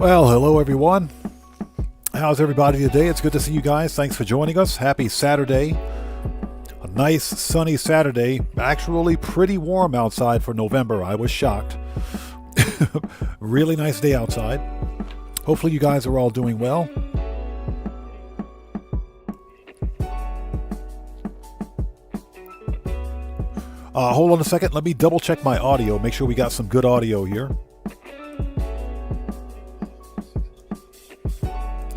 Well, hello everyone. How's everybody today? It's good to see you guys. Thanks for joining us. Happy Saturday. A nice sunny Saturday. Actually pretty warm outside for November. I was shocked. Really nice day outside. Hopefully you guys are all doing well. Hold on a second. Let me double check my audio. Make sure we got some good audio here.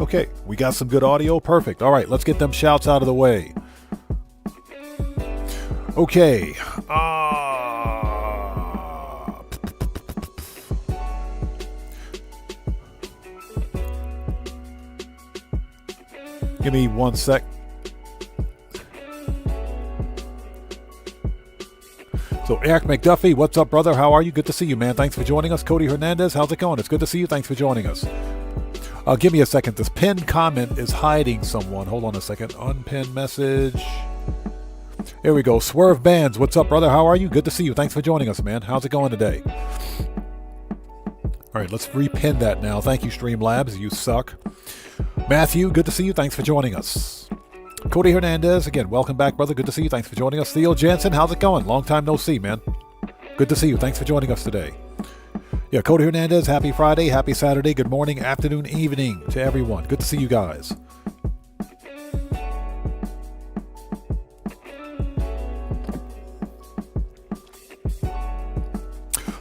Okay, we got some good audio. Perfect. All right, let's get them shouts out of the way. Okay. Give me one sec. So Eric McDuffie, what's up, brother? How are you? Good to see you, man. Thanks for joining us. Cody Hernandez, how's it going? It's good to see you. Thanks for joining us. Give me a second. This pinned comment is hiding someone. Hold on a second. Unpinned message. Here we go. Swerve Bands. What's up, brother? How are you? Good to see you. Thanks for joining us, man. How's it going today? All right, let's repin that now. Thank you, Streamlabs. You suck. Matthew, good to see you. Thanks for joining us. Cody Hernandez, again, welcome back, brother. Good to see you. Thanks for joining us. Theo Jansen, how's it going? Long time no see, man. Good to see you. Thanks for joining us today. Yeah, Cody Hernandez, happy Friday, happy Saturday, good morning, afternoon, evening to everyone. Good to see you guys.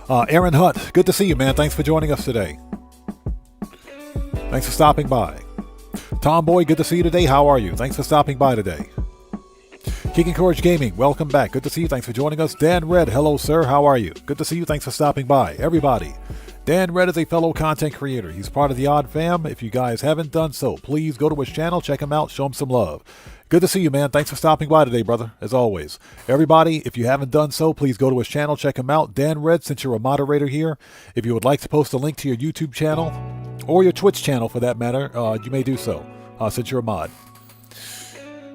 Aaron Hutt, good to see you, man. Thanks for joining us today. Thanks for stopping by. Tomboy, good to see you today. How are you? Thanks for stopping by today. King and Courage Gaming, welcome back. Good to see you. Thanks for joining us. Dan Red, hello, sir. How are you? Good to see you. Thanks for stopping by. Everybody, Dan Red is a fellow content creator. He's part of the Odd Fam. If you guys haven't done so, please go to his channel, check him out, show him some love. Good to see you, man. Thanks for stopping by today, brother, as always. Everybody, if you haven't done so, please go to his channel, check him out. Dan Red, since you're a moderator here, if you would like to post a link to your YouTube channel, or your Twitch channel for that matter, you may do so, since you're a mod.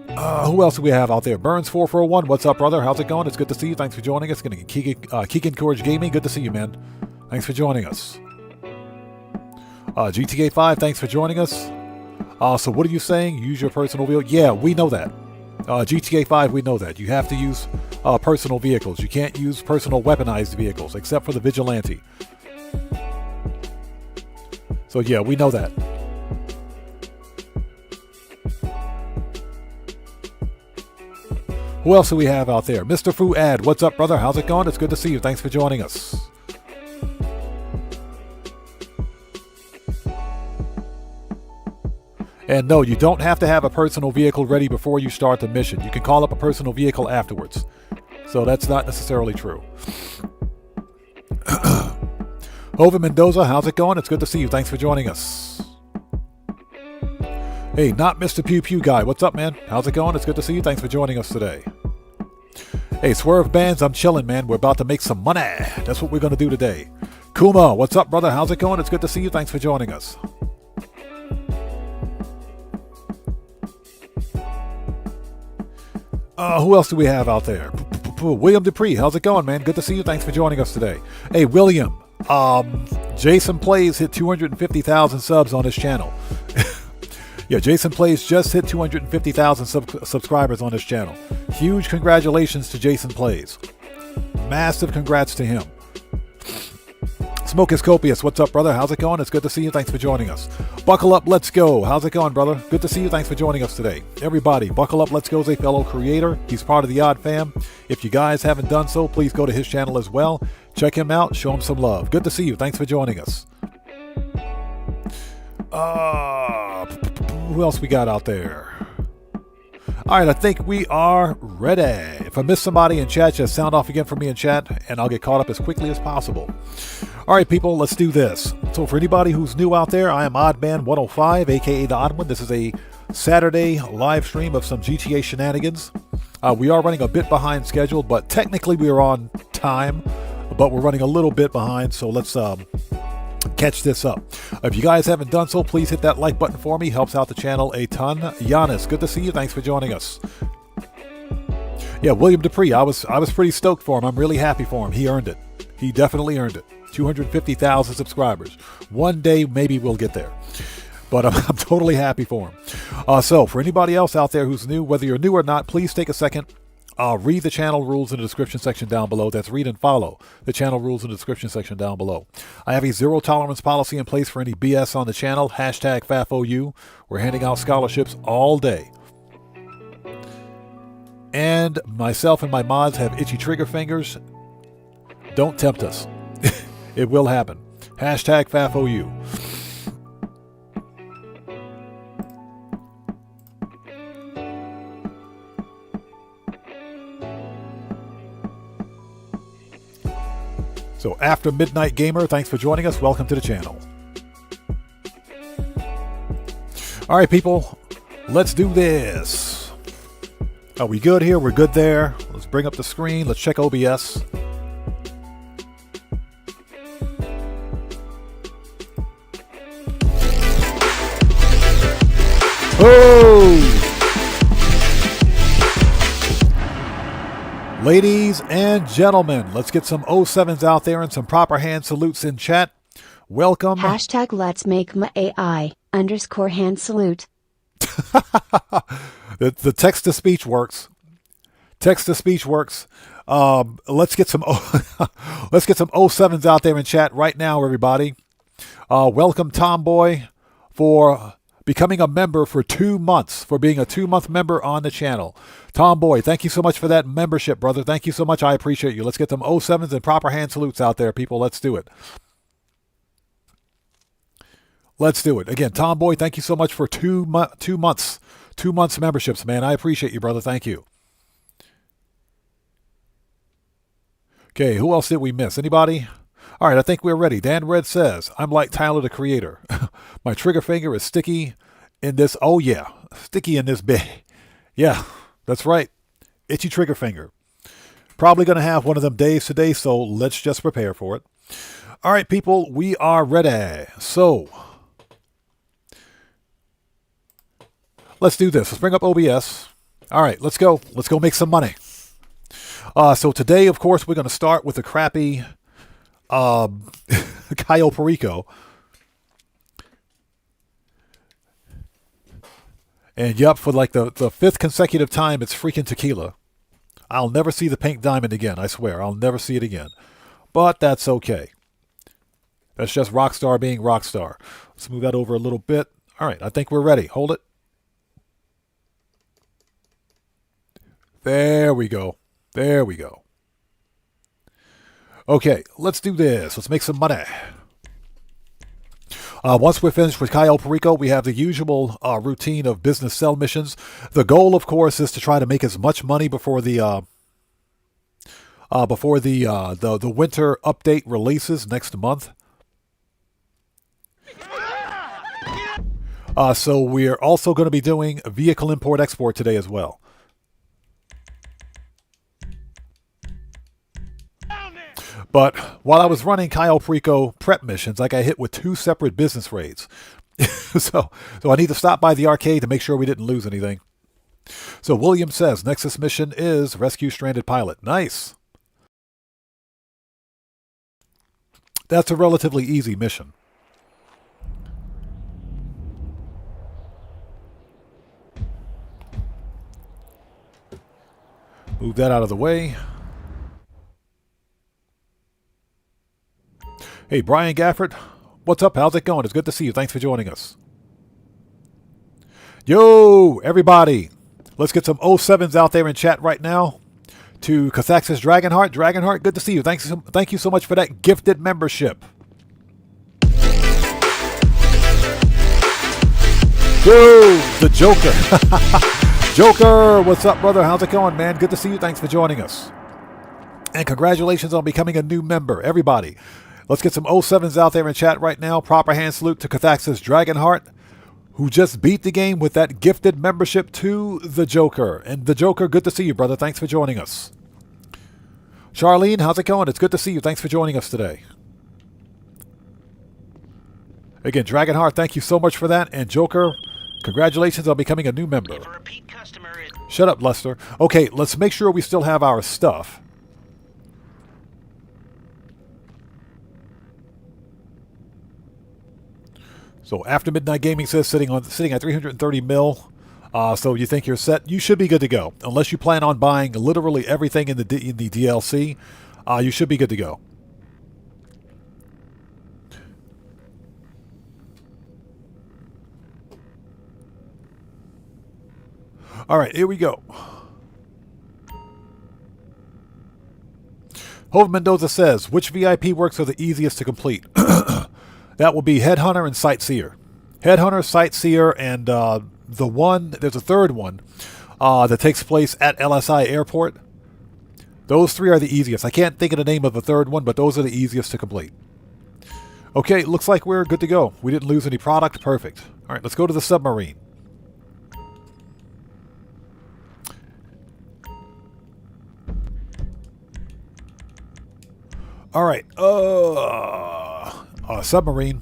Who else do we have out there? Burns4401, what's up, brother? How's it going? It's good to see you. Thanks for joining us. Keegan Courage Gaming, good to see you, man. Thanks for joining us. GTA 5, thanks for joining us. So what are you saying? Use your personal vehicle? Yeah, we know that. GTA 5, we know that. You have to use personal vehicles. You can't use personal weaponized vehicles, except for the Vigilante. So yeah, we know that. Who else do we have out there? Mr. Fuad, what's up, brother? How's it going? It's good to see you. Thanks for joining us. And no, you don't have to have a personal vehicle ready before you start the mission. You can call up a personal vehicle afterwards. So that's not necessarily true. Hova Mendoza, how's it going? It's good to see you. Thanks for joining us. Hey, not Mr. Pew Pew Guy. What's up, man? How's it going? It's good to see you. Thanks for joining us today. Hey, Swerve Bands, I'm chilling, man. We're about to make some money. That's what we're going to do today. Kuma, what's up, brother? How's it going? It's good to see you. Thanks for joining us. Who else do we have out there? William Dupree, how's it going, man? Good to see you. Thanks for joining us today. Hey, William, Jason Plays hit 250,000 subs on his channel. Yeah, Jason Plays just hit 250,000 subscribers on his channel. Huge congratulations to Jason Plays. Massive congrats to him. Smoke is copious. What's up, brother? How's it going? It's good to see you. Thanks for joining us. Buckle up, let's go. How's it going, brother? Good to see you. Thanks for joining us today. Everybody, Buckle Up, Let's Go is a fellow creator. He's part of the Odd Fam. If you guys haven't done so, please go to his channel as well. Check him out. Show him some love. Good to see you. Thanks for joining us. Who else we got out there? All right, I think we are ready. If I miss somebody in chat, just sound off again for me in chat, and I'll get caught up as quickly as possible. All right, people, let's do this. So for anybody who's new out there, I am Oddman105, aka The Odd One. This is a Saturday live stream of some GTA shenanigans. We are running a bit behind schedule, but technically we are on time, but we're running a little bit behind, so let's catch this up. If you guys haven't done so, please hit that like button for me. Helps out the channel a ton. Giannis, good to see you. Thanks for joining us. Yeah, William Dupree, I was pretty stoked for him. I'm really happy for him. He earned it. He definitely earned it. 250,000 subscribers. One day, maybe we'll get there. But I'm totally happy for him. So for anybody else out there who's new, whether you're new or not, please take a second. Read the channel rules in the description section down below. That's read and follow the channel rules in the description section down below. I have a zero tolerance policy in place for any BS on the channel. Hashtag FAFOU. We're handing out scholarships all day. And myself and my mods have itchy trigger fingers. Don't tempt us. It will happen. Hashtag FAFOU. So After Midnight Gamer, thanks for joining us. Welcome to the channel. All right, people, let's do this. Are we good here? We're good there. Let's bring up the screen. Let's check OBS. Oh! Ladies and gentlemen, let's get some 07s out there and some proper hand salutes in chat. Welcome. Hashtag let's make my AI _ hand salute. The text to speech works. Text to speech works. Let's get some 07s out there in chat right now, everybody. Welcome Tomboy for becoming a member for 2 months, for being a 2-month member on the channel. Tomboy, thank you so much for that membership, brother. Thank you so much. I appreciate you. Let's get them 07s and proper hand salutes out there, people. Let's do it. Let's do it. Again, Tomboy, thank you so much for 2 months. 2 months memberships, man. I appreciate you, brother. Thank you. Okay, who else did we miss? Anybody? All right, I think we're ready. Dan Red says, I'm like Tyler, the Creator. My trigger finger is sticky in this. Oh, yeah. Sticky in this bit. Yeah, that's right. Itchy trigger finger. Probably going to have one of them days today, so let's just prepare for it. All right, people, we are ready. So let's do this. Let's bring up OBS. All right, let's go. Let's go make some money. So today, of course, we're going to start with a crappy Cayo Perico. And yep, for like the 5th consecutive time, it's freaking tequila. I'll never see the pink diamond again, I swear. I'll never see it again. But that's okay. That's just Rockstar being Rockstar. Let's move that over a little bit. All right, I think we're ready. Hold it. There we go. There we go. Okay, let's do this. Let's make some money. Once we're finished with Cayo Perico, we have the usual routine of business sell missions. The goal, of course, is to try to make as much money before the winter update releases next month. So we're also going to be doing vehicle import-export today as well. But while I was running Cayo Perico prep missions, I got hit with 2 separate business raids. so I need to stop by the arcade to make sure we didn't lose anything. So William says, Nexus mission is rescue stranded pilot. Nice. That's a relatively easy mission. Move that out of the way. Hey, Brian Gafford. What's up? How's it going? It's good to see you. Thanks for joining us. Yo, everybody. Let's get some 07s out there in chat right now. To Cathaxis Dragonheart. Dragonheart, good to see you. Thank you so much for that gifted membership. Yo, the Joker. Joker, what's up, brother? How's it going, man? Good to see you. Thanks for joining us. And congratulations on becoming a new member, everybody. Let's get some 07s out there in chat right now. Proper hand salute to Cathaxis Dragonheart, who just beat the game with that gifted membership to the Joker. And the Joker, good to see you, brother. Thanks for joining us. Charlene, how's it going? It's good to see you. Thanks for joining us today. Again, Dragonheart, thank you so much for that. And Joker, congratulations on becoming a new member. Shut up, Lester. Okay, let's make sure we still have our stuff. So After Midnight Gaming says sitting at 330 mil. So you think you're set? You should be good to go, unless you plan on buying literally everything in the DLC. You should be good to go. All right, here we go. Hove Mendoza says, which VIP works are the easiest to complete? That will be Headhunter and Sightseer. Headhunter, Sightseer, and there's a third one that takes place at LSI Airport. Those three are the easiest. I can't think of the name of the third one, but those are the easiest to complete. Okay, looks like we're good to go. We didn't lose any product. Perfect. All right, let's go to the submarine. All right, submarine.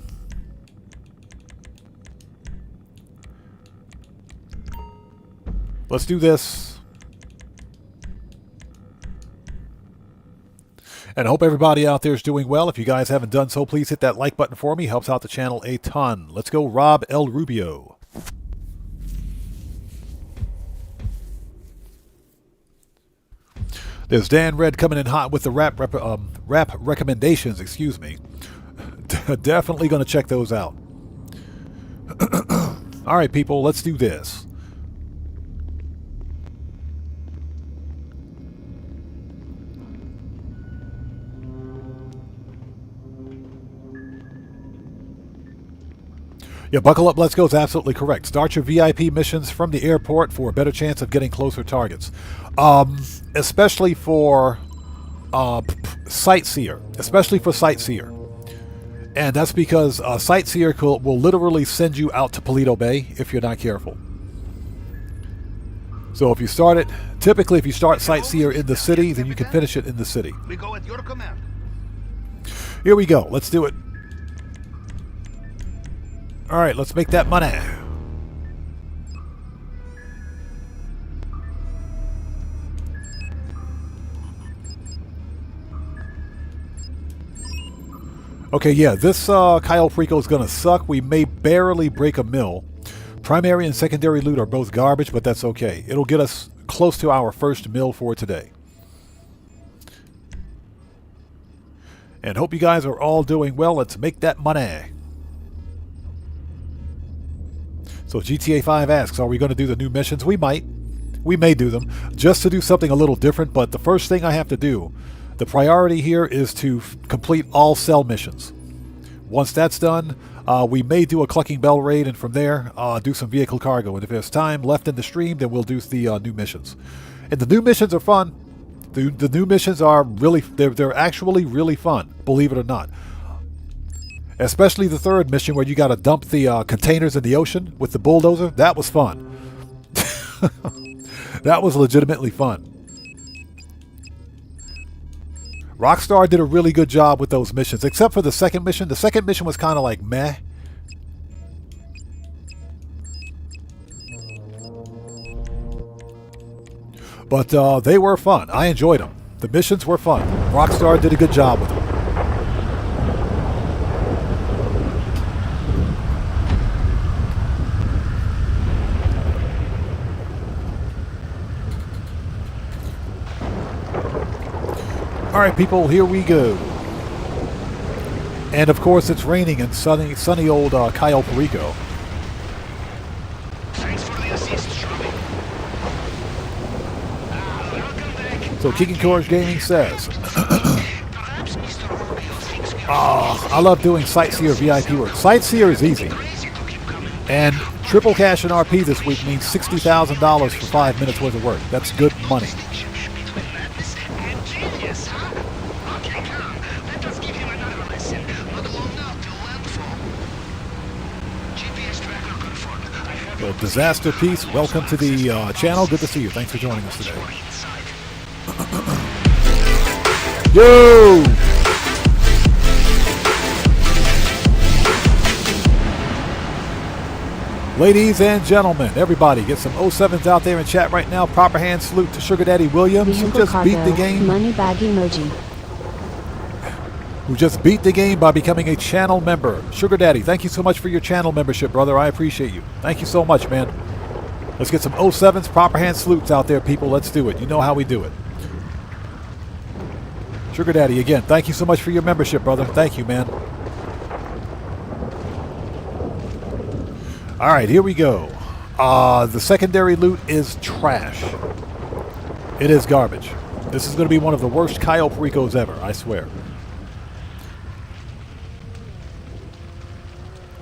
Let's do this. And I hope everybody out there is doing well. If you guys haven't done so, please hit that like button for me. Helps out the channel a ton. Let's go, Rob L. Rubio. There's Dan Red coming in hot with the rap recommendations, excuse me. Definitely going to check those out. All right, people, let's do this. Yeah, buckle up, let's go is absolutely correct. Start your VIP missions from the airport for a better chance of getting closer targets. Especially for Sightseer. Especially for Sightseer. And that's because Sightseer will literally send you out to Paleto Bay if you're not careful. So if you start it, typically if you start Sightseer in the city, then you can finish it in the city. We go at your command. Here we go. Let's do it. All right, let's make that money. Okay, yeah, this Cayo Perico is going to suck. We may barely break a mil. Primary and secondary loot are both garbage, but that's okay. It'll get us close to our first mil for today. And hope you guys are all doing well. Let's make that money. So GTA 5 asks, are we going to do the new missions? We might. We may do them, just to do something a little different, but the first thing I have to do, the priority here is to complete all cell missions. Once that's done, we may do a Clucking Bell raid, and from there, do some vehicle cargo. And if there's time left in the stream, then we'll do the new missions. And the new missions are fun. The new missions are really, they're actually really fun, believe it or not. Especially the third mission where you got to dump the containers in the ocean with the bulldozer. That was fun. That was legitimately fun. Rockstar did a really good job with those missions, except for the second mission. The second mission was kind of like meh. But they were fun. I enjoyed them. The missions were fun. Rockstar did a good job with them. All right, people, here we go. And of course, it's raining in sunny old Cayo Perico. Thanks for the assist, Shelby. Welcome back. So King and Courage Gaming says, Perhaps Mr. Rubio thinks we are I love doing Sightseer VIP work. Sightseer is easy. crazy to keep coming. And triple cash in RP this week means $60,000 for 5 minutes worth of work. That's good money. Between madness and genius, huh? Okay, come. Let us give him another lesson. Not long now till landfall. GPS tracker confirmed. I have So Disaster Peace, welcome to the channel. Good to see you. Thanks for joining us today. inside. Yo! Ladies and gentlemen, everybody, get some 07s out there in chat right now. Proper hand salute to Sugar Daddy Williams, who Vehicle just beat the cargo, game. money bag emoji. who just beat the game by becoming a channel member. Sugar Daddy, thank you so much for your channel membership, brother. I appreciate you. Thank you so much, man. Let's get some 07s, proper hand salutes out there, people. Let's do it. You know how we do it. Sugar Daddy, again, thank you so much for your membership, brother. Thank you, man. All right, here we go. The secondary loot is trash. It is garbage. This is going to be one of the worst Cayo Pericos ever, I swear.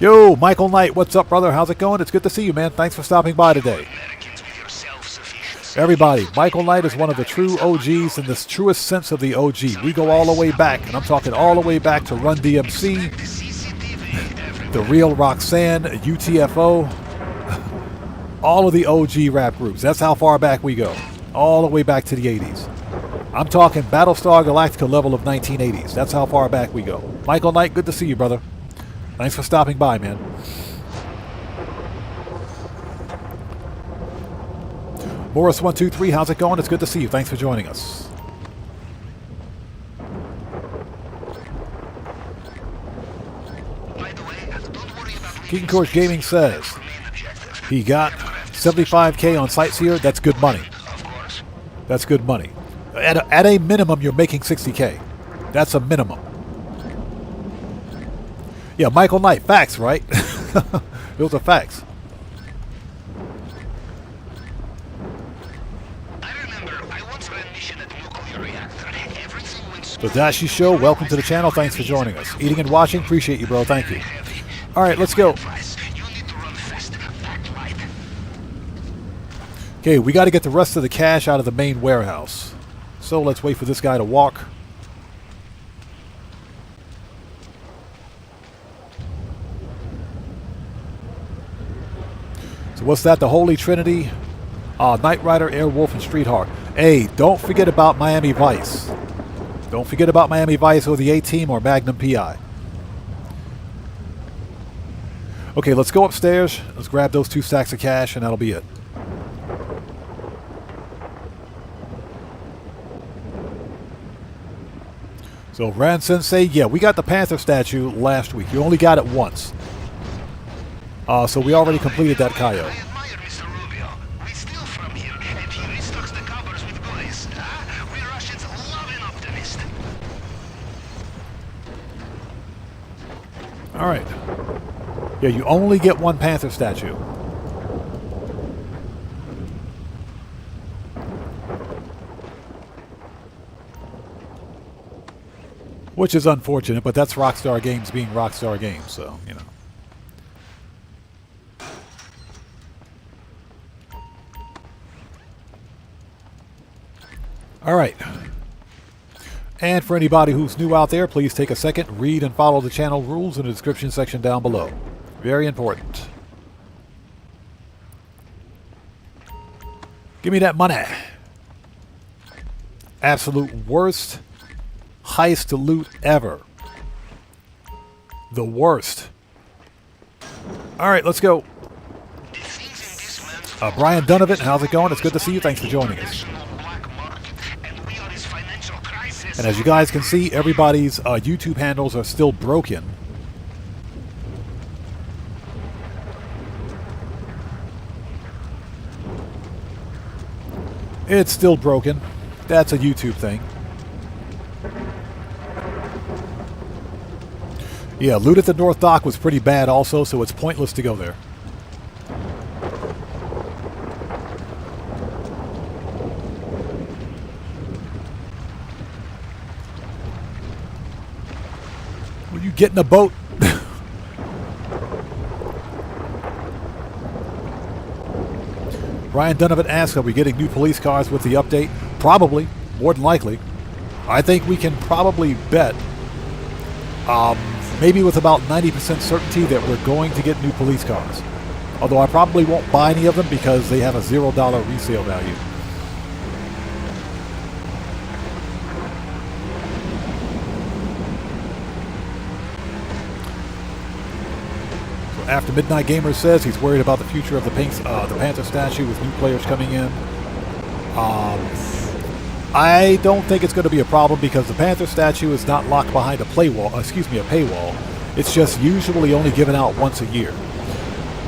Yo, Michael Knight, what's up, brother? How's it going? It's good to see you, man. Thanks for stopping by today. Everybody, Michael Knight is one of the true OGs in the truest sense of the OG. We go all the way back, and I'm talking all the way back to Run DMC, The Real Roxanne, UTFO, all of the OG rap groups. That's how far back we go. All the way back to the 80s. I'm talking Battlestar Galactica level of 1980s. That's how far back we go. Michael Knight, good to see you, brother. Thanks for stopping by, man. Morris123, how's it going? It's good to see you. Thanks for joining us. Keaton Course Gaming says he got 75K on Sightseer. That's good money. That's good money. At a minimum, you're making 60K. That's a minimum. Yeah, Michael Knight. Facts, right? Those are facts. The Dashi Show, welcome to the channel. Thanks for joining us. Eating and watching, appreciate you, bro. Thank you. All right, let's go. Okay, we got to get the rest of the cash out of the main warehouse. So let's wait for this guy to walk. So what's that? The Holy Trinity, Knight Rider, Airwolf, and Street Hawk. Hey, don't forget about Miami Vice. Don't forget about Miami Vice or the A-Team or Magnum PI. Okay, let's go upstairs. Let's grab those 2 stacks of cash, and that'll be it. So, Ran Sensei, yeah, we got the Panther statue last week. You only got it once. So we already completed that Cayo. All right. Yeah, you only get 1 Panther statue. Which is unfortunate, but that's Rockstar Games being Rockstar Games, so, you know. All right. And for anybody who's new out there, please take a second, read and follow the channel rules in the description section down below. Very important. Give me that money. Absolute worst heist loot ever. The worst. All right, let's go. Brian Donovan, how's it going? It's good to see you. Thanks for joining us. And as you guys can see, everybody's YouTube handles are still broken. It's still broken. That's a YouTube thing. Yeah, loot at the North Dock was pretty bad also, so it's pointless to go there. Will you get in a boat? Ryan Donovan asks, are we getting new police cars with the update? Probably. More than likely. I think we can probably bet, maybe with about 90% certainty, that we're going to get new police cars. Although I probably won't buy any of them because they have a $0 resale value. After Midnight Gamer says he's worried about the future of the Panther statue with new players coming in. I don't think it's going to be a problem because the Panther statue is not locked behind a paywall. It's just usually only given out once a year.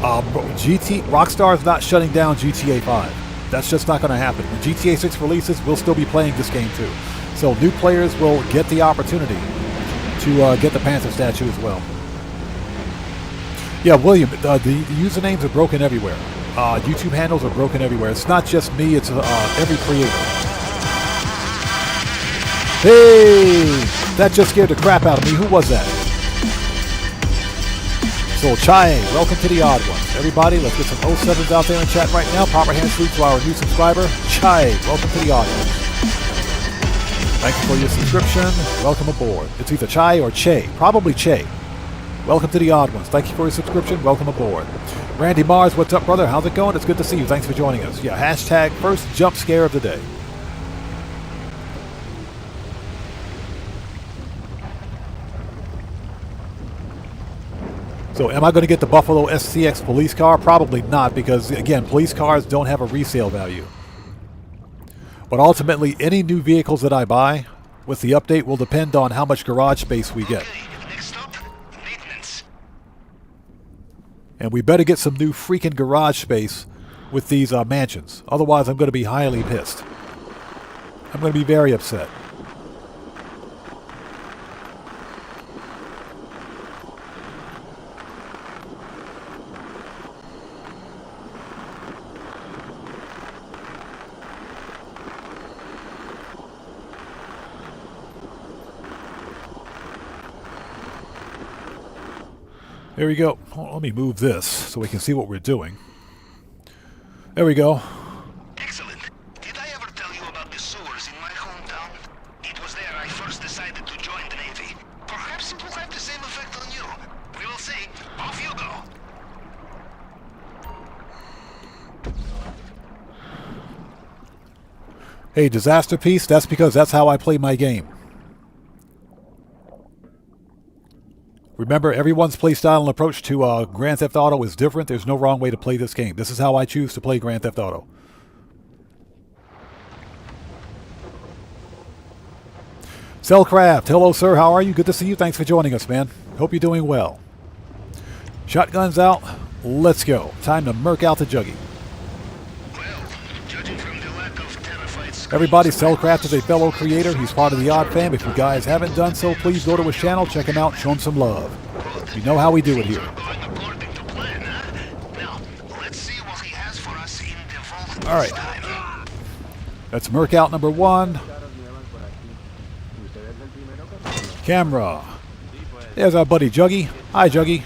Rockstar is not shutting down GTA 5. That's just not going to happen. When GTA 6 releases, we'll still be playing this game too. So new players will get the opportunity to get the Panther statue as well. Yeah, William, the usernames are broken everywhere. YouTube handles are broken everywhere. It's not just me, it's every creator. Hey! That just scared the crap out of me. Who was that? So, Chai, welcome to the Odd Ones. Everybody, let's get some 07s out there in chat right now. Proper hand salute to our new subscriber, Chai. Welcome to the Odd Ones. Thank you for your subscription. Welcome aboard. It's either Chai or Che. Probably Che. Welcome to the Odd Ones. Thank you for your subscription. Welcome aboard. Randy Mars, what's up, brother? How's it going? It's good to see you. Thanks for joining us. Yeah, hashtag first jump scare of the day. So am I going to get the Buffalo SCX police car? Probably not, because, again, police cars don't have a resale value. But ultimately, any new vehicles that I buy with the update will depend on how much garage space we get. Next stop, maintenance. And we better get some new freaking garage space with these mansions. Otherwise, I'm going to be highly pissed. I'm going to be very upset. There we go. Let me move this so we can see what we're doing. There we go. Excellent. Did I ever tell you about the sewers in my hometown? It was there I first decided to join the Navy. Perhaps it will have the same effect on you. We will see. Off you go. Hey, Disaster Piece, that's because that's how I play my game. Remember, everyone's playstyle and approach to Grand Theft Auto is different. There's no wrong way to play this game. This is how I choose to play Grand Theft Auto. Cellcraft, hello sir, how are you? Good to see you. Thanks for joining us, man. Hope you're doing well. Shotguns out. Let's go. Time to murk out the Juggy. Well, judging from the lack of terrified Everybody, Cellcraft is a fellow creator. He's part of the Odd Fam. If you guys haven't done so, please go to his channel, check him out, show him some love. You know how we do it here. going according to plan, huh? Now, let's see what he has for us in the vault. All right. That's murk out number 1. Camera. There's our buddy Juggy. Hi, Juggy.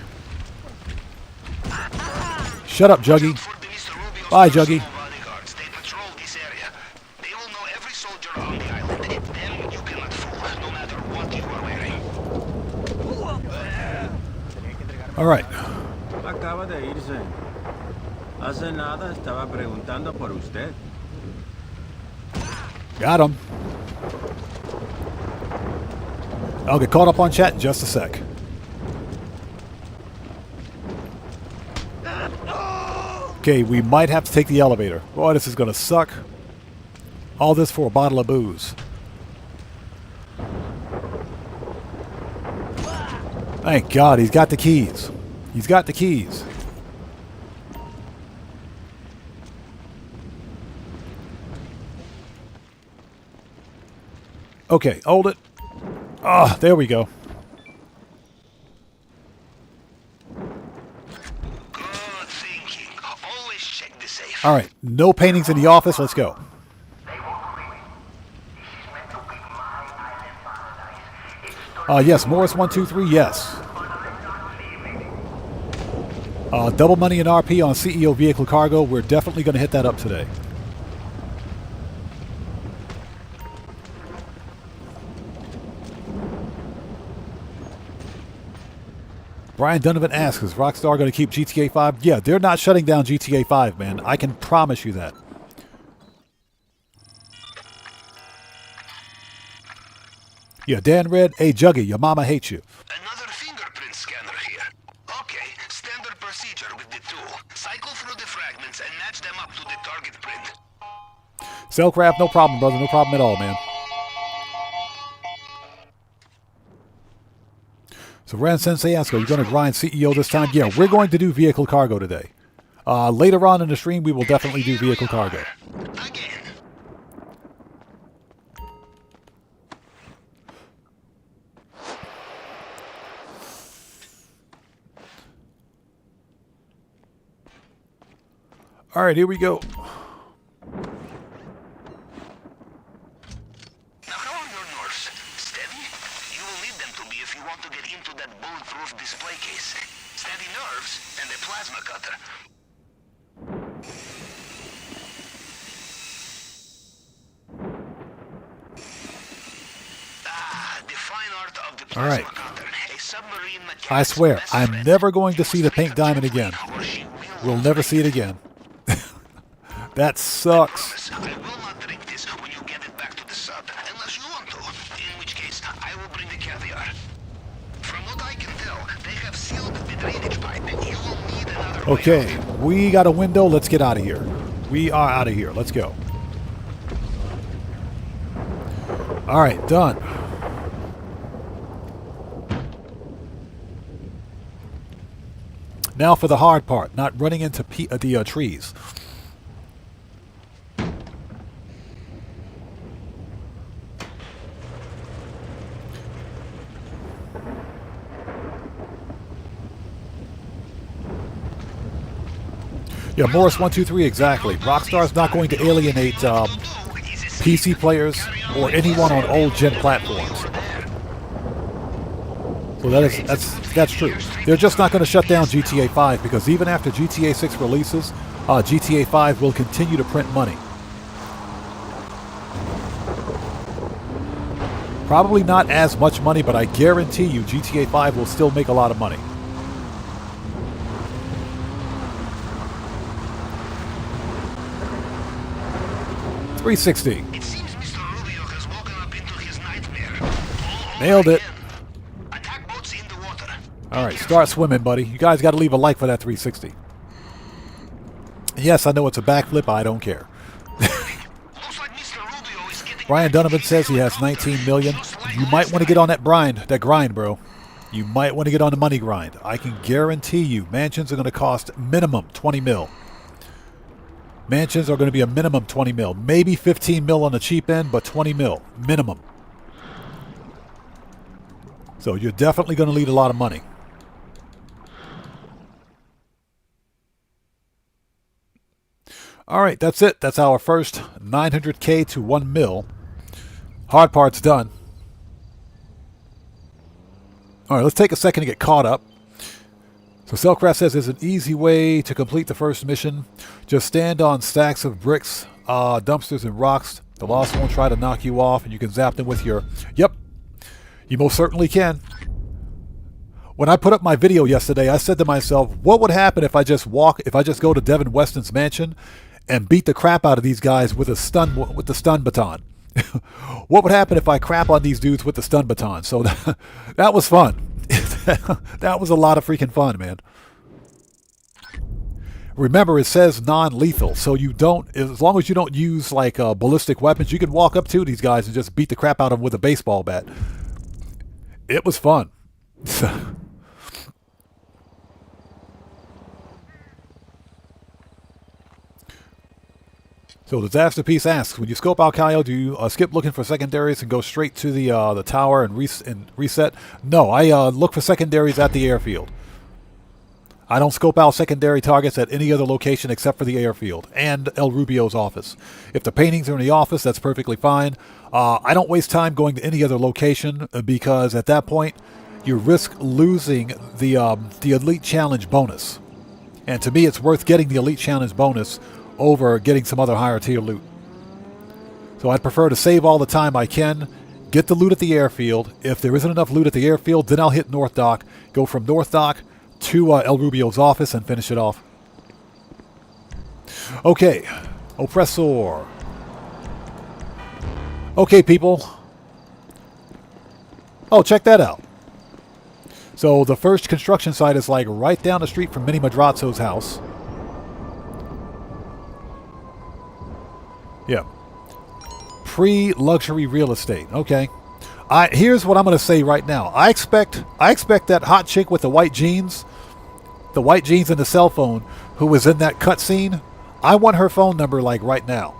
Shut up, Juggy. Bye, Juggy. They patrol this area. They will know every soldier on the island. Them you cannot fool, no matter what you are wearing. All right. Acaba de irse. Hace nada estaba preguntando por usted. Got him. I'll get caught up on chat in just a sec. Okay, we might have to take the elevator. Boy, this is going to suck. All this for a bottle of booze. Thank God, he's got the keys. He's got the keys. Okay, hold it. Ah, there we go. Good thinking. Always check the safe. All right, no paintings in the office. Let's go. Yes, Morris 123. Yes. Double money in RP on CEO vehicle cargo. We're definitely going to hit that up today. Brian Donovan asks, is Rockstar going to keep GTA 5? Yeah, they're not shutting down GTA 5, man. I can promise you that. Yeah, Dan Red. Hey, Juggy, your mama hates you. Another fingerprint scanner here. Okay, standard procedure with the tool. Cycle through the fragments and match them up to the target print. Cellcraft, no problem, brother. No problem at all, man. So Ran Sensei asks, are you going to grind CEO this time? Yeah, we're going to do vehicle cargo today. Later on in the stream, we will definitely do vehicle cargo. Again. All right, here we go. Now, how are your nerves? Steady? You will need them to be if you want to get into that bulletproof display case. Steady nerves and a plasma cutter. Ah, the fine art of the plasma All right. cutter. A submarine mechanic's I swear, best I'm friend. never going to You see must the pink make a diamond deal again. with her or she will We'll not never drink see it again. That sucks. I will not drink this when you get it back to the sub, unless you want to, in which case I will bring the caviar. From what I can tell, they have sealed the drainage pipe. You will need another way Okay, out. we got a window. Let's get out of here. We are out of here. Let's go. All right, done. Now for the hard part, not running into the trees. Yeah, Morris123, exactly. Rockstar's not going to alienate PC players or anyone on old gen platforms. So that's true. They're just not going to shut down GTA 5 because even after GTA 6 releases, GTA 5 will continue to print money. Probably not as much money, but I guarantee you GTA 5 will still make a lot of money. $360. It seems Mr. Rubio has woken up into his nightmare. All Nailed over it. again. Attack boats in the water. All right, start swimming, buddy. You guys got to leave a like for that 360. Yes, I know it's a backflip. I don't care. Looks like Mr. Rubio is getting Brian Donovan says he has 19 million. You might want to get on that grind, bro. You might want to get on the money grind. I can guarantee you mansions are going to cost minimum 20 mil. Mansions are going to be a minimum 20 mil. Maybe 15 mil on the cheap end, but 20 mil minimum. So you're definitely going to need a lot of money. All right, that's it. That's our first 900K to 1 mil. Hard part's done. All right, let's take a second to get caught up. So Cellcraft says there's an easy way to complete the first mission. Just stand on stacks of bricks, dumpsters, and rocks. The lost won't try to knock you off, and you can zap them with your... Yep, you most certainly can. When I put up my video yesterday, I said to myself, what would happen if I just go to Devin Weston's mansion and beat the crap out of these guys with the stun baton? What would happen if I crap on these dudes with the stun baton? So that was fun. That was a lot of freaking fun, man. Remember, it says non-lethal, so you don't, as long as you don't use like ballistic weapons, you can walk up to these guys and just beat the crap out of them with a baseball bat. It was fun. So Disaster Piece asks, when you scope out Cayo, do you skip looking for secondaries and go straight to the tower and reset? No, I look for secondaries at the airfield. I don't scope out secondary targets at any other location except for the airfield and El Rubio's office. If the paintings are in the office, that's perfectly fine. I don't waste time going to any other location because at that point, you risk losing the Elite Challenge bonus. And to me, it's worth getting the Elite Challenge bonus over getting some other higher tier loot. So I'd prefer to save all the time I can, get the loot at the airfield. If there isn't enough loot at the airfield, then I'll hit North Dock, go from North Dock to El Rubio's office and finish it off. Okay, Oppressor. Okay, people. Oh, check that out. So the first construction site is like right down the street from Mini Madrazzo's house. Yeah. Pre-luxury real estate. Okay. Here's what I'm going to say right now. I expect that hot chick with the white jeans and the cell phone who was in that cutscene. I want her phone number like right now.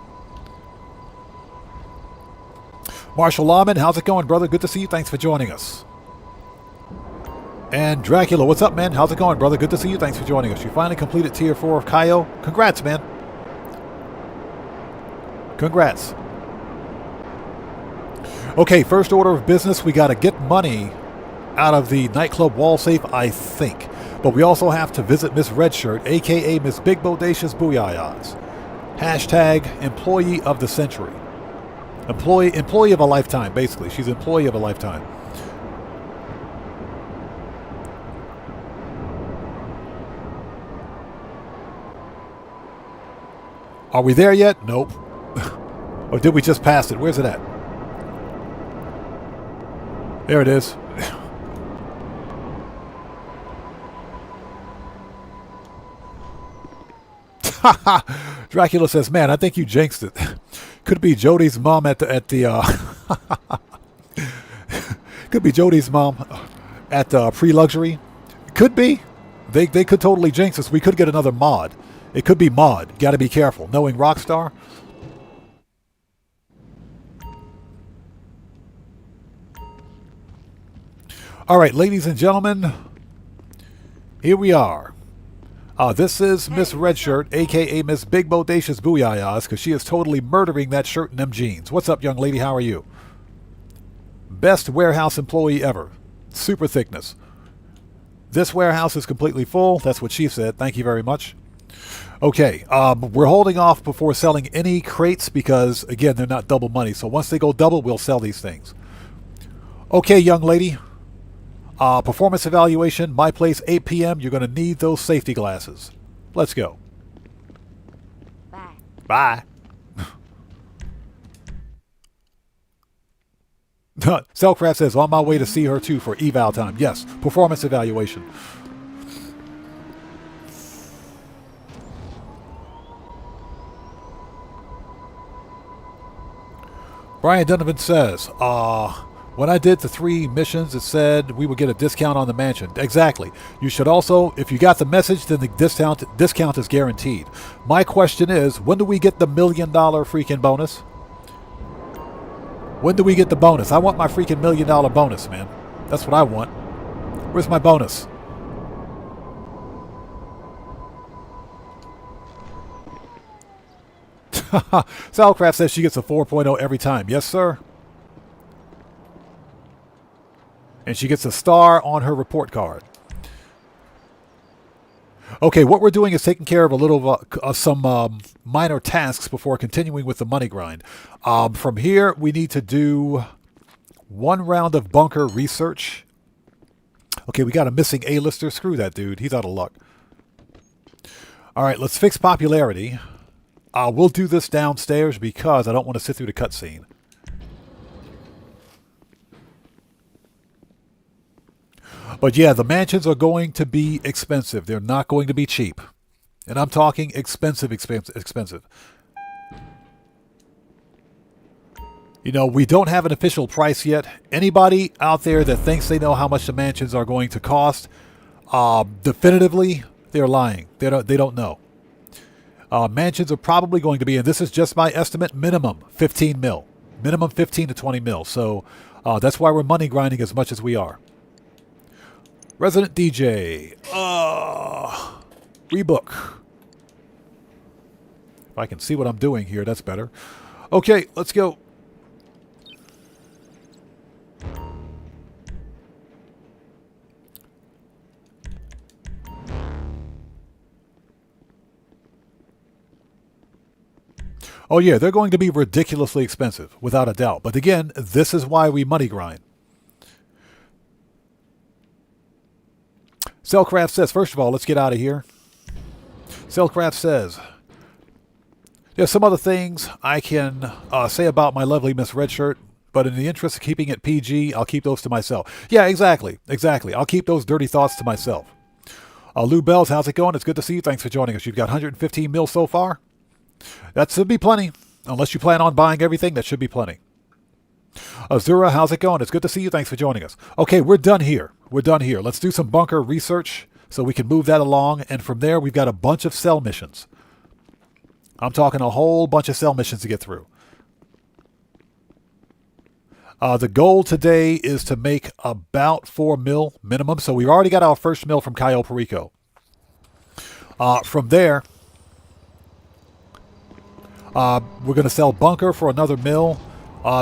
Marshall Lawman, how's it going, brother? Good to see you. Thanks for joining us. And Dracula, what's up, man? How's it going, brother? Good to see you. Thanks for joining us. You finally completed Tier 4 of Cayo. Congrats, man. Congrats. Okay, first order of business, we got to get money out of the nightclub wall safe, I think. But we also have to visit Miss Redshirt, a.k.a. Miss Big Bodacious Booyahs. Hashtag employee of the century. Employee of a lifetime, basically. She's employee of a lifetime. Are we there yet? Nope. Or did we just pass it? Where's it at? There it is. Dracula says, "Man, I think you jinxed it. Could be Jody's mom at the could be Jody's mom at pre-luxury. Could be. They could totally jinx us. We could get another mod. It could be mod. Got to be careful. Knowing Rockstar." All right, ladies and gentlemen, here we are. This is Miss Redshirt, a.k.a. Miss Big Bodacious Booyahs, because she is totally murdering that shirt and them jeans. What's up, young lady? How are you? Best warehouse employee ever. Super thickness. This warehouse is completely full. That's what she said. Thank you very much. Okay, we're holding off before selling any crates because, again, they're not double money. So once they go double, we'll sell these things. Okay, young lady. Performance evaluation, my place, 8 p.m. You're going to need those safety glasses. Let's go. Bye. Bye. Cellcraft says, on my way to see her too for eval time. Yes, performance evaluation. Brian Donovan says, when I did the 3 missions, it said we would get a discount on the mansion. Exactly. You should also, if you got the message, then the discount is guaranteed. My question is, when do we get the $1 million freaking bonus? When do we get the bonus? I want my freaking $1 million bonus, man. That's what I want. Where's my bonus? Salcraft says she gets a 4.0 every time. Yes, sir. And she gets a star on her report card. Okay, what we're doing is taking care of a little some minor tasks before continuing with the money grind. From here, we need to do 1 round of bunker research. Okay, we got a missing A-lister. Screw that dude. He's out of luck. All right, let's fix popularity. We'll do this downstairs because I don't want to sit through the cutscene. But yeah, the mansions are going to be expensive. They're not going to be cheap. And I'm talking expensive. You know, we don't have an official price yet. Anybody out there that thinks they know how much the mansions are going to cost, definitively, they're lying. They don't know. Mansions are probably going to be, and this is just my estimate, minimum 15 mil. Minimum 15 to 20 mil. So that's why we're money grinding as much as we are. Resident DJ. Rebook. If I can see what I'm doing here, that's better. Okay, let's go. Oh yeah, they're going to be ridiculously expensive, without a doubt. But again, this is why we money grind. Cellcraft says, first of all, let's get out of here. Cellcraft says, there's some other things I can say about my lovely Miss Redshirt, but in the interest of keeping it PG, I'll keep those to myself. Yeah, exactly. I'll keep those dirty thoughts to myself. Lou Bells, how's it going? It's good to see you. Thanks for joining us. You've got 115 mil so far. That should be plenty. Unless you plan on buying everything, that should be plenty. Azura, how's it going? It's good to see you. Thanks for joining us. Okay, we're done here. We're done here. Let's do some bunker research so we can move that along. And from there, we've got a bunch of cell missions. I'm talking a whole bunch of cell missions to get through. The goal today is to make about 4 mil minimum. So we've already got our first mil from Cayo Perico. From there, we're going to sell bunker for another mil.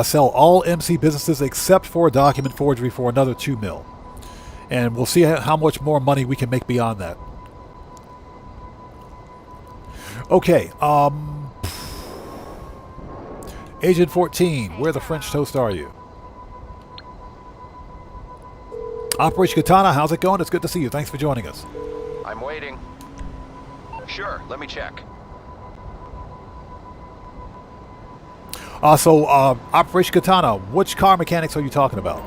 Sell all MC businesses except for document forgery for another 2 mil. And we'll see how much more money we can make beyond that. Okay. Agent 14, where the French toast are you? Operation Katana, how's it going? It's good to see you. Thanks for joining us. I'm waiting. Sure, let me check. Operation Katana, which car mechanics are you talking about?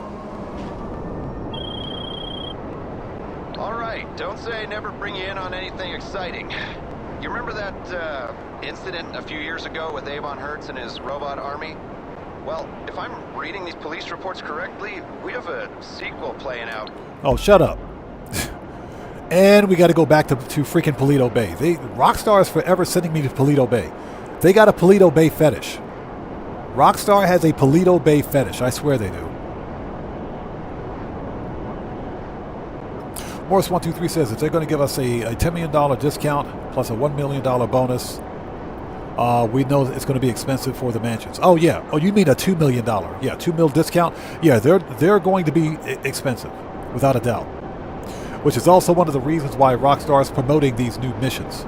All right, don't say I never bring you in on anything exciting. You remember that incident a few years ago with Avon Hertz and his robot army? Well, if I'm reading these police reports correctly, we have a sequel playing out. Oh, shut up. And we got to go back to freaking Paleto Bay. Rockstar is forever sending me to Paleto Bay. They got a Paleto Bay fetish. Rockstar has a Paleto Bay fetish. I swear they do. Morris123 says if they're going to give us a $10 million discount plus a $1 million bonus, we know it's going to be expensive for the mansions. Oh, yeah. Oh, you mean a $2 million. Yeah, $2 million discount. Yeah, they're going to be expensive, without a doubt. Which is also one of the reasons why Rockstar is promoting these new missions.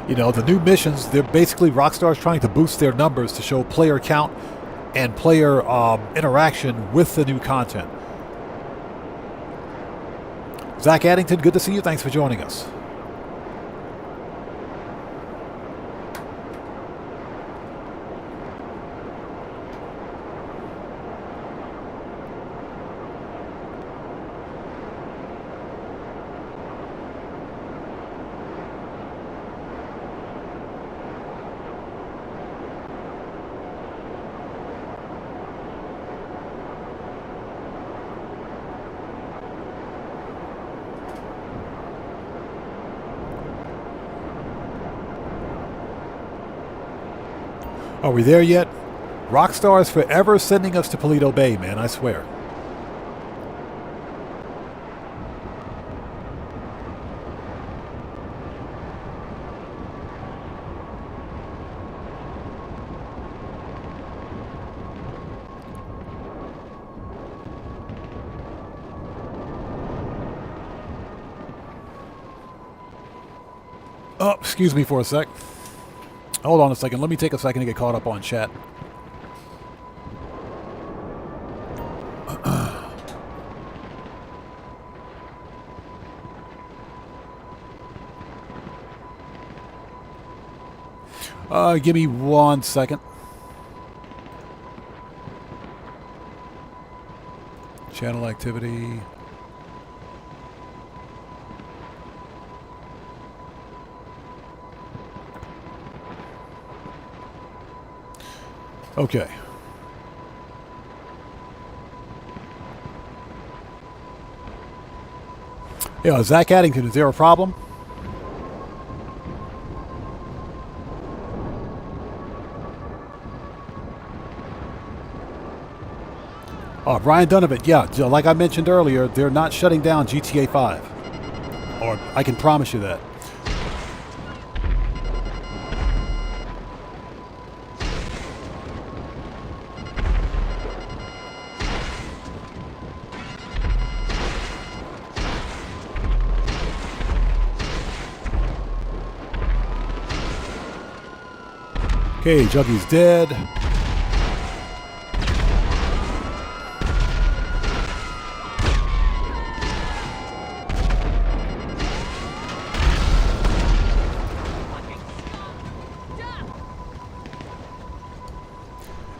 You know, the new missions, they're basically Rockstar's trying to boost their numbers to show player count and player interaction with the new content. Zach Addington, good to see you. Thanks for joining us. Are we there yet? Rockstar is forever sending us to Paleto Bay, man, I swear. Oh, excuse me for a sec. Hold on a second. Let me take a second to get caught up on chat. Give me 1 second. Channel activity. Okay. Yeah, Zach Addington, is there a problem? Brian Donovan, yeah, like I mentioned earlier, they're not shutting down GTA 5. Or I can promise you that. Okay, Juggy's dead.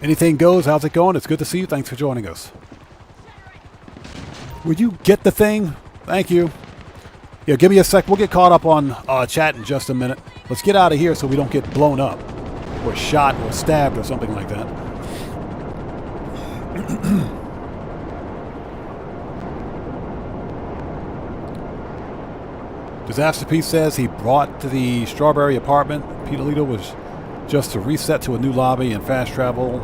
Anything goes. How's it going? It's good to see you. Thanks for joining us. Would you get the thing? Thank you. Yeah, give me a sec. We'll get caught up on chat in just a minute. Let's get out of here so we don't get blown up or shot or stabbed or something like that. Disaster Piece says he brought to the Strawberry apartment. Polito was just to reset to a new lobby and fast travel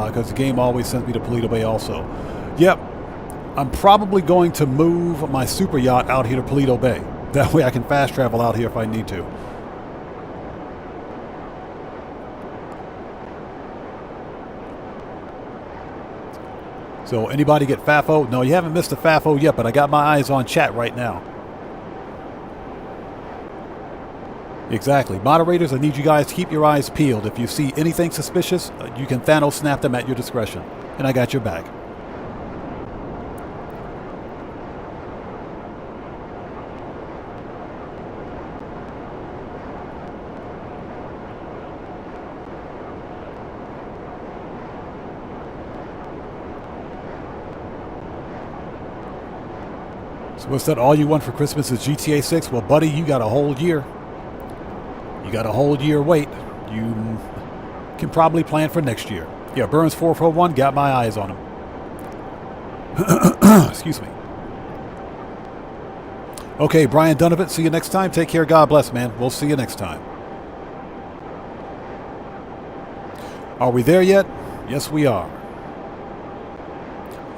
because the game always sends me to Polito Bay also. Yep, I'm probably going to move my super yacht out here to Polito Bay. That way I can fast travel out here if I need to. So anybody get FAFO? No, you haven't missed a FAFO yet, but I got my eyes on chat right now. Exactly. Moderators, I need you guys to keep your eyes peeled. If you see anything suspicious, you can Thanos snap them at your discretion. And I got your back. So what's that? All you want for Christmas is GTA 6? Well, buddy, you got a whole year. You got a whole year wait. You can probably plan for next year. Yeah, Burns 441, got my eyes on him. Excuse me. Okay, Brian Donovan, see you next time. Take care. God bless, man. We'll see you next time. Are we there yet? Yes, we are.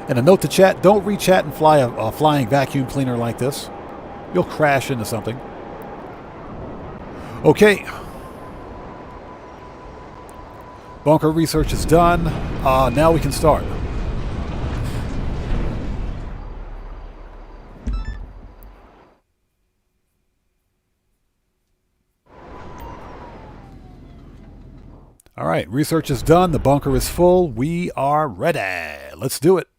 And a note to chat, don't re-chat and fly a flying vacuum cleaner like this. You'll crash into something. Okay. Bunker research is done. Now we can start. All right, research is done. The bunker is full. We are ready. Let's do it.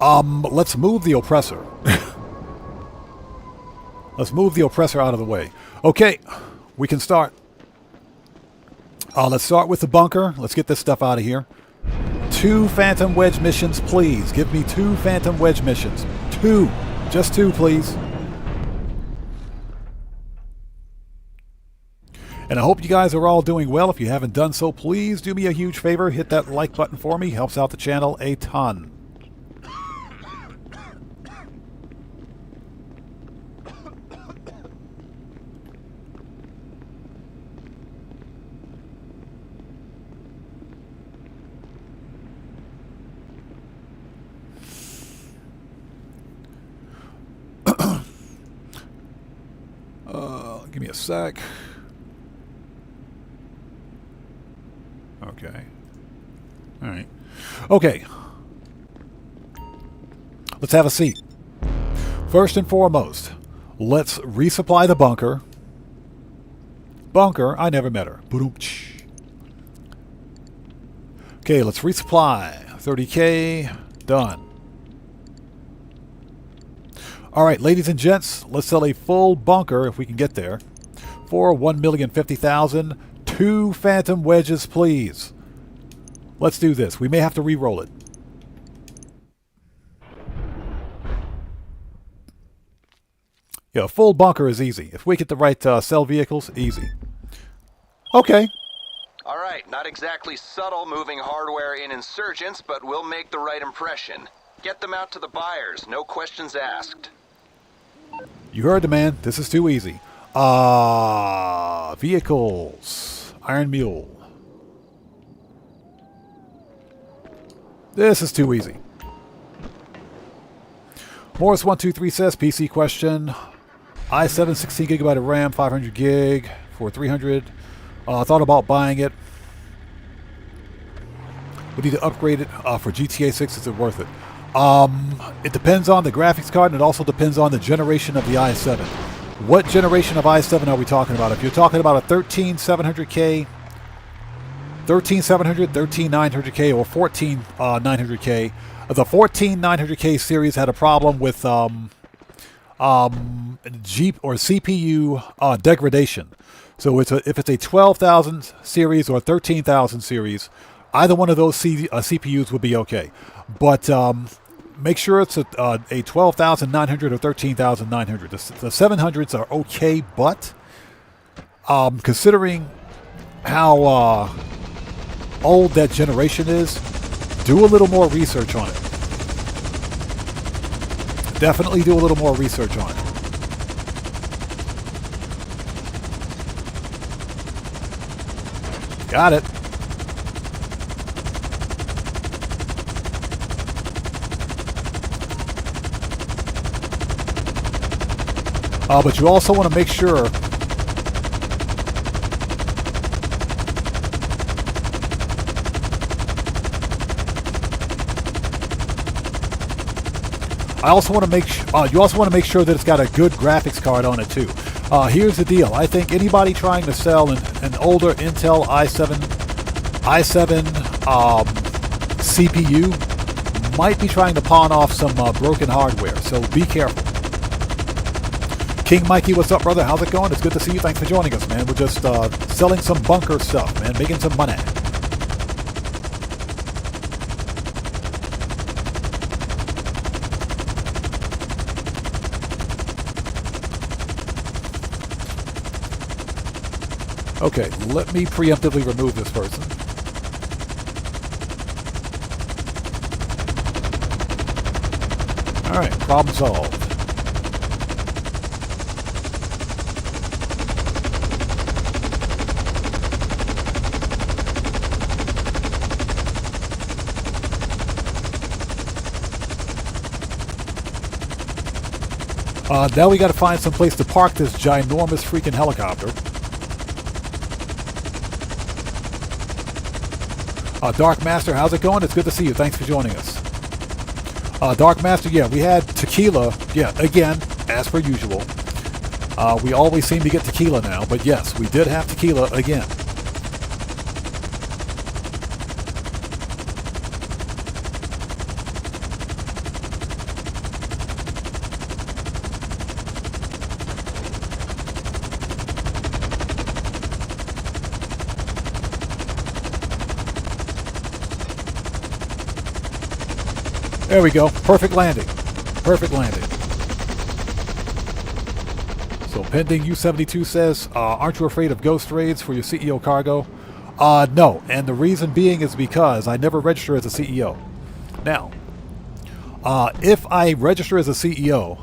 Let's move the oppressor. Let's move the oppressor out of the way. Okay, we can start. Let's start with the bunker. Let's get this stuff out of here. 2 Phantom Wedge missions, please. Give me 2 Phantom Wedge missions. 2. Just 2, please. And I hope you guys are all doing well. If you haven't done so, please do me a huge favor. Hit that like button for me. Helps out the channel a ton. Give me a sec. Okay. All right. Okay. Let's have a seat. First and foremost, let's resupply the bunker. Bunker, I never met her. Okay, let's resupply. 30K, done. All right, ladies and gents, let's sell a full bunker, if we can get there, for $1,050,000. 2 Phantom Wedges, please. Let's do this. We may have to re-roll it. Yeah, a full bunker is easy. If we get the right sell vehicles, easy. Okay. All right, not exactly subtle moving hardware in insurgents, but we'll make the right impression. Get them out to the buyers, no questions asked. You heard the man. This is too easy. Vehicles. Iron Mule. This is too easy. Morris123 says, PC question. i7 16GB of RAM, 500 gig for 300. Thought about buying it. We need to upgrade it for GTA 6. Is it worth it? It depends on the graphics card, and it also depends on the generation of the i7. What generation of i7 are we talking about? If you're talking about a 13700K, 13700, 13900K, or 14900K, the 14900K series had a problem with Jeep or CPU degradation. So if it's a 12,000 series or 13,000 series, either one of those CPUs would be okay. But make sure it's a 12,900 or 13,900. The 700s are okay, but considering how old that generation is, do a little more research on it. Definitely do a little more research on it. Got it. But you also want to make sure you also want to make sure that it's got a good graphics card on it too. Here's the deal. I think anybody trying to sell an older Intel i7 CPU might be trying to pawn off some broken hardware, so be careful. King Mikey, what's up, brother? How's it going? It's good to see you. Thanks for joining us, man. We're just selling some bunker stuff, man, making some money. Okay, let me preemptively remove this person. Alright, problem solved. Now we gotta find some place to park this ginormous freaking helicopter. Dark Master, how's it going? It's good to see you. Thanks for joining us. Dark Master, yeah, we had tequila. Yeah, again, as per usual. We always seem to get tequila now, but yes, we did have tequila again. There we go. Perfect landing. Perfect landing. So pending U72 says, aren't you afraid of ghost raids for your CEO cargo? No. And the reason being is because I never register as a CEO. Now, if I register as a CEO,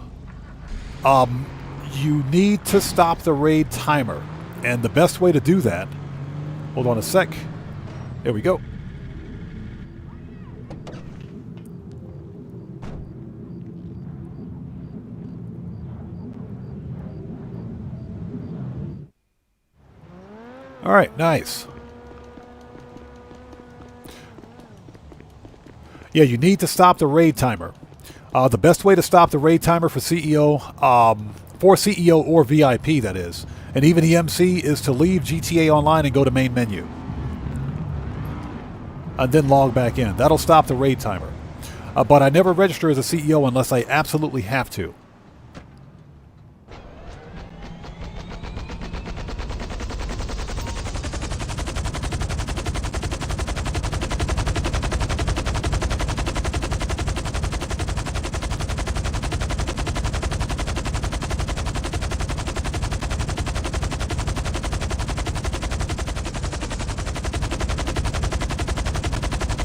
you need to stop the raid timer. And the best way to do that, hold on a sec. There we go. All right, nice. Yeah, you need to stop the raid timer. The best way to stop the raid timer for CEO or VIP, that is, and even EMC, is to leave GTA Online and go to main menu. And then log back in. That'll stop the raid timer. But I never register as a CEO unless I absolutely have to.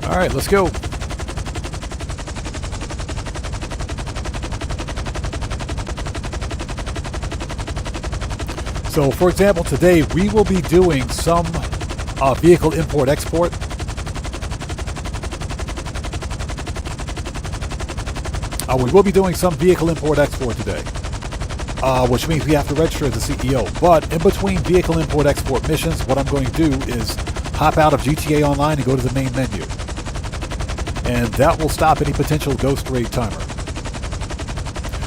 All right, let's go. So, for example, today we will be doing some vehicle import-export. We will be doing some vehicle import-export today, which means we have to register as a CEO. But in between vehicle import-export missions, what I'm going to do is hop out of GTA Online and go to the main menu. And that will stop any potential ghost raid timer.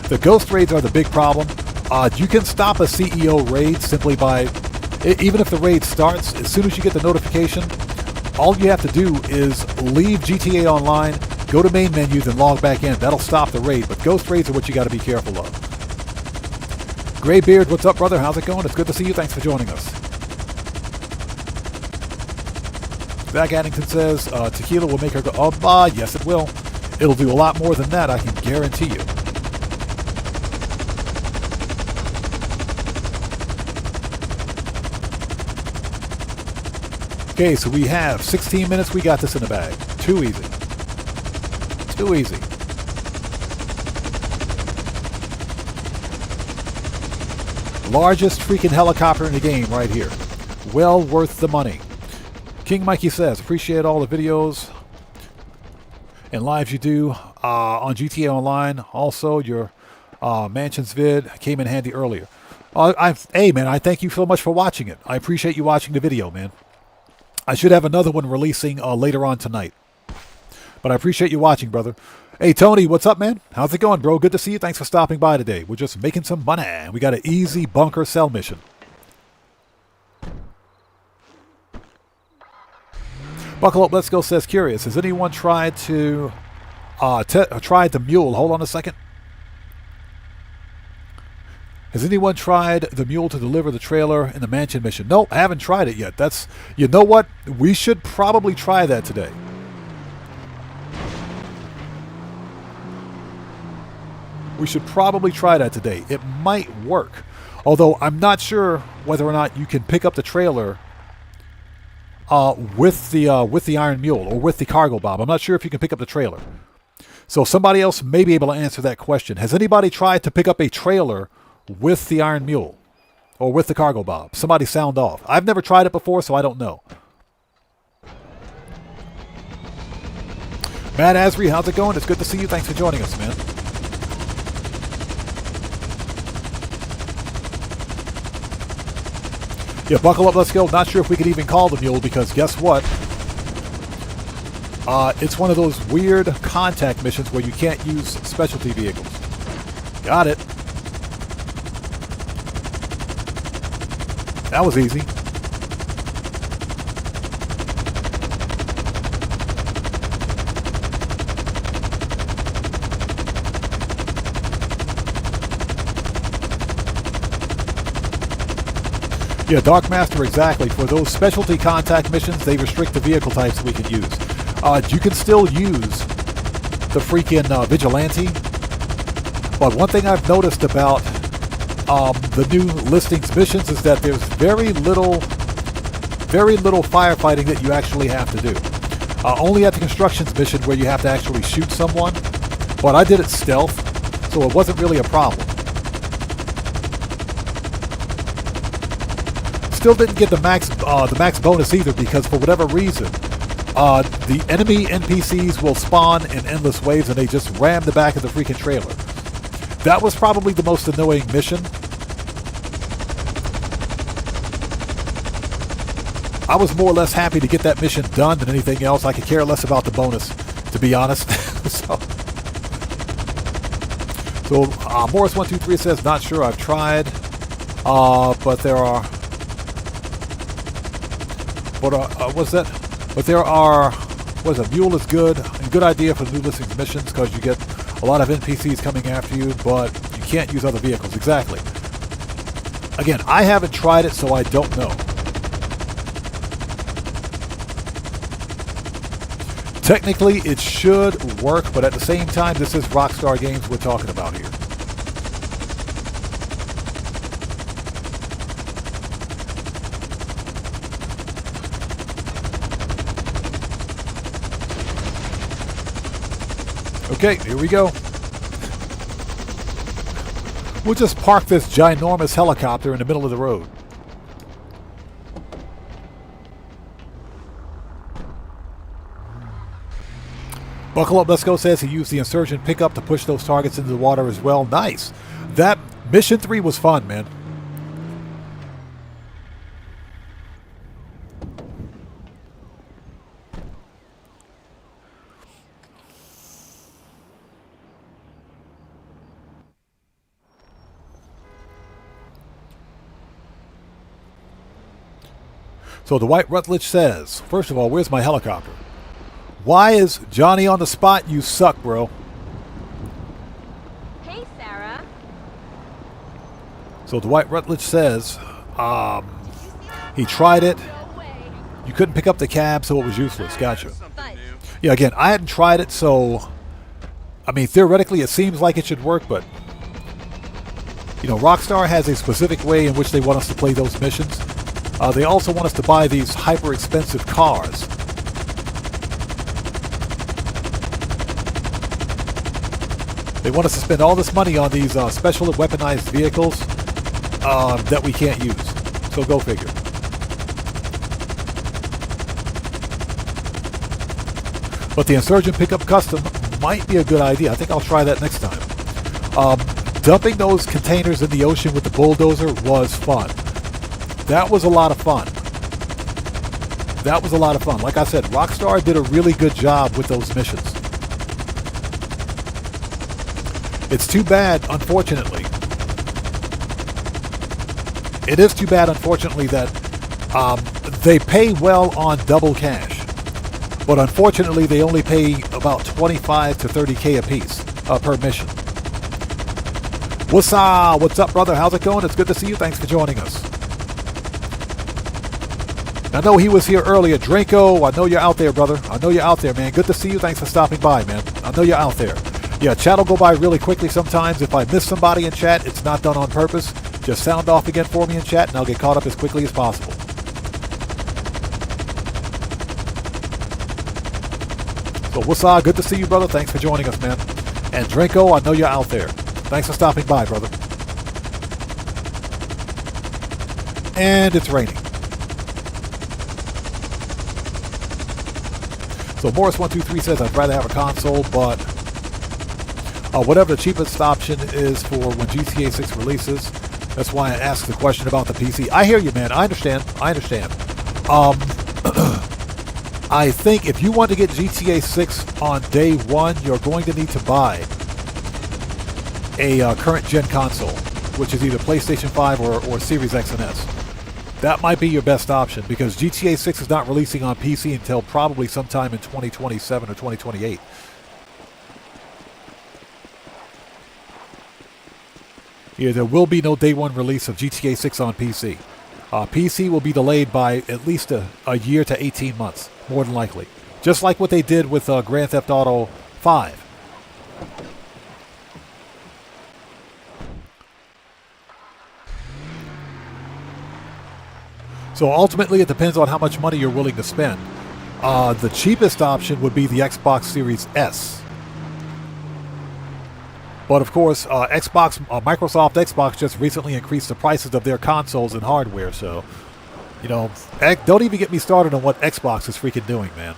The ghost raids are the big problem. You can stop a CEO raid simply by, even if the raid starts, as soon as you get the notification, all you have to do is leave GTA Online, go to main menu, then log back in. That'll stop the raid, but ghost raids are what you got to be careful of. Graybeard, what's up, brother? How's it going? It's good to see you. Thanks for joining us. Zach Addington says, tequila will make her go, yes, it will. It'll do a lot more than that, I can guarantee you. Okay, so we have 16 minutes. We got this in the bag. Too easy. Too easy. Largest freaking helicopter in the game right here. Well worth the money. King Mikey says, appreciate all the videos and lives you do on GTA Online. Also, your Mansions vid came in handy earlier. Hey, man, I thank you so much for watching it. I appreciate you watching the video, man. I should have another one releasing later on tonight. But I appreciate you watching, brother. Hey, Tony, what's up, man? How's it going, bro? Good to see you. Thanks for stopping by today. We're just making some money. We got an easy bunker cell mission. Buckle up, let's go, says Curious. Has anyone tried to... tried the mule? Hold on a second. Has anyone tried the mule to deliver the trailer in the mansion mission? No, I haven't tried it yet. That's... You know what? We should probably try that today. We should probably try that today. It might work. Although I'm not sure whether or not you can pick up the trailer with the Iron Mule or with the cargo bomb. I'm not sure if you can pick up the trailer. So somebody else may be able to answer that question. Has anybody tried to pick up a trailer with the Iron Mule or with the cargo bomb? Somebody sound off. I've never tried it before, so I don't know. Matt Asri, how's it going? It's good to see you. Thanks for joining us, man. Yeah, buckle up, let's go. Not sure if we could even call the mule because guess what? It's one of those weird contact missions where you can't use specialty vehicles. Got it. That was easy. Yeah, Dark Master, exactly. For those specialty contact missions, they restrict the vehicle types we can use. You can still use the freaking Vigilante, but one thing I've noticed about the new listings missions is that there's very little firefighting that you actually have to do. Only at the constructions mission where you have to actually shoot someone, but I did it stealth, so it wasn't really a problem. Still didn't get the max bonus either because for whatever reason, the enemy NPCs will spawn in endless waves and they just ram the back of the freaking trailer. That was probably the most annoying mission. I was more or less happy to get that mission done than anything else. I could care less about the bonus, to be honest. So Morris123 says, not sure, I've tried, but there are... Mule is good. A good idea for the new listings missions because you get a lot of NPCs coming after you, but you can't use other vehicles. Exactly. Again, I haven't tried it, so I don't know. Technically, it should work, but at the same time, this is Rockstar Games we're talking about here. Okay, here we go. We'll just park this ginormous helicopter in the middle of the road. Buckle up, let's go says he used the insurgent pickup to push those targets into the water as well. Nice. That mission 3 was fun, man. So the White Rutledge says, first of all, where's my helicopter? Why is Johnny on the spot? You suck, bro. Hey, Sarah. So the White Rutledge says, he tried it. You couldn't pick up the cab, so it was useless. Gotcha. Yeah, again, I hadn't tried it, so I mean, theoretically, it seems like it should work, but you know, Rockstar has a specific way in which they want us to play those missions. They also want us to buy these hyper expensive cars. They want us to spend all this money on these special weaponized vehicles that we can't use. So go figure. But the Insurgent Pickup Custom might be a good idea. I think I'll try that next time. Dumping those containers in the ocean with the bulldozer was fun. That was a lot of fun. That was a lot of fun. Like I said, Rockstar did a really good job with those missions. It's too bad, unfortunately. It is too bad, unfortunately, that they pay well on double cash. But unfortunately, they only pay about 25 to 30K a piece per mission. What's up, brother? How's it going? It's good to see you. Thanks for joining us. I know he was here earlier. Draco, I know you're out there, brother. I know you're out there, man. Good to see you. Thanks for stopping by, man. I know you're out there. Yeah, chat will go by really quickly sometimes. If I miss somebody in chat, it's not done on purpose. Just sound off again for me in chat, and I'll get caught up as quickly as possible. So, what's up? Good to see you, brother. Thanks for joining us, man. And Draco, I know you're out there. Thanks for stopping by, brother. And it's raining. So Morris123 says, I'd rather have a console, but whatever the cheapest option is for when GTA 6 releases. That's why I asked the question about the PC. I hear you, man. I understand. I think if you want to get GTA 6 on day one, you're going to need to buy a current gen console, which is either PlayStation 5 or Series X and S. That might be your best option, because GTA 6 is not releasing on PC until probably sometime in 2027 or 2028. Yeah, there will be no day one release of GTA 6 on PC. PC will be delayed by at least a year to 18 months, more than likely. Just like what they did with Grand Theft Auto 5. So ultimately, it depends on how much money you're willing to spend. The cheapest option would be the Xbox Series S. But of course, Microsoft Xbox just recently increased the prices of their consoles and hardware. So, you know, don't even get me started on what Xbox is freaking doing, man.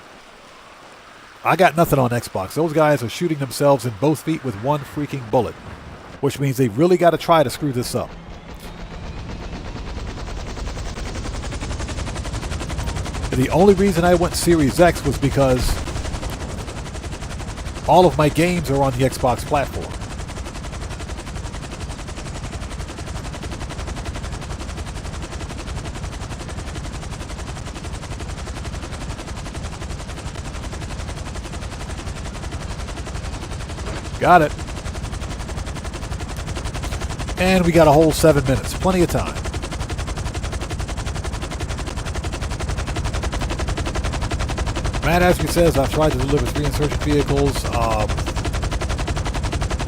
I got nothing on Xbox. Those guys are shooting themselves in both feet with one freaking bullet, which means they really got to try to screw this up. The only reason I went Series X was because all of my games are on the Xbox platform. Got it. And we got a whole 7 minutes. Plenty of time. Matt Ashby says, I've tried to deliver 3 insurgent vehicles to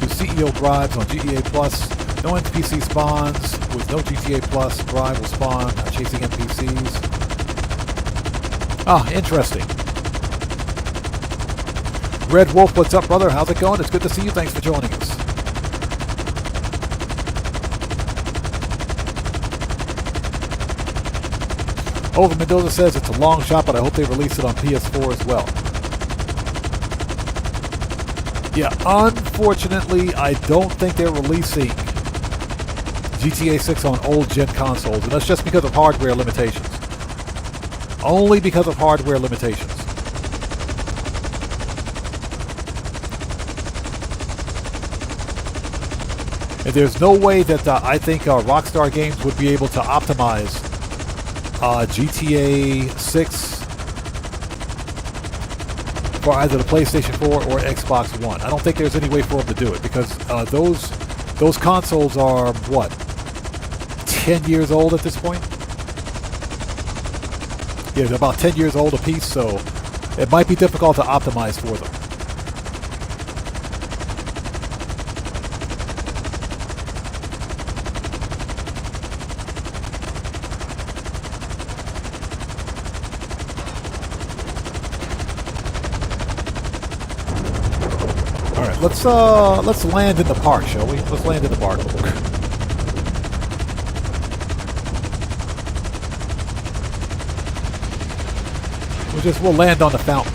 CEO bribes on GTA Plus. No NPC spawns. With no GTA Plus, bribe will spawn chasing NPCs. Ah, interesting. Red Wolf, what's up, brother? How's it going? It's good to see you. Thanks for joining us. Over Mendoza says it's a long shot, but I hope they release it on PS4 as well. Yeah, unfortunately, I don't think they're releasing GTA 6 on old-gen consoles, and that's just because of hardware limitations. Only because of hardware limitations. And there's no way that I think Rockstar Games would be able to optimize GTA 6 for either the PlayStation 4 or Xbox One. I don't think there's any way for them to do it, because those consoles are, what, 10 years old at this point? Yeah, they're about 10 years old a piece, so it might be difficult to optimize for them. let's land in the park, shall we? Let's land in the park. We'll land on the fountain.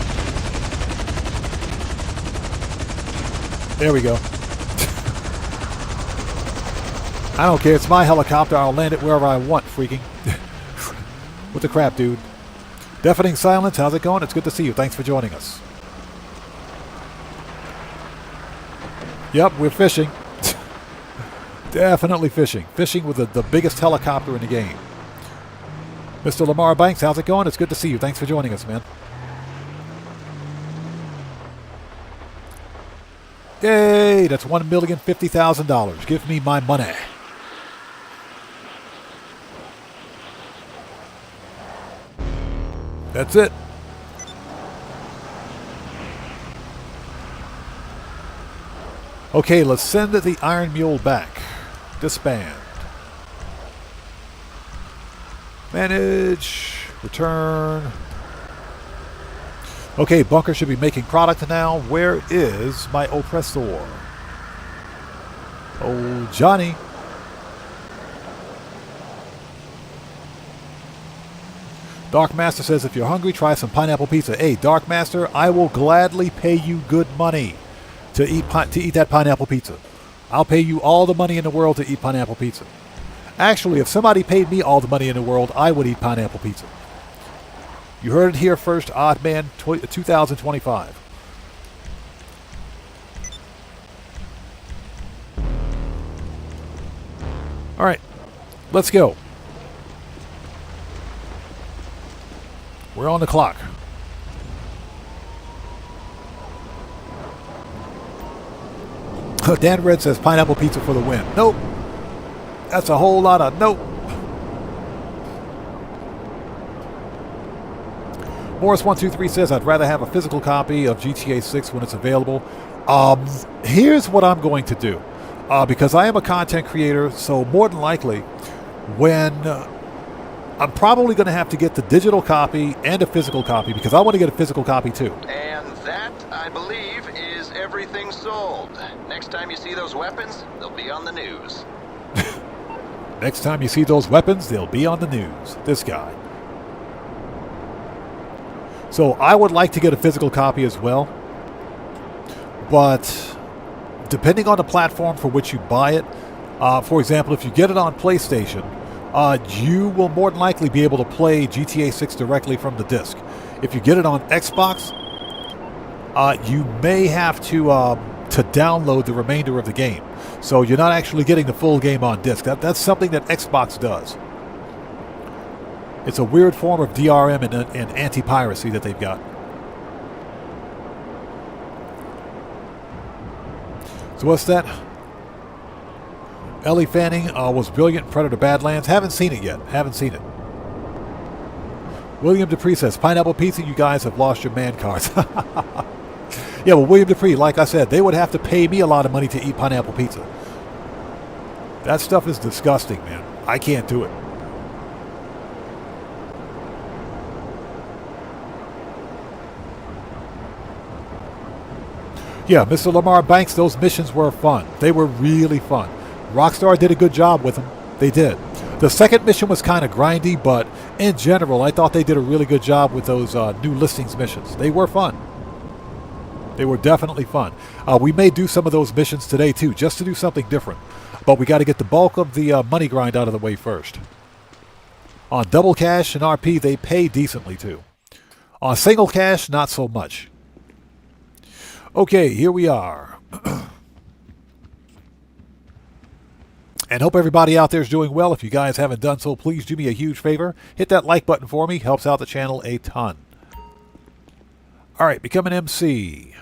There we go. I don't care. It's my helicopter. I'll land it wherever I want, freaking. What the crap, dude? Deafening Silence, how's it going? It's good to see you. Thanks for joining us. Yep, we're fishing. Definitely fishing. Fishing with the biggest helicopter in the game. Mr. Lamar Banks, how's it going? It's good to see you. Thanks for joining us, man. Yay! That's $1,050,000. Give me my money. That's it. Okay, let's send the Iron Mule back. Disband. Manage. Return. Okay, Bunker should be making product now. Where is my oppressor? Oh, Johnny. Dark Master says, if you're hungry, try some pineapple pizza. Hey, Dark Master, I will gladly pay you good money to eat that pineapple pizza. I'll pay you all the money in the world to eat pineapple pizza. Actually, if somebody paid me all the money in the world, I would eat pineapple pizza. You heard it here first, Odd Man 2025. All right, let's go. We're on the clock. Dan Red says pineapple pizza for the win. Nope. That's a whole lot of nope. Morris123 says I'd rather have a physical copy of GTA 6 when it's available. Here's what I'm going to do. Because I am a content creator, so more than likely, when I'm probably going to have to get the digital copy and a physical copy because I want to get a physical copy too. And that, I believe, is everything sold. Next time you see those weapons, they'll be on the news. Next time you see those weapons, they'll be on the news. This guy. So I would like to get a physical copy as well. But depending on the platform for which you buy it, for example, if you get it on PlayStation, you will more than likely be able to play GTA 6 directly from the disc. If you get it on Xbox, you may have to download the remainder of the game. So you're not actually getting the full game on disc. That's something that Xbox does. It's a weird form of DRM and anti-piracy that they've got. So what's that? Ellie Fanning was brilliant in Predator Badlands. Haven't seen it yet. Haven't seen it. William Dupree says, pineapple pizza, you guys have lost your man cards. Yeah, well, William Dupree, like I said, they would have to pay me a lot of money to eat pineapple pizza. That stuff is disgusting, man. I can't do it. Yeah, Mr. Lamar Banks, those missions were fun. They were really fun. Rockstar did a good job with them. They did. The second mission was kind of grindy, but in general, I thought they did a really good job with those new listings missions. They were fun. They were definitely fun. We may do some of those missions today, too, just to do something different. But we got to get the bulk of the money grind out of the way first. On double cash and RP, they pay decently, too. On single cash, not so much. Okay, here we are. And hope everybody out there is doing well. If you guys haven't done so, please do me a huge favor. Hit that like button for me. Helps out the channel a ton. All right, become an MC.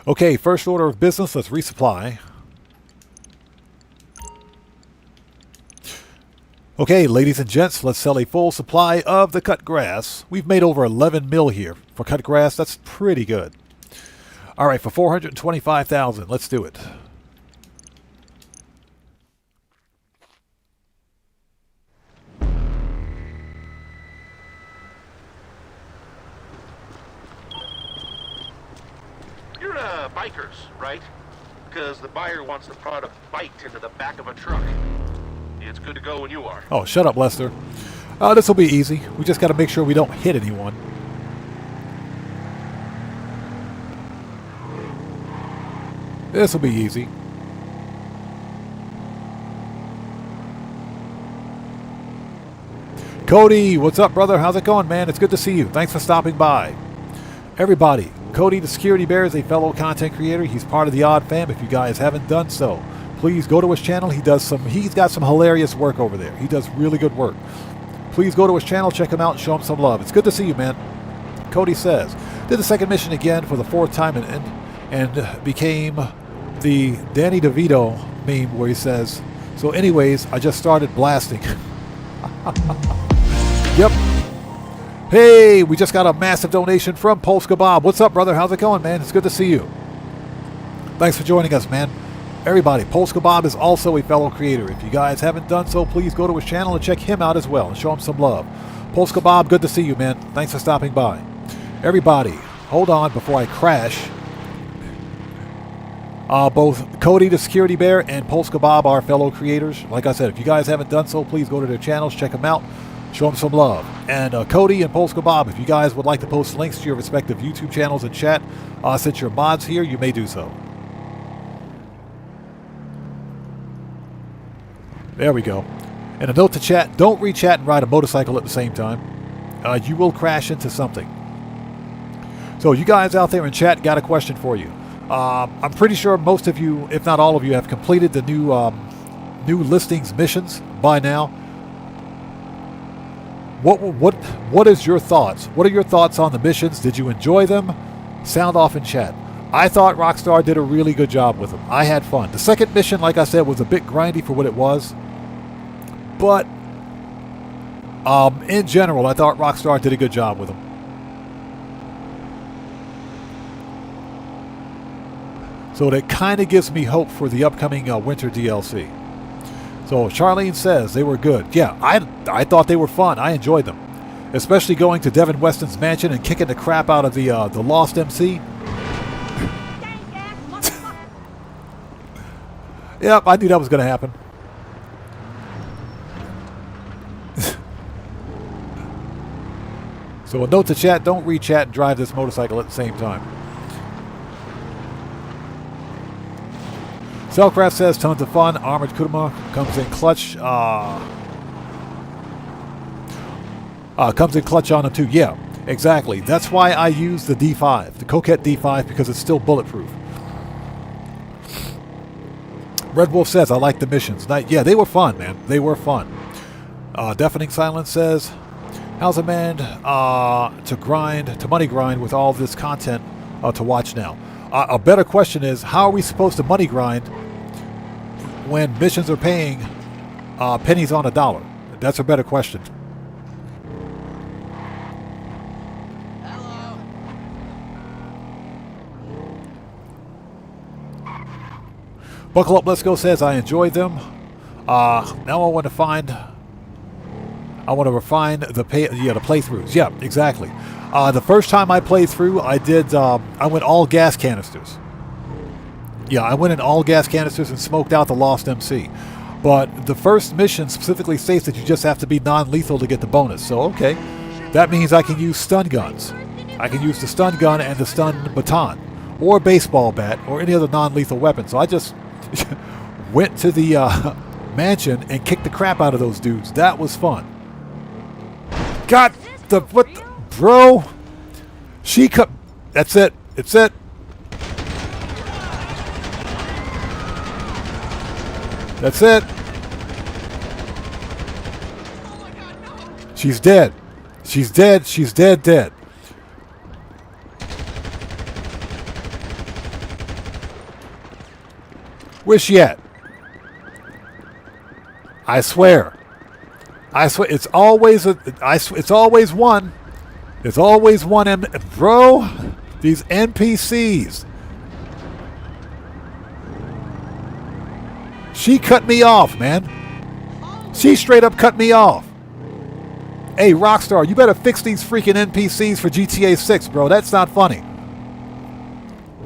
Okay, first order of business, let's resupply. Okay, ladies and gents, let's sell a full supply of the cut grass. We've made over 11 mil here for cut grass. That's pretty good. All right, for 425,000, let's do it. bikers, right? Because the buyer wants the product biked into the back of a truck. It's good to go when you are. Oh, shut up, Lester. This will be easy. We just got to make sure we don't hit anyone. This will be easy. Cody, what's up, brother? How's it going, man? It's good to see you. Thanks for stopping by. Everybody, Cody the Security Bear is a fellow content creator. He's part of the Odd Fam. If you guys haven't done so, please go to his channel. He's got some hilarious work over there. He does really good work. Please go to his channel, check him out, and show him some love. It's good to see you, man. Cody says, did the second mission again for the 4th time and became the Danny DeVito meme where he says, so anyways, I just started blasting. Yep. Hey, we just got a massive donation from Polska Bob. What's up, brother? How's it going, man? It's good to see you. Thanks for joining us, man. Everybody, Polska Bob is also a fellow creator. If you guys haven't done so, please go to his channel and check him out as well and show him some love. Polska Bob, good to see you, man. Thanks for stopping by. Everybody, hold on before I crash. Both Cody the Security Bear and Polska Bob are fellow creators. Like I said, if you guys haven't done so, please go to their channels, check them out, show them some love. And Cody and Polska Bob, if you guys would like to post links to your respective YouTube channels in chat, since you're mods here, you may do so. There we go. And a note to chat, don't re-chat and ride a motorcycle at the same time. You will crash into something. So you guys out there in chat, got a question for you. I'm pretty sure most of you, if not all of you, have completed the new listings missions by now. What is your thoughts? What are your thoughts on the missions? Did you enjoy them? Sound off in chat. I thought Rockstar did a really good job with them. I had fun. The second mission, like I said, was a bit grindy for what it was. But in general, I thought Rockstar did a good job with them. So that kind of gives me hope for the upcoming winter DLC. So Charlene says they were good. Yeah, I thought they were fun. I enjoyed them. Especially going to Devin Weston's mansion and kicking the crap out of the Lost MC. Yep, I knew that was going to happen. So a note to chat, don't re-chat and drive this motorcycle at the same time. Cellcraft says tons of fun. Armored Kuruma comes in clutch. Comes in clutch on them too. Yeah, exactly. That's why I use the D5, the Coquette D5, because it's still bulletproof. Red Wolf says I like the missions. Yeah, they were fun, man. They were fun. Deafening Silence says, how's a man to money grind with all this content to watch now? A better question is, how are we supposed to money grind when missions are paying pennies on a dollar? That's a better question. Buckle Up Let's Go says I enjoyed them. Now I want to refine the playthroughs. Yeah, exactly. The first time I played through, I went all gas canisters. Yeah, I went in all gas canisters and smoked out the Lost MC. But the first mission specifically states that you just have to be non-lethal to get the bonus. So, okay. That means I can use stun guns. I can use the stun gun and the stun baton. Or baseball bat, or any other non-lethal weapon. So I just went to the mansion and kicked the crap out of those dudes. That was fun. God, bro? She cut. That's it. It's it. That's it. She's dead. She's dead. She's dead. Where's she at? I swear. It's always it's always one. It's always one. Bro, these NPCs. She cut me off, man. She straight up cut me off. Hey, Rockstar, you better fix these freaking NPCs for GTA 6, bro. That's not funny.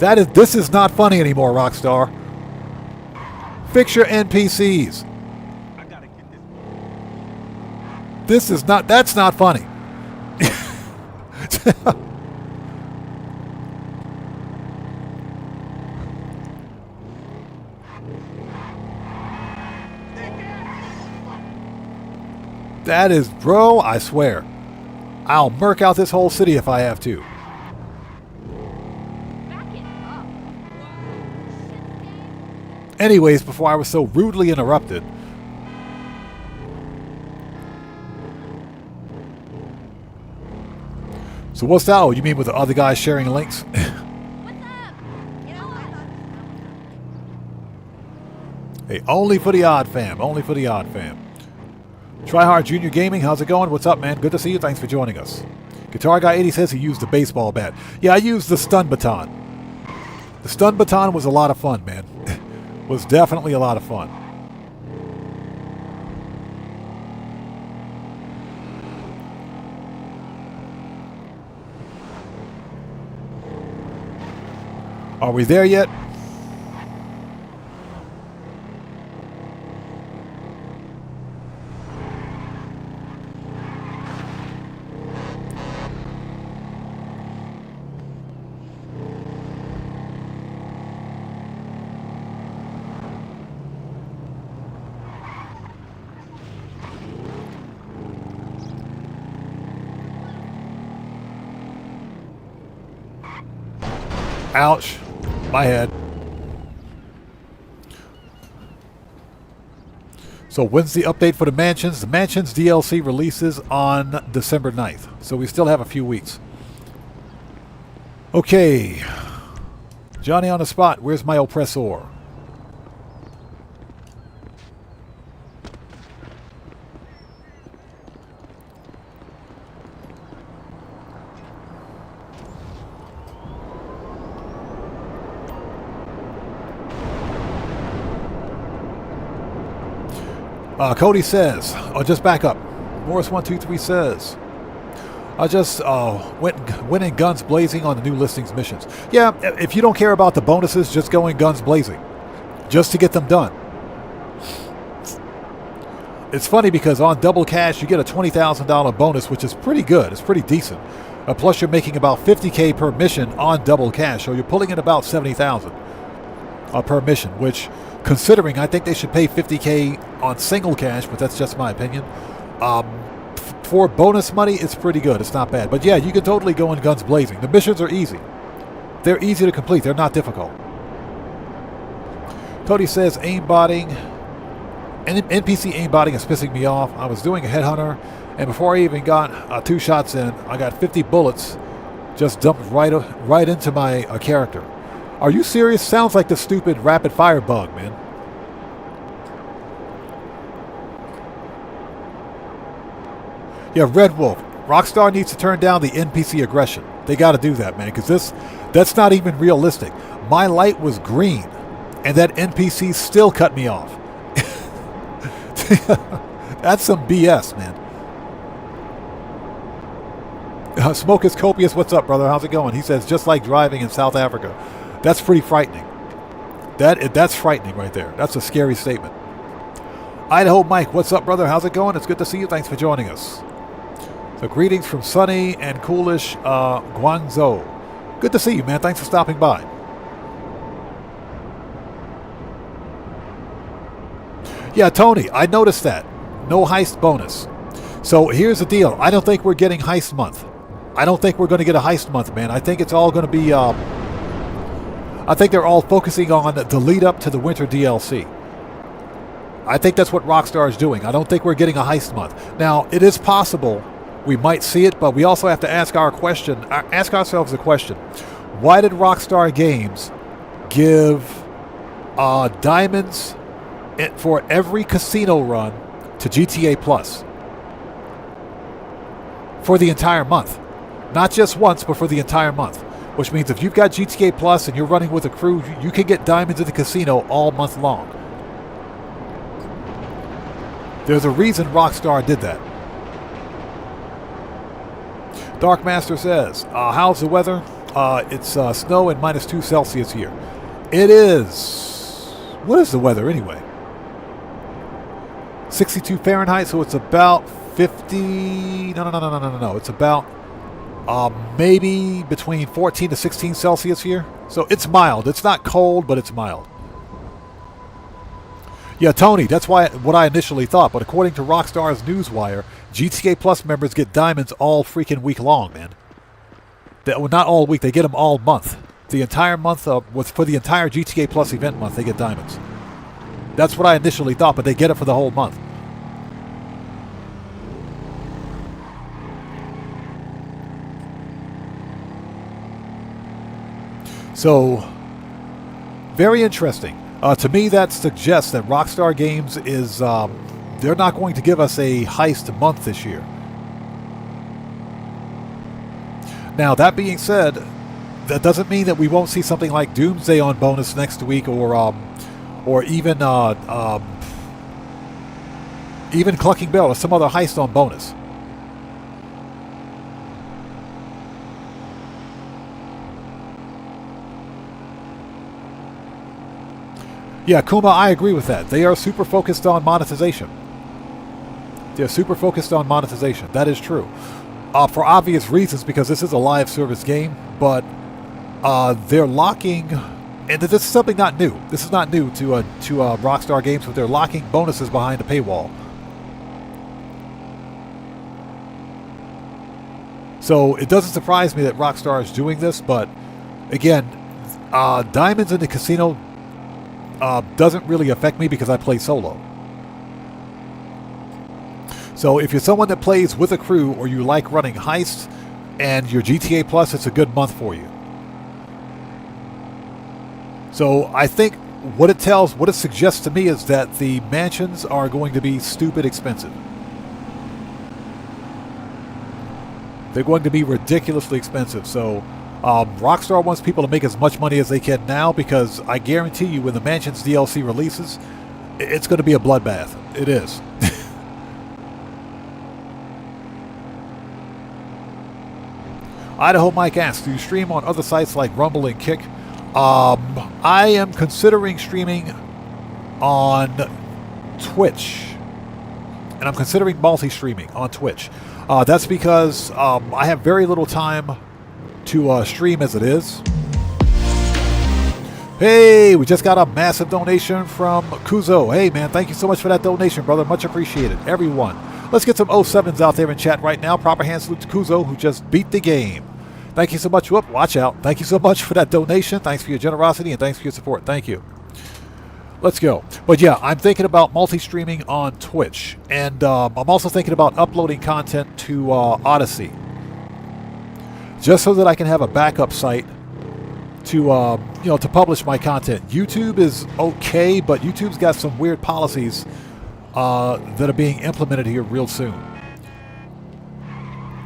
This is not funny anymore, Rockstar. Fix your NPCs. That's not funny. That is, bro, I swear. I'll murk out this whole city if I have to. Anyways, before I was so rudely interrupted. So what's that? Oh, you mean with the other guys sharing links? Hey, only for the odd fam. Only for the odd fam. Tryhard Junior Gaming, how's it going? What's up, man? Good to see you. Thanks for joining us. Guitar Guy 80 says he used the baseball bat. Yeah, I used the stun baton. The stun baton was a lot of fun, man. Was definitely a lot of fun. Are we there yet? Ouch. My head. So when's the update for the Mansions? The Mansions DLC releases on December 9th. So we still have a few weeks. Okay. Johnny on the spot. Where's my oppressor? Cody says, just back up. Morris123 says, I just went in guns blazing on the new listings missions. Yeah, if you don't care about the bonuses, just go in guns blazing. Just to get them done. It's funny because on double cash, you get a $20,000 bonus, which is pretty good. It's pretty decent. Plus, you're making about $50K per mission on double cash, so you're pulling in about $70,000 per mission, which, considering, I think they should pay $50K on single cash, but that's just my opinion. For bonus money, it's pretty good. It's not bad. But yeah, you can totally go in guns blazing. The missions are easy. They're easy to complete. They're not difficult. Cody says aimbotting. NPC aimbotting is pissing me off. I was doing a headhunter, and before I even got 2 shots in, I got 50 bullets just dumped right into my character. Are you serious? Sounds like the stupid rapid fire bug, man. Yeah, Red Wolf. Rockstar needs to turn down the NPC aggression. They got to do that, man, because that's not even realistic. My light was green, and that NPC still cut me off. That's some BS, man. Smoke is copious. What's up, brother? How's it going? He says, just like driving in South Africa. That's pretty frightening. That's frightening right there. That's a scary statement. Idaho Mike, what's up, brother? How's it going? It's good to see you. Thanks for joining us. So greetings from sunny and coolish Guangzhou. Good to see you, man. Thanks for stopping by. Yeah, Tony, I noticed that. No heist bonus. So here's the deal. I don't think we're getting heist month. I don't think we're going to get a heist month, man. I think it's all going to be... I think they're all focusing on the lead up to the winter DLC. I think that's what Rockstar is doing. I don't think we're getting a heist month. Now, it is possible we might see it, but we also have to ask ourselves the question. Why did Rockstar Games give diamonds for every casino run to GTA Plus? For the entire month. Not just once, but for the entire month. Which means if you've got GTA Plus and you're running with a crew, you can get diamonds at the casino all month long. There's a reason Rockstar did that. Dark Master says, how's the weather? it's snow and -2 Celsius here. It is... What is the weather anyway? 62 Fahrenheit, so it's about 50... No. It's about maybe between 14 to 16 Celsius here. So it's mild. It's not cold, but it's mild. Yeah, Tony, that's what I initially thought. But according to Rockstar's Newswire, GTA Plus members get diamonds all freaking week long, man. Well, not all week. They get them all month. The entire month for the entire GTA Plus event month, they get diamonds. That's what I initially thought, but they get it for the whole month. So, very interesting. To me, that suggests that Rockstar Games is... they're not going to give us a heist month this year. Now, that being said, that doesn't mean that we won't see something like Doomsday on bonus next week, or even Clucking Bell or some other heist on bonus. Yeah, Kuma, I agree with that. They are super focused on monetization. They're super focused on monetization. That is true. For obvious reasons, because this is a live service game, but they're locking... And this is something not new. This is not new to Rockstar Games, but they're locking bonuses behind the paywall. So it doesn't surprise me that Rockstar is doing this, but again, diamonds in the casino doesn't really affect me because I play solo. So if you're someone that plays with a crew or you like running heists and your GTA Plus, it's a good month for you. So I think what it suggests to me is that the mansions are going to be stupid expensive. They're going to be ridiculously expensive. So Rockstar wants people to make as much money as they can now, because I guarantee you when the Mansions DLC releases, it's going to be a bloodbath. It is. Idaho Mike asks, do you stream on other sites like Rumble and Kick? I am considering streaming on Twitch. And I'm considering multi-streaming on Twitch. That's because I have very little time to stream as it is. Hey, we just got a massive donation from Kuzo. Hey, man, thank you so much for that donation, brother. Much appreciated. Everyone. Let's get some 07s out there in chat right now. Proper hand salute to Kuzo, who just beat the game. Thank you so much. Whoop, watch out. Thank you so much for that donation. Thanks for your generosity and thanks for your support. Thank you. Let's go. But yeah, I'm thinking about multi-streaming on Twitch. And I'm also thinking about uploading content to Odyssey. Just so that I can have a backup site to to publish my content. YouTube is okay, but YouTube's got some weird policies that are being implemented here real soon.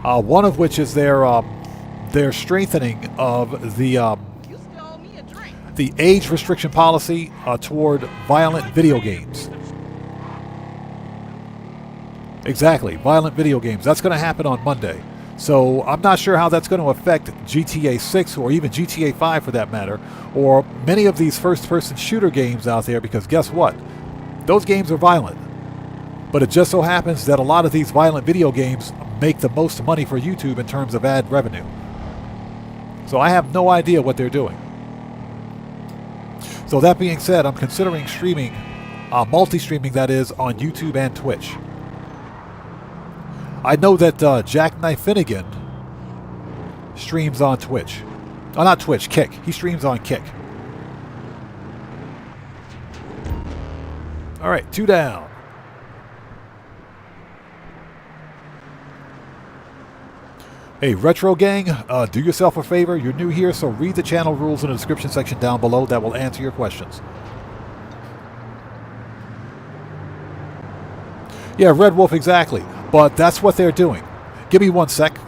One of which is their strengthening of the age restriction policy toward violent video games. Exactly, violent video games. That's going to happen on Monday. So I'm not sure how that's going to affect GTA 6 or even GTA 5 for that matter, or many of these first-person shooter games out there, because guess what? Those games are violent. But it just so happens that a lot of these violent video games make the most money for YouTube in terms of ad revenue. So I have no idea what they're doing. So that being said, I'm considering streaming, multi-streaming that is, on YouTube and Twitch. I know that Jackknife Finnegan streams on Twitch. Oh, not Twitch, Kick. He streams on Kick. All right, 2 down. Hey, Retro Gang, do yourself a favor. You're new here, so read the channel rules in the description section down below. That will answer your questions. Yeah, Red Wolf, exactly. But that's what they're doing. Give me 1 sec.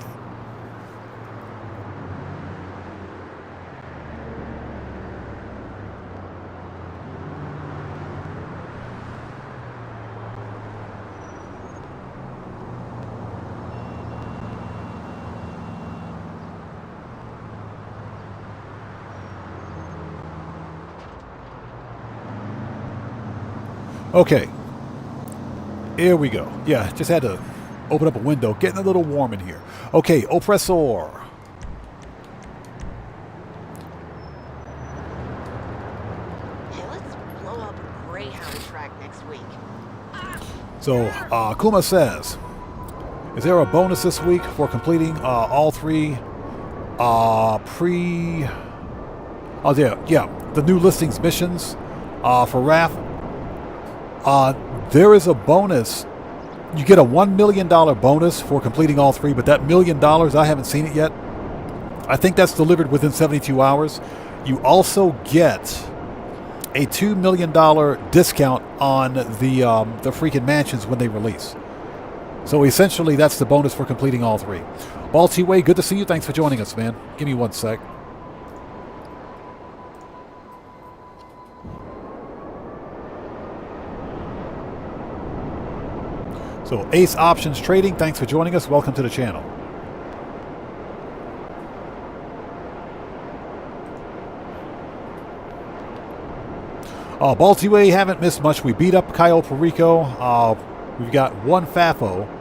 Okay. Here we go. Yeah, just had to open up a window. Getting a little warm in here. Okay, Oppressor. Hey, let's blow up a Greyhound track next week. So, Kuma says, is there a bonus this week for completing all three Oh, yeah, the new listings missions for RAF. There is a bonus. You get a $1 million bonus for completing all three, but that $1 million, I haven't seen it yet. I think that's delivered within 72 hours. You also get a $2 million discount on the freaking mansions when they release. So essentially, that's the bonus for completing all three. Ball T-Way, good to see you. Thanks for joining us, man. Give me one sec. So Ace Options Trading, thanks for joining us. Welcome to the channel. Ball T-Way, haven't missed much. We beat up Cayo Perico. We've got one FAFO.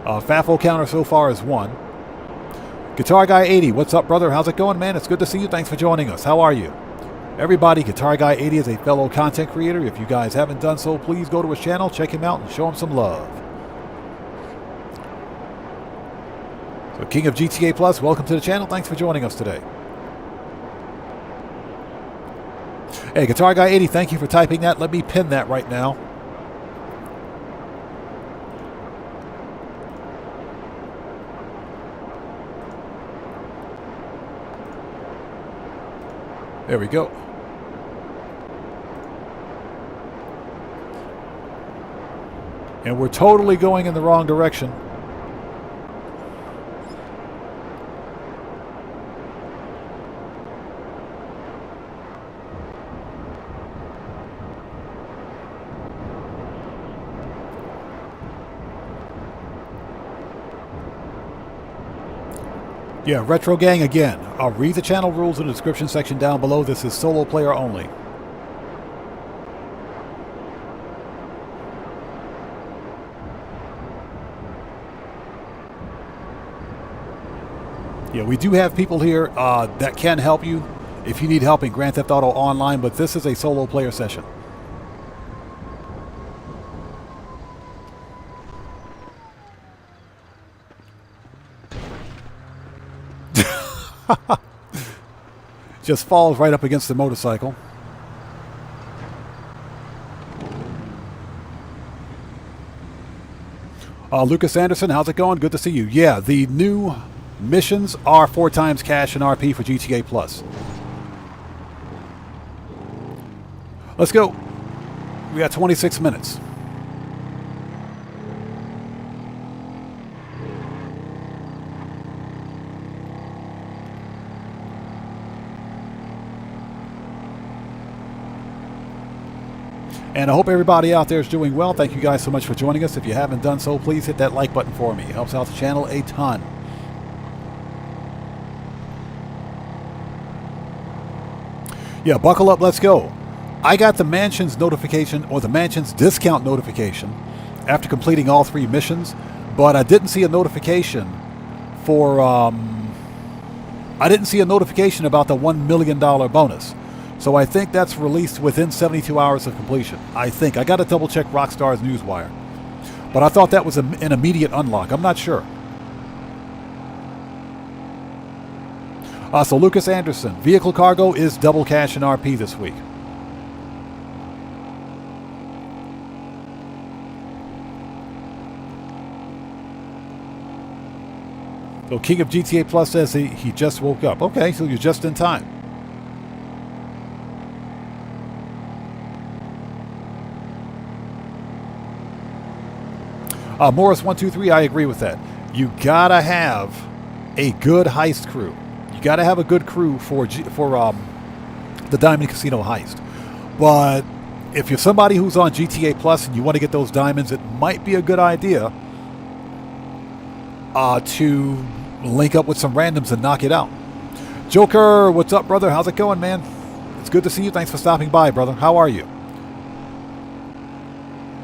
FAFO counter so far is 1. Guitar Guy 80, what's up, brother? How's it going, man? It's good to see you. Thanks for joining us. How are you? Everybody, Guitar Guy 80 is a fellow content creator. If you guys haven't done so, please go to his channel, check him out, and show him some love. So King of GTA Plus, welcome to the channel. Thanks for joining us today. Hey, Guitar Guy 80, thank you for typing that. Let me pin that right now. There we go. And we're totally going in the wrong direction. Yeah, Retro Gang again. I'll read the channel rules in the description section down below. This is solo player only. Yeah, we do have people here that can help you if you need help in Grand Theft Auto Online, but this is a solo player session. Just falls right up against the motorcycle. Lucas Anderson, how's it going? Good to see you. Yeah, the new missions are 4 times cash and RP for GTA Plus. Let's go. We got 26 minutes. And I hope everybody out there is doing well. Thank you guys so much for joining us. If you haven't done so, please hit that like button for me. It helps out the channel a ton. Yeah, buckle up, let's go. I got the mansions notification, or the mansions discount notification, after completing all 3 missions, but I didn't see a notification for, I didn't see a notification about the $1 million bonus. So I think that's released within 72 hours of completion. I think. I got to double check Rockstar's Newswire. But I thought that was an immediate unlock. I'm not sure. So Lucas Anderson, vehicle cargo is double cash and RP this week. So King of GTA Plus says he just woke up. Okay, so you're just in time. Morris123, I agree with that. You gotta have a good heist crew. You gotta have a good crew for the Diamond Casino heist. But if you're somebody who's on GTA Plus and you want to get those diamonds, it might be a good idea to link up with some randoms and knock it out. Joker, what's up, brother? How's it going, man? It's good to see you. Thanks for stopping by, brother. How are you?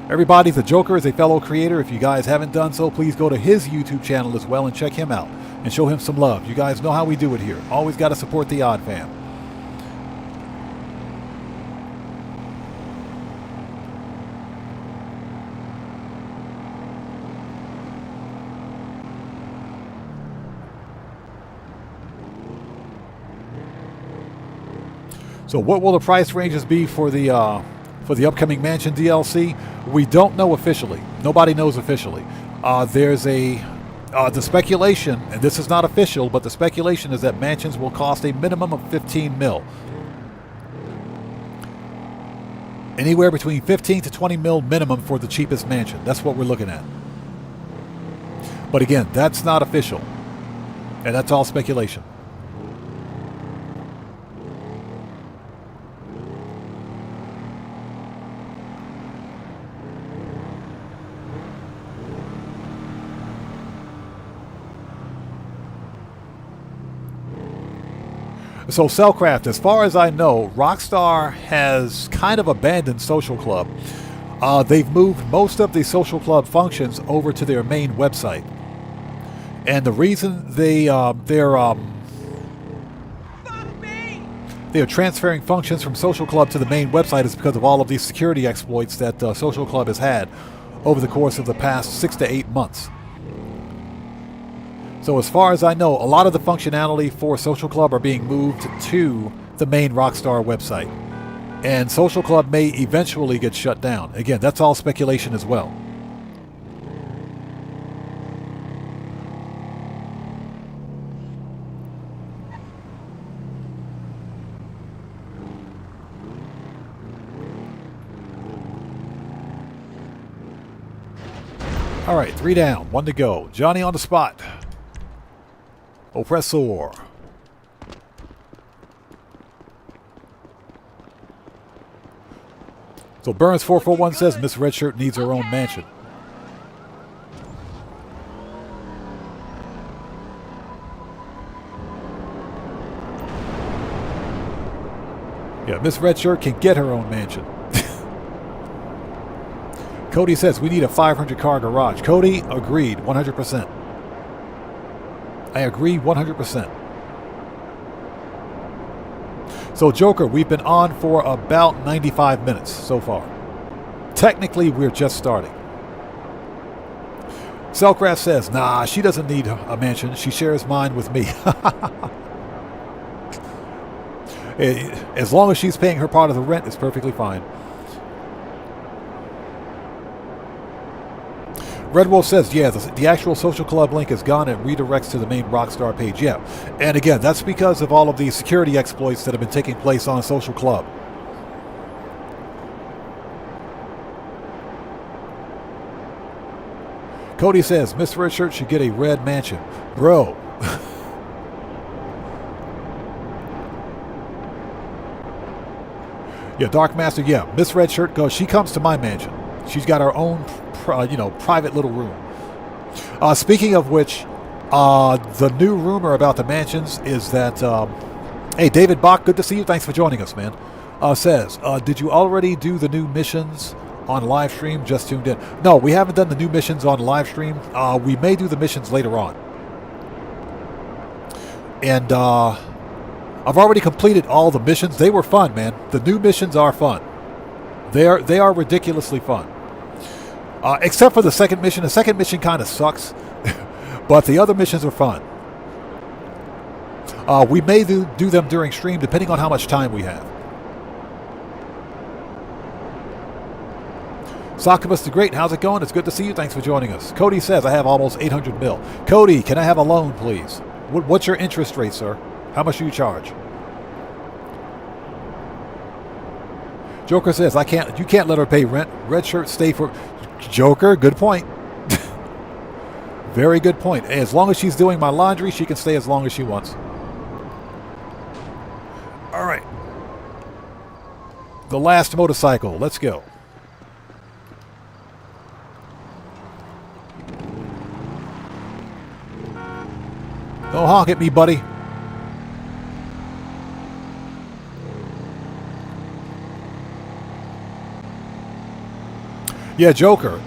Everybody, the Joker is a fellow creator. If you guys haven't done so, please go to his YouTube channel as well and check him out and show him some love. You guys know how we do it here. Always got to support the Odd Fam. So what will the price ranges be for the upcoming Mansion DLC? We don't know officially. Nobody knows officially. There's the speculation, and this is not official, but the speculation is that mansions will cost a minimum of 15 mil. Anywhere between 15 to 20 mil minimum for the cheapest mansion. That's what we're looking at. But again, that's not official. And that's all speculation. So Cellcraft, as far as I know, Rockstar has kind of abandoned Social Club. They've moved most of the Social Club functions over to their main website. And the reason they're transferring functions from Social Club to the main website is because of all of these security exploits that Social Club has had over the course of the past 6 to 8 months. So as far as I know, a lot of the functionality for Social Club are being moved to the main Rockstar website. And Social Club may eventually get shut down. Again, that's all speculation as well. All right, 3 down, 1 to go. Johnny on the spot. Oppressor. So Burns 441 says Miss Redshirt needs her own mansion. Yeah, Miss Redshirt can get her own mansion. Cody says we need a 500 car garage. Cody, agreed, 100%. I agree 100%. So Joker, we've been on for about 95 minutes so far. Technically, we're just starting. Cellcraft says, nah, she doesn't need a mansion. She shares mine with me. As long as she's paying her part of the rent, it's perfectly fine. Red Wolf says, yeah, the actual Social Club link is gone and redirects to the main Rockstar page. Yeah, and again, that's because of all of the security exploits that have been taking place on Social Club. Cody says, Miss Redshirt should get a red mansion. Bro. Yeah, Dark Master, yeah, Miss Redshirt goes, she comes to my mansion. She's got her own private little room. Speaking of which, the new rumor about the mansions is that, hey, David Bach, good to see you. Thanks for joining us, man. Says, did you already do the new missions on live stream? Just tuned in. No, we haven't done the new missions on live stream. We may do the missions later on. And I've already completed all the missions. They were fun, man. The new missions are fun. They are ridiculously fun. Except for the second mission. The second mission kind of sucks. But the other missions are fun. We may do them during stream, depending on how much time we have. Succubus the Great, how's it going? It's good to see you. Thanks for joining us. Cody says, I have almost 800 mil. Cody, can I have a loan, please? What's your interest rate, sir? How much do you charge? Joker says, you can't let her pay rent. Red shirt stay for... Joker, good point. Very good point. As long as she's doing my laundry, she can stay as long as she wants. All right. The last motorcycle. Let's go. Don't honk at me, buddy. Yeah, Joker.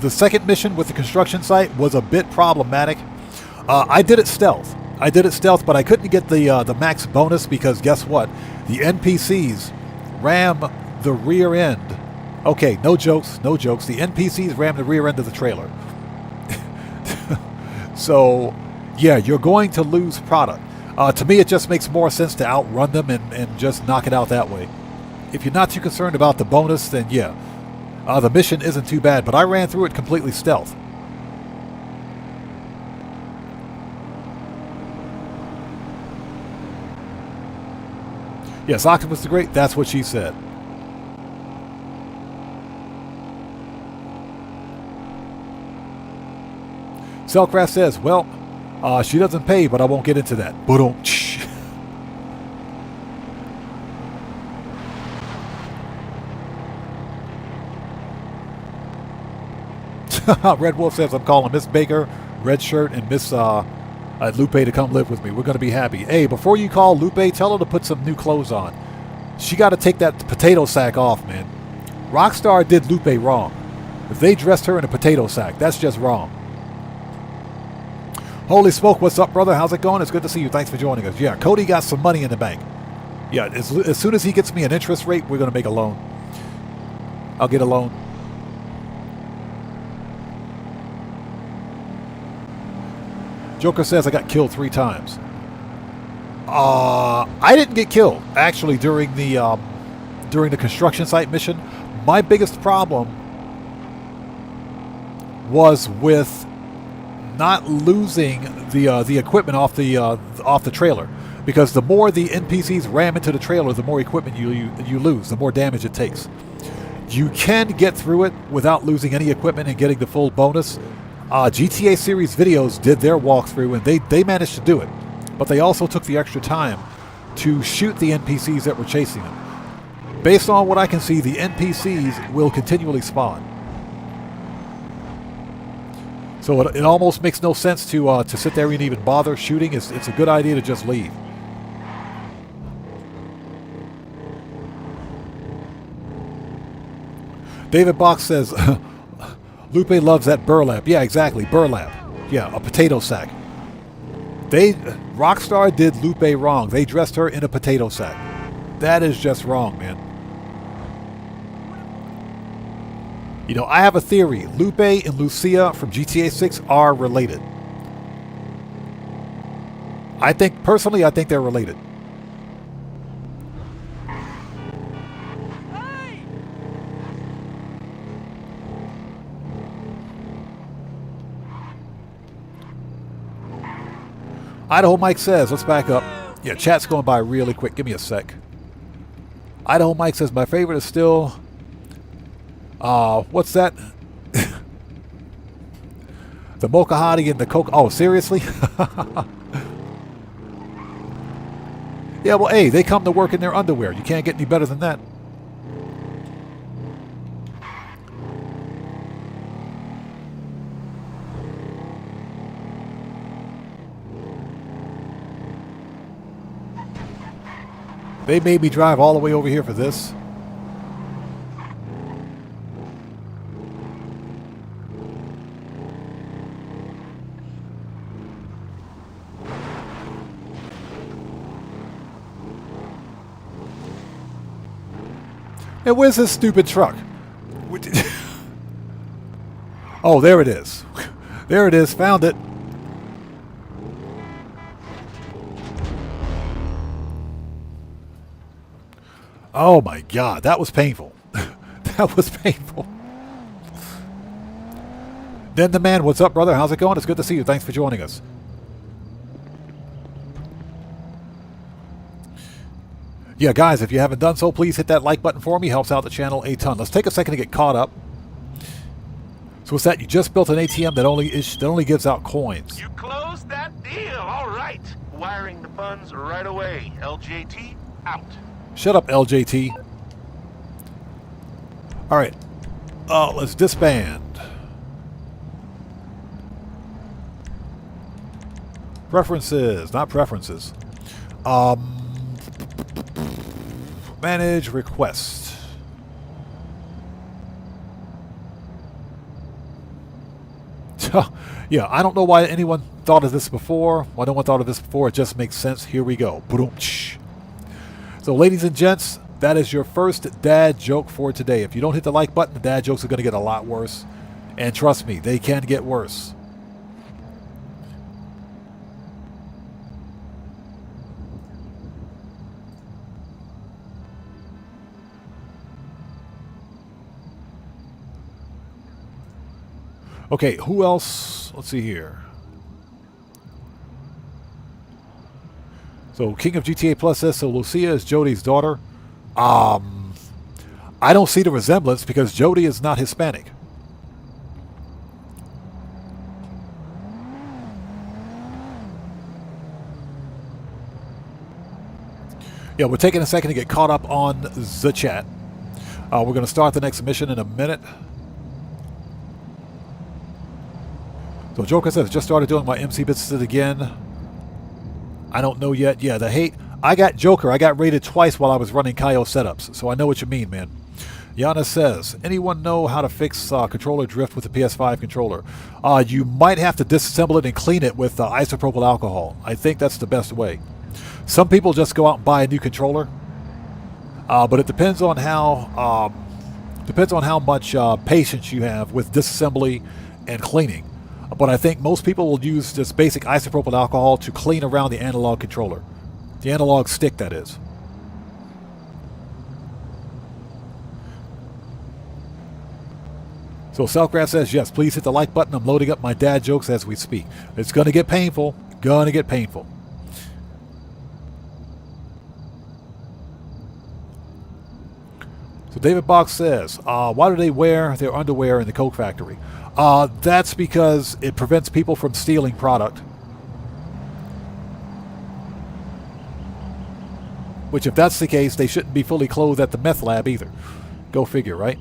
The second mission with the construction site was a bit problematic. I did it stealth. But I couldn't get the max bonus because guess what? The NPCs ram the rear end. Okay, no jokes. The NPCs ram the rear end of the trailer. So, yeah, you're going to lose product. To me, it just makes more sense to outrun them and just knock it out that way. If you're not too concerned about the bonus, then yeah. The mission isn't too bad, but I ran through it completely stealth. Yes, Octopus the Great, that's what she said. Cellcraft says, well, she doesn't pay, but I won't get into that. Boom. Red Wolf says, I'm calling Miss Baker, Red Shirt, and Miss Lupe to come live with me. We're going to be happy. Hey, before you call Lupe, tell her to put some new clothes on. She got to take that potato sack off, man. Rockstar did Lupe wrong. If they dressed her in a potato sack, that's just wrong. Holy smoke, what's up, brother? How's it going? It's good to see you. Thanks for joining us. Yeah, Cody got some money in the bank. Yeah, as soon as he gets me an interest rate, we're going to make a loan. I'll get a loan. Joker says I got killed 3 times. I didn't get killed actually during the construction site mission. My biggest problem was with not losing the equipment off the trailer, because the more the NPCs ram into the trailer, the more equipment you lose, the more damage it takes. You can get through it without losing any equipment and getting the full bonus. GTA series videos did their walkthrough and they managed to do it, but they also took the extra time to shoot the NPCs that were chasing them. Based on what I can see, the NPCs will continually spawn. So it almost makes no sense to sit there and even bother shooting. It's a good idea to just leave. David Box says, Lupe loves that burlap. Yeah, exactly, burlap. Yeah, a potato sack. Rockstar did Lupe wrong. They dressed her in a potato sack. That is just wrong, man. You know, I have a theory. Lupe and Lucia from GTA 6 are related. Personally, I think they're related. Idaho Mike says, let's back up. Yeah, chat's going by really quick. Give me a sec. Idaho Mike says, my favorite is still... what's that? The Mocha Hottie and the Coke... Oh, seriously? Yeah, well, hey, they come to work in their underwear. You can't get any better than that. They made me drive all the way over here for this. And where's this stupid truck? Oh, there it is. There it is. Found it. Oh my God, that was painful. That was painful. Then the man, what's up, brother? How's it going? It's good to see you. Thanks for joining us. Yeah, guys, if you haven't done so, please hit that like button for me. Helps out the channel a ton. Let's take a second to get caught up. So what's that? You just built an ATM that only gives out coins. You closed that deal. All right. Wiring the funds right away. LJT out. Shut up, LJT. All right. Let's disband. Preferences, not preferences. Manage request. Yeah, I don't know why anyone thought of this before. Why no one thought of this before. It just makes sense. Here we go. Boom-tsh. So, ladies and gents, that is your first dad joke for today. If you don't hit the like button, the dad jokes are going to get a lot worse. And trust me, they can get worse. Okay, who else? Let's see here. So, King of GTA Plus says, so Lucia is Jody's daughter. I don't see the resemblance because Jody is not Hispanic. Yeah, we're taking a second to get caught up on the chat. We're going to start the next mission in a minute. So Joker says, just started doing my MC business again. I don't know yet. Yeah, the hate. I got Joker. I got raided twice while I was running Cayo setups. So I know what you mean, man. Yana says, anyone know how to fix controller drift with the PS5 controller? You might have to disassemble it and clean it with isopropyl alcohol. I think that's the best way. Some people just go out and buy a new controller. But it depends on how much patience you have with disassembly and cleaning. But I think most people will use just basic isopropyl alcohol to clean around the analog controller. The analog stick, that is. So Selkrat says, yes, please hit the like button. I'm loading up my dad jokes as we speak. It's going to get painful. Going to get painful. So David Box says, why do they wear their underwear in the Coke factory? That's because it prevents people from stealing product. Which, if that's the case, they shouldn't be fully clothed at the meth lab either. Go figure, right?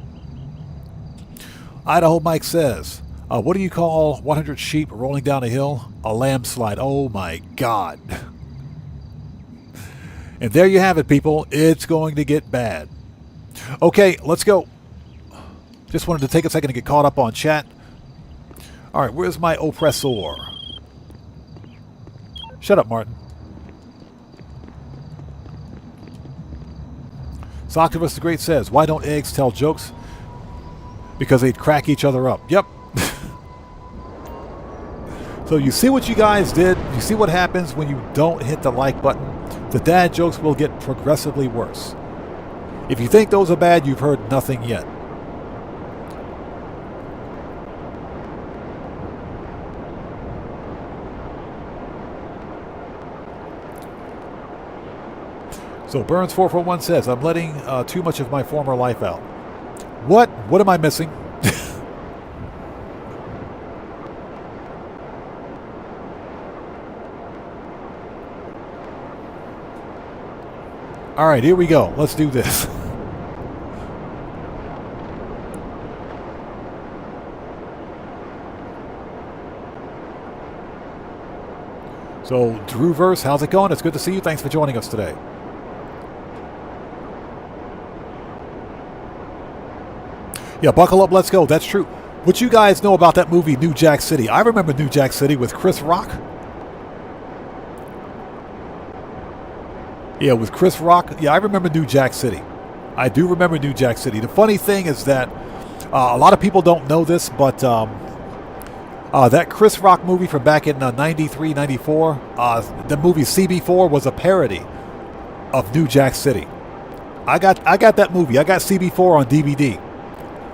Idaho Mike says, what do you call 100 sheep rolling down a hill? A landslide. Oh my God. And there you have it, people. It's going to get bad. Okay, let's go. Just wanted to take a second to get caught up on chat. Alright, where's my oppressor? Shut up, Martin. Soctivus the Great says, why don't eggs tell jokes? Because they'd crack each other up. Yep. So you see what you guys did? You see what happens when you don't hit the like button? The dad jokes will get progressively worse. If you think those are bad, you've heard nothing yet. So Burns441 says, I'm letting too much of my former life out. What? What am I missing? All right, here we go. Let's do this. So, Drewverse, how's it going? It's good to see you. Thanks for joining us today. Yeah, buckle up, let's go. That's true. What you guys know about that movie, New Jack City? I remember New Jack City with Chris Rock. Yeah, with Chris Rock. Yeah, I remember New Jack City. I do remember New Jack City. The funny thing is that a lot of people don't know this, but that Chris Rock movie from back in 93, 94, the movie CB4 was a parody of New Jack City. I got that movie. I got CB4 on DVD.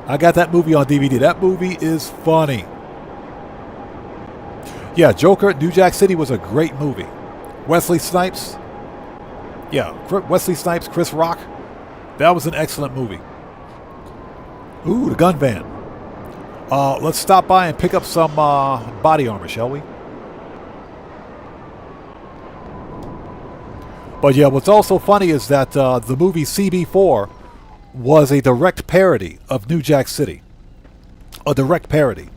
I got that movie on DVD. That movie is funny. Yeah, Joker, New Jack City was a great movie. Wesley Snipes. Yeah, Wesley Snipes, Chris Rock. That was an excellent movie. Ooh, the gun van. Let's stop by and pick up some body armor, shall we? But yeah, what's also funny is that the movie CB4 was a direct parody of New Jack City. A direct parody.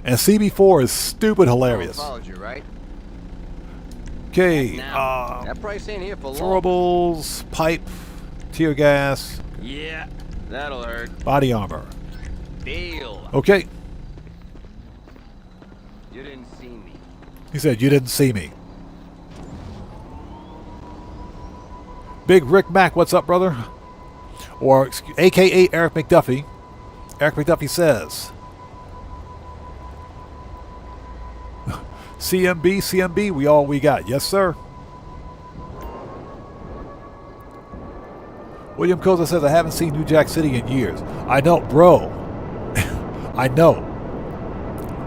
And CB4 is stupid hilarious. Followed you, right? Okay, That price ain't here for long. throwables, pipe, tear gas, Yeah, that'll hurt. body armor. Deal. Okay. You didn't see me. He said, you didn't see me. Big Rick Mack, what's up, brother? Or, a.k.a. Eric McDuffie. Eric McDuffie says, CMB, we all we got. Yes, sir. William Koza says, I haven't seen New Jack City in years. I know, bro. I know.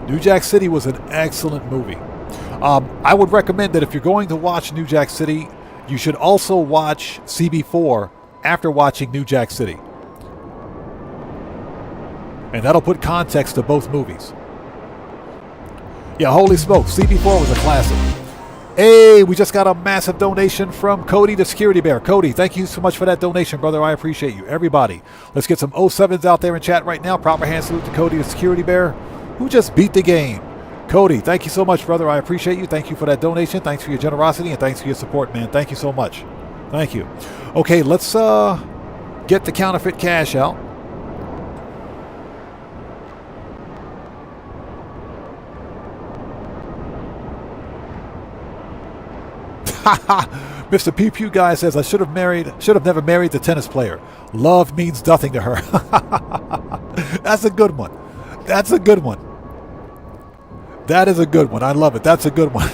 New Jack City was an excellent movie. I would recommend that if you're going to watch New Jack City, you should also watch CB4 after watching New Jack City. And that'll put context to both movies. Yeah, holy smokes, CB4 was a classic. Hey, we just got a massive donation from Cody the Security Bear. Cody, thank you so much for that donation, brother. I appreciate you. Everybody, let's get some 07s out there in chat right now. Proper hand salute to Cody the Security Bear, who just beat the game. Cody, thank you so much, brother. I appreciate you. Thank you for that donation. Thanks for your generosity, and thanks for your support, man. Thank you so much. Thank you. Okay, let's get the counterfeit cash out. Mr. Pew Pew guy says, I should have never married the tennis player. Love means nothing to her. That's a good one. That's a good one. That is a good one. I love it. That's a good one.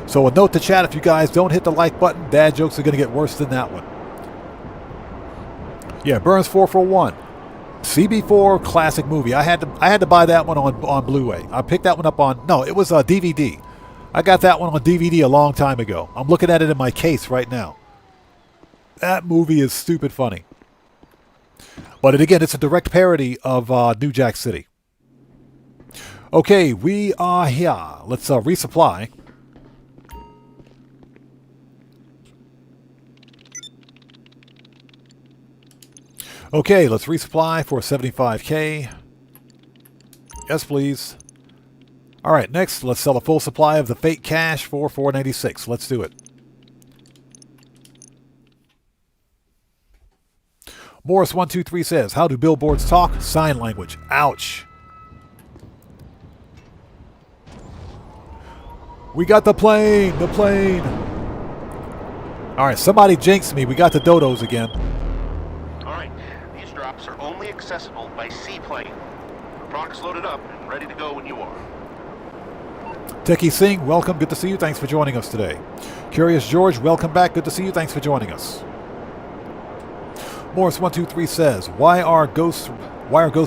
So a note to chat, if you guys don't hit the like button, dad jokes are going to get worse than that one. Yeah, Burns 441. CB4 classic movie. I had to buy that one on Blu-ray. I picked that one up on, no, it was a DVD. I got that one on DVD a long time ago. I'm looking at it in my case right now. That movie is stupid funny. But again, it's a direct parody of New Jack City. Okay, we are here. Let's resupply. Okay, let's resupply for 75K. Yes, please. All right, next, let's sell a full supply of the fake cash for $496. Let's do it. Morris123 says, how do billboards talk? Sign language. Ouch. We got the plane. The plane. All right, somebody jinxed me. We got the dodos again. All right, these drops are only accessible by seaplane. The product's loaded up and ready to go when you are. Techie Singh, welcome. Good to see you. Thanks for joining us today. Curious George, welcome back. Good to see you. Thanks for joining us. Morris123 says, why are ghosts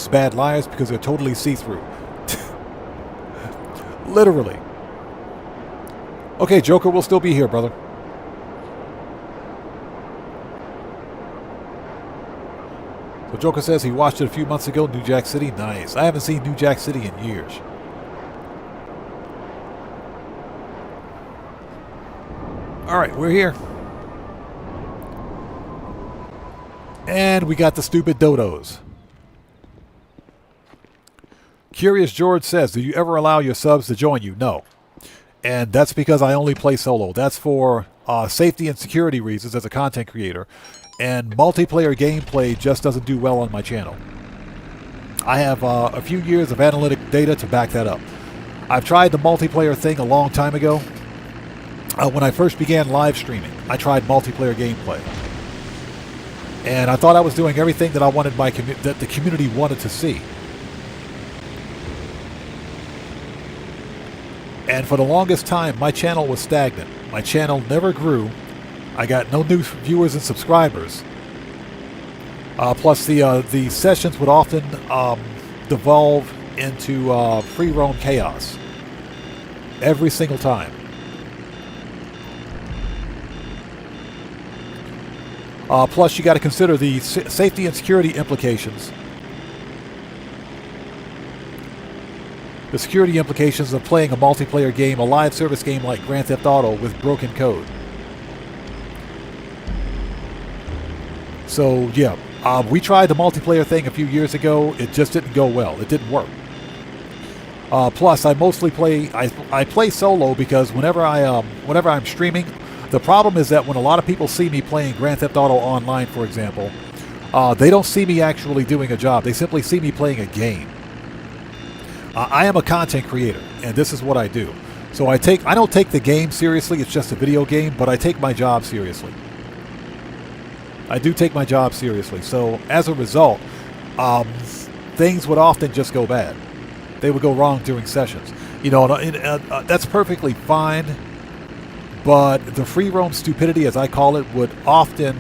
bad liars? Because they're totally see-through. Literally. Okay, Joker will still be here, brother. So Joker says he watched it a few months ago, New Jack City. Nice. I haven't seen New Jack City in years. All right, we're here. And we got the stupid dodos. Curious George says, do you ever allow your subs to join you? No. And that's because I only play solo. That's for safety and security reasons as a content creator. And multiplayer gameplay just doesn't do well on my channel. I have a few years of analytic data to back that up. I've tried the multiplayer thing a long time ago. When I first began live streaming, I tried multiplayer gameplay. And I thought I was doing everything that I wanted that the community wanted to see. And for the longest time, my channel was stagnant. My channel never grew. I got no new viewers and subscribers. Plus, the sessions would often devolve into free roam chaos. Every single time. Plus, you got to consider the safety and security implications. The security implications of playing a multiplayer game, a live service game like Grand Theft Auto with broken code. So, yeah, we tried the multiplayer thing a few years ago. It just didn't go well. It didn't work. Plus, I mostly play. I play solo because whenever I'm streaming. The problem is that when a lot of people see me playing Grand Theft Auto Online, for example, they don't see me actually doing a job. They simply see me playing a game. I am a content creator, and this is what I do. So I don't take the game seriously. It's just a video game, but I take my job seriously. I do take my job seriously. So as a result, things would often just go bad. They would go wrong during sessions. You know, that's perfectly fine. But the free roam stupidity, as I call it, would often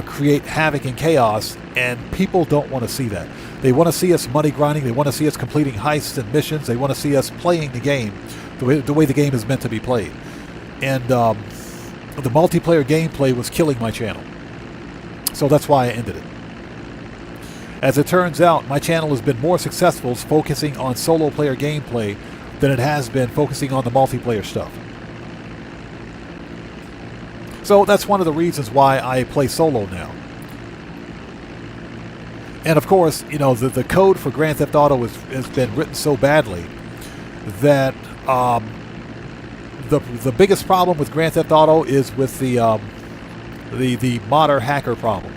create havoc and chaos, and people don't want to see that. They want to see us money grinding. They want to see us completing heists and missions. They want to see us playing the game the way the game is meant to be played. And the multiplayer gameplay was killing my channel. So that's why I ended it. As it turns out, my channel has been more successful focusing on solo player gameplay than it has been focusing on the multiplayer stuff. So that's one of the reasons why I play solo now. And of course, you know, the code for Grand Theft Auto has been written so badly that the biggest problem with Grand Theft Auto is with the modder hacker problem.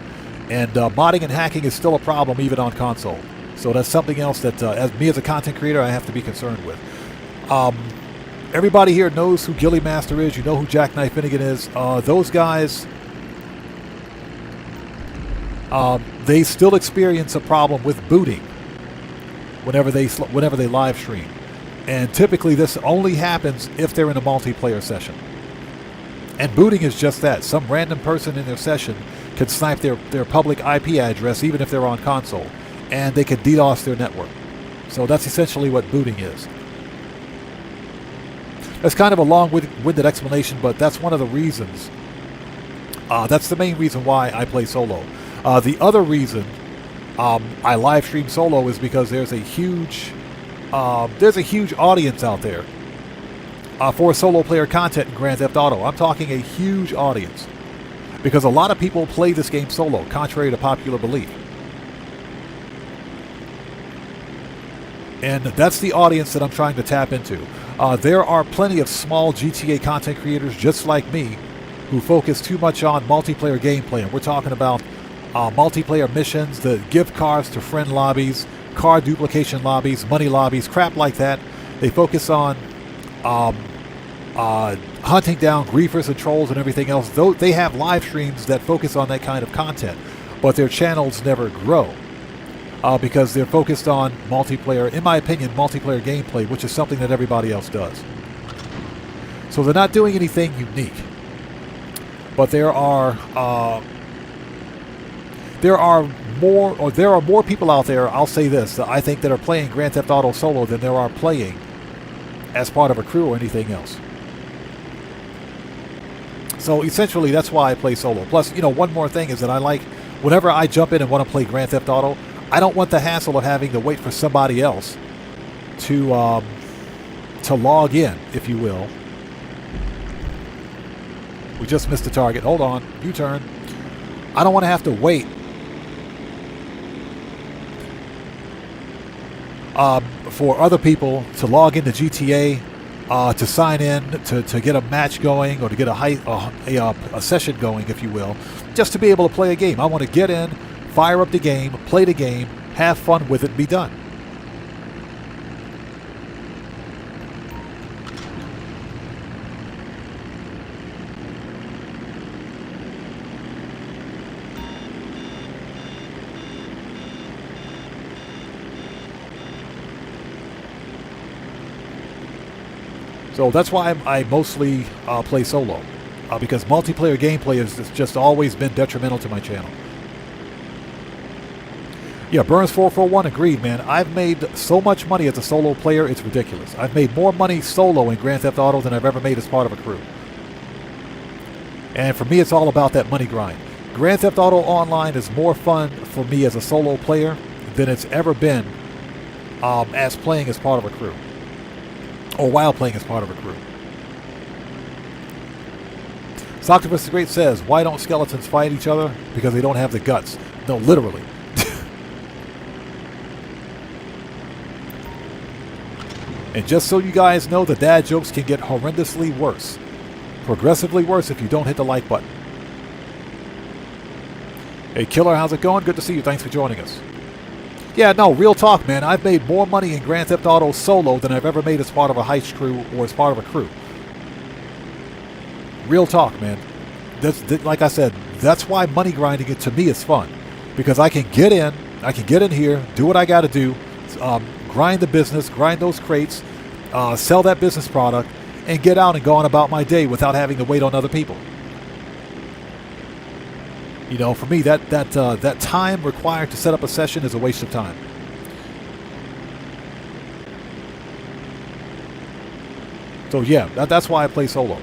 And modding and hacking is still a problem even on console. So that's something else that, as a content creator, I have to be concerned with. Everybody here knows who Gilly Master is. You know who Jackknife Finnegan is. Those guys, they still experience a problem with booting whenever they live stream. And typically this only happens if they're in a multiplayer session. And booting is just that. Some random person in their session can snipe their public IP address even if they're on console. And they can DDoS their network. So that's essentially what booting is. That's kind of a long-winded explanation, but that's one of the reasons. That's the main reason why I play solo. The other reason I live stream solo is because there's a huge audience out there for solo player content in Grand Theft Auto. I'm talking a huge audience because a lot of people play this game solo, contrary to popular belief. And that's the audience that I'm trying to tap into. There are plenty of small GTA content creators just like me who focus too much on multiplayer gameplay. And we're talking about multiplayer missions, the gift cards to friend lobbies, car duplication lobbies, money lobbies, crap like that. They focus on hunting down griefers and trolls and everything else. Though they have live streams that focus on that kind of content, but their channels never grow. Because they're focused on multiplayer, in my opinion, multiplayer gameplay, which is something that everybody else does. So they're not doing anything unique. But there are more people out there, I'll say this, that I think that are playing Grand Theft Auto solo than there are playing as part of a crew or anything else. So essentially that's why I play solo. Plus, you know, one more thing is that I like, whenever I jump in and want to play Grand Theft Auto, I don't want the hassle of having to wait for somebody else to log in, if you will. We just missed the target. Hold on. U-turn. I don't want to have to wait for other people to log into GTA, to sign in, to get a match going, or to get a session going, if you will, just to be able to play a game. I want to get in, fire up the game, play the game, have fun with it, and be done. So that's why I mostly play solo, because multiplayer gameplay has just always been detrimental to my channel. Yeah, Burns441 agreed, man. I've made so much money as a solo player, it's ridiculous. I've made more money solo in Grand Theft Auto than I've ever made as part of a crew. And for me, it's all about that money grind. Grand Theft Auto Online is more fun for me as a solo player than it's ever been as playing as part of a crew. Or while playing as part of a crew. Soctopus the Great says, why don't skeletons fight each other? Because they don't have the guts. No, literally. And just so you guys know, the dad jokes can get horrendously worse. Progressively worse if you don't hit the like button. Hey Killer, how's it going? Good to see you. Thanks for joining us. Yeah, no, real talk, man. I've made more money in Grand Theft Auto solo than I've ever made as part of a heist crew or as part of a crew. Real talk, man. Like I said, that's why money grinding it to me is fun, because I can get in here, do what I got to do, grind the business, grind those crates, sell that business product, and get out and go on about my day without having to wait on other people. You know, for me, that time required to set up a session is a waste of time. So yeah, that's why I play solo.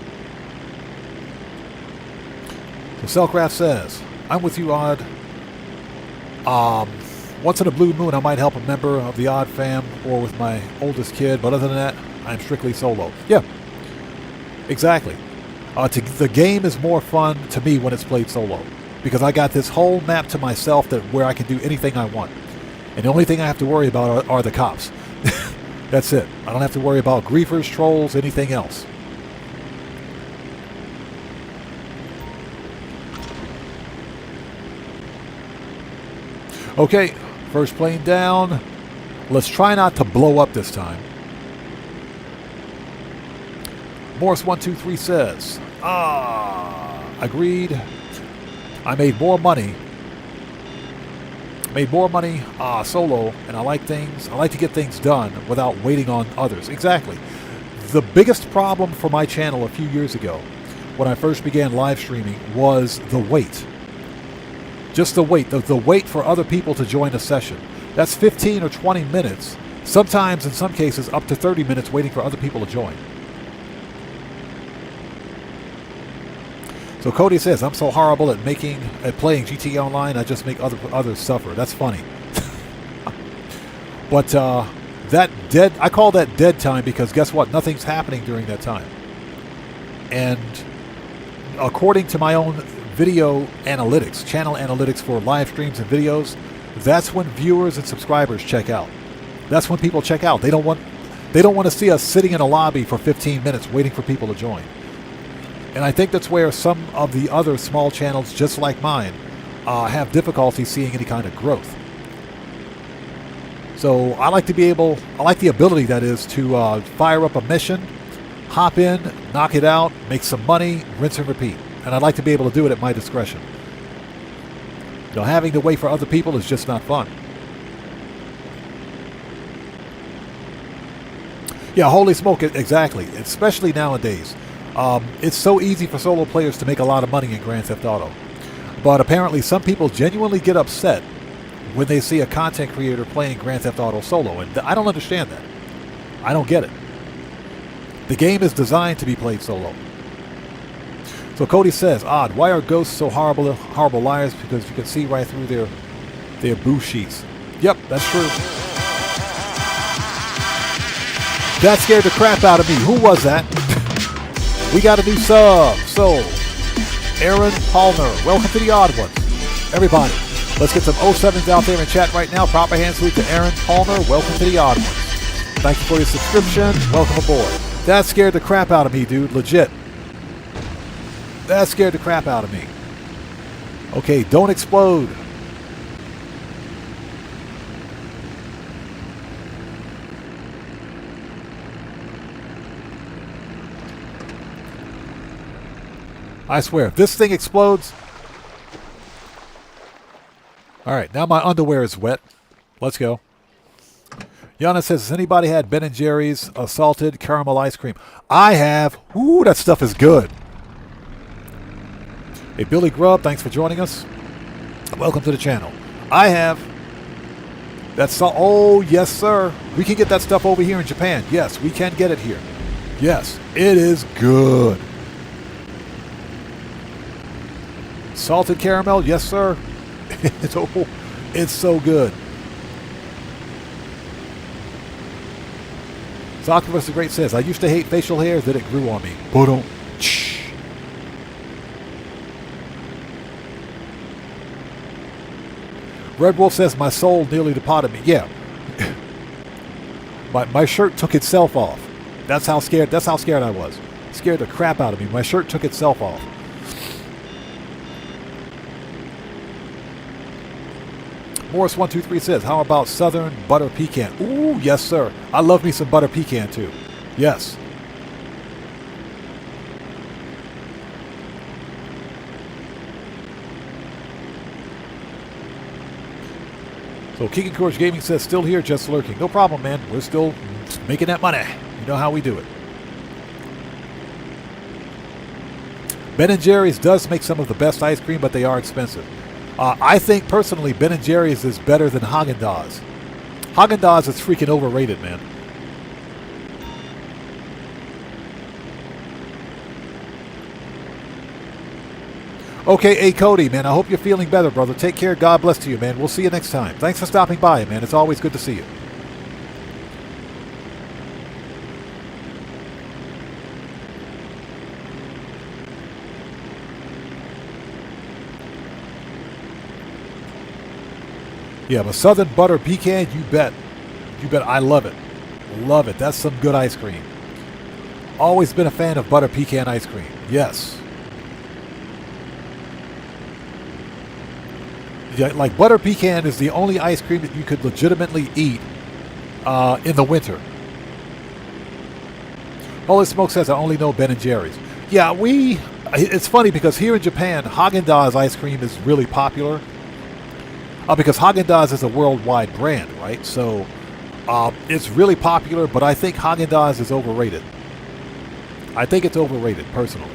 So Cellcraft says, I'm with you, Odd. Once in a blue moon, I might help a member of the Odd fam or with my oldest kid, but other than that, I'm strictly solo. Yeah, exactly. The game is more fun to me when it's played solo, because I got this whole map to myself where I can do anything I want. And the only thing I have to worry about are the cops. That's it. I don't have to worry about griefers, trolls, anything else. Okay, first plane down. Let's try not to blow up this time. Morris123 says, agreed. I made more money solo, and I like to get things done without waiting on others. Exactly. The biggest problem for my channel a few years ago, when I first began live streaming, was the wait. Just the wait. The wait for other people to join a session. That's 15 or 20 minutes, sometimes in some cases up to 30 minutes waiting for other people to join. So Cody says, I'm so horrible at playing GTA Online, I just make others suffer. That's funny. But I call that dead time, because guess what? Nothing's happening during that time. And according to my own video analytics, channel analytics for live streams and videos, that's when viewers and subscribers check out. That's when people check out. They don't want to see us sitting in a lobby for 15 minutes waiting for people to join. And I think that's where some of the other small channels, just like mine, have difficulty seeing any kind of growth. So I like the ability, that is, to fire up a mission, hop in, knock it out, make some money, rinse and repeat. And I'd like to be able to do it at my discretion. You know, having to wait for other people is just not fun. Yeah, holy smoke, exactly. Especially nowadays. It's so easy for solo players to make a lot of money in Grand Theft Auto. But apparently some people genuinely get upset when they see a content creator playing Grand Theft Auto solo. And I don't understand that. I don't get it. The game is designed to be played solo. So Cody says, Odd, why are ghosts so horrible liars? Because you can see right through their boo sheets. Yep, that's true. That scared the crap out of me. Who was that? We got a new sub. So, Aaron Palmer, welcome to the Odd Ones. Everybody, let's get some 07s out there in chat right now. Proper hand salute to Aaron Palmer. Welcome to the Odd Ones. Thank you for your subscription. Welcome aboard. That scared the crap out of me, dude. Legit. That scared the crap out of me. Okay, don't explode. I swear, if this thing explodes... Alright, now my underwear is wet. Let's go. Yana says, has anybody had Ben & Jerry's salted caramel ice cream? I have. Ooh, that stuff is good. Hey, Billy Grubb, thanks for joining us. Welcome to the channel. I have. That's oh, yes, sir. We can get that stuff over here in Japan. Yes, we can get it here. Yes, it is good. Salted caramel, yes, sir. It's so good. Octopus the Great says, I used to hate facial hair, then it grew on me. Boom. Red Wolf says, my soul nearly departed me. Yeah. my shirt took itself off. That's how scared I was. It scared the crap out of me. My shirt took itself off. Morris123 says, how about Southern butter pecan? Ooh, yes, sir. I love me some butter pecan, too. Yes. So King and Courage Gaming says, still here, just lurking. No problem, man. We're still making that money. You know how we do it. Ben & Jerry's does make some of the best ice cream, but they are expensive. I think, personally, Ben & Jerry's is better than Haagen-Dazs. Haagen-Dazs is freaking overrated, man. Okay, hey, Cody, man, I hope you're feeling better, brother. Take care. God bless to you, man. We'll see you next time. Thanks for stopping by, man. It's always good to see you. Yeah, but Southern butter pecan, you bet. You bet. I love it. Love it. That's some good ice cream. Always been a fan of butter pecan ice cream. Yes. Yeah, like butter pecan is the only ice cream that you could legitimately eat in the winter. Holy Smoke says, I only know Ben & Jerry's. Yeah, it's funny because here in Japan, Haagen-Dazs ice cream is really popular. Because Haagen-Dazs is a worldwide brand, right? So it's really popular, but I think Haagen-Dazs is overrated. I think it's overrated, personally.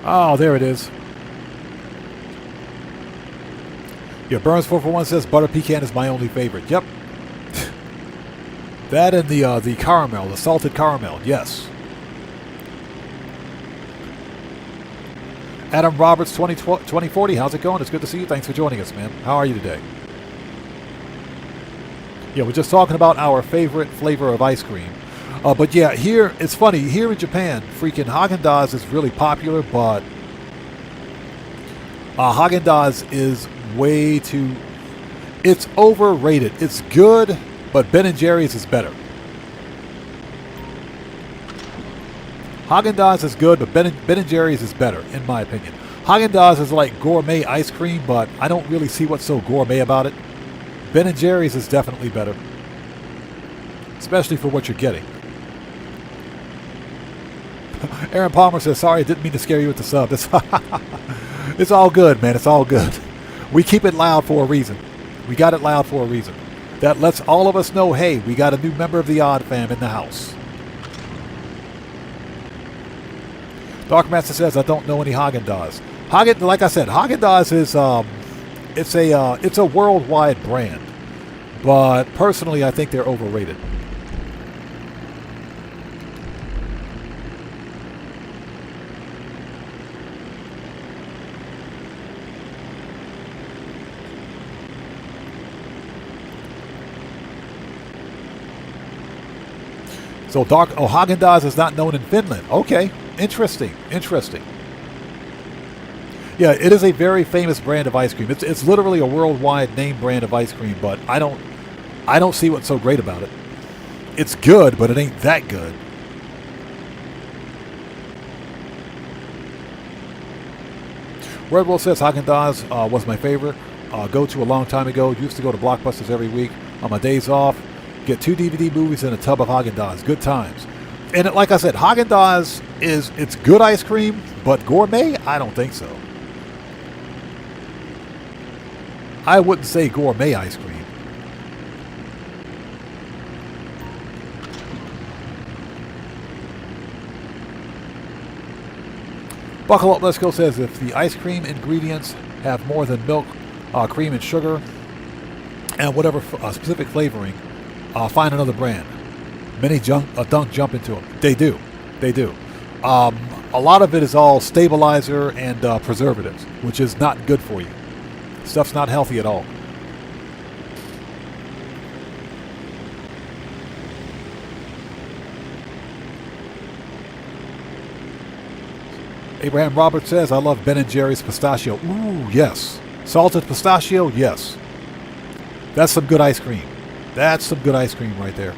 Oh, there it is. Yeah, Burns441 says butter pecan is my only favorite. Yep. That and the caramel, the salted caramel. Yes. Adam Roberts 2040. How's it going? It's good to see you. Thanks for joining us, man. How are you today? Yeah, we're just talking about our favorite flavor of ice cream. But yeah, here, it's funny, here in Japan, freaking Haagen-Dazs is really popular, but Haagen-Dazs is way too, it's overrated. It's good, but Ben & Jerry's is better. Haagen-Dazs is good, but Ben & Jerry's is better, in my opinion. Haagen-Dazs is like gourmet ice cream, but I don't really see what's so gourmet about it. Ben & Jerry's is definitely better, especially for what you're getting. Aaron Palmer says, sorry, I didn't mean to scare you with the sub. It's all good, man. It's all good. We keep it loud for a reason. We got it loud for a reason. That lets all of us know, hey, we got a new member of the Odd Fam in the house. Dark Master says, I don't know any Haagen-Dazs. Like I said, Haagen-Dazs is it's a worldwide brand. But personally, I think they're overrated. So Haagen-Dazs is not known in Finland. Okay, interesting. Yeah, it is a very famous brand of ice cream. It's literally a worldwide name brand of ice cream, but I don't see what's so great about it. It's good, but it ain't that good. Red Bull says Haagen-Dazs was my favorite. Go to a long time ago. Used to go to Blockbusters every week on my days off. Get 2 DVD movies and a tub of Haagen-Dazs. Good times. And like I said, Haagen-Dazs it's good ice cream, but gourmet? I don't think so. I wouldn't say gourmet ice cream. Buckle Up, Let's Go says, if the ice cream ingredients have more than milk, cream, and sugar, and whatever specific flavoring, find another brand. Many don't jump into them. They do. A lot of it is all stabilizer and preservatives, which is not good for you. Stuff's not healthy at all. Abraham Roberts says, I love Ben & Jerry's pistachio. Ooh, yes. Salted pistachio, yes. That's some good ice cream. That's some good ice cream right there.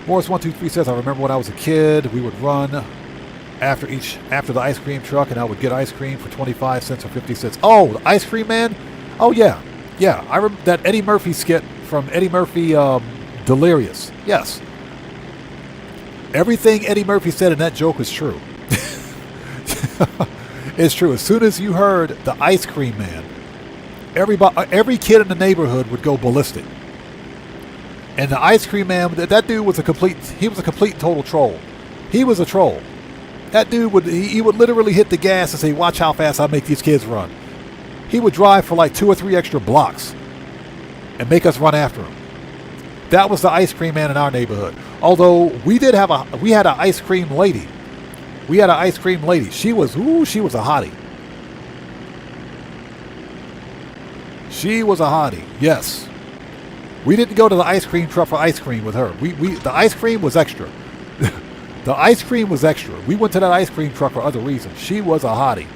Morris123 says, I remember when I was a kid, we would run after the ice cream truck, and I would get ice cream for 25 cents or 50 cents. Oh, the ice cream man? Oh, yeah. Yeah, I remember that Eddie Murphy skit from Eddie Murphy, Delirious. Yes. Everything Eddie Murphy said in that joke was true. It's true. As soon as you heard the ice cream man, every kid in the neighborhood would go ballistic. And the ice cream man, that dude was a complete total troll. He was a troll. That dude would literally hit the gas and say, watch how fast I make these kids run. He would drive for like 2 or 3 extra blocks and make us run after him. That was the ice cream man in our neighborhood. Although we had an ice cream lady. We had an ice cream lady. She was a hottie. She was a hottie. Yes. We didn't go to the ice cream truck for ice cream with her. The ice cream was extra. The ice cream was extra. We went to that ice cream truck for other reasons. She was a hottie.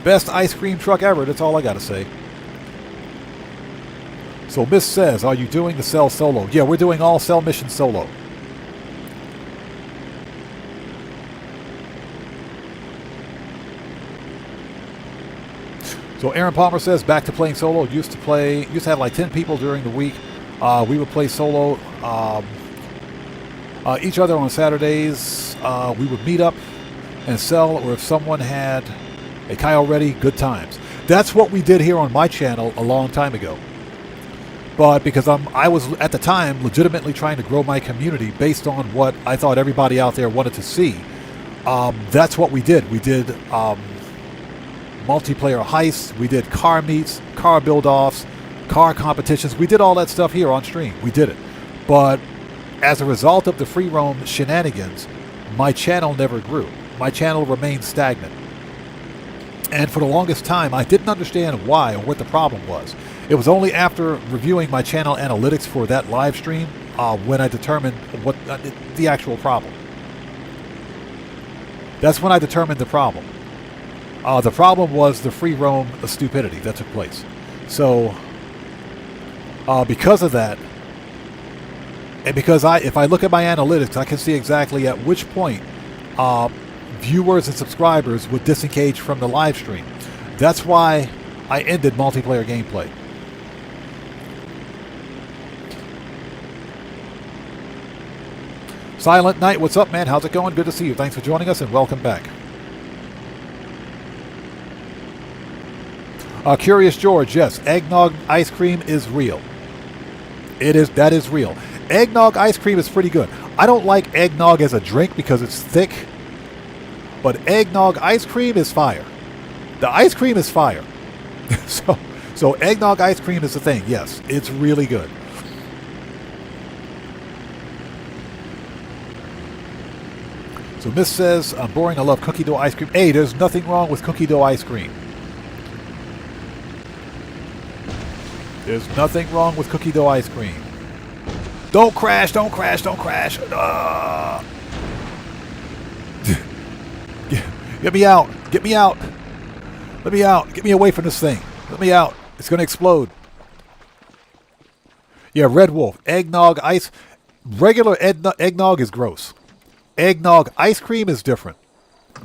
Best ice cream truck ever. That's all I got to say. So Miss says, are you doing the cell solo? Yeah, we're doing all cell missions solo. So Aaron Palmer says, back to playing solo. Used to have like 10 people during the week. We would play solo each other on Saturdays. We would meet up and sell, or if someone had a Cayo ready, good times. That's what we did here on my channel a long time ago. But because I was at the time legitimately trying to grow my community based on what I thought everybody out there wanted to see, that's what we did. We did multiplayer heists, we did car meets, car build-offs, car competitions. We did all that stuff here on stream. We did it. But as a result of the free roam shenanigans, my channel never grew. My channel remained stagnant. And for the longest time, I didn't understand why or what the problem was. It was only after reviewing my channel analytics for that live stream when I determined what the actual problem. That's when I determined the problem. The problem was the free roam stupidity that took place. So, because of that, and because if I look at my analytics, I can see exactly at which point viewers and subscribers would disengage from the live stream. That's why I ended multiplayer gameplay. Silent Knight, what's up, man? How's it going? Good to see you. Thanks for joining us, and welcome back. Curious George, yes, eggnog ice cream is real. That is real. Eggnog ice cream is pretty good. I don't like eggnog as a drink because it's thick, but eggnog ice cream is fire. The ice cream is fire. So eggnog ice cream is the thing. Yes, it's really good. So Miss says, I'm boring, I love cookie dough ice cream. Hey, there's nothing wrong with cookie dough ice cream. There's nothing wrong with cookie dough ice cream. Don't crash, don't crash, don't crash. Get me out. Get me out. Let me out. Get me away from this thing. Let me out. It's going to explode. Yeah, Red Wolf. Eggnog ice. Regular eggnog is gross. Eggnog ice cream is different.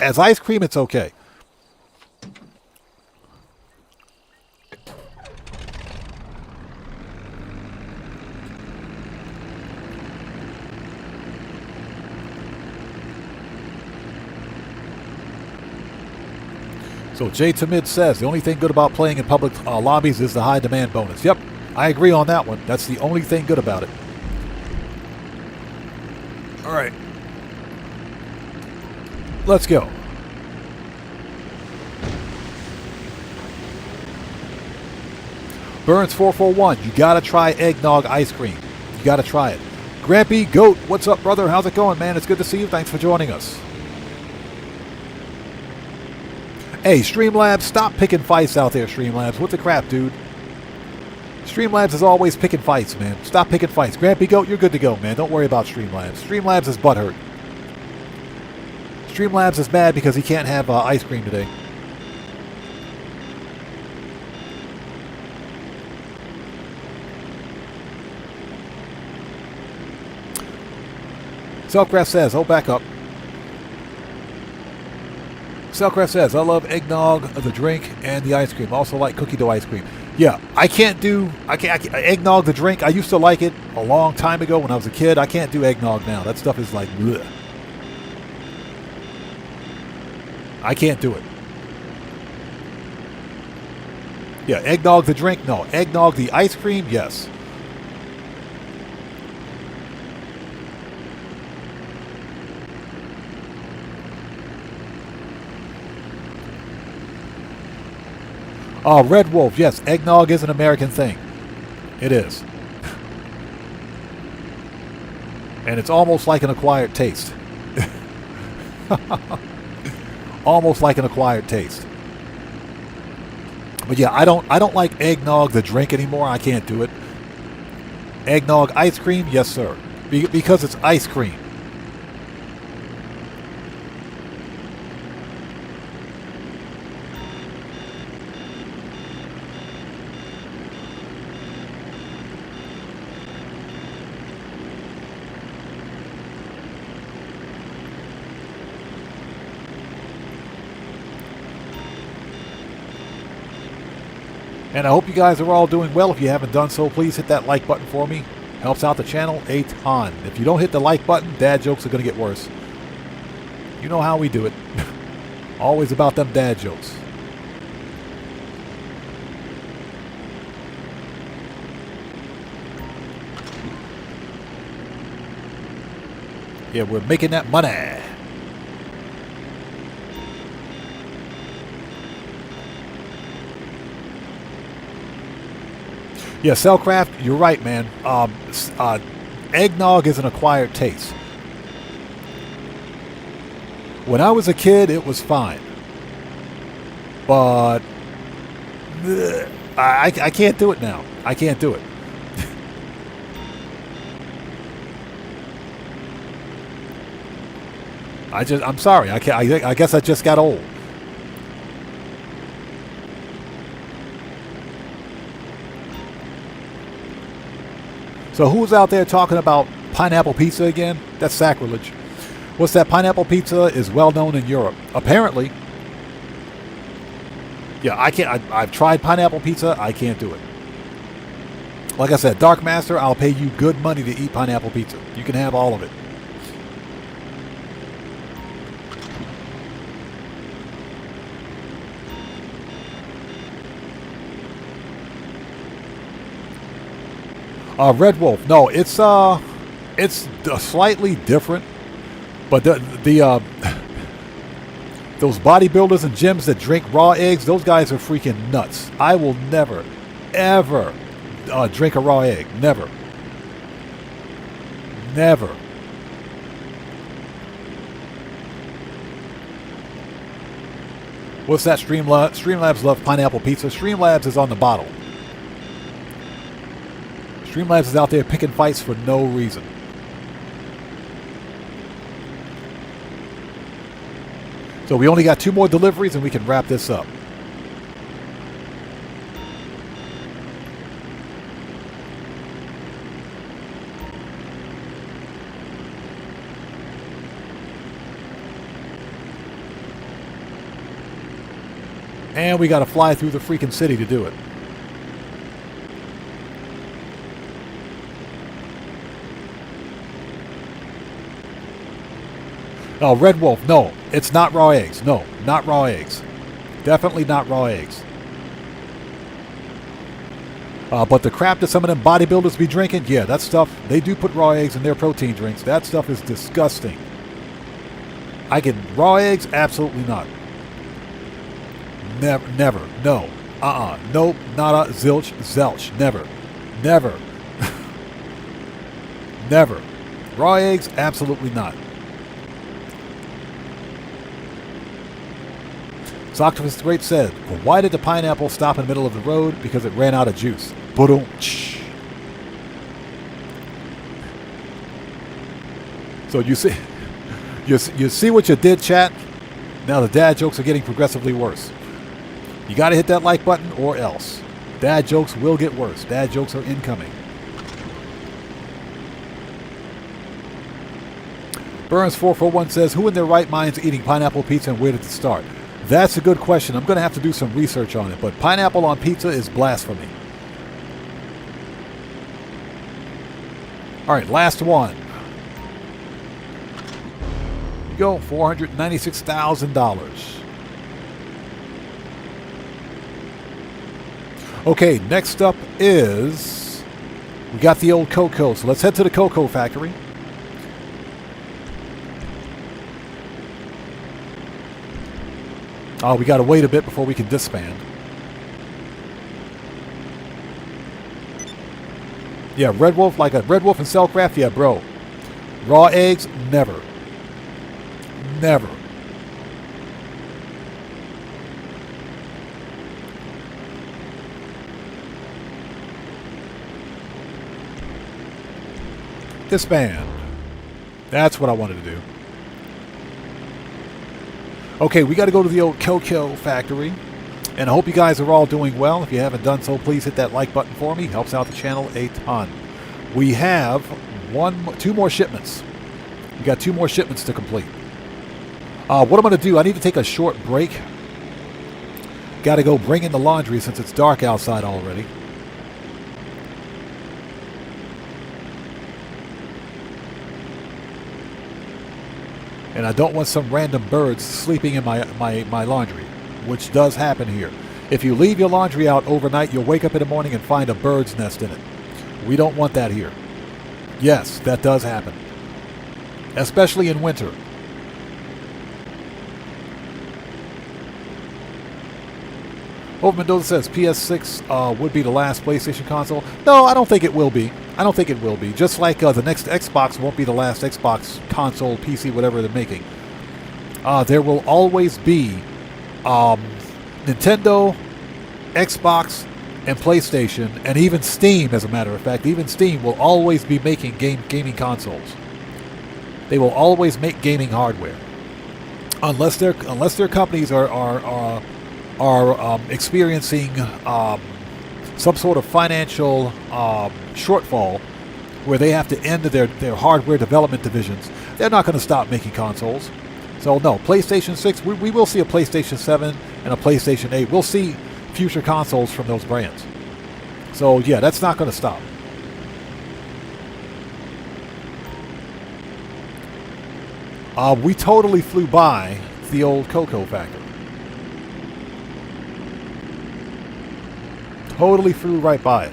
As ice cream, it's okay. So Jay Tamid says, the only thing good about playing in public lobbies is the high demand bonus. Yep, I agree on that one. That's the only thing good about it. All right. Let's go. Burns441, you gotta try eggnog ice cream. You gotta try it. Grampy Goat, what's up, brother? How's it going, man? It's good to see you. Thanks for joining us. Hey, Streamlabs, stop picking fights out there, Streamlabs. What the crap, dude? Streamlabs is always picking fights, man. Stop picking fights. Grampy Goat, you're good to go, man. Don't worry about Streamlabs. Streamlabs is butthurt. Streamlabs is mad because he can't have ice cream today. Selcraft says, oh, back up. Selcraft says, I love eggnog, the drink, and the ice cream. Also like cookie dough ice cream. Yeah, I can't eggnog, the drink. I used to like it a long time ago when I was a kid. I can't do eggnog now. That stuff is like, bleh. I can't do it. Yeah, eggnog, the drink, no. Eggnog, the ice cream, yes. Oh, Red Wolf, yes, eggnog is an American thing. It is. And it's almost like an acquired taste. Almost like an acquired taste. But yeah, I don't like eggnog, the drink, anymore. I can't do it. Eggnog ice cream, yes sir. Because it's ice cream. And I hope you guys are all doing well. If you haven't done so, please hit that like button for me. Helps out the channel a ton. If you don't hit the like button, dad jokes are going to get worse. You know how we do it. Always about them dad jokes. Yeah, we're making that money. Yeah, Cellcraft, you're right, man. Eggnog is an acquired taste. When I was a kid, it was fine. But I can't do it now. I can't do it. I'm sorry. I guess I just got old. So who's out there talking about pineapple pizza again? That's sacrilege. What's that? Pineapple pizza is well known in Europe. Apparently. Yeah, I can't. I've tried pineapple pizza. I can't do it. Like I said, Dark Master, I'll pay you good money to eat pineapple pizza. You can have all of it. Red Wolf, no, it's slightly different, but those bodybuilders and gyms that drink raw eggs, those guys are freaking nuts. I will never, ever drink a raw egg. Never. Never. What's that? Streamlabs love pineapple pizza. Streamlabs is on the bottle. Streamlabs is out there picking fights for no reason. So we only got 2 more deliveries and we can wrap this up. And we got to fly through the freaking city to do it. Oh, Red Wolf, no, it's not raw eggs. No, not raw eggs. Definitely not raw eggs. But the crap that some of them bodybuilders be drinking, yeah, that stuff, they do put raw eggs in their protein drinks. That stuff is disgusting. Raw eggs? Absolutely not. Never, no. Nope, nada, zilch, zelch, never. Never. Never. Raw eggs? Absolutely not. Octopus Great said, well, why did the pineapple stop in the middle of the road? Because it ran out of juice. Ba-dum-tsh. So you You see what you did, chat? Now the dad jokes are getting progressively worse. You got to hit that like button or else. Dad jokes will get worse. Dad jokes are incoming. Burns441 says, who in their right mind is eating pineapple pizza and where did it start? That's a good question. I'm going to have to do some research on it, but pineapple on pizza is blasphemy. All right, last one. Here you go, $496,000. Okay, next up is, we got the old cocoa, so let's head to the cocoa factory. Oh, we got to wait a bit before we can disband. Yeah, Red Wolf, like a Red Wolf and Cellcraft, yeah, bro. Raw eggs, never. Never. Disband. That's what I wanted to do. Okay, we got to go to the old cocoa factory. And I hope you guys are all doing well. If you haven't done so, please hit that like button for me. Helps out the channel a ton. We have two more shipments. We got 2 more shipments to complete. What I'm going to do, I need to take a short break. Got to go bring in the laundry since it's dark outside already. And I don't want some random birds sleeping in my laundry, which does happen here. If you leave your laundry out overnight, you'll wake up in the morning and find a bird's nest in it. We don't want that here. Yes, that does happen. Especially in winter. Over Mendoza says PS6 would be the last PlayStation console. No, I don't think it will be. I don't think it will be. Just like the next Xbox won't be the last Xbox console, PC, whatever they're making. There will always be Nintendo, Xbox, and PlayStation, and even Steam, as a matter of fact. Even Steam will always be making gaming consoles. They will always make gaming hardware. Unless their companies are experiencing some sort of financial shortfall where they have to end their hardware development divisions, they're not going to stop making consoles. So no, PlayStation 6, we will see a PlayStation 7 and a PlayStation 8. We'll see future consoles from those brands. So yeah, that's not going to stop. We totally flew by the old cocoa factory. Totally flew right by it.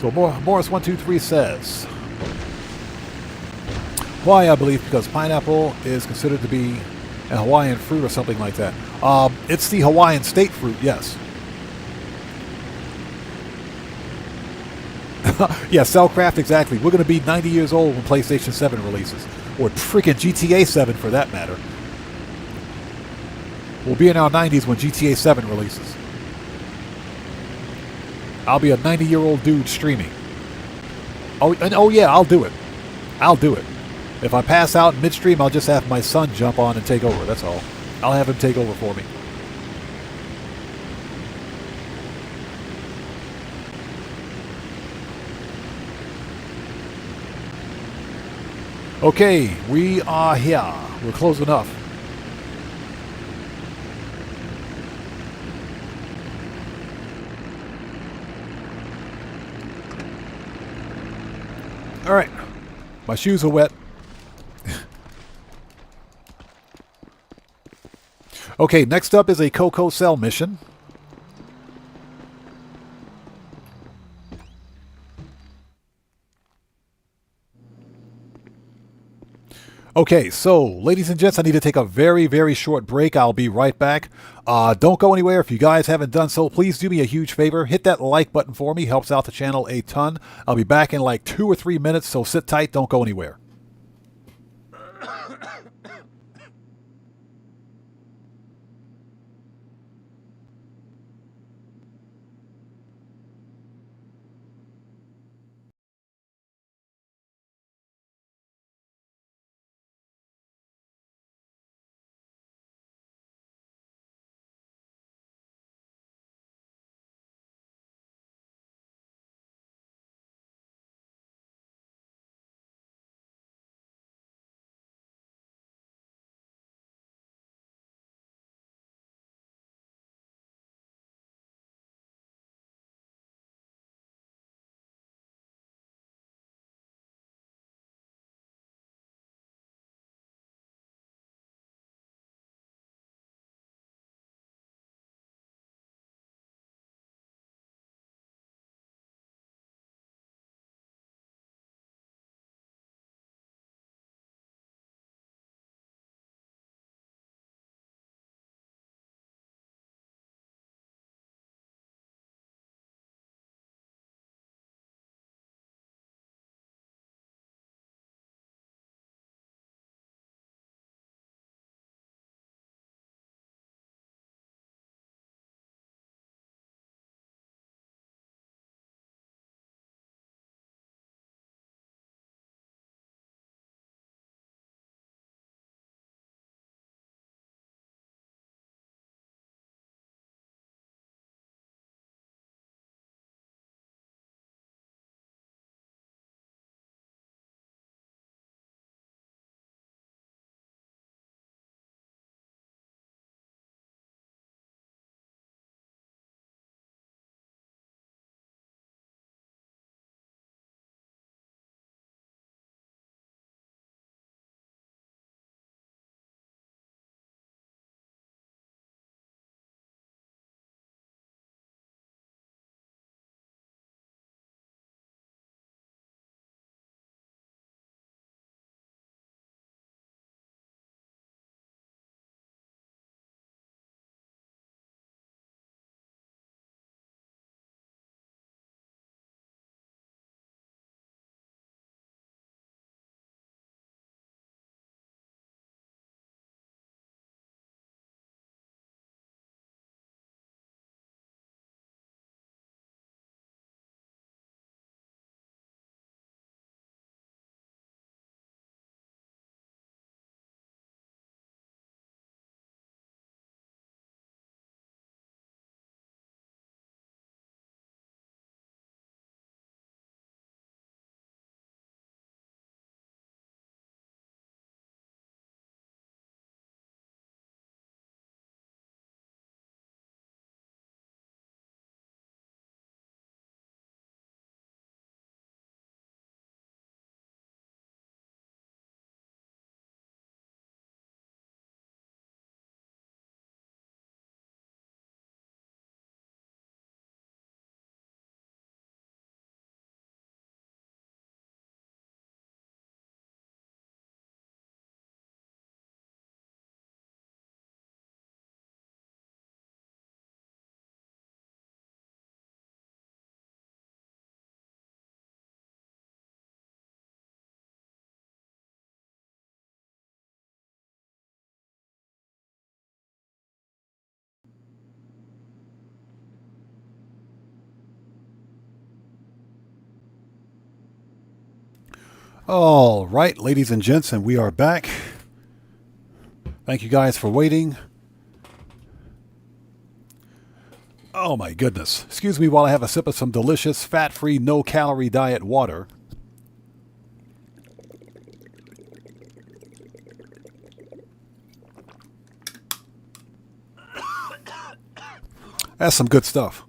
So Morris123 says, why, I believe because pineapple is considered to be a Hawaiian fruit or something like that. It's the Hawaiian state fruit, yes. Yeah, Cellcraft, exactly. We're going to be 90 years old when PlayStation 7 releases. Or freaking GTA 7 for that matter. We'll be in our 90s when GTA 7 releases. I'll be a 90-year-old dude streaming. Oh yeah, I'll do it. I'll do it. If I pass out in midstream, I'll just have my son jump on and take over, that's all. I'll have him take over for me. Okay, we are here. We're close enough. All right, my shoes are wet. Okay, next up is a Cocoa Cell mission. Okay, so, ladies and gents, I need to take a very, very short break. I'll be right back. Don't go anywhere. If you guys haven't done so, please do me a huge favor. Hit that like button for me. Helps out the channel a ton. I'll be back in like 2 or 3 minutes, so sit tight. Don't go anywhere. All right, ladies and gents, and we are back. Thank you guys for waiting. Oh my goodness. Excuse me while I have a sip of some delicious, fat-free, no-calorie diet water. That's some good stuff.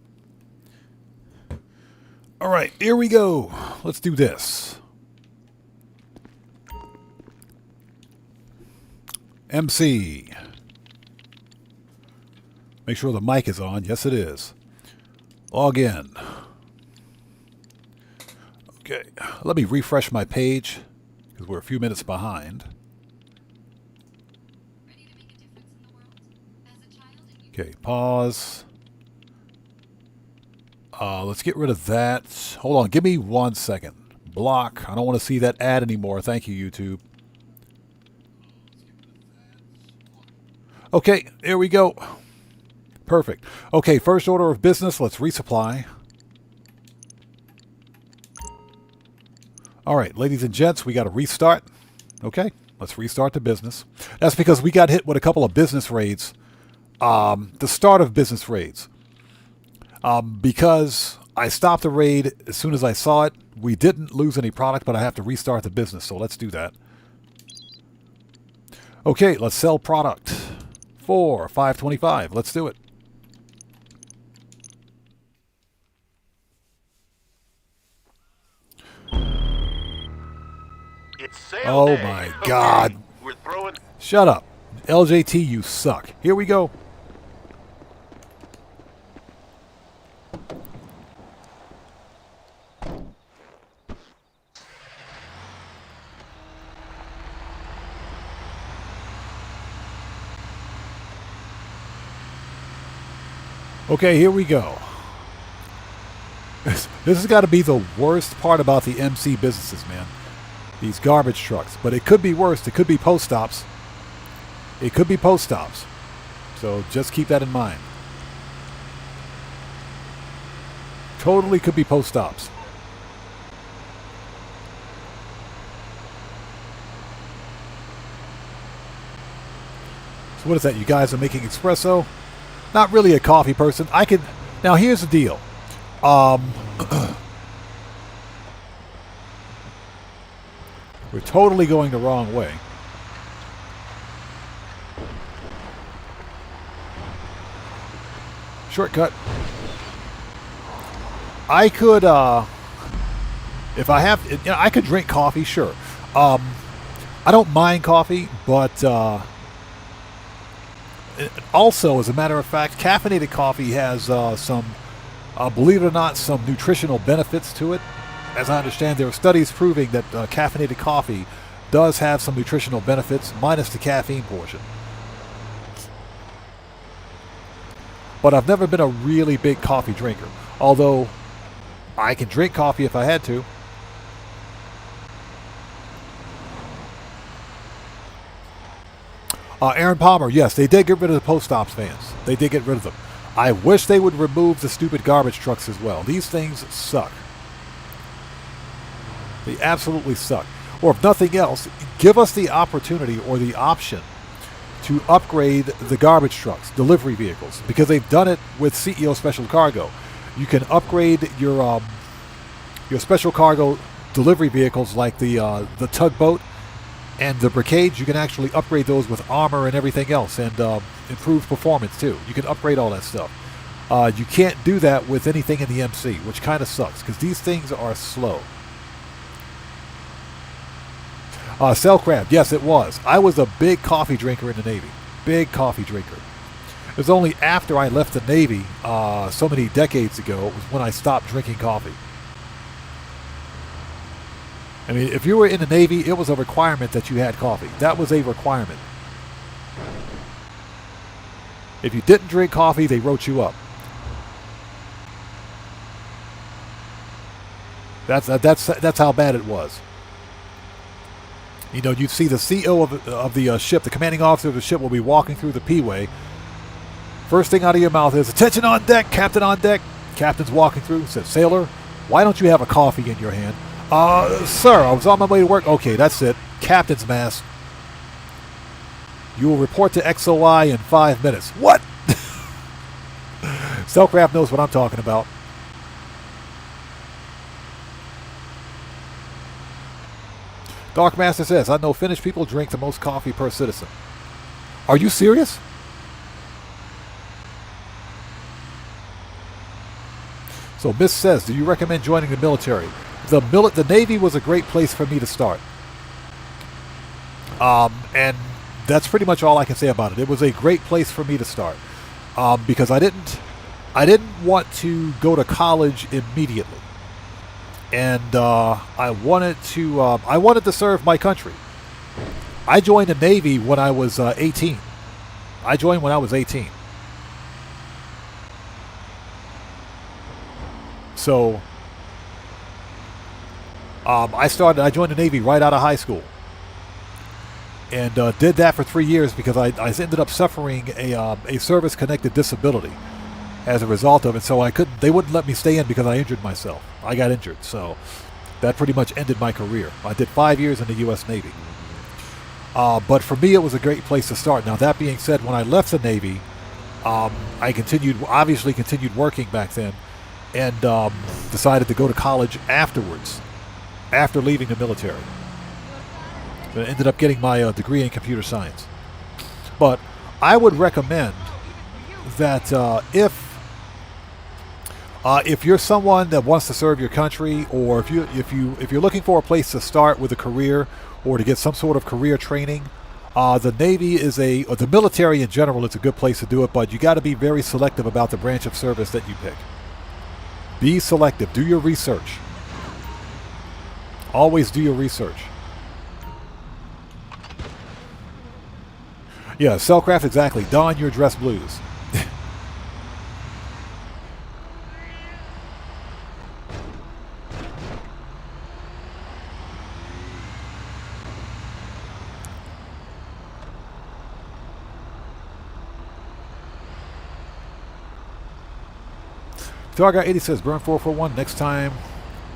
All right, here we go. Let's do this. MC. Make sure the mic is on. Yes, it is. Log in. Okay, let me refresh my page because we're a few minutes behind. Okay, pause. Let's get rid of that. Hold on, give me 1 second. Block. I don't want to see that ad anymore. Thank you, YouTube. Okay, here we go. Perfect. Okay, first order of business, let's resupply. All right, ladies and gents, we got to restart. Okay, let's restart the business. That's because we got hit with a couple of business raids. The start of business raids. Because I stopped the raid as soon as I saw it. We didn't lose any product, but I have to restart the business, so let's do that. Okay, let's sell product. For $5.25. Let's do it. It's sale Oh day. my Okay, God. We're throwing. Shut up. LJT, you suck. Here we go. Okay, here we go. This has got to be the worst part about the MC businesses, man. These garbage trucks. But it could be worse. It could be post stops. It could be post stops. So just keep that in mind. Totally could be post stops. So what is that? You guys are making espresso? Not really a coffee person. I could. Now here's the deal. We're totally going the wrong way. Shortcut. I could, if I have, you know, I could drink coffee, sure. I don't mind coffee, but also, as a matter of fact, caffeinated coffee has some, believe it or not, some nutritional benefits to it. As I understand, there are studies proving that caffeinated coffee does have some nutritional benefits, minus the caffeine portion. But I've never been a really big coffee drinker, although I can drink coffee if I had to. Aaron Palmer, yes, they did get rid of the post ops vans. They did get rid of them. I wish they would remove the stupid garbage trucks as well. These things suck. They absolutely suck. Or if nothing else, give us the opportunity or the option to upgrade the garbage trucks, delivery vehicles, because they've done it with CEO Special Cargo. You can upgrade your special cargo delivery vehicles like the tugboat and the brigades. You can actually upgrade those with armor and everything else, and improve performance too. You can upgrade all that stuff. You can't do that with anything in the MC, which kind of sucks because these things are slow. Cell Crab, yes, it was. I was a big coffee drinker in the Navy. Big coffee drinker. It was only after I left the Navy so many decades ago was when I stopped drinking coffee. I mean, if you were in the Navy, it was a requirement that you had coffee. That was a requirement. If you didn't drink coffee, they wrote you up. That's how bad it was. You know, you'd see the CEO of the ship, the commanding officer of the ship, will be walking through the P-way. First thing out of your mouth is, "Attention on deck, captain on deck." Captain's walking through, says, "Sailor, why don't you have a coffee in your hand?" Sir, I was on my way to work. Okay, that's it. Captain's mask. You will report to XOI in 5 minutes. What? Cellcraft knows what I'm talking about. Dark Master says, I know Finnish people drink the most coffee per citizen. Are you serious? So Miss says, do you recommend joining the military? The Navy was a great place for me to start. And that's pretty much all I can say about it. It was a great place for me to start. Because I didn't want to go to college immediately. And I wanted to serve my country. I joined the Navy when I was 18. I joined when I was 18. So I joined the Navy right out of high school. And did that for 3 years because I ended up suffering a service-connected disability as a result of it. So they wouldn't let me stay in because I injured myself. I got injured, so that pretty much ended my career. I did 5 years in the U.S. Navy. But for me, it was a great place to start. Now, that being said, when I left the Navy, I obviously continued working back then, and decided to go to college afterwards, after leaving the military. I ended up getting my degree in computer science. But I would recommend that if you're someone that wants to serve your country, or if you're looking for a place to start with a career or to get some sort of career training, the Navy or the military in general is a good place to do it. But you got to be very selective about the branch of service that you pick. Be selective. Do your research. Always do your research. Yeah, Cellcraft, exactly. Don your dress blues. Targa 80 says, Burn 441, next time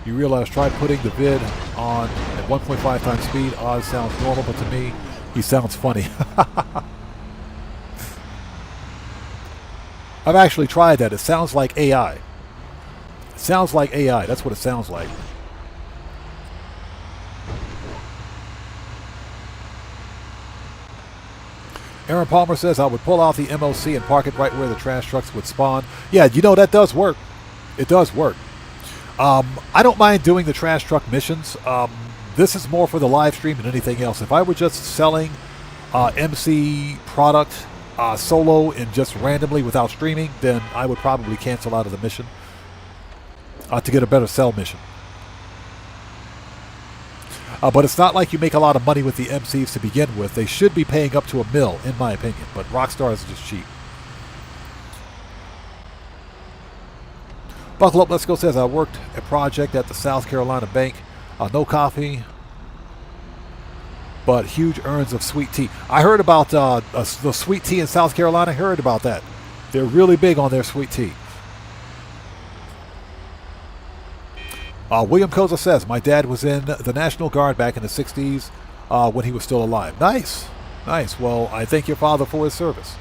you realize, try putting the vid on at 1.5 times speed. Oz sounds normal, but to me, he sounds funny. I've actually tried that. It sounds like AI. It sounds like AI. That's what it sounds like. Aaron Palmer says, I would pull out the MOC and park it right where the trash trucks would spawn. Yeah, you know, that does work. It does work. I don't mind doing the trash truck missions. This is more for the live stream than anything else. If I were just selling MC product solo and just randomly without streaming, then I would probably cancel out of the mission to get a better sell mission. But it's not like you make a lot of money with the MCs to begin with. They should be paying up to $1 million, in my opinion. But Rockstar is just cheap. Buckle Up, Let's Go says, I worked a project at the South Carolina bank. No coffee, but huge urns of sweet tea. I heard about the sweet tea in South Carolina. I heard about that. They're really big on their sweet tea. William Koza says, my dad was in the National Guard back in the 60s when he was still alive. Nice. Nice. Well, I thank your father for his service.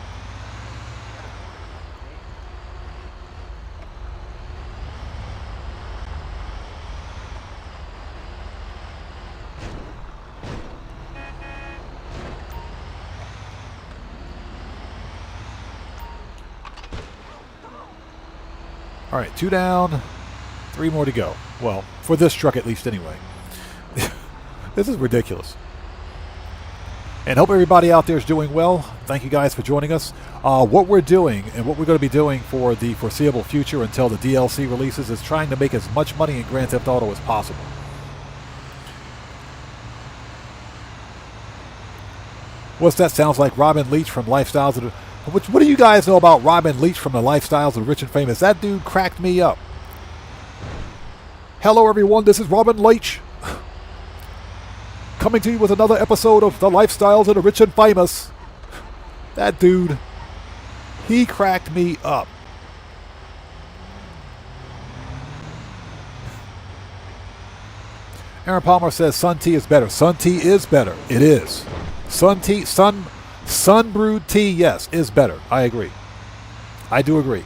All right, 2 down, 3 more to go. Well, for this truck at least anyway. This is ridiculous. And hope everybody out there is doing well. Thank you guys for joining us. What we're doing and what we're going to be doing for the foreseeable future until the DLC releases is trying to make as much money in Grand Theft Auto as possible. What's that? Sounds like Robin Leach from Lifestyles of the... What do you guys know about Robin Leach from the Lifestyles of the Rich and Famous? That dude cracked me up. Hello everyone, this is Robin Leach. Coming to you with another episode of the Lifestyles of the Rich and Famous. That dude, he cracked me up. Aaron Palmer says sun tea is better. Sun tea is better. It is. Sun tea, sun brewed tea, yes, is better. I agree. I do agree.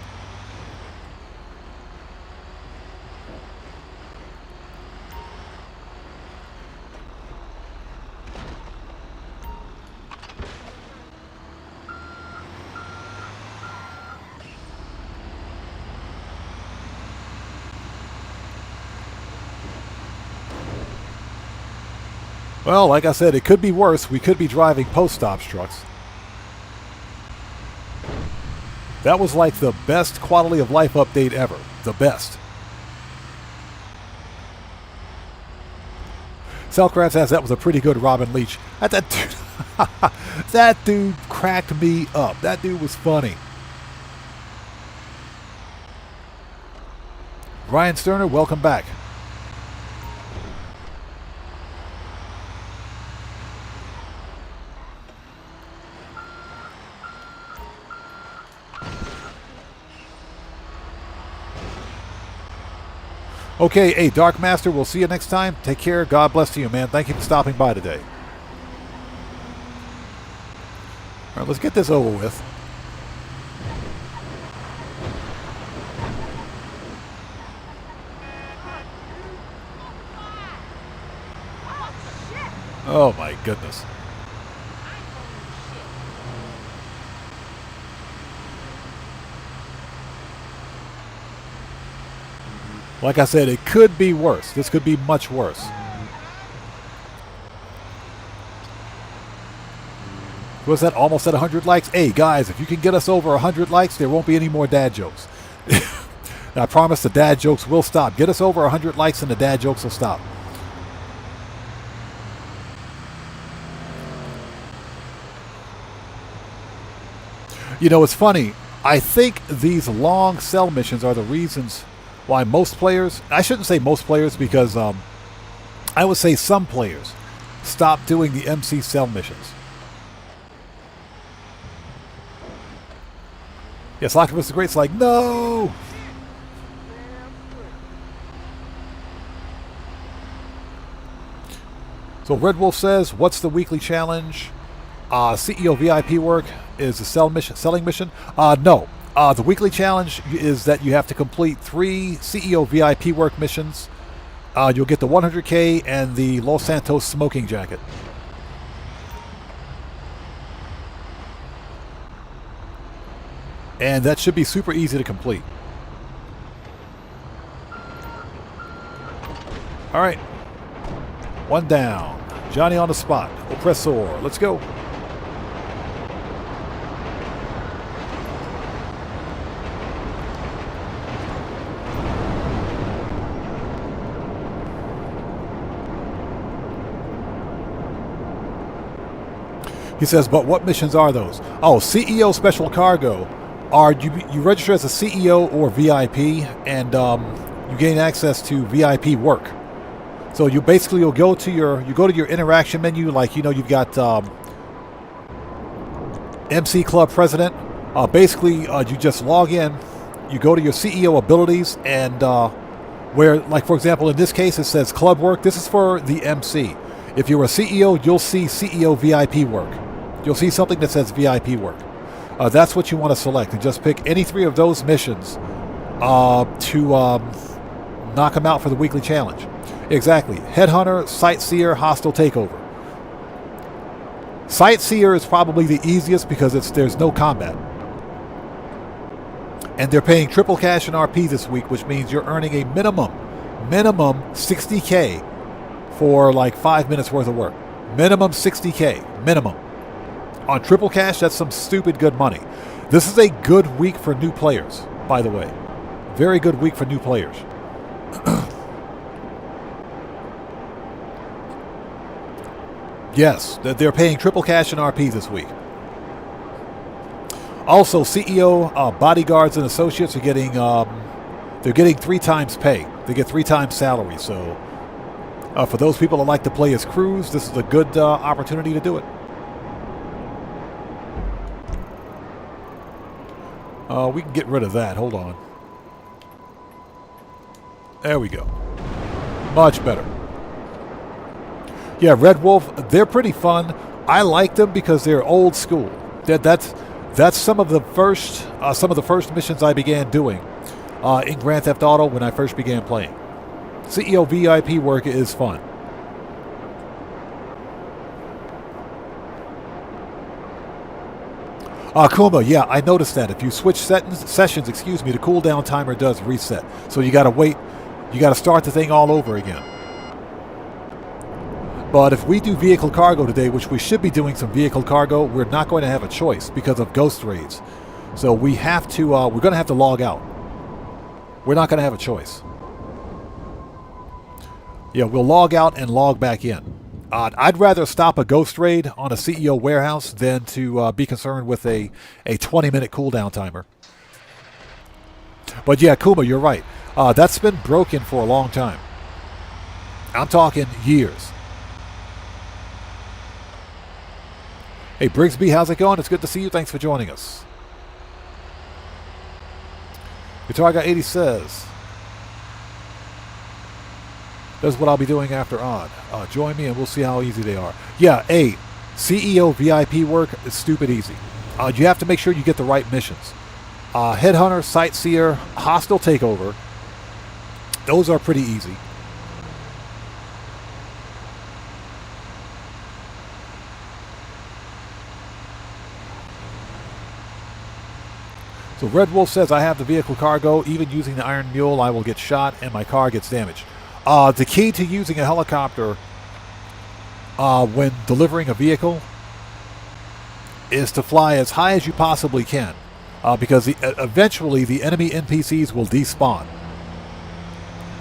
Well, like I said, it could be worse. We could be driving post-ops trucks. That was like the best quality of life update ever. The best. Cellcraft says that was a pretty good Robin Leach. That dude, that dude cracked me up. That dude was funny. Ryan Sterner, welcome back. Okay, hey, Dark Master, we'll see you next time. Take care. God bless to you, man. Thank you for stopping by today. All right, let's get this over with. Oh, my goodness. Like I said, it could be worse. This could be much worse. Was that almost at 100 likes? Hey, guys, if you can get us over 100 likes, there won't be any more dad jokes. I promise the dad jokes will stop. Get us over 100 likes and the dad jokes will stop. You know, it's funny. I think these long cell missions are the reasons why most players, I shouldn't say most players because I would say some players stop doing the MC cell missions. Yes, Lockermus the Great's like, no! So Red Wolf says, what's the weekly challenge? CEO VIP work is a selling mission? No. The weekly challenge is that you have to complete 3 CEO VIP work missions. You'll get the 100K and the Los Santos smoking jacket. And that should be super easy to complete. All right. 1 down. Johnny on the spot. Oppressor. Let's go. He says, but what missions are those? Oh, CEO Special Cargo. You register as a CEO or VIP, and you gain access to VIP work. So you basically will go to your interaction menu, like you've got MC Club President. Basically, you just log in, you go to your CEO abilities, and where, like for example, in this case, it says Club Work. This is for the MC. If you're a CEO, you'll see CEO VIP work. You'll see something that says VIP work. That's what you want to select, and just pick any 3 of those missions to knock them out for the weekly challenge. Exactly. Headhunter, Sightseer, Hostile Takeover. Sightseer is probably the easiest because there's no combat. And they're paying triple cash in RP this week, which means you're earning a minimum 60K for like 5 minutes worth of work. Minimum 60K. Minimum. On triple cash, that's some stupid good money. This is a good week for new players, by the way. Very good week for new players. Yes, they're paying triple cash in RP this week. Also, CEO, bodyguards, and associates are getting they're getting 3 times pay. They get 3 times salary. So, for those people that like to play as crews, this is a good opportunity to do it. We can get rid of that. Hold on. There we go. Much better. Yeah, Red Wolf, they're pretty fun. I like them because they're old school. That's some of the first missions I began doing in Grand Theft Auto when I first began playing. CEO VIP work is fun. Kuma, yeah, I noticed that. If you switch sessions, the cooldown timer does reset. So you gotta wait. You gotta start the thing all over again. But if we do vehicle cargo today, which we should be doing some vehicle cargo, we're not going to have a choice because of ghost raids. So we have to. We're going to have to log out. We're not going to have a choice. Yeah, we'll log out and log back in. I'd rather stop a ghost raid on a CEO warehouse than to be concerned with a 20-minute cooldown timer. But yeah, Kuma, you're right. That's been broken for a long time. I'm talking years. Hey, Brigsby, how's it going? It's good to see you. Thanks for joining us. Guitar Guy 80 says, that's what I'll be doing after Odd. Join me and we'll see how easy they are. Yeah, CEO VIP work is stupid easy. You have to make sure you get the right missions. Headhunter, Sightseer, Hostile Takeover. Those are pretty easy. So Red Wolf says, I have the vehicle cargo. Even using the Iron Mule, I will get shot and my car gets damaged. The key to using a helicopter when delivering a vehicle is to fly as high as you possibly can. Because eventually the enemy NPCs will despawn.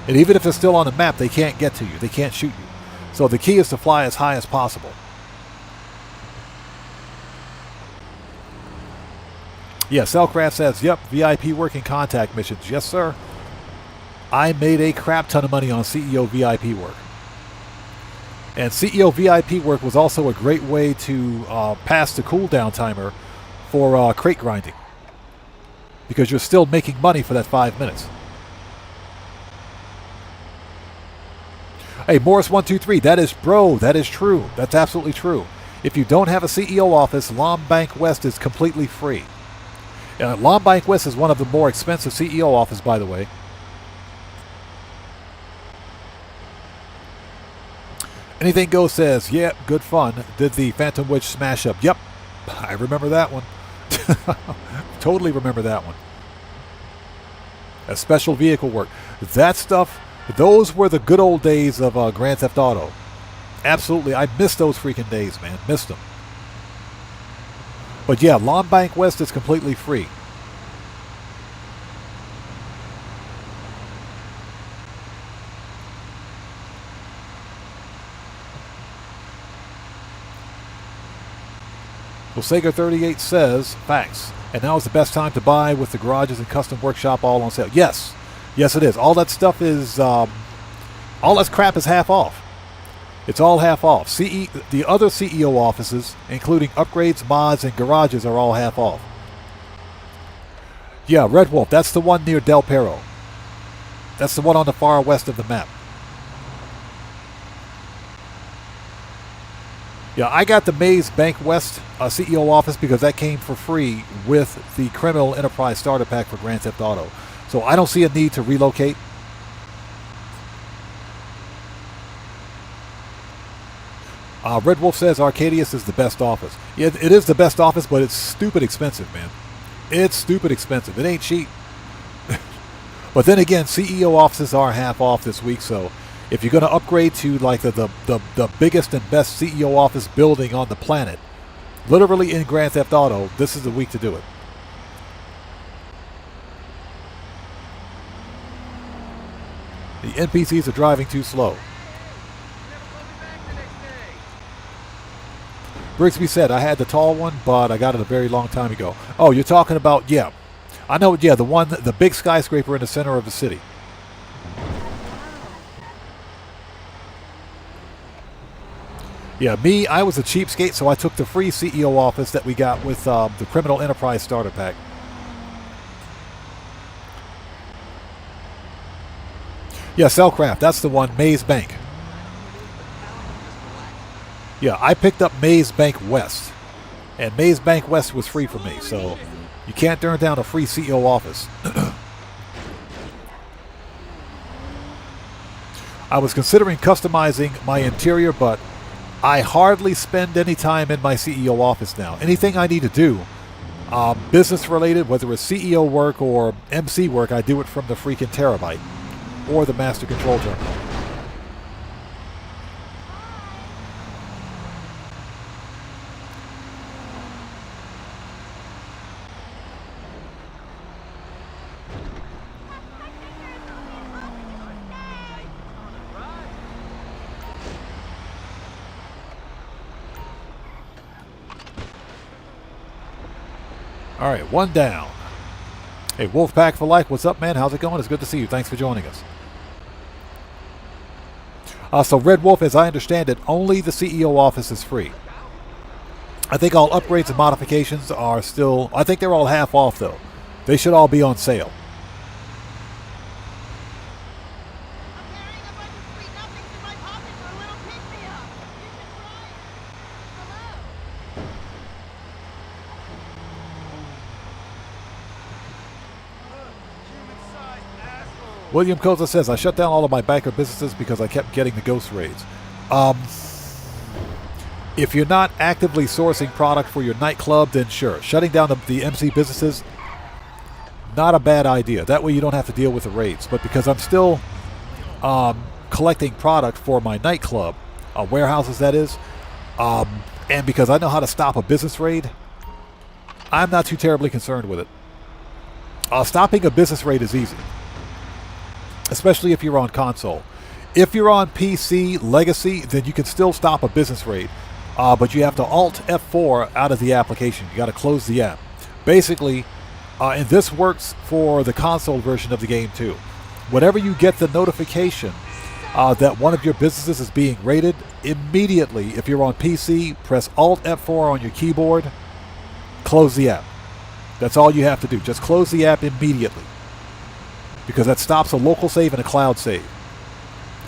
And even if they're still on the map, they can't get to you. They can't shoot you. So the key is to fly as high as possible. Yeah, Cellcraft says, yep, VIP working contact missions. Yes, sir. I made a crap ton of money on CEO VIP work. And CEO VIP work was also a great way to pass the cooldown timer for crate grinding. Because you're still making money for that 5 minutes. Hey, Morris123, that is true. That's absolutely true. If you don't have a CEO office, Lombank West is completely free. Lombank West is one of the more expensive CEO offices, by the way. Anything Goes says, yeah, good fun. Did the Phantom Witch smash up? Yep, I remember that one. Totally remember that one. A special vehicle work. That stuff, those were the good old days of Grand Theft Auto. Absolutely, I miss those freaking days, man. Missed them. But yeah, Lombank West is completely free. Well, Sega38 says, facts. And now is the best time to buy with the garages and custom workshop all on sale. Yes. Yes, it is. All that stuff is, all that crap is half off. It's all half off. The other CEO offices, including upgrades, mods, and garages, are all half off. Yeah, Red Wolf, that's the one near Del Perro. That's the one on the far west of the map. Yeah, I got the Maze Bank West CEO office because that came for free with the Criminal Enterprise Starter Pack for Grand Theft Auto. So I don't see a need to relocate. Red Wolf says Arcadius is the best office. Yeah, it is the best office, but it's stupid expensive, man. It's stupid expensive. It ain't cheap. But then again, CEO offices are half off this week, so if you're going to upgrade to like the biggest and best CEO office building on the planet, literally in Grand Theft Auto, this is the week to do it. The NPCs are driving too slow. Brigsby said, I had the tall one, but I got it a very long time ago. Oh, you're talking about, yeah. I know, yeah, the big skyscraper in the center of the city. Yeah, I was a cheapskate, so I took the free CEO office that we got with the Criminal Enterprise Starter Pack. Yeah, Cellcraft, that's the one, Maze Bank. Yeah, I picked up Maze Bank West. And Maze Bank West was free for me, so you can't turn down a free CEO office. I was considering customizing my interior, but I hardly spend any time in my CEO office now. Anything I need to do, business related, whether it's CEO work or MC work, I do it from the freaking Terabyte or the Master Control Terminal. All right, one down. Hey, Wolfpack for Life, what's up, man? How's it going? It's good to see you. Thanks for joining us. So Red Wolf, as I understand it, only the CEO office is free. I think all upgrades and modifications are still... I think they're all half off, though. They should all be on sale. William Koza says, I shut down all of my banker businesses because I kept getting the ghost raids. If you're not actively sourcing product for your nightclub, then sure. Shutting down the MC businesses, not a bad idea. That way you don't have to deal with the raids. But because I'm still collecting product for my nightclub, warehouses that is, and because I know how to stop a business raid, I'm not too terribly concerned with it. Stopping a business raid is easy, especially if you're on console. If you're on PC Legacy, then you can still stop a business raid, but you have to Alt F4 out of the application. You got to close the app. Basically, and this works for the console version of the game too. Whenever you get the notification that one of your businesses is being raided, immediately, if you're on PC, press Alt F4 on your keyboard, close the app. That's all you have to do. Just close the app immediately, because that stops a local save and a cloud save.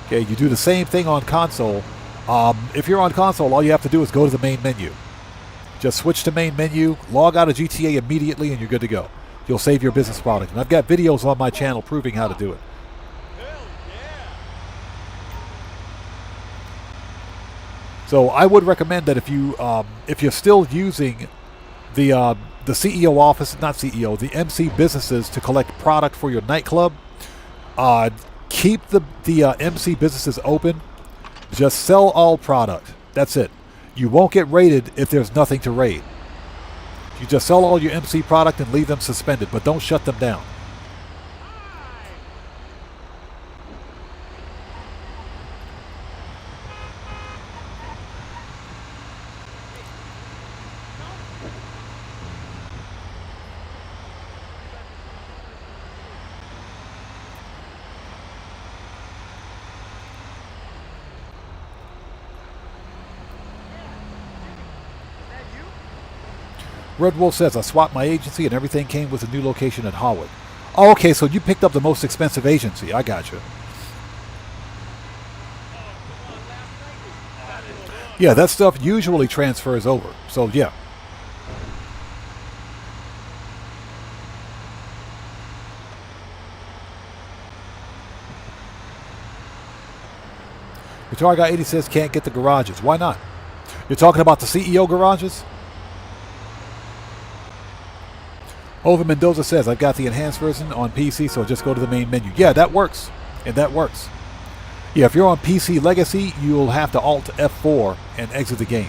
Okay, you do the same thing on console. If you're on console, all you have to do is go to the main menu. Just switch to main menu, log out of GTA immediately, and you're good to go. You'll save your business product. And I've got videos on my channel proving how to do it. So I would recommend that if you're still using the CEO office, not CEO, the MC businesses to collect product for your nightclub, keep the MC businesses open. Just sell all product. That's it. You won't get raided if there's nothing to raid. You just sell all your MC product and leave them suspended, but don't shut them down. Red Wolf says, I swapped my agency and everything came with a new location at Howard. Oh, okay, so you picked up the most expensive agency. I got you. Yeah, that stuff usually transfers over. So, yeah. Guitar Guy 80 says, can't get the garages. Why not? You're talking about the CEO garages? Over Mendoza says, I've got the enhanced version on PC, so just go to the main menu. Yeah, that works. And that works. Yeah, if you're on PC Legacy, you'll have to Alt F4 and exit the game.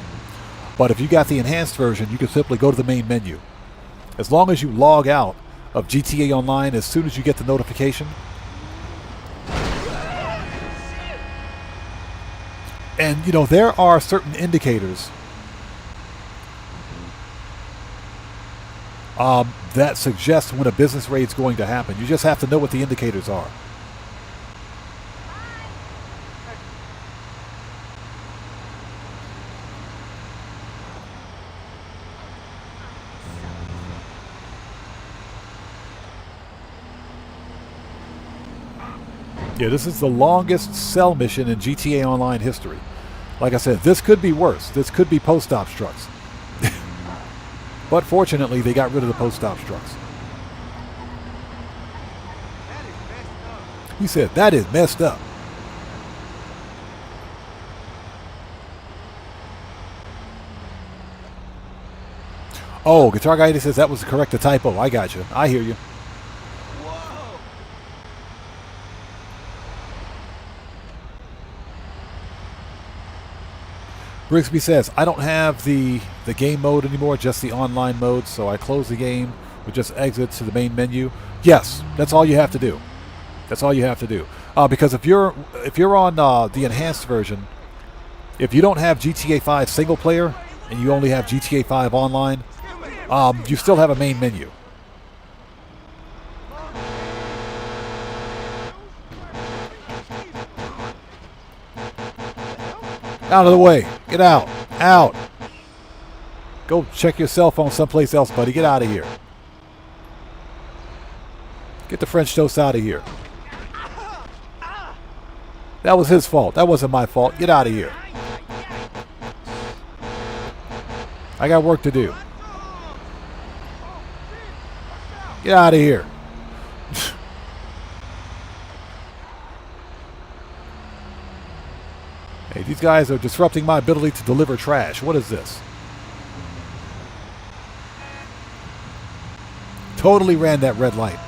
But if you got the enhanced version, you can simply go to the main menu. As long as you log out of GTA Online as soon as you get the notification. And, you know, there are certain indicators that suggest when a business raid is going to happen. You just have to know what the indicators are. Yeah, this is the longest cell mission in GTA Online history. Like I said, this could be worse. This could be post-op trucks. But fortunately, they got rid of the post-op trucks. He said, that is messed up. Oh, Guitar Guy says that was correct, a typo. I got you. I hear you. Brigsby says, I don't have the game mode anymore, just the online mode, so I close the game with just exit to the main menu. Yes, that's all you have to do. That's all you have to do. Because if you're on the enhanced version, if you don't have GTA 5 single player and you only have GTA 5 online, you still have a main menu. Out of the way. Get out. Out. Go check your cell phone someplace else, buddy. Get out of here. Get the French toast out of here. That was his fault. That wasn't my fault. Get out of here. I got work to do. Get out of here. Hey, these guys are disrupting my ability to deliver trash. What is this? Totally ran that red light.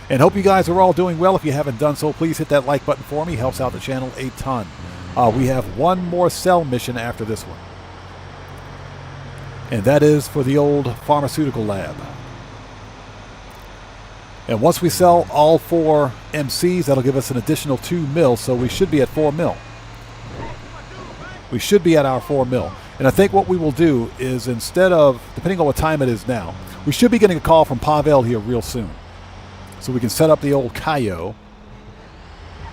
And hope you guys are all doing well. If you haven't done so, please hit that like button for me. Helps out the channel a ton. We have one more cell mission after this one. And that is for the old pharmaceutical lab. And once we sell all 4 MCs, that'll give us an additional 2 mil, so we should be at 4 mil. We should be at our 4 mil. And I think what we will do is, instead of, depending on what time it is now, we should be getting a call from Pavel here real soon. So we can set up the old Cayo.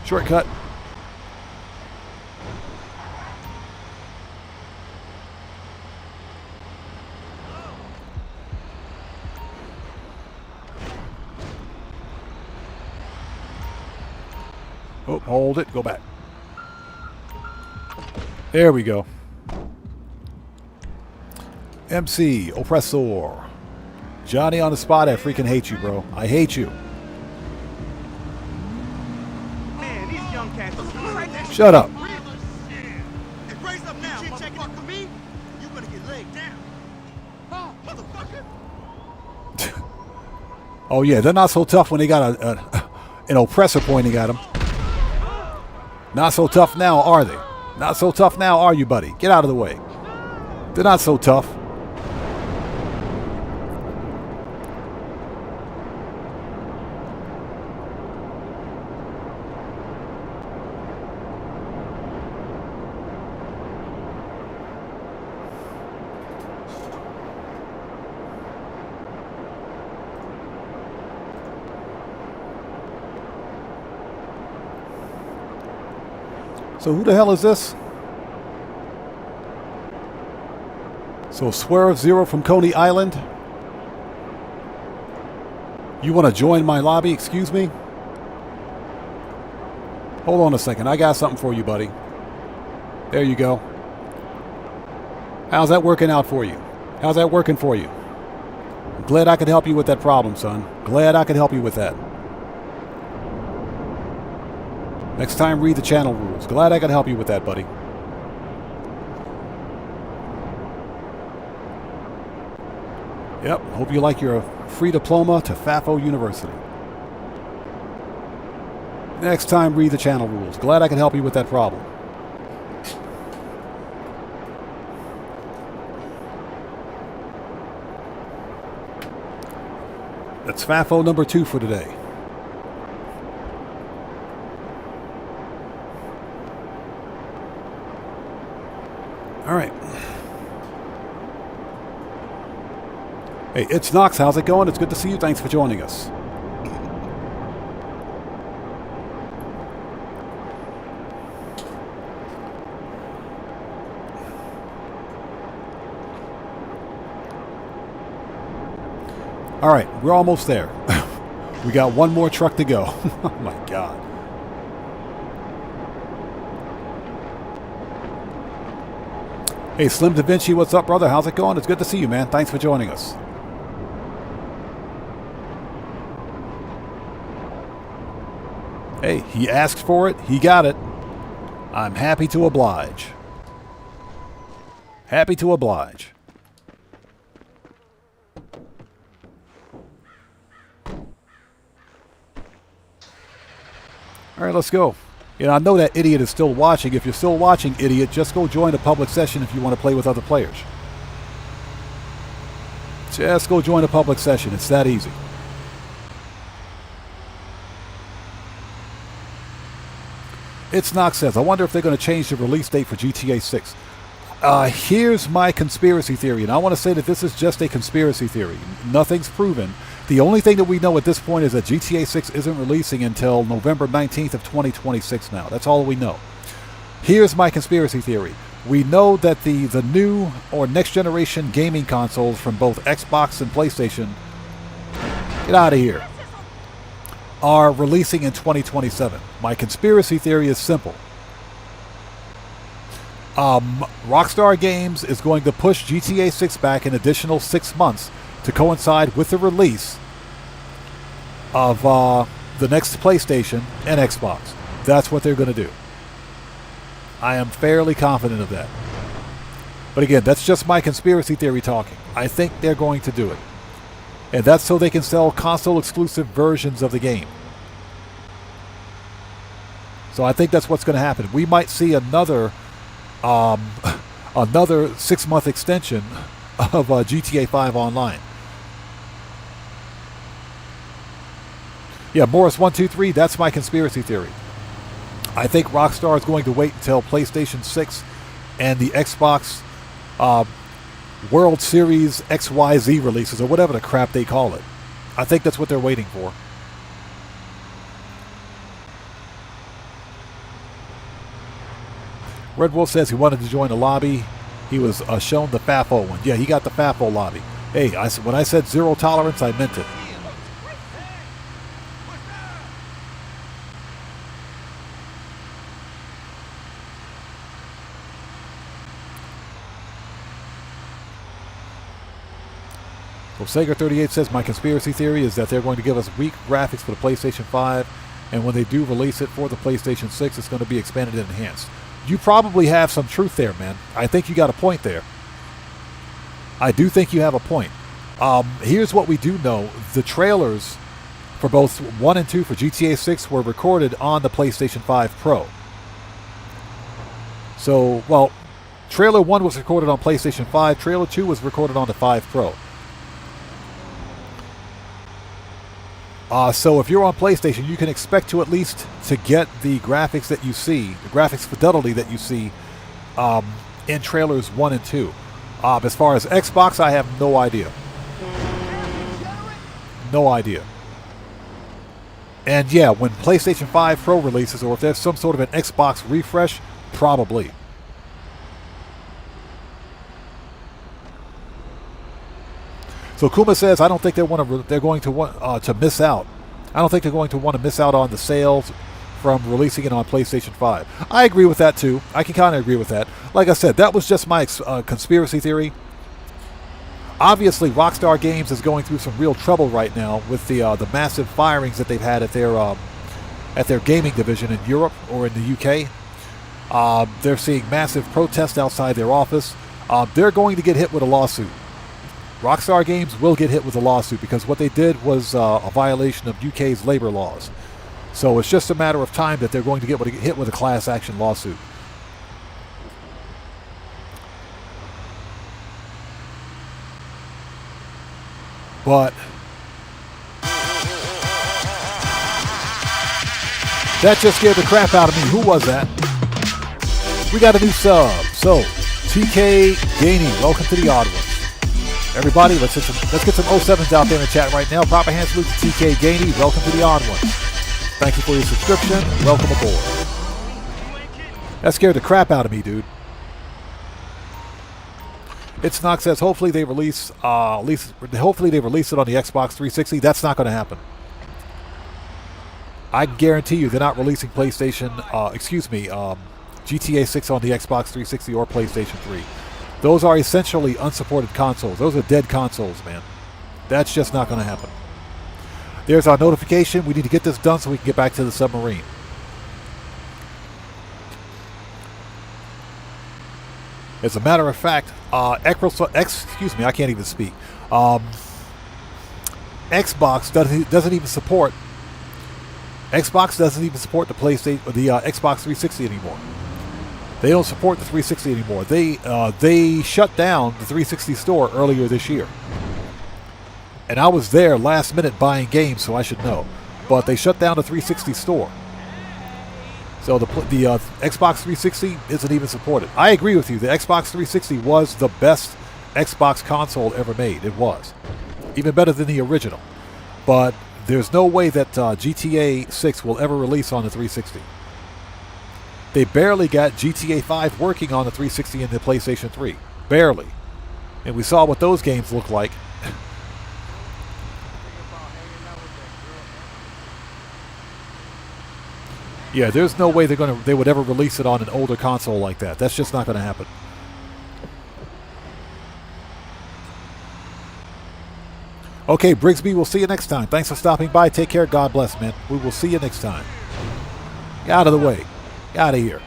Shortcut. Oh, hold it. Go back. There we go. MC, Oppressor. Johnny on the spot. I freaking hate you, bro. I hate you. Man, these young cats are crazy. Shut up. Hey, brace up now, motherfucker. Me? You gonna get laid down. Oh, motherfucker. Oh, yeah. They're not so tough when they got an oppressor pointing at them. Not so tough now, are they? Not so tough now, are you, buddy? Get out of the way. They're not so tough. So who the hell is this? So Swerve Zero from Coney Island. You want to join my lobby? Excuse me? Hold on a second. I got something for you, buddy. There you go. How's that working out for you? How's that working for you? I'm glad I could help you with that problem, son. Glad I could help you with that. Next time, read the channel rules. Glad I could help you with that, buddy. Yep, hope you like your free diploma to FAFO University. Next time, read the channel rules. Glad I could help you with that problem. That's FAFO number 2 for today. All right. Hey, it's Knox. How's it going? It's good to see you. Thanks for joining us. All right, we're almost there. We got one more truck to go. Oh my God. Hey, Slim Da Vinci, what's up, brother? How's it going? It's good to see you, man. Thanks for joining us. Hey, he asked for it. He got it. I'm happy to oblige. Happy to oblige. All right, let's go. You know, I know that idiot is still watching. If you're still watching, idiot, just go join a public session if you want to play with other players. Just go join a public session. It's that easy. It's Knox says, I wonder if they're going to change the release date for GTA 6. Here's my conspiracy theory, and I want to say that this is just a conspiracy theory. Nothing's proven. The only thing that we know at this point is that GTA 6 isn't releasing until November 19th of 2026 now. That's all we know. Here's my conspiracy theory. We know that the new or next generation gaming consoles from both Xbox and PlayStation, get out of here, are releasing in 2027. My conspiracy theory is simple. Rockstar Games is going to push GTA 6 back an additional 6 months to coincide with the release of the next PlayStation and Xbox. That's what they're going to do. I am fairly confident of that. But again, that's just my conspiracy theory talking. I think they're going to do it. And that's so they can sell console-exclusive versions of the game. So I think that's what's going to happen. We might see another 6-month extension of GTA 5 Online. Yeah, Morris123, that's my conspiracy theory. I think Rockstar is going to wait until PlayStation 6 and the Xbox World Series XYZ releases, or whatever the crap they call it. I think that's what they're waiting for. Red Wolf says he wanted to join the lobby. He was shown the FAFO one. Yeah, he got the FAFO lobby. Hey, when I said zero tolerance, I meant it. So Sega38 says, my conspiracy theory is that they're going to give us weak graphics for the PlayStation 5, and when they do release it for the PlayStation 6, it's going to be expanded and enhanced. You probably have some truth there, man. I think you got a point there. I do think you have a point. Here's what we do know. The trailers for both 1 and 2 for GTA 6 were recorded on the PlayStation 5 Pro. So, well, trailer 1 was recorded on PlayStation 5. Trailer 2 was recorded on the 5 Pro. So if you're on PlayStation, you can expect to at least to get the graphics that you see, the graphics fidelity that you see in trailers 1 and 2. As far as Xbox, I have no idea. No idea. And yeah, when PlayStation 5 Pro releases, or if there's some sort of an Xbox refresh, probably. So Kuma says, I don't think they're going to want to miss out. I don't think they're going to want to miss out on the sales from releasing it on PlayStation 5. I agree with that too. I can kind of agree with that. Like I said, that was just my conspiracy theory. Obviously, Rockstar Games is going through some real trouble right now with the massive firings that they've had at their gaming division in Europe or in the UK. They're seeing massive protests outside their office. They're going to get hit with a lawsuit. Rockstar Games will get hit with a lawsuit because what they did was a violation of UK's labor laws. So it's just a matter of time that they're going to get hit with a class action lawsuit. But that just scared the crap out of me. Who was that? We got a new sub. So, TK Gainey, welcome to the Odd Ones. Everybody, let's get some 07s out there in the chat right now. Proper hand salute to TK Gainey. Welcome to the Odd Ones. Thank you for your subscription. Welcome aboard. That scared the crap out of me, dude. It's Knox says, hopefully they release it on the Xbox 360. That's not going to happen. I can guarantee you they're not releasing GTA 6 on the Xbox 360 or PlayStation 3. Those are essentially unsupported consoles. Those are dead consoles, man. That's just not going to happen. There's our notification. We need to get this done so we can get back to the submarine. As a matter of fact, excuse me, I can't even speak. Xbox doesn't even support. Xbox doesn't even support the PlayStation, the Xbox 360 anymore. They don't support the 360 anymore. They shut down the 360 store earlier this year, and I was there last minute buying games, so I should know. But they shut down the 360 store, so the Xbox 360 isn't even supported. I agree with you. The Xbox 360 was the best Xbox console ever made. It was even better than the original, but there's no way that GTA 6 will ever release on the 360. They barely got GTA 5 working on the 360 and the PlayStation 3. Barely. And we saw what those games look like. Yeah, there's no way they would ever release it on an older console like that. That's just not going to happen. Okay, Brigsby, we'll see you next time. Thanks for stopping by. Take care. God bless, man. We will see you next time. Get out of the way. Get out of here.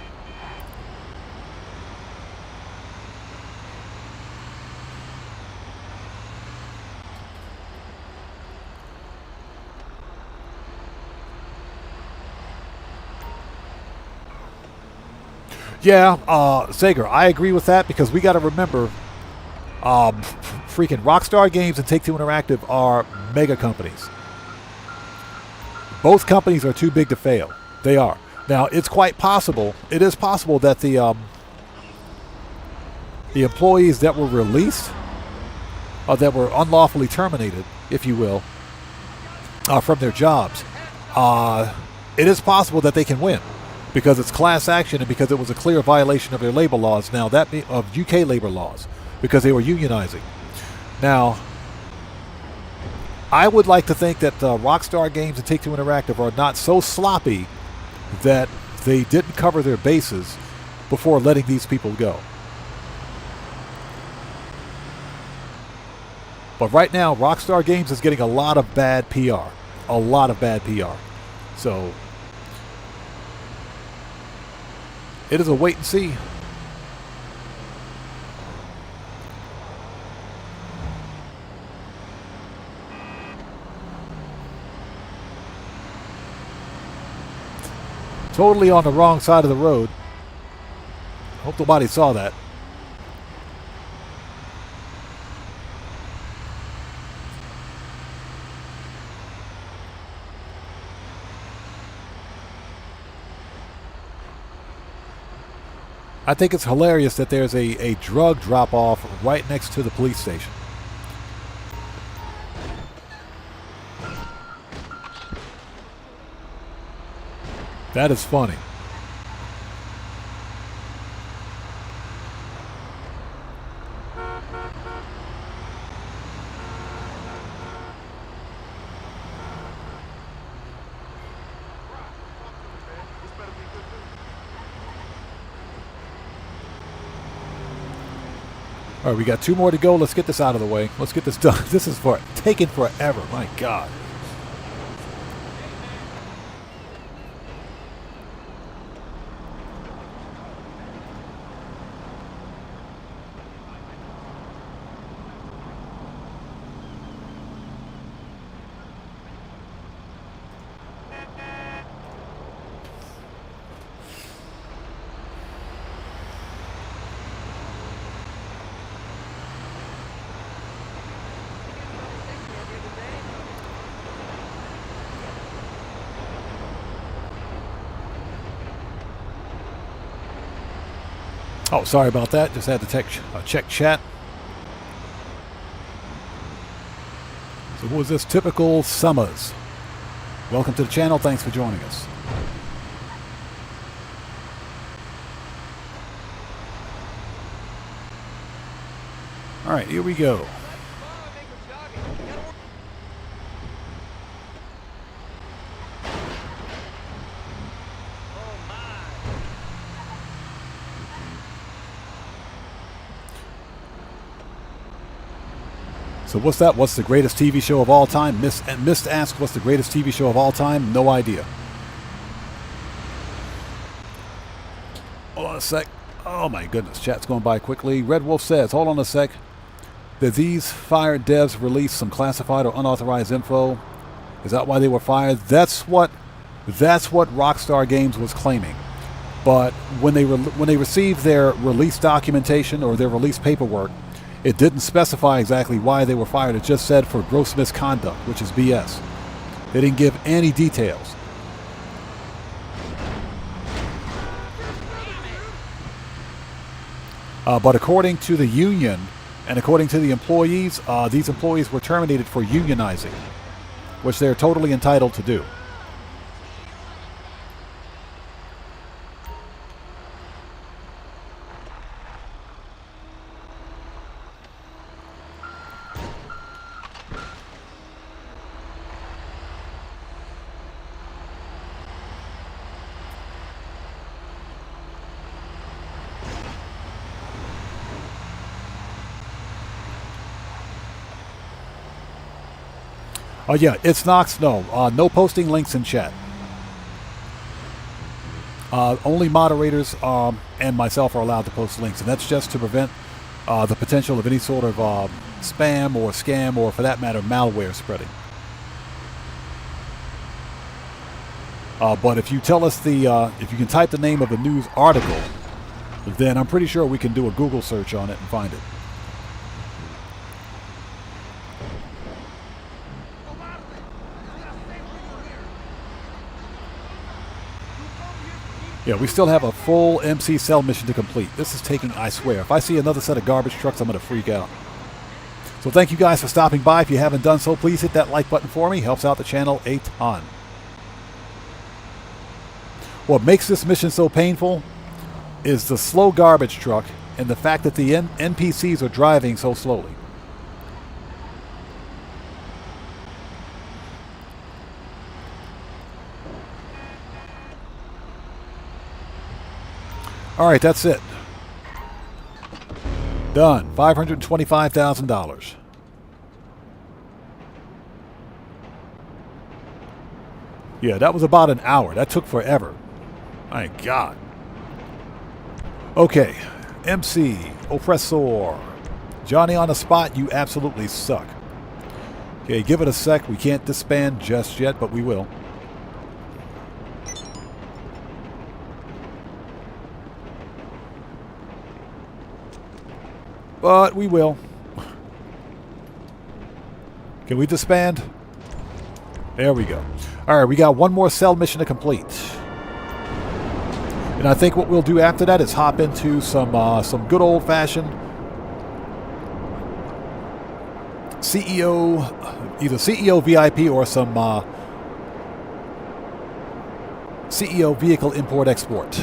Yeah, Sager, I agree with that because we got to remember freaking Rockstar Games and Take-Two Interactive are mega companies. Both companies are too big to fail. They are. Now, it's quite possible, it is possible that the employees that were released, that were unlawfully terminated, if you will, from their jobs, it is possible that they can win because it's class action and because it was a clear violation of their labor laws. Now, of UK labor laws, because they were unionizing. Now, I would like to think that Rockstar Games and Take-Two Interactive are not so sloppy that they didn't cover their bases before letting these people go. But right now, Rockstar Games is getting a lot of bad PR. A lot of bad PR. So, it is a wait and see. Totally on the wrong side of the road. Hope nobody saw that. I think it's hilarious that there's a drug drop-off right next to the police station. That is funny. All right, we got 2 more to go. Let's get this out of the way. Let's get this done. This is taking forever. My God. Oh, sorry about that. Just had to check chat. So who is this? Typical Summers. Welcome to the channel. Thanks for joining us. All right, here we go. So what's that? What's the greatest TV show of all time? Mist asks, what's the greatest TV show of all time? No idea. Hold on a sec. Oh my goodness, chat's going by quickly. Red Wolf says, hold on a sec. Did these fired devs release some classified or unauthorized info? Is that why they were fired? That's what Rockstar Games was claiming. But when they received their release documentation or their release paperwork, it didn't specify exactly why they were fired. It just said for gross misconduct, which is BS. They didn't give any details. But according to the union and according to the employees, these employees were terminated for unionizing, which they're totally entitled to do. Oh yeah, it's Knox. No, no posting links in chat. Only moderators and myself are allowed to post links, and that's just to prevent the potential of any sort of spam or scam, or for that matter, malware spreading. But if you tell us if you can type the name of the news article, then I'm pretty sure we can do a Google search on it and find it. Yeah, we still have a full MC cell mission to complete. This is taking, I swear, if I see another set of garbage trucks, I'm going to freak out. So thank you guys for stopping by. If you haven't done so, please hit that like button for me. Helps out the channel a ton. What makes this mission so painful is the slow garbage truck and the fact that the NPCs are driving so slowly. All right, that's it. Done. $525,000. Yeah, that was about an hour. That took forever. My God. Okay. MC, Oppressor. Johnny on the spot, you absolutely suck. Okay, give it a sec. We can't disband just yet, but we will. But we will. Can we disband? There we go. All right, we got one more cell mission to complete. And I think what we'll do after that is hop into some good old-fashioned CEO, either CEO VIP or some CEO vehicle import-export.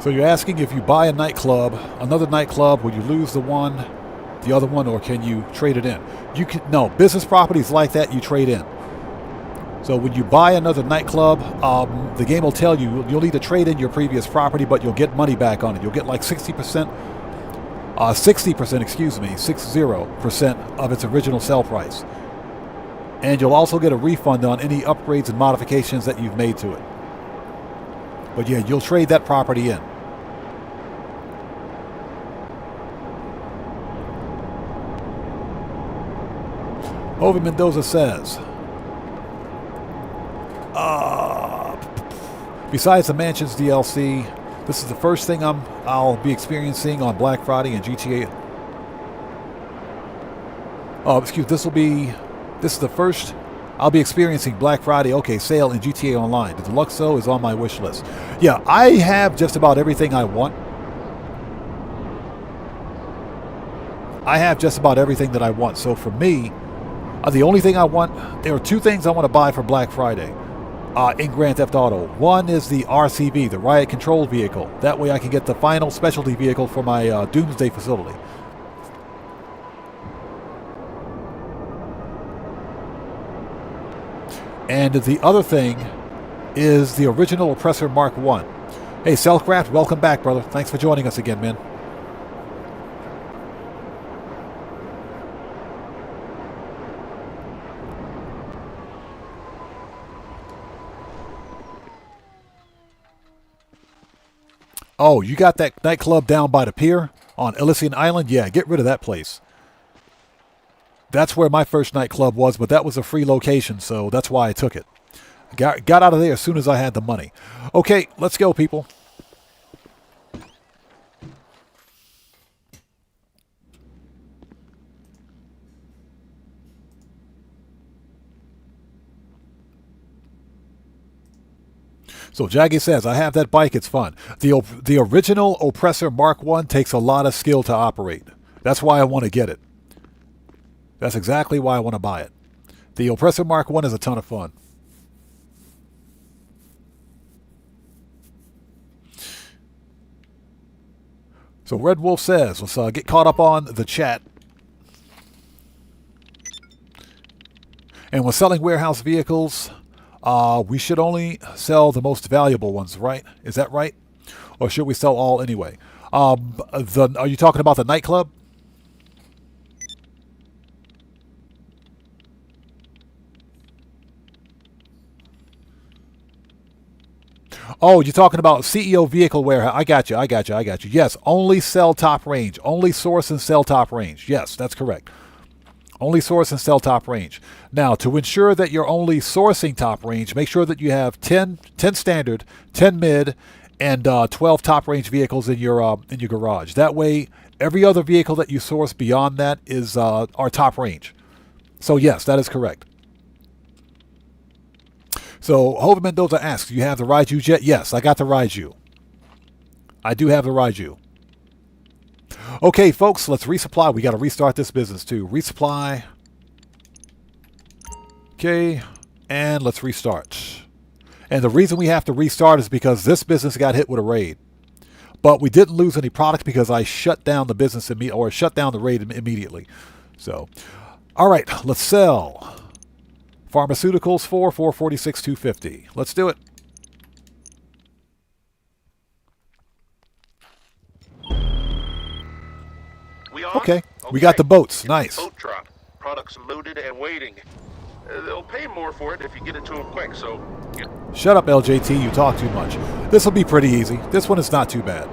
So you're asking if you buy a nightclub, another nightclub, will you lose the other one, or can you trade it in? You can, no, business properties like that you trade in. So when you buy another nightclub, the game will tell you you'll need to trade in your previous property, but you'll get money back on it. You'll get like 60%, 60% of its original sell price. And you'll also get a refund on any upgrades and modifications that you've made to it. But yeah, you'll trade that property in. Over Mendoza says, besides the Mansions DLC, this is the first thing I'll be experiencing on Black Friday and GTA. Oh, excuse, this is the first I'll be experiencing Black Friday, sale in GTA Online. The Deluxo is on my wish list. Yeah, I have just about everything I want. I have just about everything that I want. So for me, the only thing I want, there are two things I want to buy for Black Friday. in Grand Theft Auto. One is the RCV, the Riot Control Vehicle. That way I can get the final specialty vehicle for my Doomsday facility. And the other thing is the original Oppressor Mark 1. Hey, Selfcraft, welcome back, brother. Thanks for joining us again, man. Oh, you got that nightclub down by the pier on Elysian Island? Yeah, get rid of that place. That's where my first nightclub was, but that was a free location, so that's why I took it. Got out of there as soon as I had the money. Okay, let's go, people. So Jaggy says, I have that bike, it's fun. The original Oppressor Mark 1 takes a lot of skill to operate. That's why I want to get it. That's exactly why I want to buy it. The Oppressor Mark 1 is a ton of fun. So Red Wolf says, let's get caught up on the chat. And when selling warehouse vehicles, we should only sell the most valuable ones, right? Is that right? Or should we sell all anyway? Are you talking about the nightclub? Oh, you're talking about CEO vehicle warehouse. I got you. Yes, only sell top range. Only source and sell top range. Yes, that's correct. Only source and sell top range. Now, to ensure that you're only sourcing top range, make sure that you have 10 standard, 10 mid, and 12 top range vehicles in your garage. That way, every other vehicle that you source beyond that is our top range. So yes, that is correct. So Hover Mendoza asks, "You have the Raiju jet?" Yes, I got the Raiju. I do have the Raiju. Okay, folks, let's resupply. We got to restart this business too. Resupply. Okay, and let's restart. And the reason we have to restart is because this business got hit with a raid. But we didn't lose any product because I shut down the business or shut down the raid immediately. So, all right, let's sell. Pharmaceuticals for 446,250. Let's do it. Okay, we got the boats. Nice. Boat drop. Products loaded and waiting. They'll pay more for it if you get it to them quick, so... Shut up, LJT. You talk too much. This will be pretty easy. This one is not too bad.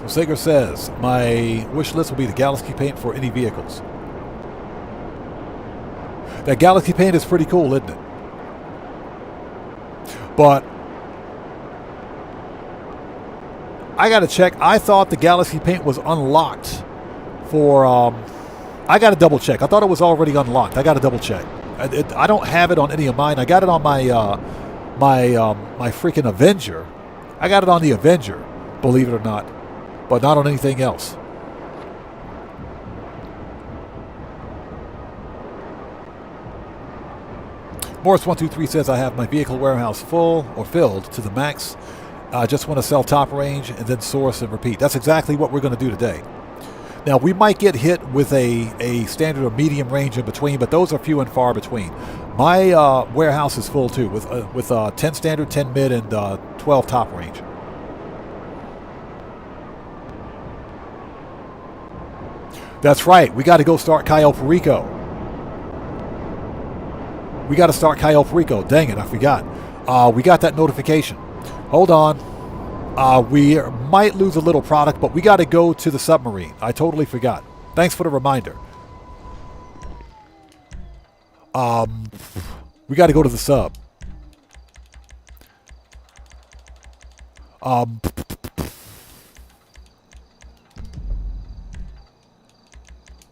So Sager says, my wish list will be the Galaxy paint for any vehicles. That Galaxy paint is pretty cool, isn't it? But I gotta check. I thought the Galaxy paint was unlocked for I gotta double check. I thought it was already unlocked. I gotta double check. I don't have it on any of mine. I got it on my my freaking Avenger. I got it on the Avenger, believe it or not, but not on anything else. Morris123 says, I have my vehicle warehouse full or filled to the max. I just want to sell top range and then source and repeat. That's exactly what we're going to do today. Now, we might get hit with a standard or medium range in between, but those are few and far between. My warehouse is full too, with 10 standard, 10 mid, and 12 top range. That's right. We got to go start Cayo Perico. We got to start Cayo Perico. Dang it, I forgot. We got that notification. Hold on. We might lose a little product, but we got to go to the submarine. I totally forgot. Thanks for the reminder. We got to go to the sub.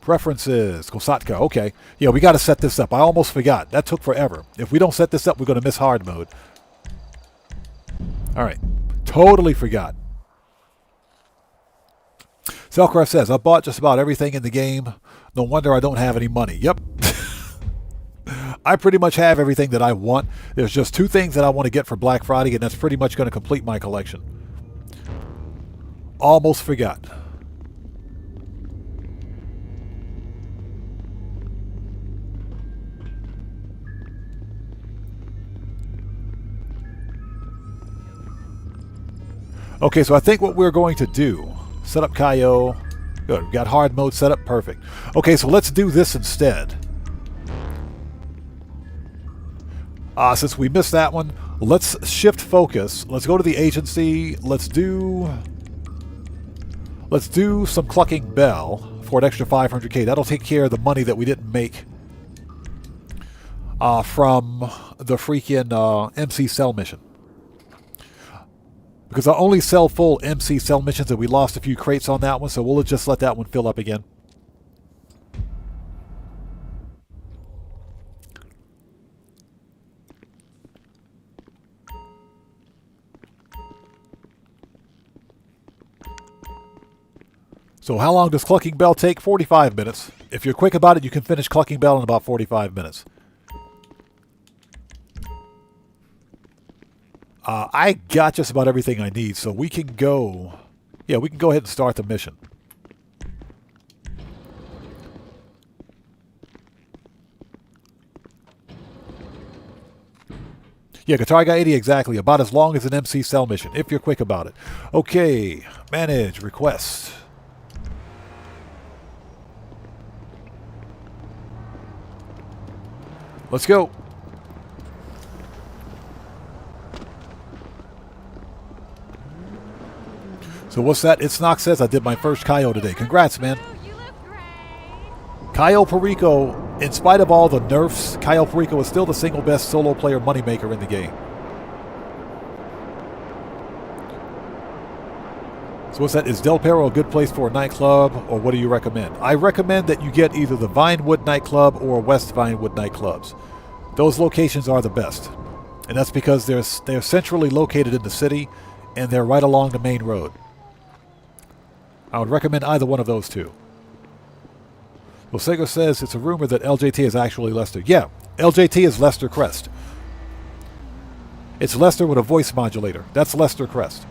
Preferences, Kosatka. Okay. Yeah, we got to set this up. I almost forgot. That took forever. If we don't set this up, we're going to miss hard mode. All right. Totally forgot. Selcraft says, I bought just about everything in the game. No wonder I don't have any money. Yep. I pretty much have everything that I want. There's just 2 things that I want to get for Black Friday, and that's pretty much going to complete my collection. Almost forgot. Okay, so I think what we're going to do, set up Cayo. Good, we got hard mode set up, perfect. Okay, so let's do this instead. Since we missed that one, let's shift focus. Let's go to the agency. Let's do some Clucking Bell for an extra 500k. That'll take care of the money that we didn't make from the freaking MC Cell mission. Because I only sell full MC Cell missions and we lost a few crates on that one, so we'll just let that one fill up again. So how long does Clucking Bell take? 45 minutes. If you're quick about it, you can finish Clucking Bell in about 45 minutes. I got just about everything I need, so we can go... Yeah, we can go ahead and start the mission. Yeah, Guitar Guy 80, exactly. About as long as an MC Cell mission, if you're quick about it. Okay, manage, request. Let's go. So what's that? It's Knox says I did my first Cayo today. Congrats, man. Cayo Perico, in spite of all the nerfs, Cayo Perico is still the single best solo player moneymaker in the game. So what's that? Is Del Perro a good place for a nightclub, or what do you recommend? I recommend that you get either the Vinewood nightclub or West Vinewood nightclubs. Those locations are the best. And that's because they're centrally located in the city, and they're right along the main road. I would recommend either one of those two. Well, Sego says it's a rumor that LJT is actually Lester. Yeah, LJT is Lester Crest. It's Lester with a voice modulator. That's Lester Crest.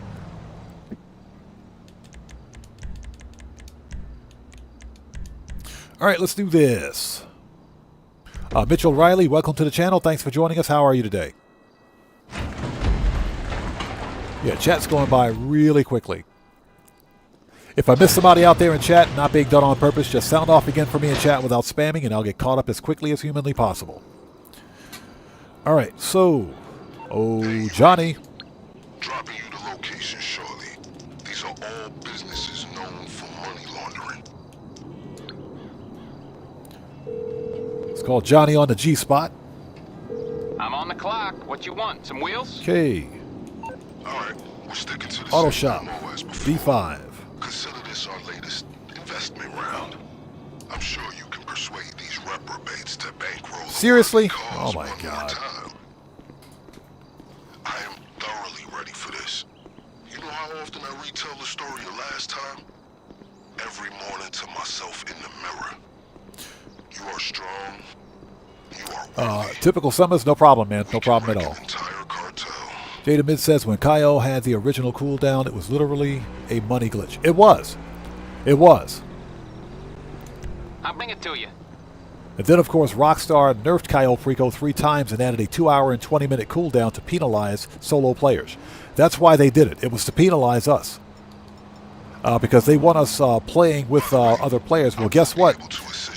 All right, let's do this. Mitchell Riley, welcome to the channel. Thanks for joining us. How are you today? Yeah, chat's going by really quickly. If I miss somebody out there in chat, not being done on purpose, just sound off again for me in chat without spamming, and I'll get caught up as quickly as humanly possible. All right, so... Oh, Johnny. Dropping you the location shortly. These are all businesses known for money laundering. It's called Johnny on the G-spot. I'm on the clock. What you want? Some wheels? Okay. Alright, we're sticking to the Auto same Shop. MO as before. D5. Consider this our latest investment round. I'm sure you can persuade these reprobates to bankroll. Seriously? Oh my God. I am thoroughly ready for this. You know how often I retell the story of last time? Every morning to myself in the mirror. You are strong. You are weak. Typical Summers, no problem, man. No problem at all. Entire cartel. Jada Mid says when Cayo had the original cooldown, it was literally a money glitch. It was. It was. I'll bring it to you. And then, of course, Rockstar nerfed Cayo Perico 3 times and added a 2-hour and 20-minute cooldown to penalize solo players. That's why they did it. It was to penalize us. Because they want us playing with other players. Well, guess what?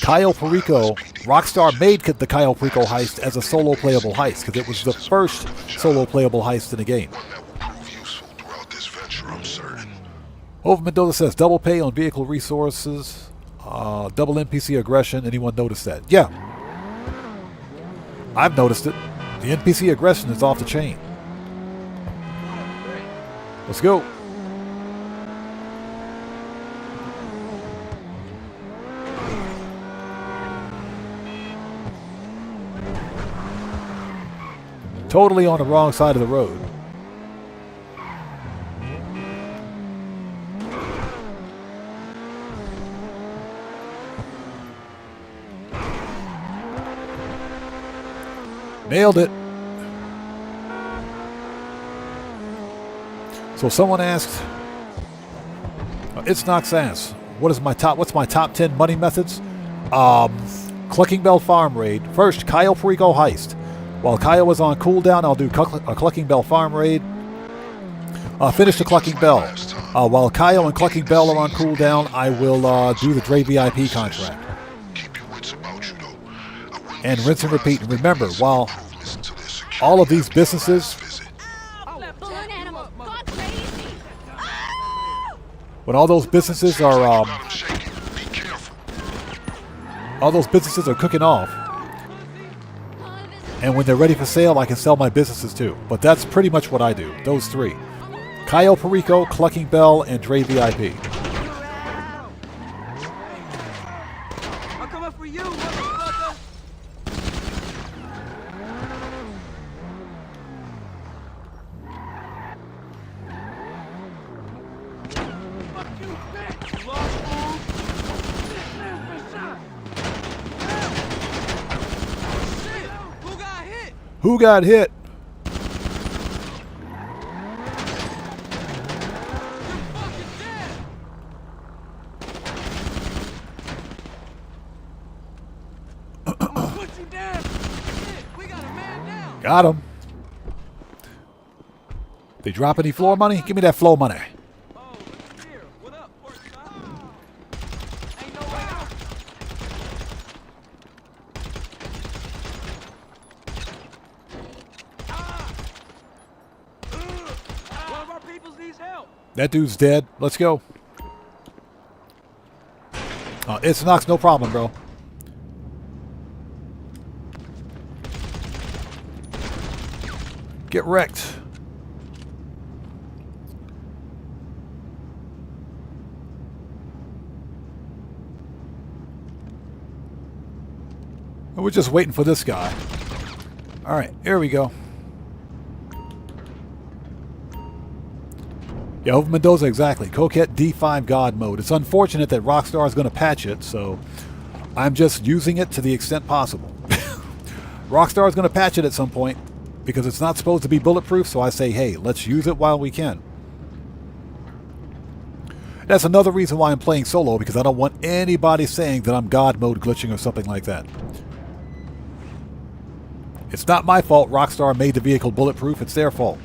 Cayo Perico, Rockstar made the Cayo Perico heist as a solo playable heist because it was the first solo playable heist in the game. Hove Mendoza says double pay on vehicle resources, double NPC aggression. Anyone notice that? Yeah. I've noticed it. The NPC aggression is off the chain. Let's go. Totally on the wrong side of the road. Nailed it. So someone asked, it's Knox ass. What's my top 10 money methods? Clucking Bell Farm Raid. First, Cayo Perico heist. While Cayo was on cooldown, I'll do a Clucking Bell Farm Raid. Finish the Clucking Bell. While Cayo and Clucking Bell are on cooldown, I will do the Dre VIP contract. And rinse and repeat. And remember, while all of these businesses, when all those businesses are cooking off, and when they're ready for sale, I can sell my businesses too. But that's pretty much what I do. Those three: Cayo Perico, Clucking Bell, and Dre VIP. I'm coming for you, motherfucker. Fuck you, bitch. Lost move. Shit. Who got hit? Who got hit? Got him. They drop any floor money? Give me that floor money. That dude's dead. Let's go. It's Knox, no problem, bro. Get wrecked. We're just waiting for this guy. All right, here we go. Yeah, over Mendoza, exactly. Coquette D5 God mode. It's unfortunate that Rockstar is going to patch it, so I'm just using it to the extent possible. Rockstar is going to patch it at some point because it's not supposed to be bulletproof, so I say, hey, let's use it while we can. That's another reason why I'm playing solo, because I don't want anybody saying that I'm God mode glitching or something like that. It's not my fault Rockstar made the vehicle bulletproof. It's their fault.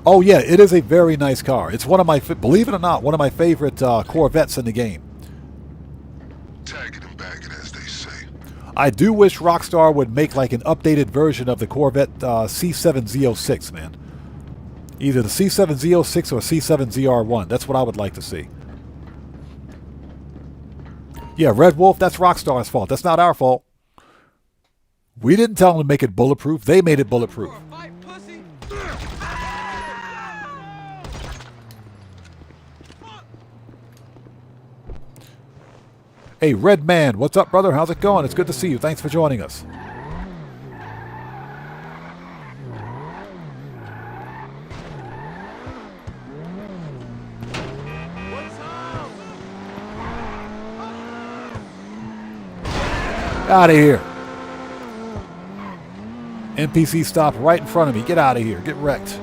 Oh yeah, it is a very nice car. It's one of my, believe it or not, one of my favorite Corvettes in the game. Tag it and bag it, as they say. I do wish Rockstar would make like an updated version of the Corvette C7Z06, man. Either the C7Z06 or C7ZR1. That's what I would like to see. Yeah, Red Wolf, that's Rockstar's fault. That's not our fault. We didn't tell them to make it bulletproof. They made it bulletproof. Hey, Red Man, what's up, brother? How's it going? It's good to see you. Thanks for joining us. Out of here. NPC stopped right in front of me. Get out of here. Get wrecked.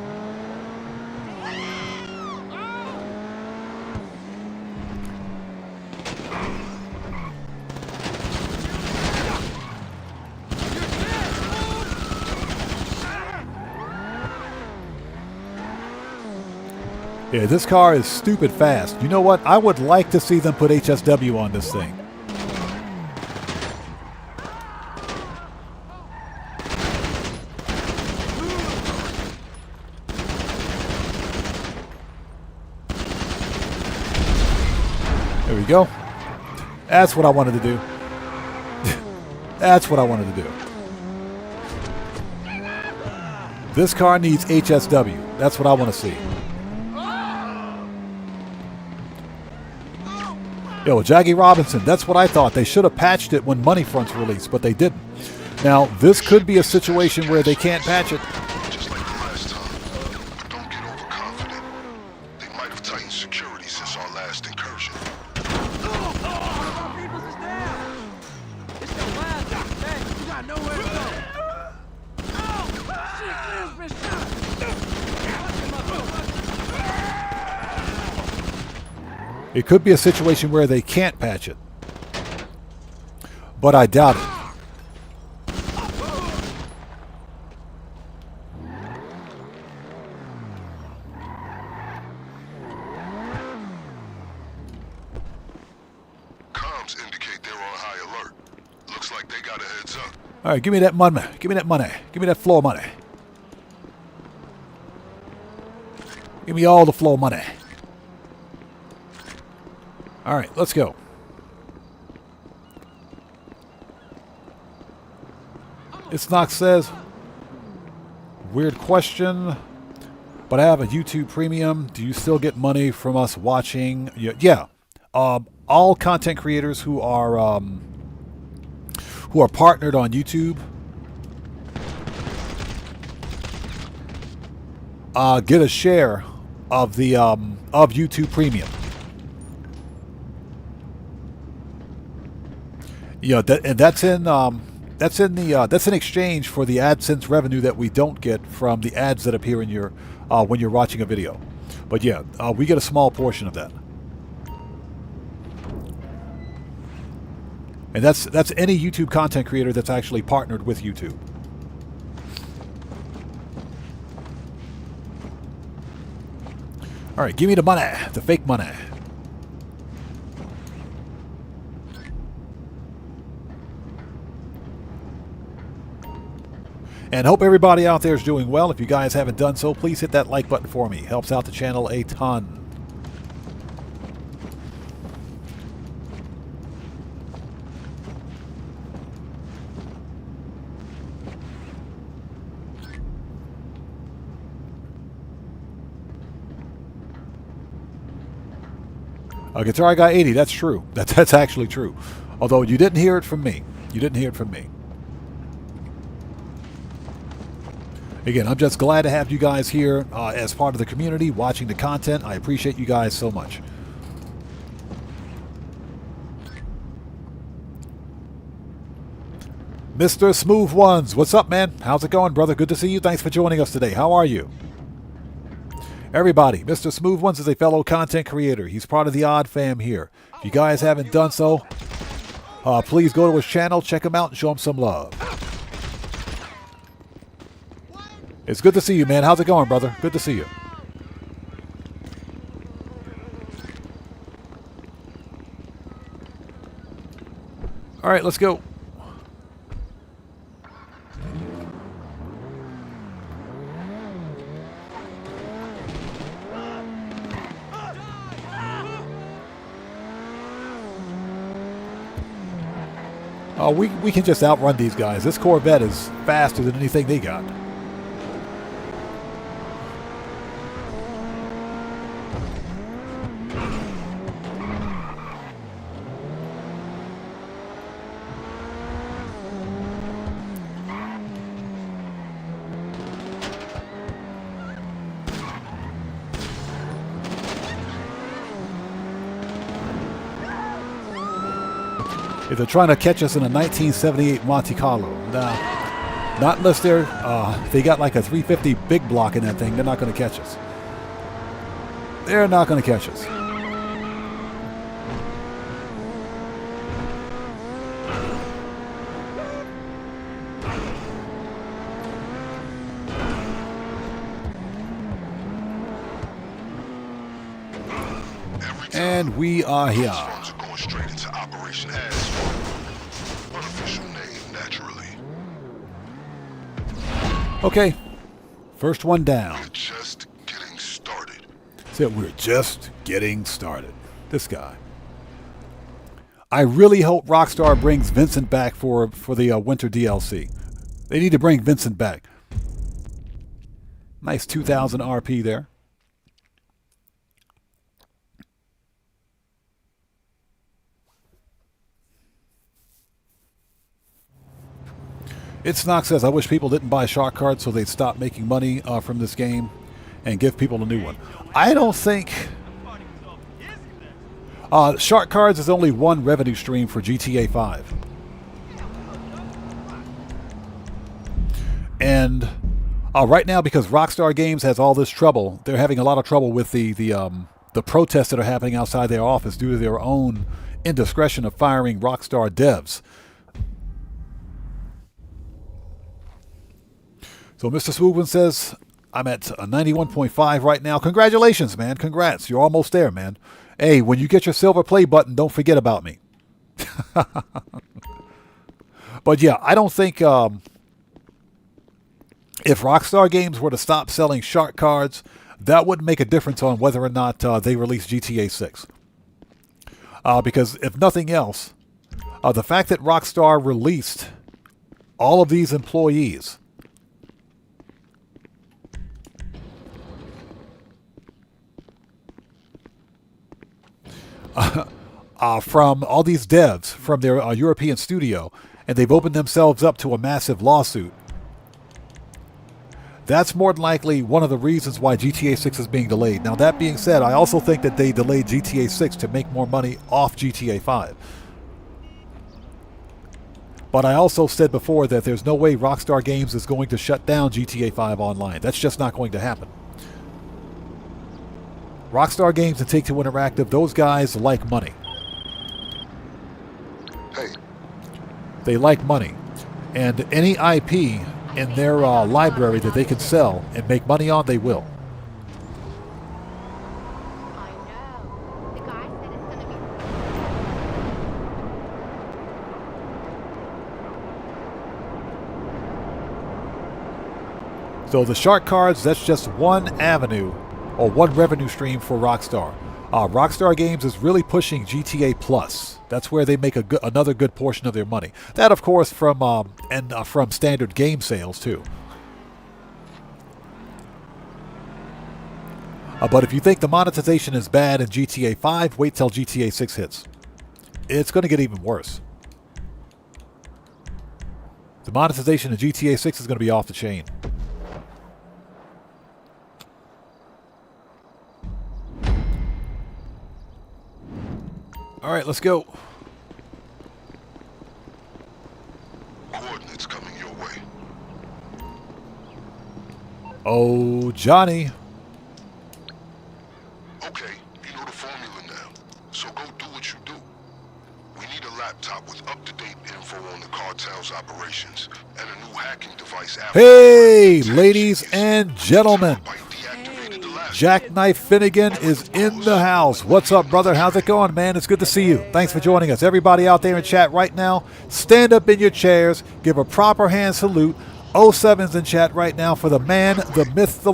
Yeah, this car is stupid fast. You know what? I would like to see them put HSW on this thing. There we go. That's what I wanted to do. That's what I wanted to do. This car needs HSW. That's what I want to see. Yo, Jackie Robinson, that's what I thought. They should have patched it when Money Front's released, but they didn't. Now, this could be a situation where they can't patch it. Just like the last time. But don't get overconfident. They might have tightened security since our last incursion. Peoples is down. It's the It could be a situation where they can't patch it, but I doubt it. Comms indicate they're on high alert. Looks like they got a heads up. All right, give me that money. Give me that money. Give me that floor money. Give me all the floor money. All right, let's go. It's Knox says, weird question, but I have a YouTube Premium. Do you still get money from us watching? Yeah. All content creators who are partnered on YouTube get a share of the of YouTube Premium. Yeah, that's in exchange for the AdSense revenue that we don't get from the ads that appear in your when you're watching a video. But yeah, we get a small portion of that. And that's any YouTube content creator that's actually partnered with YouTube. All right, give me the money, the fake money. And hope everybody out there is doing well. If you guys haven't done so, please hit that like button for me. Helps out the channel a ton. Guitar Guy 80, that's true. That's actually true. Although you didn't hear it from me. You didn't hear it from me. Again, I'm just glad to have you guys here as part of the community, watching the content. I appreciate you guys so much. Mr. Smooth Ones, what's up, man? How's it going, brother? Good to see you. Thanks for joining us today. How are you? Everybody, Mr. Smooth Ones is a fellow content creator. He's part of the Odd Fam here. If you guys haven't done so, please go to his channel, check him out, and show him some love. It's good to see you, man. How's it going, brother? Good to see you. All right, let's go. We can just outrun these guys. This Corvette is faster than anything they got. If they're trying to catch us in a 1978 Monte Carlo, nah, not unless they got like a 350 big block in that thing. They're not going to catch us. They're not going to catch us. And we are here. Okay, first one down. We're just getting started. So we're just getting started. This guy. I really hope Rockstar brings Vincent back for the winter DLC. They need to bring Vincent back. Nice 2,000 RP there. It's Knox says, I wish people didn't buy shark cards so they'd stop making money from this game and give people a new one. I don't think... shark cards is only one revenue stream for GTA 5. And right now, because Rockstar Games has all this trouble, they're having a lot of trouble with the the protests that are happening outside their office due to their own indiscretion of firing Rockstar devs. So Mr. Swoopin says, I'm at a 91.5 right now. Congratulations, man. Congrats. You're almost there, man. Hey, when you get your silver play button, don't forget about me. But yeah, I don't think if Rockstar Games were to stop selling shark cards, that wouldn't make a difference on whether or not they release GTA 6. Because if nothing else, the fact that Rockstar released all of these employees from all these devs from their European studio, and they've opened themselves up to a massive lawsuit, that's more than likely one of the reasons why GTA 6 is being delayed. Now, that being said, I also think that they delayed GTA 6 to make more money off GTA 5. But I also said before that there's no way Rockstar Games is going to shut down GTA 5 Online. That's just not going to happen. Rockstar Games and Take-Two Interactive, those guys like money. Hey. They like money. And any IP in their library that they can sell and make money on, they will. I know. The guy said it's gonna be. So the shark cards, that's just one avenue or one revenue stream for Rockstar. Rockstar Games is really pushing GTA Plus. That's where they make another good portion of their money. That, of course, from standard game sales too. But if you think the monetization is bad in GTA 5, wait till GTA 6 hits. It's going to get even worse. The monetization in GTA 6 is going to be off the chain. All right, let's go. Coordinates coming your way. Oh, Johnny. Okay, you know the formula now. So go do what you do. We need a laptop with up-to-date info on the cartel's operations and a new hacking device. Hey, ladies and gentlemen. Jackknife Finnegan is in the house. What's up, brother? How's it going, man? It's good to see you. Thanks for joining us. Everybody out there in chat right now, stand up in your chairs, give a proper hand salute. 07's in chat right now for the man, the myth, the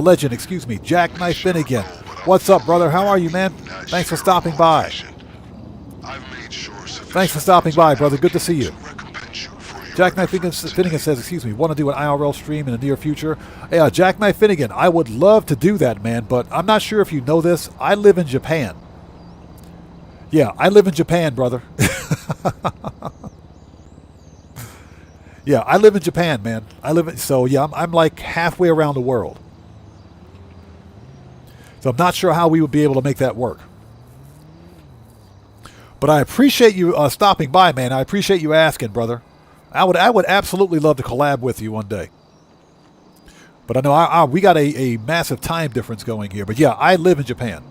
legend, excuse me, Jackknife Finnegan. What's up, brother? How are you, man? Thanks for stopping by. Thanks for stopping by, brother. Good to see you. Jackknife Finnegan says, excuse me, want to do an IRL stream in the near future? Yeah, Jackknife Finnegan, I would love to do that, man, but I'm not sure if you know this. I live in Japan. Yeah, I live in Japan, brother. Yeah, I live in Japan, man. So yeah, I'm like halfway around the world. So I'm not sure how we would be able to make that work. But I appreciate you stopping by, man. I appreciate you asking, brother. I would absolutely love to collab with you one day. But I know we got a massive time difference going here. But yeah, I live in Japan.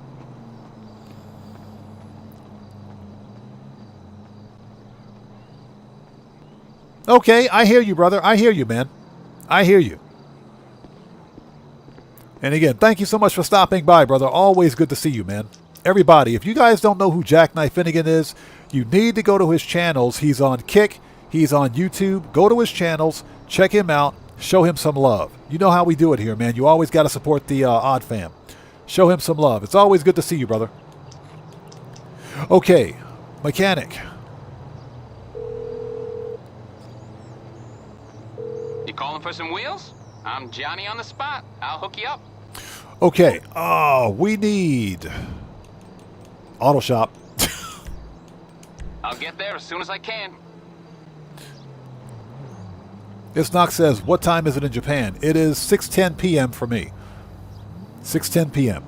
Okay, I hear you, brother. I hear you, man. I hear you. And again, thank you so much for stopping by, brother. Always good to see you, man. Everybody, if you guys don't know who Jackknife Finnegan is, you need to go to his channels. He's on Kick. He's on YouTube. Go to his channels. Check him out. Show him some love. You know how we do it here, man. You always got to support the Odd Fam. Show him some love. It's always good to see you, brother. Okay, mechanic. You calling for some wheels? I'm Johnny on the spot. I'll hook you up. Okay, we need auto shop. I'll get there as soon as I can. This knock says, what time is it in Japan? It is 6:10 p.m. for me. 6:10 p.m.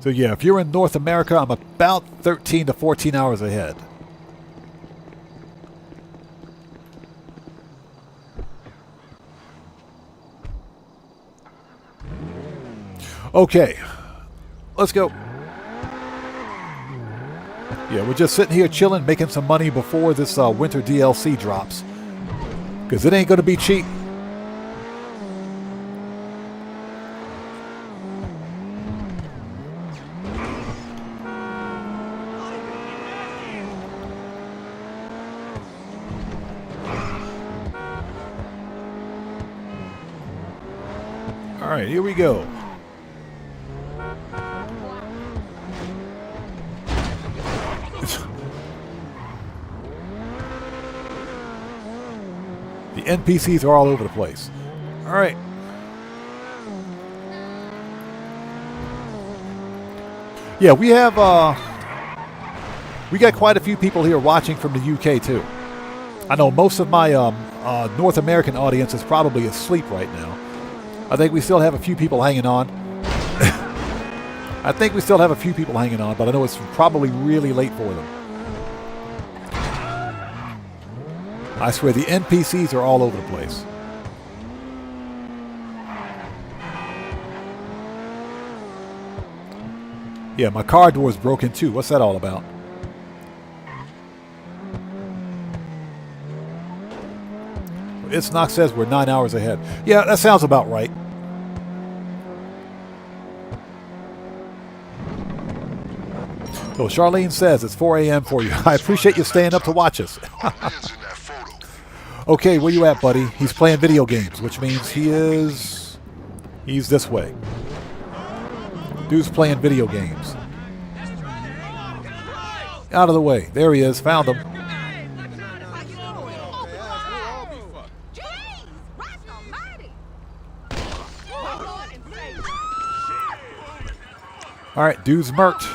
So yeah, if you're in North America, I'm about 13 to 14 hours ahead. Okay. let's go. Yeah, we're just sitting here chilling, making some money before this winter DLC drops. Because it ain't going to be cheap. All right, here we go. The NPCs are all over the place. All right. Yeah, we have we got quite a few people here watching from the UK too. I know most of my North American audience is probably asleep right now. I think we still have a few people hanging on. I think we still have a few people hanging on, but I know it's probably really late for them. I swear, the NPCs are all over the place. Yeah, my car door is broken too. What's that all about? It's Knox says we're 9 hours ahead. Yeah, that sounds about right. So Charlene says it's 4 a.m. for you. I appreciate you staying up to watch us. Okay, where you at, buddy? He's playing video games, which means he's this way. Dude's playing video games. Out of the way. There he is. Found him. All right, dude's murked.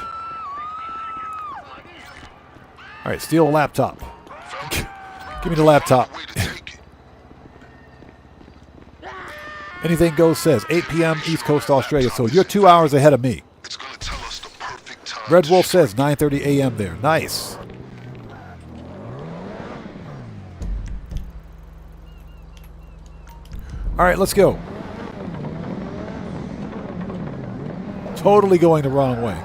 All right, steal a laptop. Give me the laptop. Anything goes says 8 p.m. East Coast Australia, so you're 2 hours ahead of me. Red Wolf says 9:30 a.m. there. Nice. All right, let's go. Totally going the wrong way.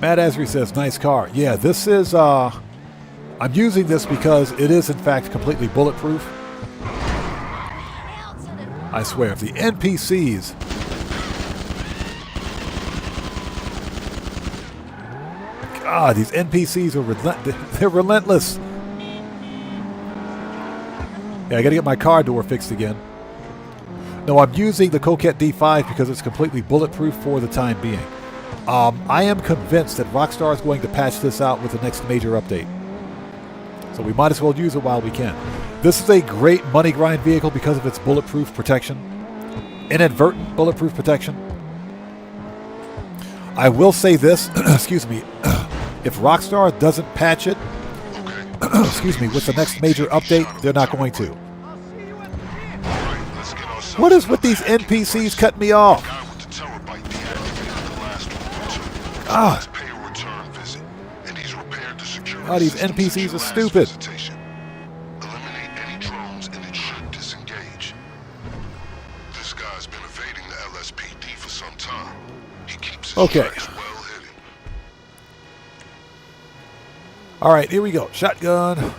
Matt Asri says, nice car. Yeah, this is, I'm using this because it is, in fact, completely bulletproof. I swear, if the NPCs... God, these NPCs are they're relentless. Yeah, I gotta get my car door fixed again. No, I'm using the Coquette D5 because it's completely bulletproof for the time being. I am convinced that Rockstar is going to patch this out with the next major update. So we might as well use it while we can. This is a great money grind vehicle because of its bulletproof protection. Inadvertent bulletproof protection. I will say this, excuse me, if Rockstar doesn't patch it, excuse me, with the next major update, they're not going to. What is with these NPCs cutting me off? Ah. Oh, these NPCs are stupid. Eliminate any drones and it should disengage. This guy's been evading the LSPD for some time. He keeps his tracks well hidden. All right, here we go. Shotgun.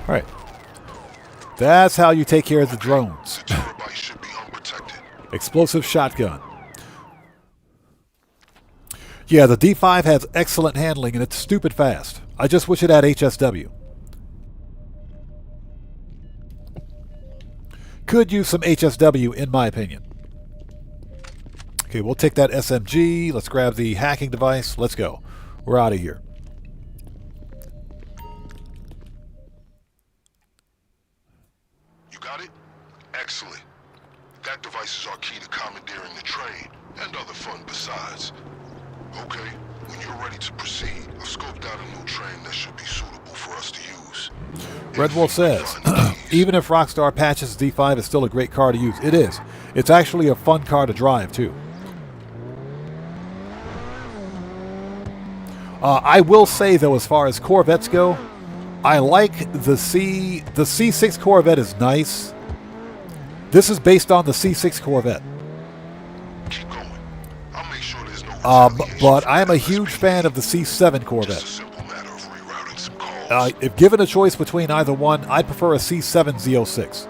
All right. That's how you take care of the drones. Explosive shotgun. Yeah, the D5 has excellent handling and it's stupid fast. I just wish it had HSW. Could use some HSW in my opinion. Okay, we'll take that SMG. Let's grab the hacking device. Let's go. We're out of here. You got it? Excellent. That device is our key to commandeering the train, and other fun besides. Okay, when you're ready to proceed, I've scoped out a new train that should be suitable for us to use. Red Wolf says, even if Rockstar patches D5 is still a great car to use. It is. It's actually a fun car to drive, too. I will say, though, as far as Corvettes go, I like the C6 Corvette is nice. This is based on the C6 Corvette. Keep going. I'll make sure there's no but I am a huge fan of the C7 Corvette. Just a simple matter of rerouting some calls. If given a choice between either one, I'd prefer a C7 Z06.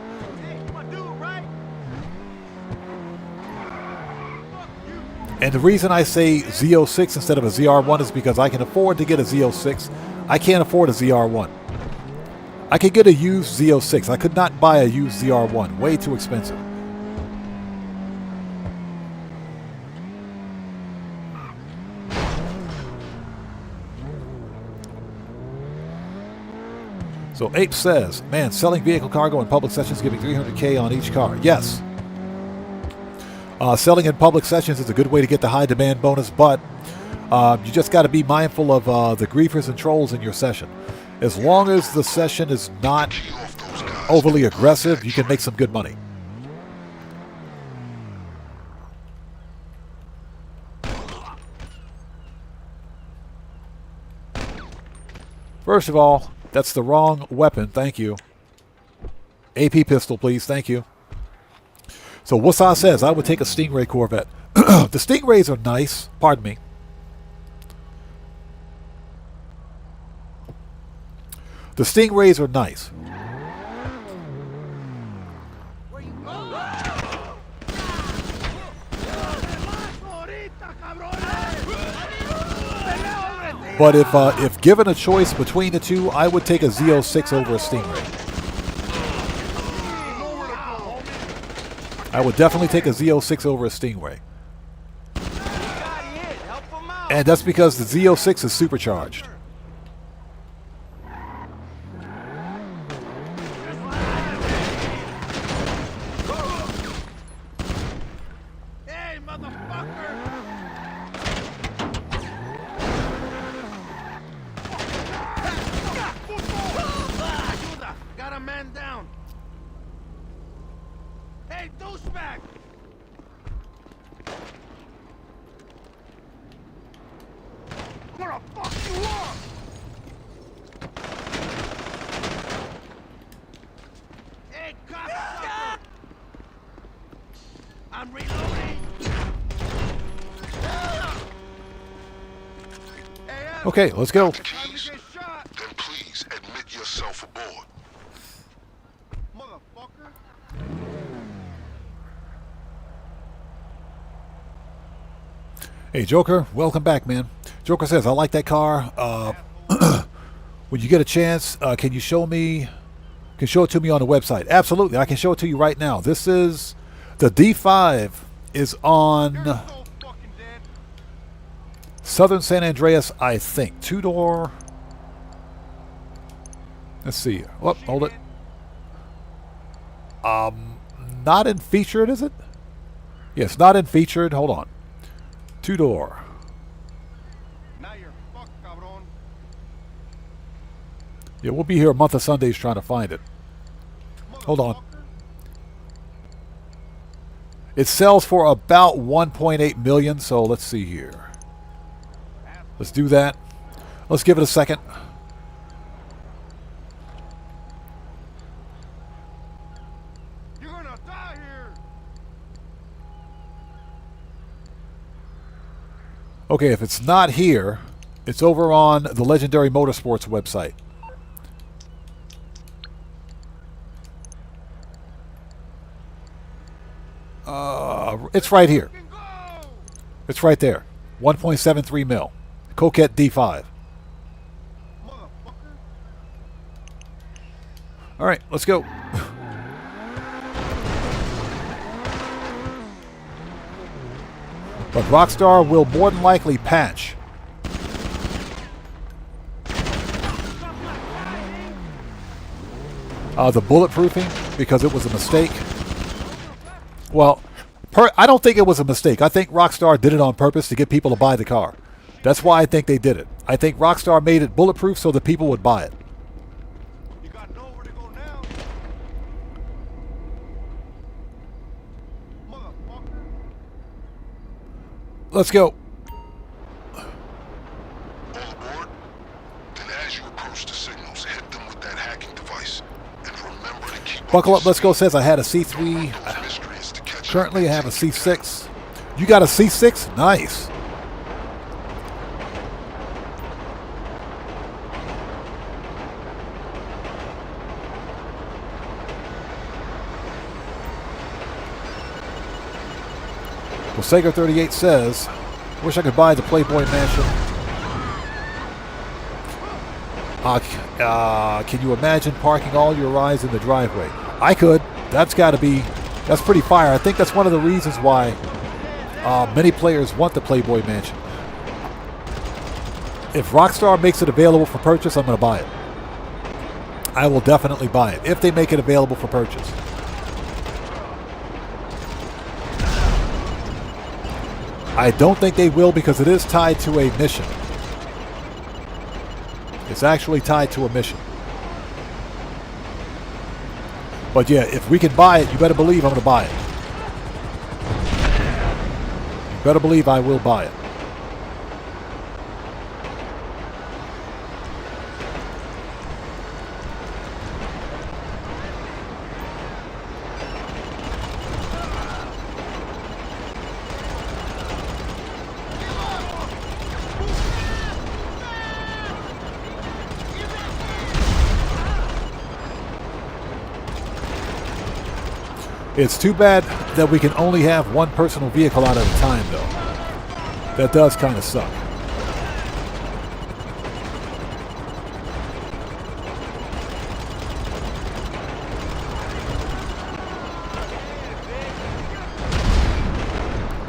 And the reason I say Z06 instead of a ZR1 is because I can afford to get a Z06. I can't afford a ZR1. I could get a used Z06. I could not buy a used ZR1. Way too expensive. So Ape says, man, selling vehicle cargo in public sessions giving $300K on each car. Yes. Selling in public sessions is a good way to get the high demand bonus, but you just got to be mindful of the griefers and trolls in your session. As long as the session is not overly aggressive, you can make some good money. First of all, that's the wrong weapon. Thank you. AP pistol, please. Thank you. So Wassa says, I would take a Stingray Corvette. The Stingrays are nice. Pardon me. The Stingrays are nice. But if given a choice between the two, I would take a Z06 over a Stingray. I would definitely take a Z06 over a Stingray. And that's because the Z06 is supercharged. Hey, motherfucker! Got a man down. Hey, douchebag! I'm gonna fuck you up! Hey, cocksucker! I'm reloading! Okay, let's go. Keys, then please admit yourself aboard. Motherfucker! Hey, Joker, welcome back, man. Joker says, I like that car. When you get a chance, can you show me? Can show it to me on the website? Absolutely, I can show it to you right now. This is the D5 is on Southern San Andreas, I think. Two-door. Let's see. Oh, hold it. Not in featured, is it? Yes, not in featured. Hold on. Two-door. Now you're fucked, cabron. Yeah, we'll be here a month of Sundays trying to find it. Hold on. It sells for about 1.8 million, so let's see here. Let's do that. Let's give it a second. You're gonna die here. Okay, if it's not here, it's over on the Legendary Motorsports website. It's right here. It's right there. 1.73 mil. Coquette D5. All right, let's go. But Rockstar will more than likely patch. The bulletproofing, because it was a mistake. Well, I don't think it was a mistake. I think Rockstar did it on purpose to get people to buy the car. That's why I think they did it. I think Rockstar made it bulletproof so that people would buy it. You got nowhere to go now. Motherfucker. Let's go. All aboard? Then as you approach the signals, hit them with that hacking device. And remember to keep Buckle up, let's go says I had a C3. Currently I have a C6. You got a C6? Nice. Well, Sager38 says, wish I could buy the Playboy Mansion. Can you imagine parking all your rides in the driveway? I could. That's pretty fire. I think that's one of the reasons why many players want the Playboy Mansion. If Rockstar makes it available for purchase, I'm going to buy it. I will definitely buy it if they make it available for purchase. I don't think they will because it is tied to a mission. It's actually tied to a mission. But yeah, if we can buy it, you better believe I'm going to buy it. You better believe I will buy it. It's too bad that we can only have one personal vehicle out at a time, though. That does kind of suck.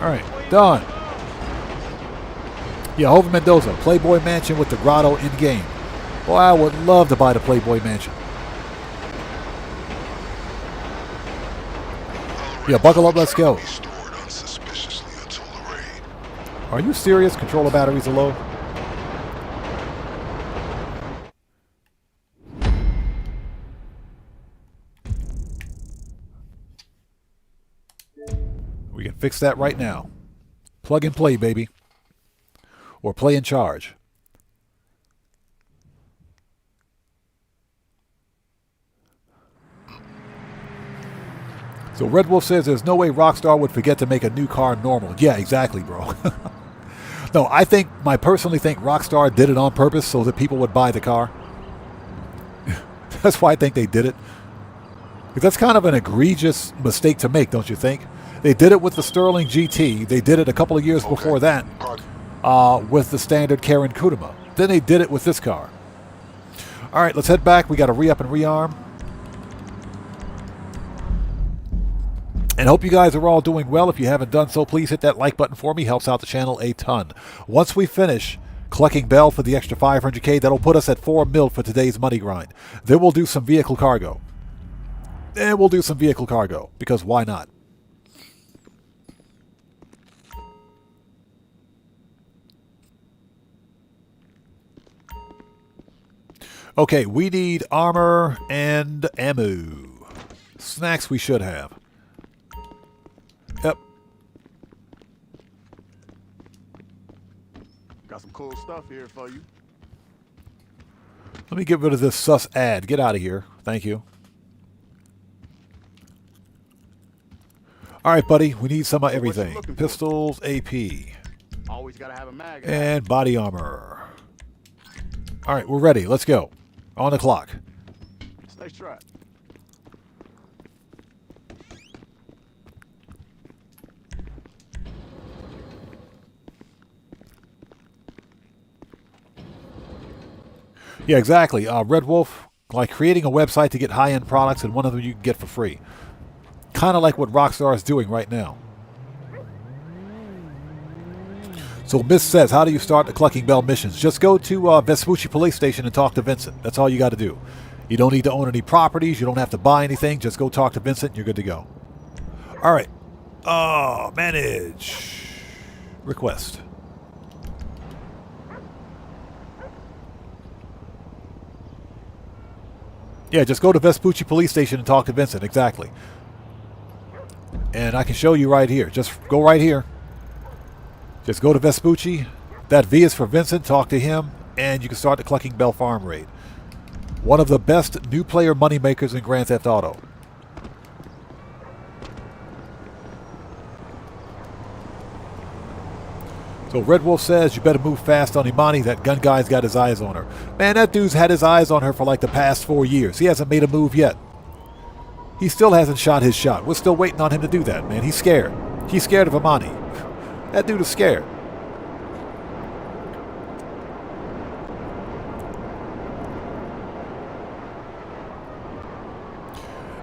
All right, done. Yeah, Hover Mendoza, Playboy Mansion with the grotto in game. Boy, I would love to buy the Playboy Mansion. Yeah, buckle up, let's go. Are you serious? Controller batteries are low. We can fix that right now. Plug and play, baby. Or play and charge. So Red Wolf says there's no way Rockstar would forget to make a new car normal. Yeah, exactly, bro. No, I personally think Rockstar did it on purpose so that people would buy the car. That's why I think they did it. Because that's kind of an egregious mistake to make, don't you think? They did it with the Sterling GT. They did it a couple of years before that with the standard Karen Kudama. Then they did it with this car. All right, let's head back. We got to re-up and rearm. And hope you guys are all doing well. If you haven't done so, please hit that like button for me. Helps out the channel a ton. Once we finish collecting Bell for the extra 500K, that'll put us at 4 mil for today's money grind. Then we'll do some vehicle cargo. Because why not? Okay, we need armor and ammo. Snacks we should have. Yep. Got some cool stuff here for you. Let me get rid of this sus ad. Get out of here. Thank you. All right, buddy. We need some of everything. Pistols, AP. Always gotta have a mag. And body armor. All right, we're ready. Let's go. On the clock. Stay strapped. Yeah, exactly. Red Wolf, like creating a website to get high-end products, and one of them you can get for free. Kind of like what Rockstar is doing right now. So Miss says, how do you start the Clucking Bell missions? Just go to Vespucci Police Station and talk to Vincent. That's all you got to do. You don't need to own any properties. You don't have to buy anything. Just go talk to Vincent and you're good to go. All right. Manage. Request. Yeah, just go to Vespucci Police Station and talk to Vincent. Exactly. And I can show you right here. Just go right here. Just go to Vespucci. That V is for Vincent. Talk to him. And you can start the Clucking Bell Farm raid. One of the best new player moneymakers in Grand Theft Auto. So Red Wolf says, you better move fast on Imani. That gun guy's got his eyes on her. Man, that dude's had his eyes on her for like the past 4 years. He hasn't made a move yet. He still hasn't shot his shot. We're still waiting on him to do that, man. He's scared. He's scared of Imani. That dude is scared.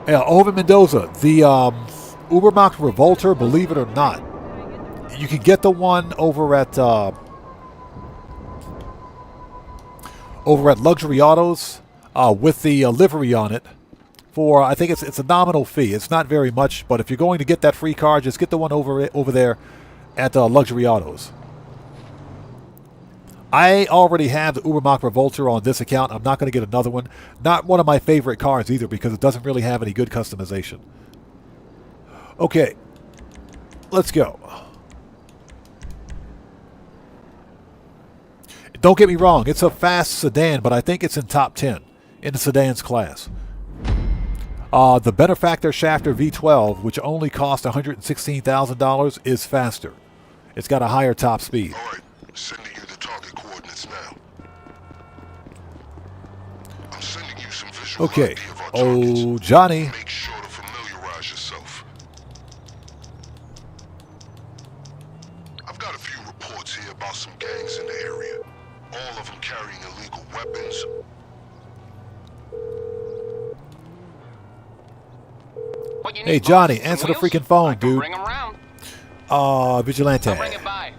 Yeah, Oven Mendoza, the Ubermacht Revolter, believe it or not, you can get the one over at Luxury Autos with the livery on it for, I think it's a nominal fee. It's not very much, but if you're going to get that free car, just get the one over there at Luxury Autos. I already have the Ubermacht Revolter on this account. I'm not going to get another one. Not one of my favorite cars either because it doesn't really have any good customization. Okay, let's go. Don't get me wrong, it's a fast sedan, but I think it's in top 10 in the sedans class. The Benefactor Shafter V12, which only cost $116,000, is faster. It's got a higher top speed. All right, sending you the target coordinates now. I'm sending you some visual Okay. ID of our Oh, targets. Johnny. Make sure to familiarize yourself. I've got a few reports here about some gangs in the area. All of them carrying illegal weapons. What you Hey, need, Johnny, boss? Some answer the wheels? freaking phone, I can dude. Bring 'em round. Vigilante. I'll bring it by.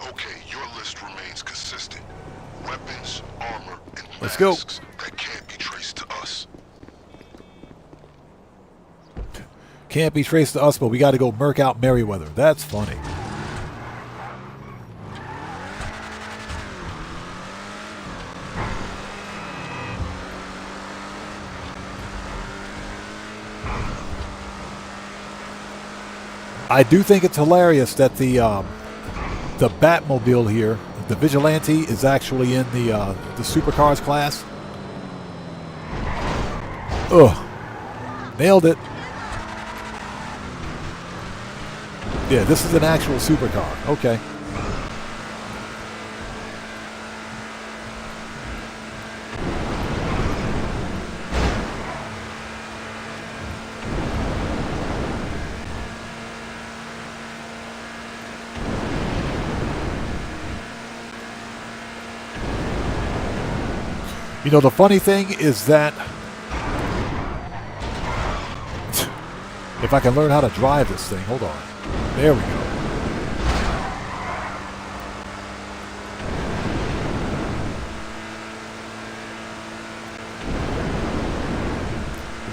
Okay, your list remains consistent. Weapons, armor, and Let's go. masks that can't be traced to us. Can't be traced to us, but we got to go murk out Merriweather. That's funny. I do think it's hilarious that the Batmobile here, the Vigilante, is actually in the supercars class. Ugh. Nailed it. Yeah, this is an actual supercar. Okay. You know, the funny thing is that if I can learn how to drive this thing, hold on. There we go.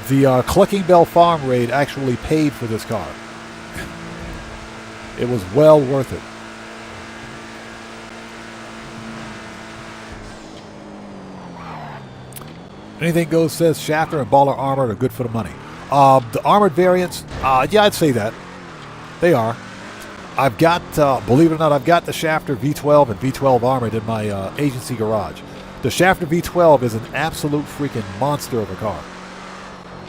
The Clucking Bell Farm raid actually paid for this car. It was well worth it. Anything Goes says Shafter and Baller Armor are good for the money. The armored variants, yeah, I'd say that. They are. I've got, believe it or not, I've got the Shafter V12 and V12 Armored in my agency garage. The Shafter V12 is an absolute freaking monster of a car.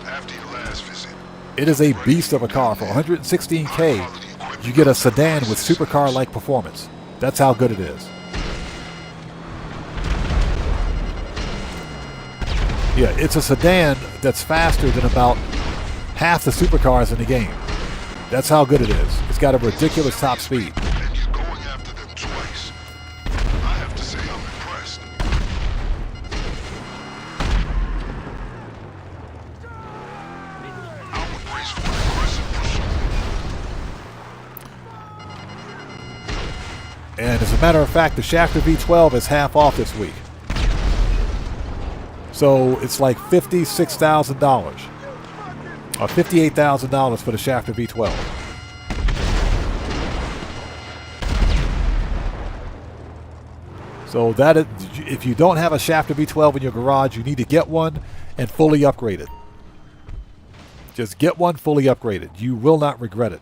After your last visit, It is a beast of a car. For 116K, you get a sedan with supercar-like performance. That's how good it is. Yeah, it's a sedan that's faster than about half the supercars in the game. That's how good it is. It's got a ridiculous top speed. and you're going after them twice. I have to say I'm impressed. I would brace for an aggressive pursuit. And as a matter of fact, the Shafter V12 is half off this week. So it's like $56,000. $58,000 for the Shafter V12. So that is, if you don't have a Shafter V12 in your garage, you need to get one and fully upgrade it. Just get one fully upgraded. You will not regret it.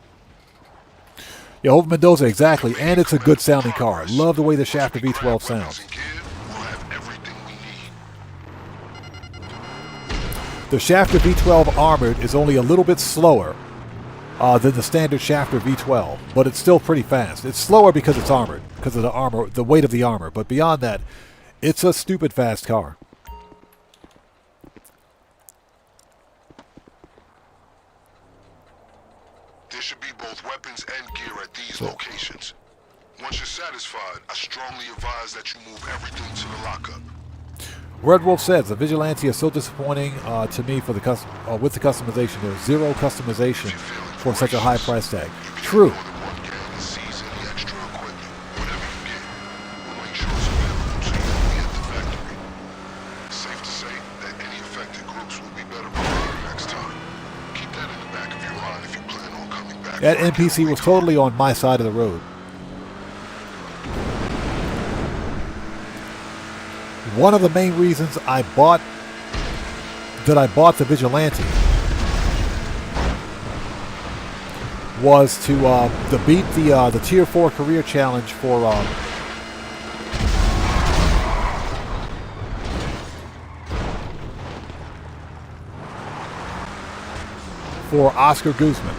Yeah, Over Mendoza, exactly. And it's a good sounding car. I love the way the Shafter V12 sounds. The Shafter V12 Armored is only a little bit slower than the standard Shafter V12, but it's still pretty fast. It's slower because it's armored, because of the armor, the weight of the armor. But beyond that, it's a stupid fast car. There should be both weapons and gear at these locations. Once you're satisfied, I strongly advise that you move everything to the lockup. Red Wolf says the Vigilante is so disappointing to me for the with the customization. There's zero customization for such a high price tag. True. Safe to say that any affected groups will be better prepared next time. Keep that in the back of your mind if you plan on coming back. That NPC was totally on my side of the road. One of the main reasons I bought the Vigilante was to beat the Tier 4 career challenge for Oscar Guzman.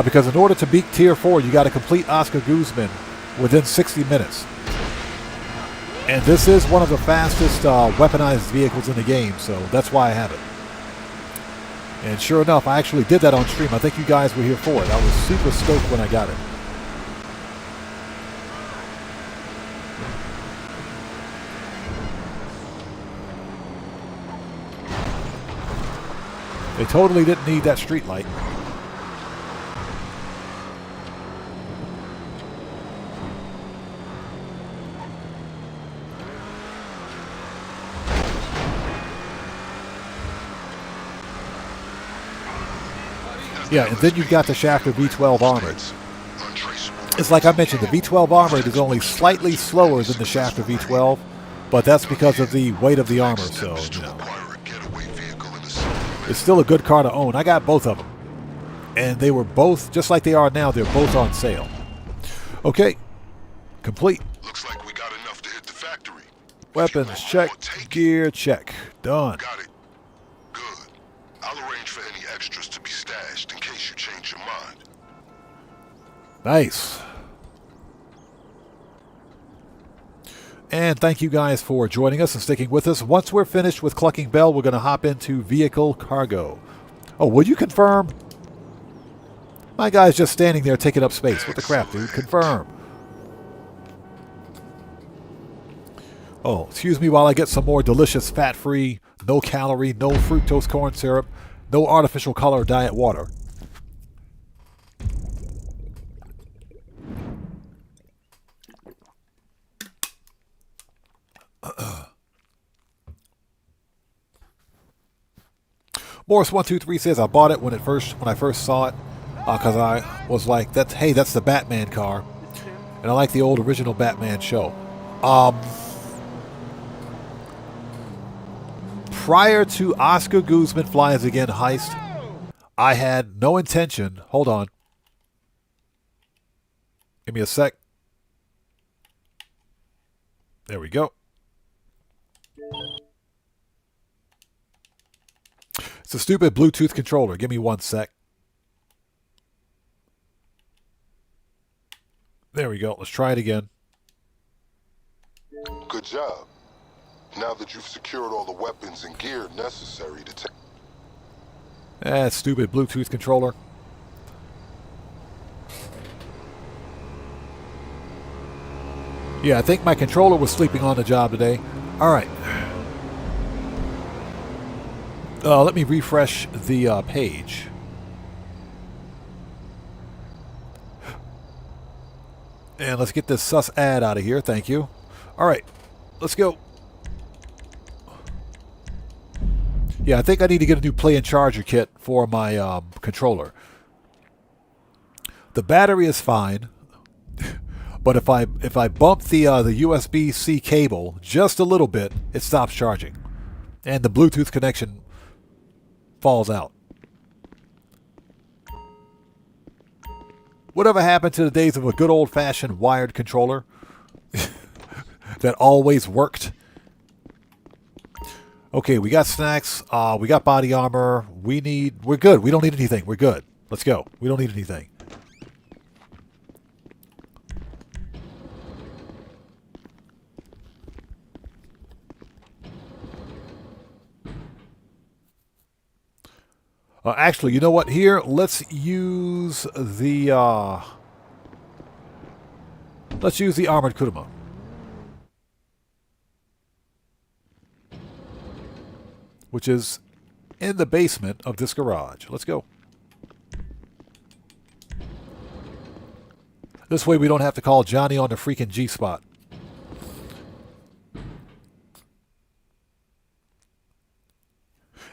Because in order to beat Tier 4, you got to complete Oscar Guzman within 60 minutes. And this is one of the fastest weaponized vehicles in the game, so that's why I have it. And sure enough, I actually did that on stream. I think you guys were here for it. I was super stoked when I got it. They totally didn't need that street light. Yeah, and then you've got the Shafter V12 Armored. It's like I mentioned, the V12 Armored is only slightly slower than the Shafter V12, but that's because of the weight of the armor, so, you know. It's still a good car to own. I got both of them. And they were both, just like they are now, they're both on sale. Okay, complete. Looks like we got enough to hit the factory. Weapons, check. Gear, check. Done. Got it. Good. I'll arrange for any extras to be stashed in case you change your mind. Nice. And thank you guys for joining us and sticking with us. Once we're finished with Clucking Bell, we're going to hop into Vehicle Cargo. Oh, would you confirm? My guy's just standing there taking up space. What the crap, dude? Confirm. Oh, excuse me while I get some more delicious fat-free, no-calorie, no fructose corn syrup, no artificial color diet water. Morris123 says I bought it when I first saw it because I was like, that's the Batman car, and I like the old original Batman show. Prior to Oscar Guzman Flies Again heist, I had no intention. Hold on. Give me a sec. There we go. It's a stupid Bluetooth controller. Give me one sec. There we go. Let's try it again. Good job. Now that you've secured all the weapons and gear necessary to take... Stupid Bluetooth controller. Yeah, I think my controller was sleeping on the job today. All right. Let me refresh the page. And let's get this sus ad out of here. Thank you. All right, let's go. Yeah, I think I need to get a new play and charger kit for my controller. The battery is fine, but if I bump the USB-C cable just a little bit, it stops charging, and the Bluetooth connection falls out. Whatever happened to the days of a good old-fashioned wired controller that always worked? Okay, we got snacks. We got body armor. We're good. We don't need anything. We're good. Let's go. We don't need anything. Actually, you know what? Here, let's use the armored Kuruma. Which is in the basement of this garage. Let's go. This way we don't have to call Johnny on the freaking G-spot.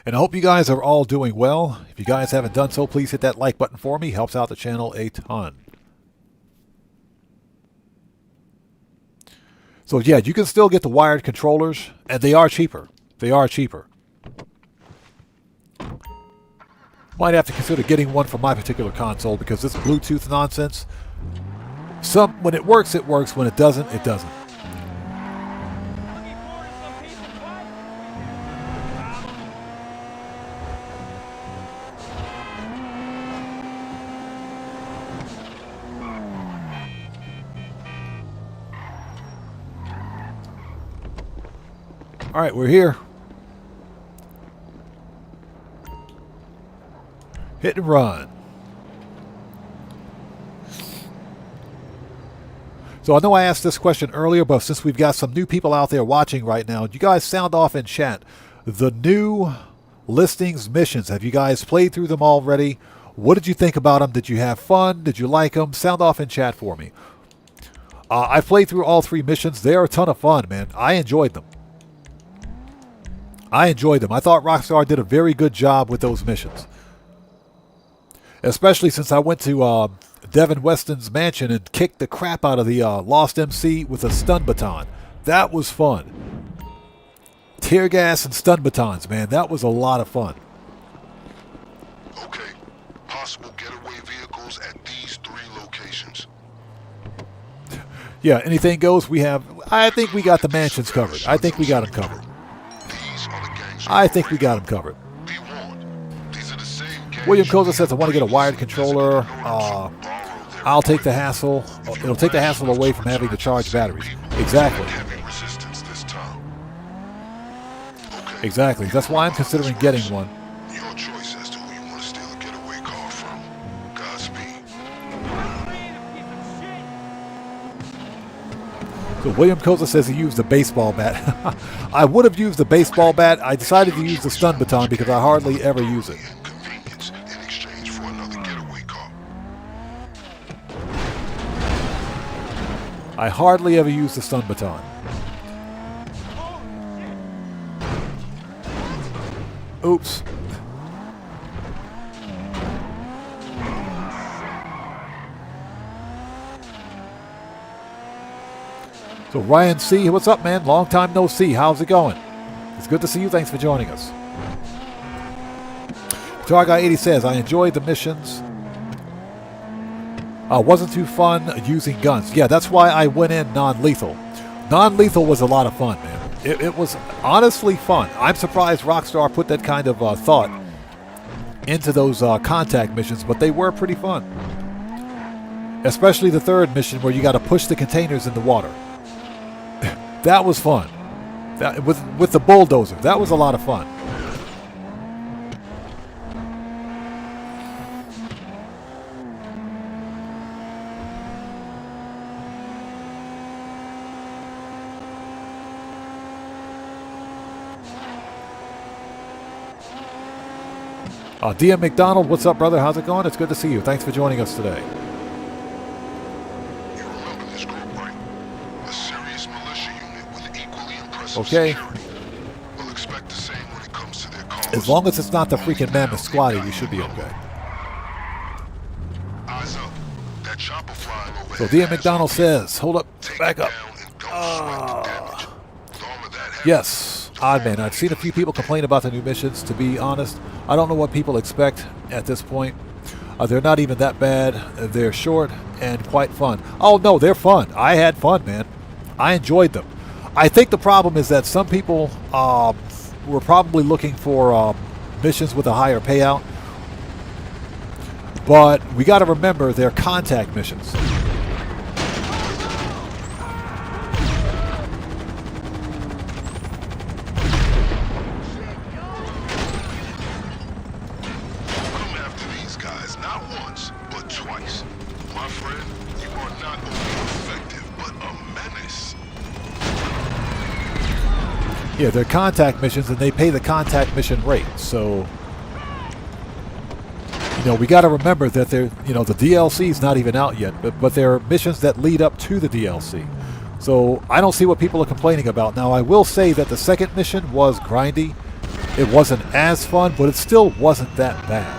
And I hope you guys are all doing well. If you guys haven't done so, please hit that like button for me. Helps out the channel a ton. So yeah, you can still get the wired controllers, and they are cheaper. They are cheaper. Might have to consider getting one for my particular console because this Bluetooth nonsense, when it works, it works. When it doesn't, it doesn't. All right, we're here. Hit and run. So I know I asked this question earlier, but since we've got some new people out there watching right now, you guys sound off in chat. The new listings missions, have you guys played through them already? What did you think about them? Did you have fun? Did you like them? Sound off in chat for me. I've played through all 3 missions. They're a ton of fun, man. I enjoyed them. I thought Rockstar did a very good job with those missions. Especially since I went to Devin Weston's mansion and kicked the crap out of the Lost MC with a stun baton. That was fun. Tear gas and stun batons, man. That was a lot of fun. Okay. Possible getaway vehicles at these 3 locations. Yeah, anything goes. I think we got the mansions covered. I think we got them covered. William Koza says, I want to get a wired controller. I'll take the hassle. It'll take the hassle away from having to charge batteries. Exactly. Exactly. That's why I'm considering getting one. Your choice as to who you want to steal a getaway car from. Godspeed. So William Koza says he used a baseball bat. I would have used the baseball bat. I decided to use the stun baton because I hardly ever use it. In exchange for another getaway car. I hardly ever use the stun baton. Oops. So Ryan C., what's up, man? Long time no see. How's it going? It's good to see you. Thanks for joining us. Guitar Guy 80 says, I enjoyed the missions. Wasn't too fun using guns. Yeah, that's why I went in non-lethal. Non-lethal was a lot of fun, man. It was honestly fun. I'm surprised Rockstar put that kind of thought into those contact missions, but they were pretty fun. Especially the third mission where you got to push the containers in the water. That was fun. With the bulldozer. That was a lot of fun. DM McDonald, what's up, brother? How's it going? It's good to see you. Thanks for joining us today. You remember this some Okay? security. We'll expect the same when it comes to their calls. As long as it's not the freaking Mammoth Squatty, we should be okay. Eyes up. That chopper flying over. So D.M. McDonald says, hold up, back up. Yes, odd man. I've seen a few people complain about the new missions. To be honest, I don't know what people expect at this point. They're not even that bad. They're short and quite fun. Oh no, they're fun. I had fun, man. I enjoyed them. I think the problem is that some people were probably looking for missions with a higher payout. But we got to remember they're contact missions. Yeah, they're contact missions, and they pay the contact mission rate. So, you know, we got to remember that they're, you know, the DLC is not even out yet, but they're missions that lead up to the DLC. So I don't see what people are complaining about. Now, I will say that the second mission was grindy. It wasn't as fun, but it still wasn't that bad.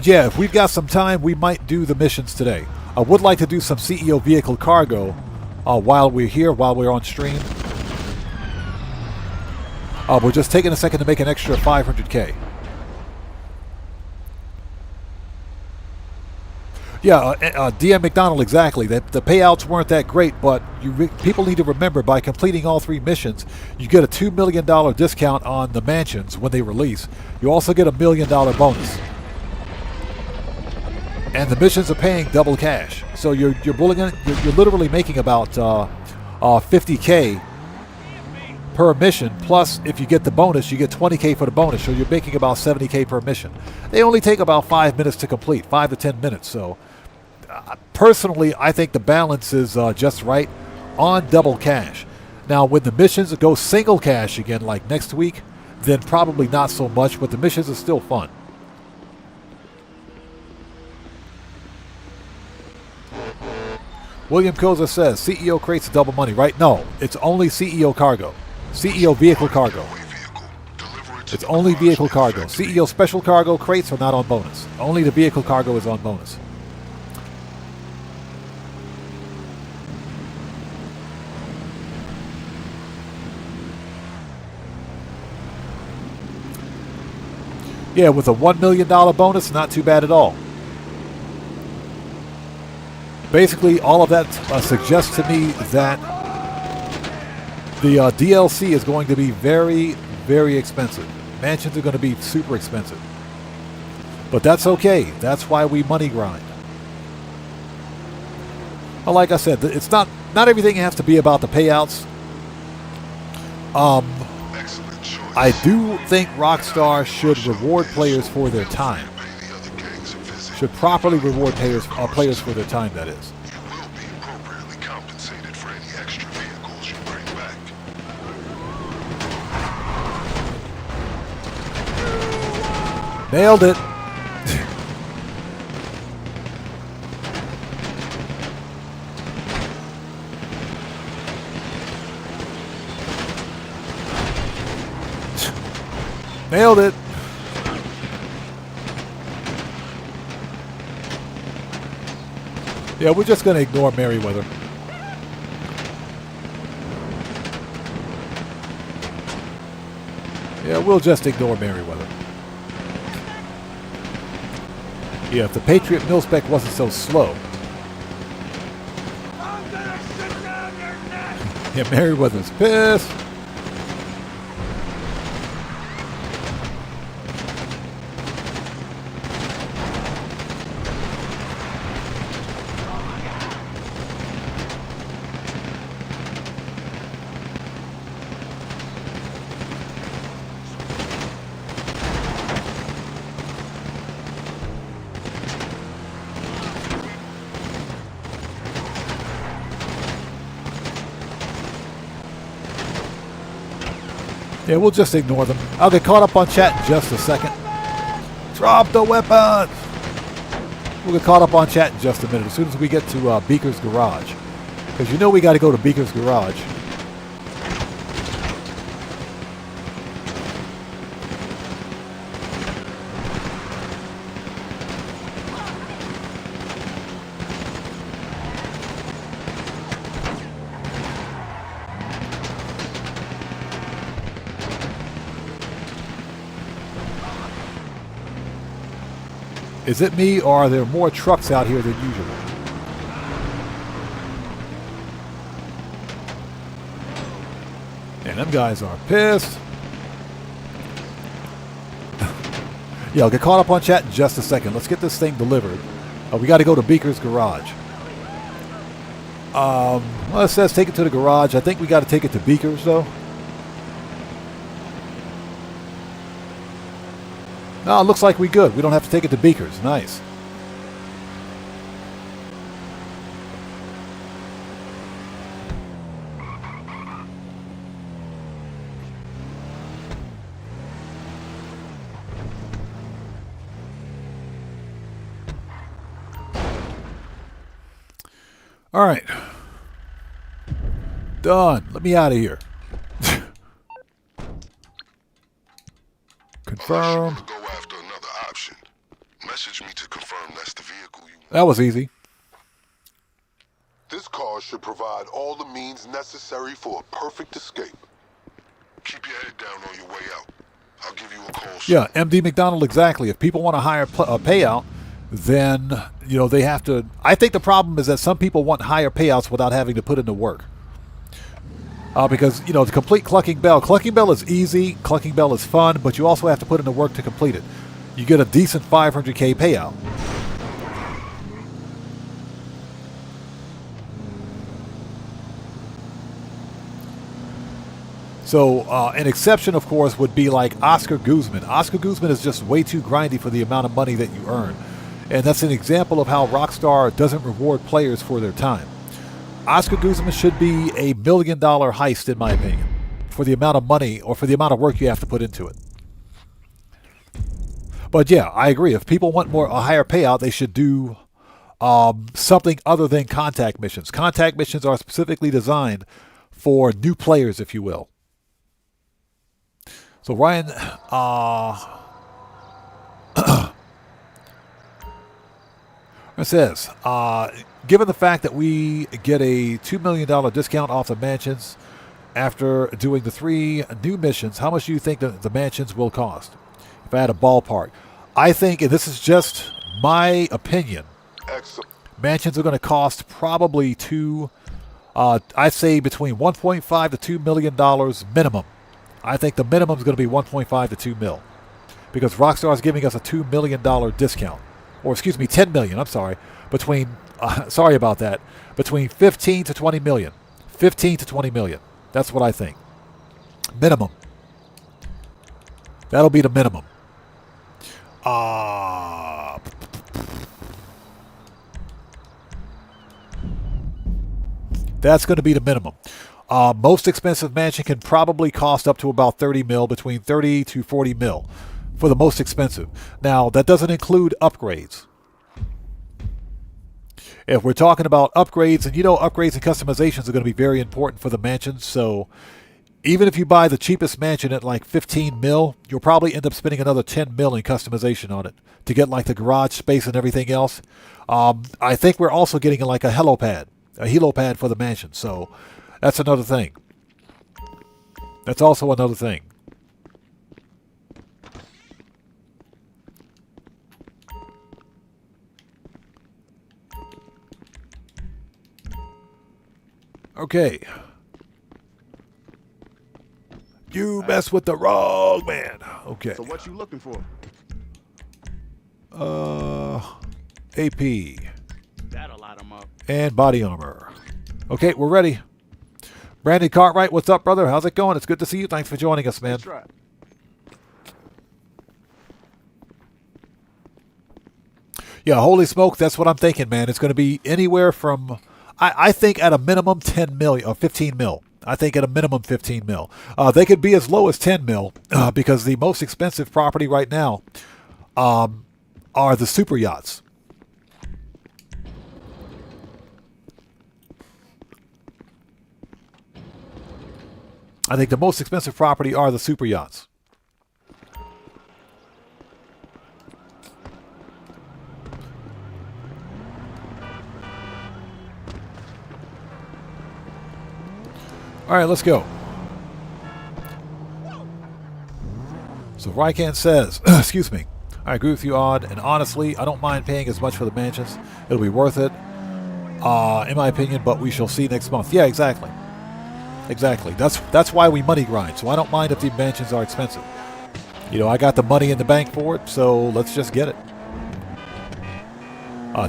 Yeah, if we've got some time, we might do the missions today. I would like to do some CEO vehicle cargo while we're here, while we're on stream. We're just taking a second to make an extra 500K. Yeah, DM McDonald, exactly. The payouts weren't that great, but people need to remember, by completing all 3 missions, you get a $2 million discount on the mansions when they release. You also get a $1 million bonus. And the missions are paying double cash. So you're literally making about 50K per mission. Plus, if you get the bonus, you get 20K for the bonus. So you're making about 70K per mission. They only take about 5 minutes to complete, 5 to 10 minutes. So personally, I think the balance is just right on double cash. Now, when the missions go single cash again, like next week, then probably not so much, but the missions are still fun. William Koza says, CEO crates double money, right? No, it's only CEO cargo. CEO vehicle cargo. It's only vehicle cargo. CEO special cargo crates are not on bonus. Only the vehicle cargo is on bonus. Yeah, with a $1 million bonus, not too bad at all. Basically, all of that suggests to me that the DLC is going to be very, very expensive. Mansions are going to be super expensive. But that's okay. That's why we money grind. Well, like I said, it's not everything has to be about the payouts. I do think Rockstar should reward players for their time. Should properly reward players for their time, that is. You will be appropriately compensated for any extra vehicles you bring back. Nailed it. Nailed it. Yeah, we're just going to ignore Merryweather. Yeah, we'll just ignore Merryweather. Yeah, if the Patriot mil-spec wasn't so slow. I'm gonna sit down your neck! Yeah, Merryweather's pissed. Yeah, we'll just ignore them. I'll get caught up on chat in just a second. Drop the weapons! We'll get caught up on chat in just a minute as soon as we get to Beaker's garage. Because you know we got to go to Beaker's garage. Is it me, or are there more trucks out here than usual? And them guys are pissed. Yeah, I'll get caught up on chat in just a second. Let's get this thing delivered. We got to go to Beaker's garage. Well, it says take it to the garage. I think we got to take it to Beaker's, though. No, it looks like we good. We don't have to take it to Beaker's. Nice. All right. Done. Let me out of here. Confirm. Message me to confirm that's the vehicle you want. That was easy. This car should provide all the means necessary for a perfect escape. Keep your head down on your way out. I'll give you a call soon. Yeah, MD McDonald, exactly. If people want a higher payout, then, you know, they have to... I think the problem is that some people want higher payouts without having to put in the work. Because, you know, to complete Clucking Bell is easy, Clucking Bell is fun, but you also have to put in the work to complete it. You get a decent 500K payout. So an exception, of course, would be like Oscar Guzman. Oscar Guzman is just way too grindy for the amount of money that you earn. And that's an example of how Rockstar doesn't reward players for their time. Oscar Guzman should be a $1 million heist, in my opinion, for the amount of money or for the amount of work you have to put into it. But yeah, I agree. If people want a higher payout, they should do something other than contact missions. Contact missions are specifically designed for new players, if you will. So Ryan, it says, given the fact that we get a $2 million discount off the mansions after doing the 3 new missions, how much do you think the mansions will cost? If I had a ballpark, I think, and this is just my opinion, mansions are going to cost probably I'd say between $1.5 to $2 million minimum. I think the minimum is going to be 1.5 to 2 mil, because Rockstar is giving us a $2 million discount, or excuse me, 10 million. I'm sorry, sorry about that, between 15 to 20 million, 15 to 20 million. That's what I think. Minimum. That'll be the minimum. That's going to be the minimum. Most expensive mansion can probably cost up to about 30 mil, between 30 to 40 mil for the most expensive. Now, that doesn't include upgrades. If we're talking about upgrades, and you know upgrades and customizations are going to be very important for the mansions, so even if you buy the cheapest mansion at like 15 mil, you'll probably end up spending another 10 mil in customization on it to get like the garage space and everything else. I think we're also getting like a helipad for the mansion, so that's another thing. That's also another thing. Okay. You mess with the wrong man. Okay. So what you looking for? AP. That'll light them up. And body armor. Okay, we're ready. Brandon Cartwright, what's up, brother? How's it going? It's good to see you. Thanks for joining us, man. Let's try. Yeah, holy smoke, that's what I'm thinking, man. It's going to be anywhere from, I think at a minimum 10 million or 15 mil. I think at a minimum 15 mil. They could be as low as 10 mil because the most expensive property right now are the super yachts. I think the most expensive property are the super yachts. All right, let's go. So Rykan says, excuse me, I agree with you, Odd, and honestly, I don't mind paying as much for the mansions. It'll be worth it, in my opinion, but we shall see next month. Yeah, exactly. Exactly. That's why we money grind, so I don't mind if the mansions are expensive. You know, I got the money in the bank for it, so let's just get it.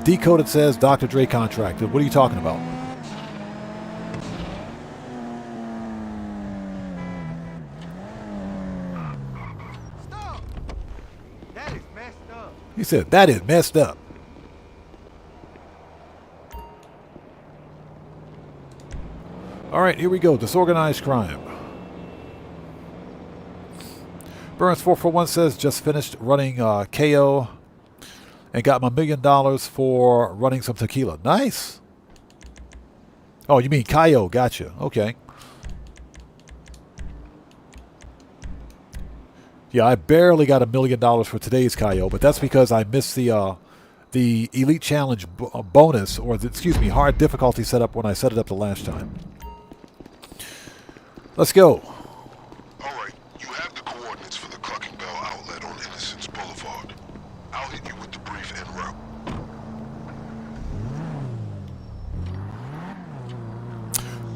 Decoded says, Dr. Dre contracted. What are you talking about? He said, that is messed up. All right, here we go. Disorganized crime. Burns441 says, just finished running KO and got my $1 million for running some tequila. Nice. Oh, you mean Cayo. Gotcha. Okay. Yeah, I barely got $1 million for today's Cayo, but that's because I missed the Elite Challenge bonus, or excuse me, hard difficulty setup when I set it up the last time. Let's go. All right, you have the coordinates for the Clucking Bell outlet on Innocence Boulevard. I'll hit you with the brief en route.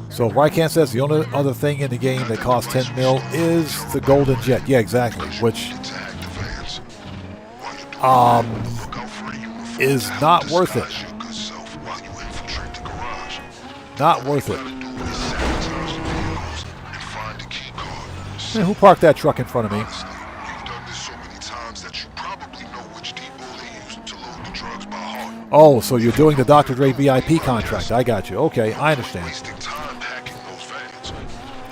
So Rykan says the only other thing in the game that costs 10 mil is the Golden Jet. Yeah, exactly. Which is not worth it. Not worth it. Man, who parked that truck in front of me? Oh, so you're doing the Dr. Dre VIP contract. I got you. Okay, I understand.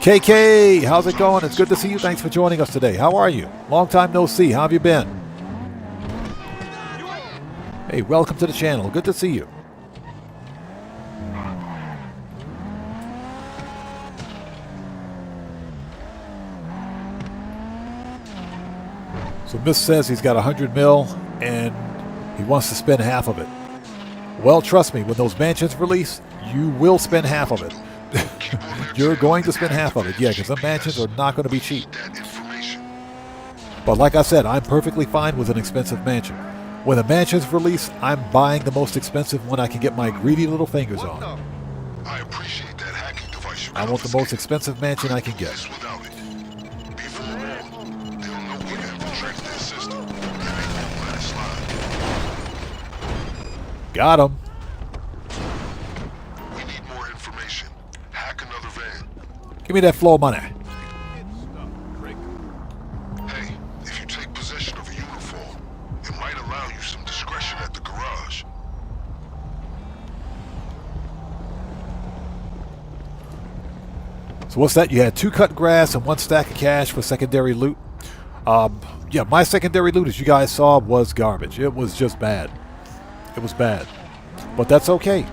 KK, how's it going? It's good to see you. Thanks for joining us today. How are you? Long time no see. How have you been? Hey, welcome to the channel. Good to see you. So Miss says he's got 100 mil and he wants to spend half of it. Well, trust me, when those mansions release, you will spend half of it. You're going to spend half of it, yeah, because the mansions are not going to be cheap. But like I said, I'm perfectly fine with an expensive mansion. When the mansions release, I'm buying the most expensive one I can get my greedy little fingers on. I appreciate that hacking device. I want the most expensive mansion I can get. Got him. We need more information. Hack another van. Give me that flow money. Hey, if you take possession of a uniform, it might allow you some discretion at the garage. So what's that? You had 2 cut grass and 1 stack of cash for secondary loot. Yeah, my secondary loot, as you guys saw, was garbage. It was just bad. It was bad. But that's okay.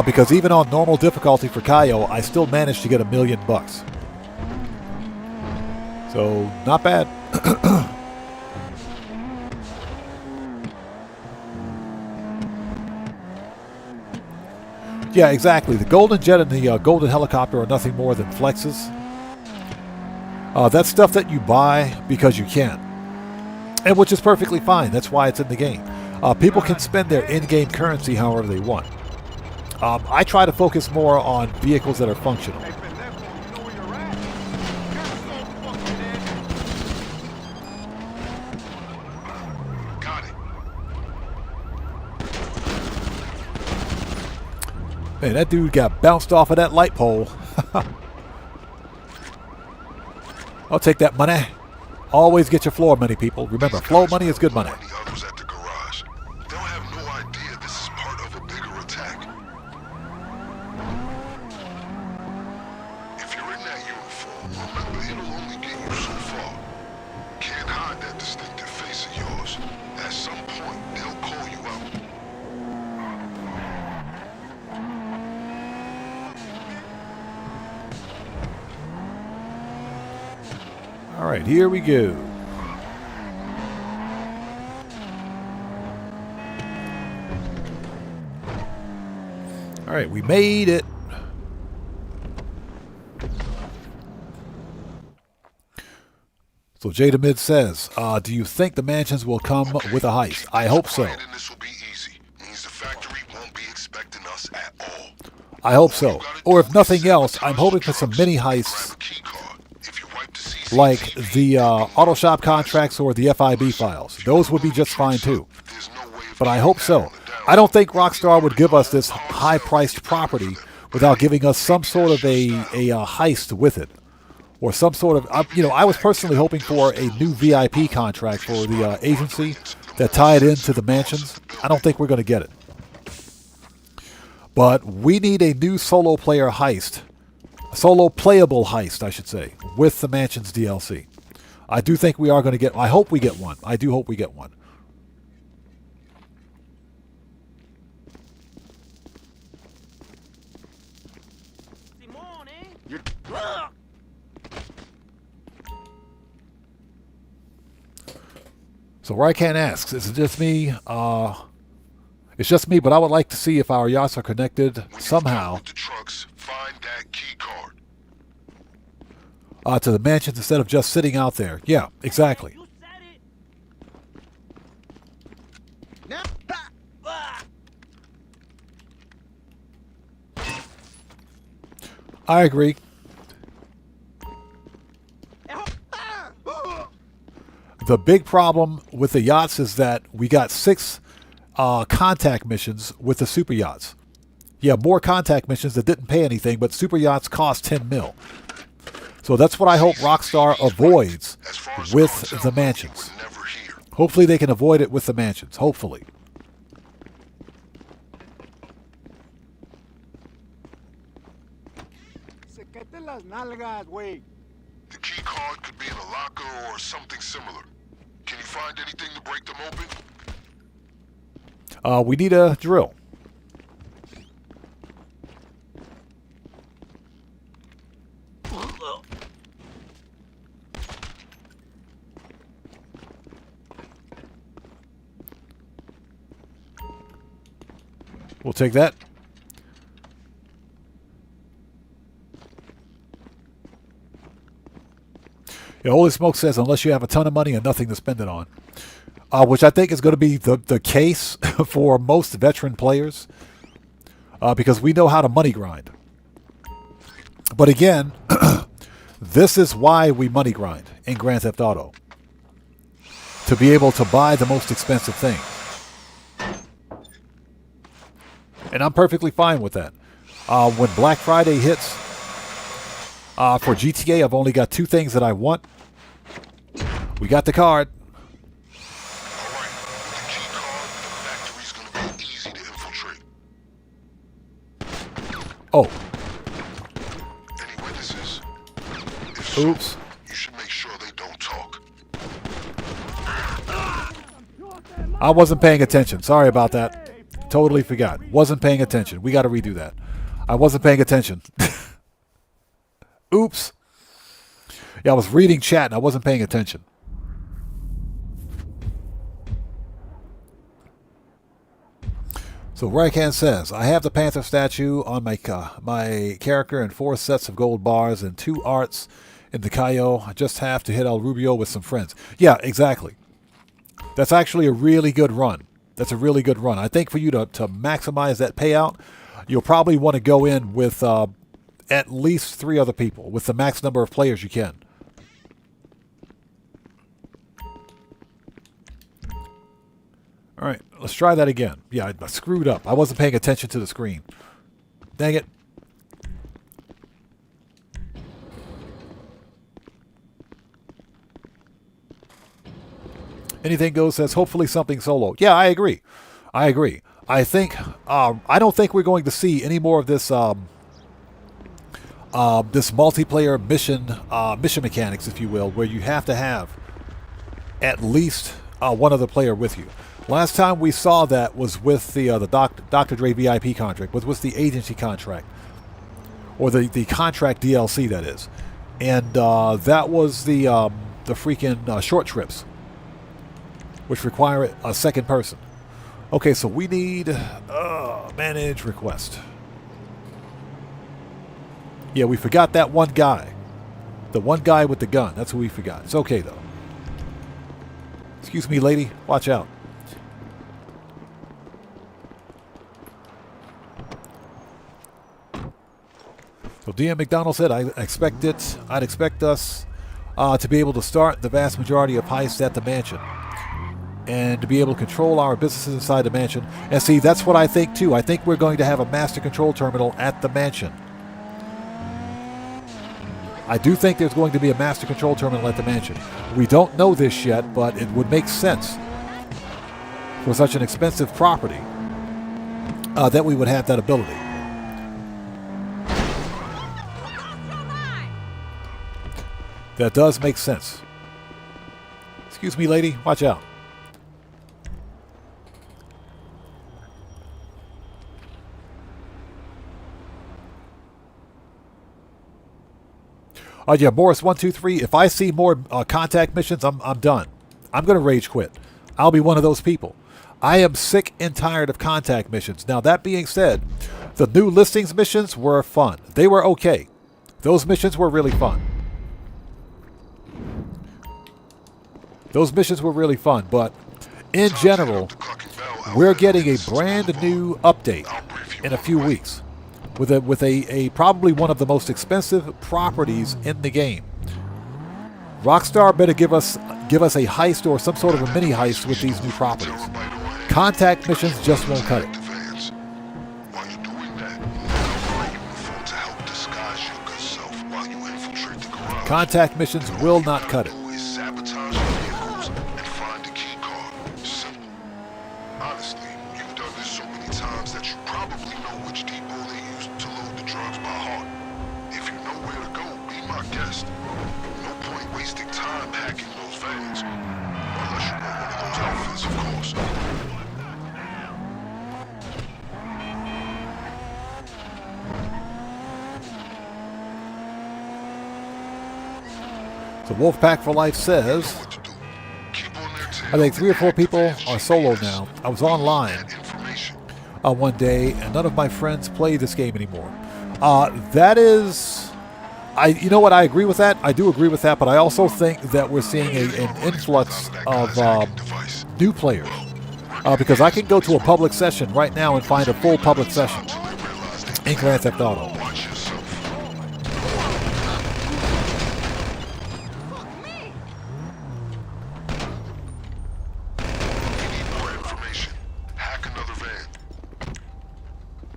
Because even on normal difficulty for Cayo, I still managed to get $1 million. So, not bad. Yeah, exactly. The Golden Jet and the Golden Helicopter are nothing more than flexes. That's stuff that you buy because you can. And which is perfectly fine. That's why it's in the game. People can spend their in-game currency however they want. I try to focus more on vehicles that are functional. Got it. Man, that dude got bounced off of that light pole. I'll take that money. Always get your floor money, people. Remember, floor money is good money. Remember, it'll only get you so far. Can't hide that distinctive All right, here we go. All right, we made it. So Jada Mid says, do you think the mansions will come with a heist? I hope so. This will be easy. Means the factory won't be expecting us at all. I hope so. Or if nothing else, I'm hoping for some mini heists like the auto shop contracts or the FIB files. Those would be just fine too. But I hope so. I don't think Rockstar would give us this high-priced property without giving us some sort of a heist with it. Or some sort of, I was personally hoping for a new VIP contract for the agency that tied into the mansions. I don't think we're going to get it. But we need a new solo player heist. A solo playable heist, I should say, with the mansions DLC. I do think we are going to get, I hope we get one. I do hope we get one. So Rycan asks, is it just me? It's just me, but I would like to see if our yachts are connected somehow to the mansions instead of just sitting out there. Yeah, exactly. I agree. The big problem with the yachts is that we got 6 contact missions with the super yachts. Yeah, more contact missions that didn't pay anything, but super yachts cost 10 mil. So that's what I hope Rockstar avoids with the mansions. Hopefully they can avoid it with the mansions. Hopefully. The key card could be in a locker or something similar. Can you find anything to break them open? We need a drill. We'll take that. Yeah, Holy Smoke says, unless you have a ton of money and nothing to spend it on. Which I think is going to be the case for most veteran players. Because we know how to money grind. But again, this is why we money grind in Grand Theft Auto. To be able to buy the most expensive thing. And I'm perfectly fine with that. When Black Friday hits, for GTA, I've only got 2 things that I want. We got the card. Alright, with the key card, the factory's gonna be easy to infiltrate. Oh. Any witnesses? If Oops. so, you should make sure they don't talk. I wasn't paying attention. Sorry about that. Totally forgot. Wasn't paying attention. We got to redo that. I wasn't paying attention. Oops. Yeah, I was reading chat and I wasn't paying attention. So Rycan says, I have the Panther statue on my character and 4 sets of gold bars and 2 arts in the Cayo. I just have to hit El Rubio with some friends. Yeah, exactly. That's actually a really good run. That's a really good run. I think for you to maximize that payout, you'll probably want to go in with at least 3 other people, with the max number of players you can. All right, let's try that again. Yeah, I screwed up. I wasn't paying attention to the screen. Dang it. Anything goes says, hopefully something solo. Yeah, I agree. I agree. I think, I don't think we're going to see any more of this, this multiplayer mission mechanics, if you will, where you have to have at least one other player with you. Last time we saw that was with the Dr. Dre VIP contract, was the agency contract, or the contract DLC, that is. And that was the the freaking short trips, which require a second person. Okay, so we need manage request. Yeah, we forgot that one guy. The one guy with the gun. That's who we forgot. It's okay, though. Excuse me, lady. Watch out. So DM McDonald said, I'd expect us to be able to start the vast majority of heists at the mansion. And to be able to control our businesses inside the mansion. And see, that's what I think, too. I think we're going to have a master control terminal at the mansion. I do think there's going to be a master control terminal at the mansion. We don't know this yet, but it would make sense for such an expensive property that we would have that ability. That does make sense. Excuse me, lady. Watch out. Yeah, Morris123. If I see more contact missions, I'm done. I'm going to rage quit. I'll be one of those people. I am sick and tired of contact missions. Now, that being said, the new listings missions were fun. They were okay. Those missions were really fun. Those missions were really fun, but in general, we're getting a brand new update in a few weeks. With a probably one of the most expensive properties in the game. Rockstar better give us a heist or some sort of a mini heist with these new properties. Contact missions just won't cut it. Contact missions will not cut it. The Wolfpack for Life says, I think 3 or 4 people are solo now. I was online one day, and none of my friends play this game anymore. That is, you know what? I agree with that. I do agree with that, but I also think that we're seeing an influx of new players. Because I can go to a public session right now and find a full public session in Grand Theft Auto.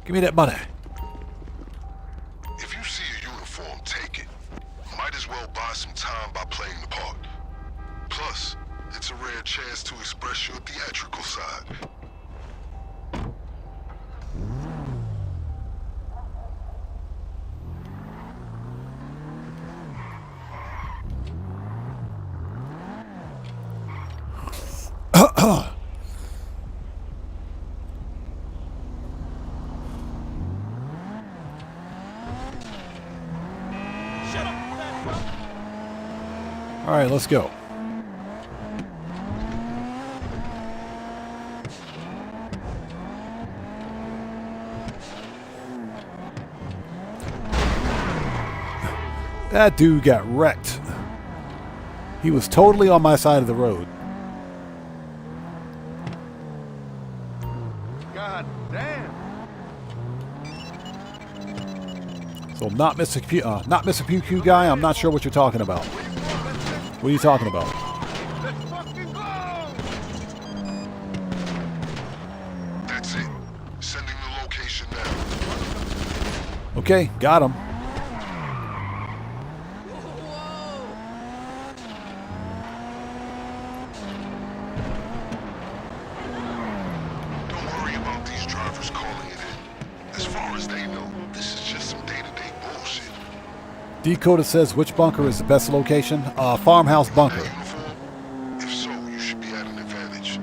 Give me that money. If you see a uniform, take it. Might as well buy some time by playing the part. Plus, it's a rare chance to express your theatrical side. All right, let's go. That dude got wrecked. He was totally on my side of the road. God damn. So not Mr. Pew Pew guy. I'm not sure what you're talking about. What are you talking about? Let's fucking go! That's it. Sending the location now. Okay, got him. Don't worry about these drivers calling it in. As far as they know, this is just some day-to-day bullshit. Decoded says, which bunker is the best location? Farmhouse Bunker. If so, you should be at an advantage.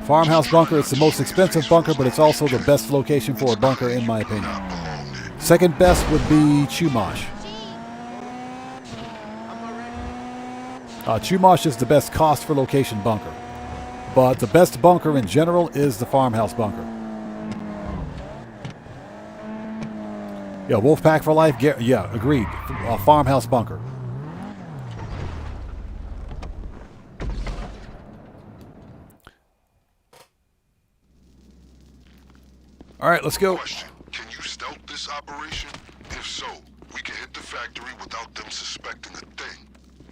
Farmhouse Bunker is the most expensive bunker, but it's also the best location for a bunker, in my opinion. Second best would be Chumash. Chumash is the best cost for location bunker. But the best bunker in general is the farmhouse bunker. Yeah, Wolfpack for life. Yeah, agreed. Farmhouse bunker. All right, let's go. Question: can you stealth this operation? If so, we can hit the factory without them suspecting a thing.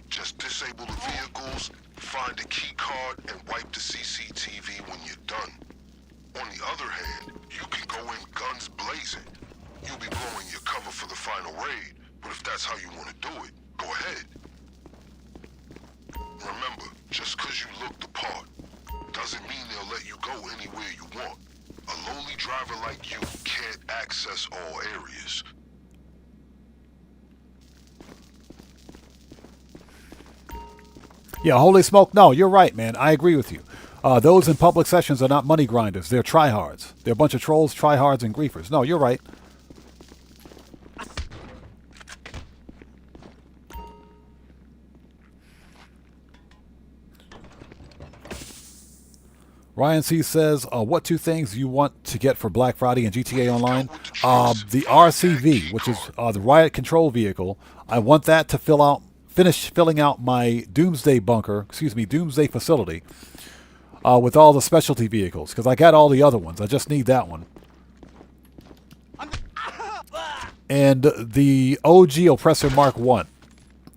Just disable the vehicles, find a key card, and wipe the CCTV when you're done. On the other hand, you can go in guns blazing. You'll be blowing your cover for the final raid, but if that's how you want to do it, go ahead. Remember, just because you look the part, doesn't mean they'll let you go anywhere you want. A lowly driver like you can't access all areas. Yeah, holy smoke. No, you're right, man. I agree with you. Those in public sessions are not money grinders. They're tryhards. They're a bunch of trolls, tryhards, and griefers. No, you're right. Ryan C says, what 2 things you want to get for Black Friday and GTA Online? The RCV, which is the riot control vehicle. I want that to finish filling out my doomsday doomsday facility with all the specialty vehicles, because I got all the other ones. I just need that one. And the OG Oppressor Mark 1.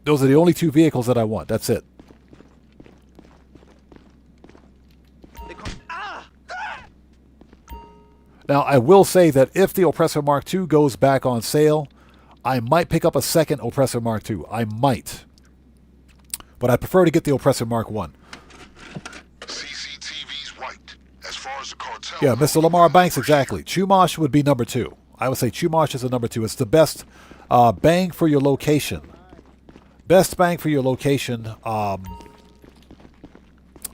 Those are the only 2 vehicles that I want. That's it. Now, I will say that if the Oppressor Mark II goes back on sale, I might pick up a second Oppressor Mark II. I might. But I prefer to get the Oppressor Mark I. CCTV's wiped. As far as the cartel... Yeah, Mr. Lamar Banks, exactly. Chumash would be number 2. I would say Chumash is the number 2. It's the best bang for your location. Best bang for your location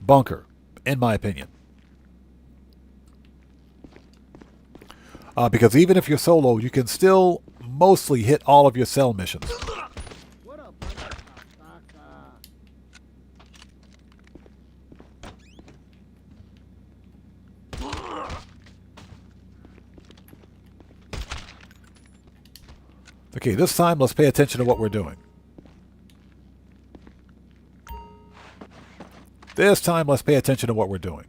bunker, in my opinion. Because even if you're solo, you can still mostly hit all of your cell missions. Okay, this time let's pay attention to what we're doing. This time let's pay attention to what we're doing.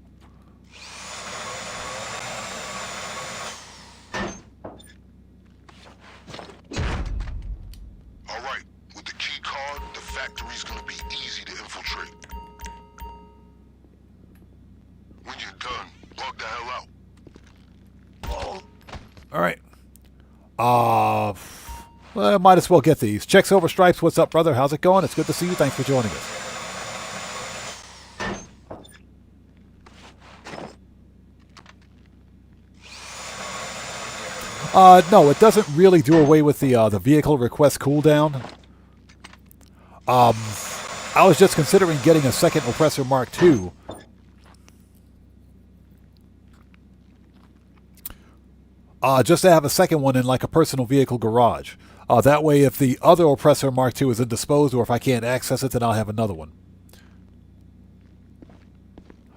Well, might as well get these. Checks over stripes. What's up, brother? How's it going? It's good to see you. Thanks for joining us. No, it doesn't really do away with the vehicle request cooldown. I was just considering getting a second Oppressor Mark II. Just to have a second one in like a personal vehicle garage. That way, if the other Oppressor Mark II is indisposed or if I can't access it, then I'll have another one.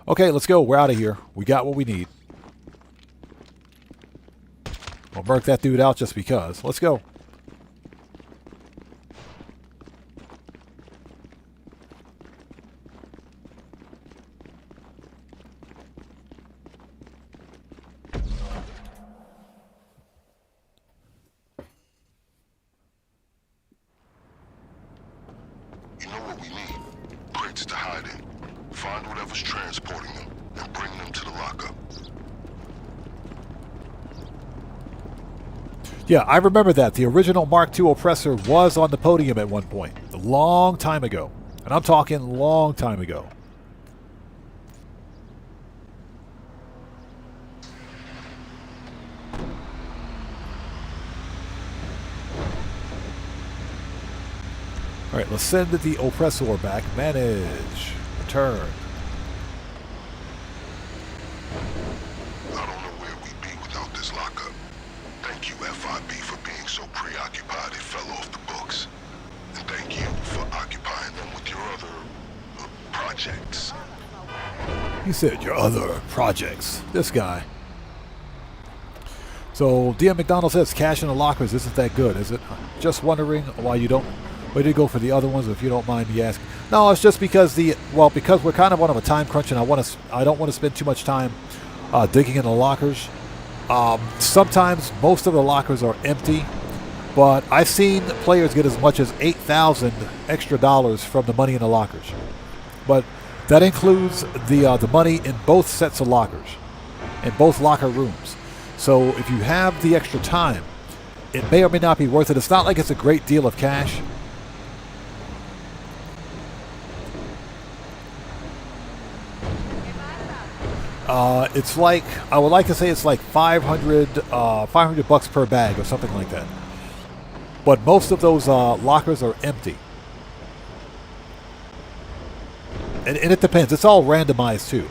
Okay, let's go. We're out of here. We got what we need. I'll mark that dude out just because. Let's go. Yeah, I remember that. The original Mark II Oppressor was on the podium at one point. A long time ago. And I'm talking long time ago. Alright, let's send the Oppressor back. Manage. Return. projects. He said your other projects. This guy. So DM McDonald says cash in the lockers isn't that good, is it? Just wondering why you go for the other ones, if you don't mind me asking. No, it's just because because we're kind of on a time crunch, and I don't want to spend too much time digging in the lockers. Sometimes most of the lockers are empty, but I've seen players get as much as $8,000 extra from the money in the lockers. But that includes the money in both sets of lockers, in both locker rooms. So if you have the extra time, it may or may not be worth it. It's not like it's a great deal of cash. It's like, I would like to say it's like $500 per bag or something like that. But most of those lockers are empty. And it depends. It's all randomized too.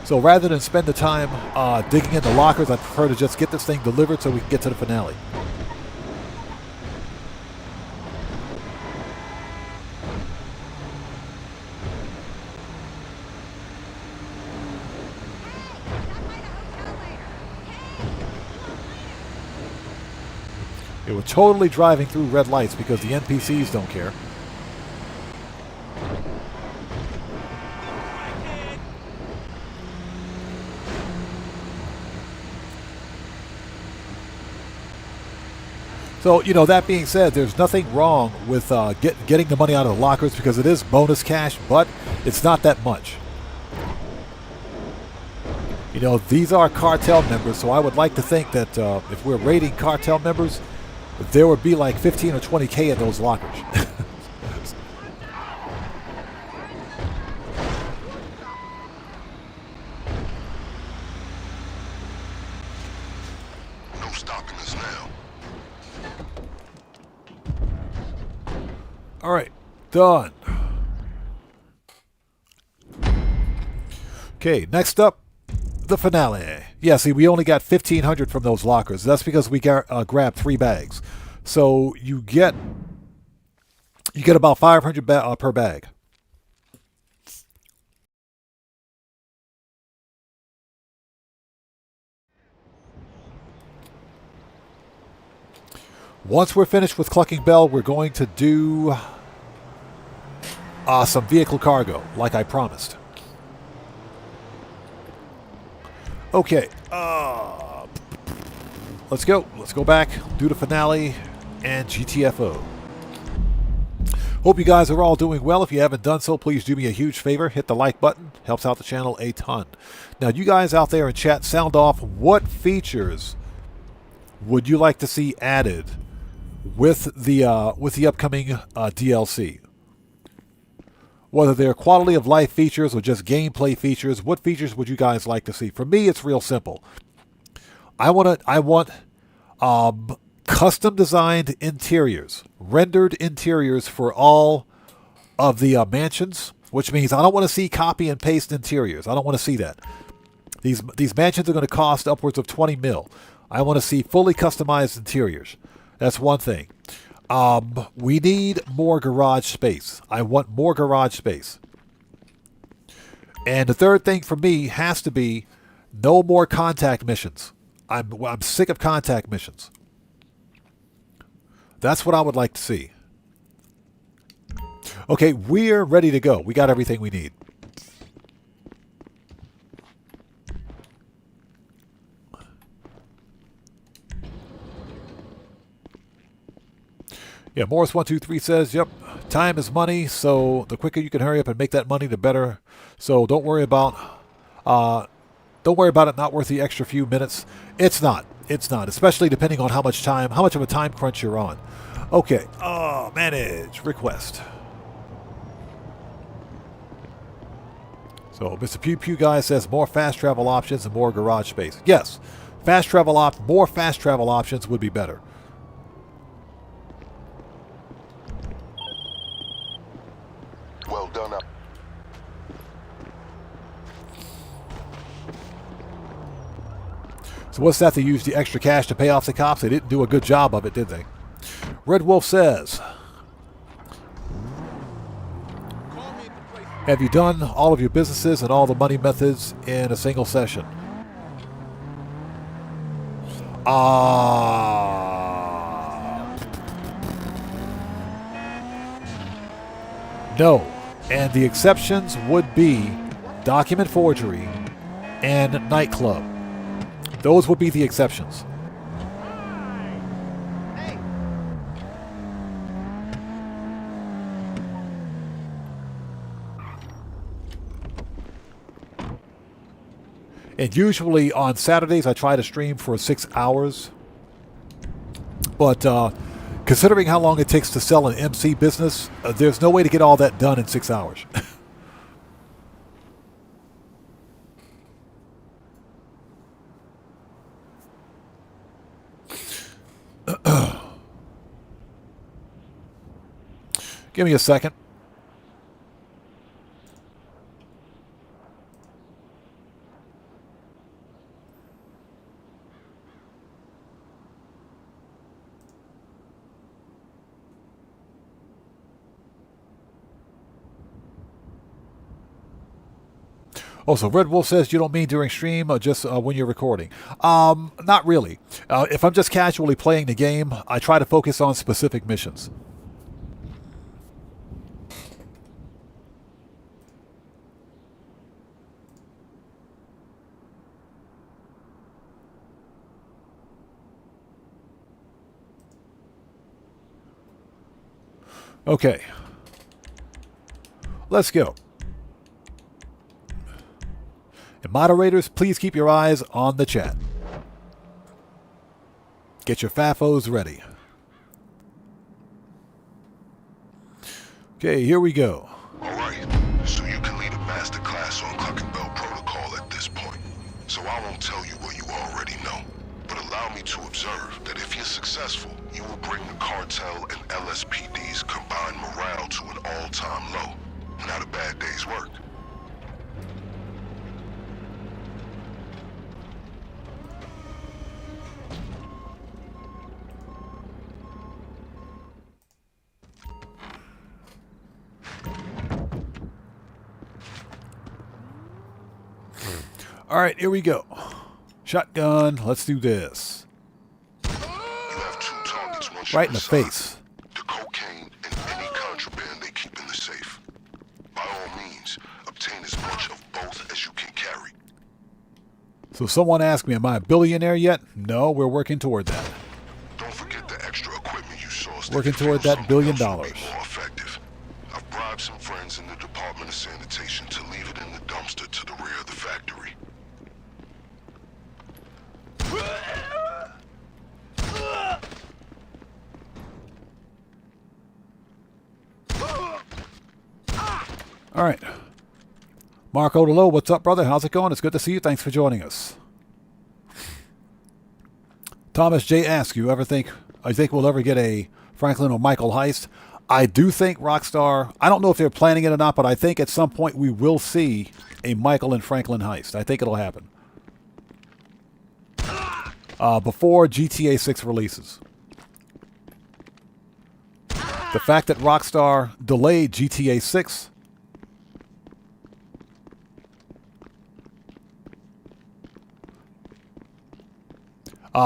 So rather than spend the time digging in the lockers, I prefer to just get this thing delivered so we can get to the finale. We're totally driving through red lights because the NPCs don't care. So, that being said, there's nothing wrong with getting the money out of the lockers because it is bonus cash, but it's not that much. These are cartel members, so I would like to think that if we're raiding cartel members, there would be like 15 or 20K in those lockers. No stopping us now. All right, done. Okay, next up, the finale. Yeah, see, we only got 1,500 from those lockers. That's because we grabbed 3 bags. So you get about 500 per bag. Once we're finished with Clucking Bell, we're going to do some vehicle cargo, like I promised. Okay, let's go. Let's go back, do the finale, and GTFO. Hope you guys are all doing well. If you haven't done so, please do me a huge favor. Hit the like button. Helps out the channel a ton. Now, you guys out there in chat, sound off. What features would you like to see added with the upcoming DLC? Whether they're quality of life features or just gameplay features, what features would you guys like to see? For me, it's real simple. I want custom designed interiors, rendered interiors for all of the mansions, which means I don't want to see copy and paste interiors. I don't want to see that. These mansions are going to cost upwards of 20 mil. I want to see fully customized interiors. That's one thing. We need more garage space. I want more garage space. And the third thing for me has to be no more contact missions. I'm sick of contact missions. That's what I would like to see. Okay, we're ready to go. We got everything we need. Yeah, Morris123 says, yep, time is money, so the quicker you can hurry up and make that money, the better. So don't worry about it not worth the extra few minutes. It's not, especially depending on how much of a time crunch you're on. Okay, manage, request. So Mr. Pew Pew Guy says more fast travel options and more garage space. Yes, more fast travel options would be better. Well done. So what's that? They used the extra cash to pay off the cops? They didn't do a good job of it, did they? Red Wolf says, Have you done all of your businesses and all the money methods in a single session? No. And the exceptions would be document forgery and nightclub. Those would be the exceptions. And usually on Saturdays I try to stream for 6 hours. But considering how long it takes to sell an MC business, there's no way to get all that done in 6 hours. Give me a second. Also, Red Wolf says you don't mean during stream, just when you're recording. Not really. If I'm just casually playing the game, I try to focus on specific missions. Okay. Let's go. And moderators, please keep your eyes on the chat. Get your FAFOs ready. Okay, here we go. Alright, so you can lead a master class on Cluck and Bell protocol at this point. So I won't tell you what you already know. But allow me to observe that if you're successful, you will bring the cartel and LSPD's combined morale to an all-time low. Not a bad day's work. All right, here we go. Shotgun, let's do this. You have 2 targets once Right in you're the inside. face. The cocaine and any contraband they keep in the safe. By all means, obtain as much of both as you can carry. So someone asked me, am I a billionaire yet? No, we're working toward that. Don't forget the extra equipment you sourced. Working if you toward feel that $1 billion. something else will be more effective. I've bribed some friends in the Department of Sanitation to leave it in the dumpster to the rear of the factory. All right. Marco DeLo, what's up, brother? How's it going? It's good to see you. Thanks for joining us. Thomas J. asks, I think we'll ever get a Franklin or Michael heist? I do think Rockstar, I don't know if they're planning it or not, but I think at some point we will see a Michael and Franklin heist. I think it'll happen. Before GTA 6 releases. The fact that Rockstar delayed GTA 6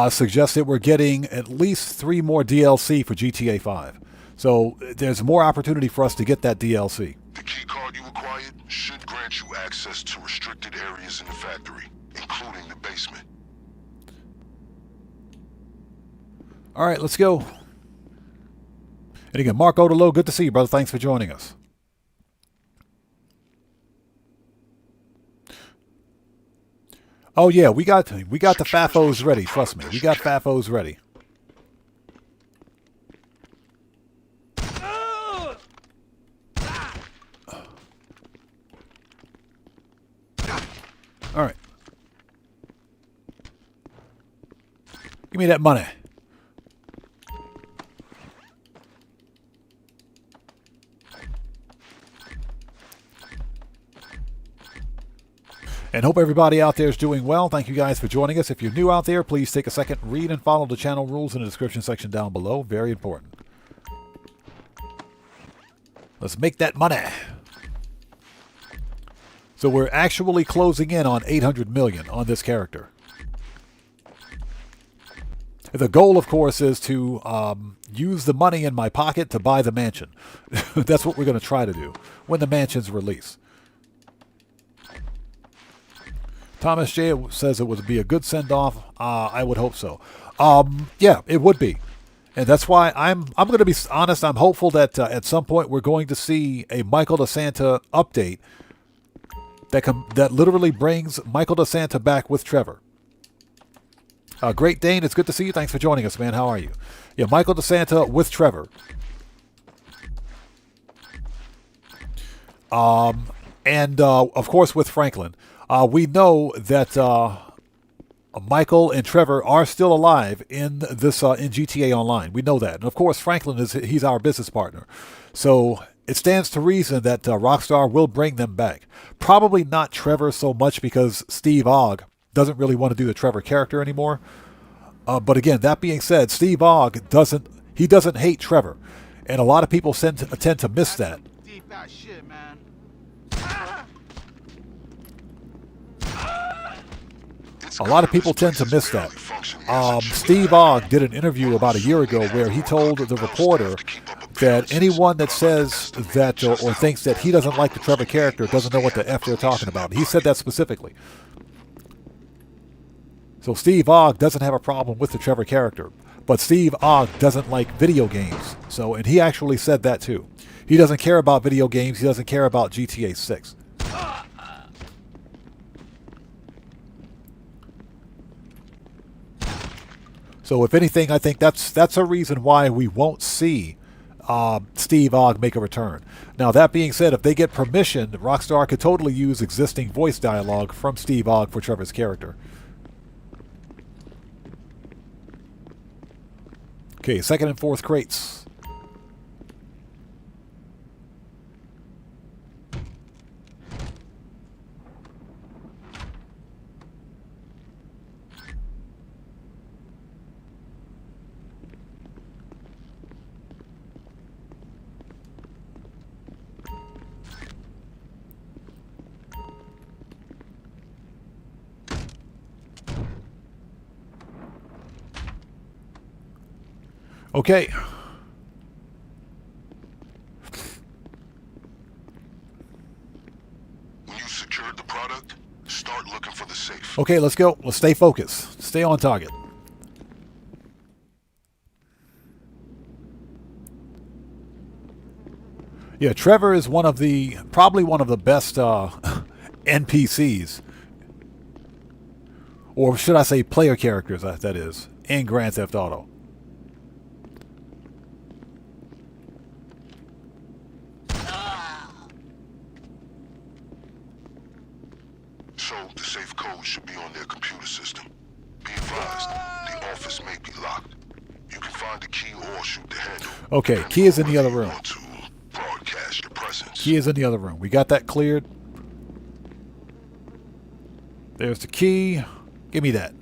suggests that we're getting at least 3 more DLC for GTA 5. So there's more opportunity for us to get that DLC. The key card you acquired should grant you access to restricted areas in the factory, including the basement. All right, let's go. And again, Mark Odelo, good to see you, brother. Thanks for joining us. Oh yeah, we got the FAFOs ready. Trust me, we got FAFOs ready. All right, give me that money. And hope everybody out there is doing well. Thank you guys for joining us. If you're new out there, please take a second, read and follow the channel rules in the description section down below. Very important. Let's make that money. So we're actually closing in on 800 million on this character. The goal, of course, is to use the money in my pocket to buy the mansion. That's what we're going to try to do when the mansion's released. Thomas J. says it would be a good send-off. I would hope so. Yeah, it would be. And that's why I'm going to be honest. I'm hopeful that at some point we're going to see a Michael DeSanta update that literally brings Michael DeSanta back with Trevor. Great Dane, it's good to see you. Thanks for joining us, man. How are you? Yeah, Michael DeSanta with Trevor. And of course with Franklin. We know that Michael and Trevor are still alive in this in GTA Online. We know that. And of course Franklin he's our business partner. So it stands to reason that Rockstar will bring them back. Probably not Trevor so much because Steve Ogg doesn't really want to do the Trevor character anymore. But again, that being said, Steve Ogg doesn't hate Trevor. And a lot of people tend to miss that. Deep ass shit, man. A lot of people tend to miss that. Steve Ogg did an interview about a year ago where he told the reporter that anyone that says that or thinks that he doesn't like the Trevor character doesn't know what the F they're talking about. He said that specifically. So Steve Ogg doesn't have a problem with the Trevor character, but Steve Ogg doesn't like video games. So, and he actually said that too. He doesn't care about video games. He doesn't care about GTA 6. So if anything, I think that's a reason why we won't see Steve Ogg make a return. Now, that being said, if they get permission, Rockstar could totally use existing voice dialogue from Steve Ogg for Trevor's character. Okay, second and fourth crates. Okay. When you secured the product, start looking for the safe. Okay, let's go. Let's stay focused. Stay on target. Yeah, Trevor is probably one of the best NPCs. Or should I say player characters, that is, in Grand Theft Auto. So, the safe code should be on their computer system. Be advised, the office may be locked. You can find the key or shoot the handle. Okay, key is in the other room. To broadcast your presence. Key is in the other room. We got that cleared. There's the key. Give me that.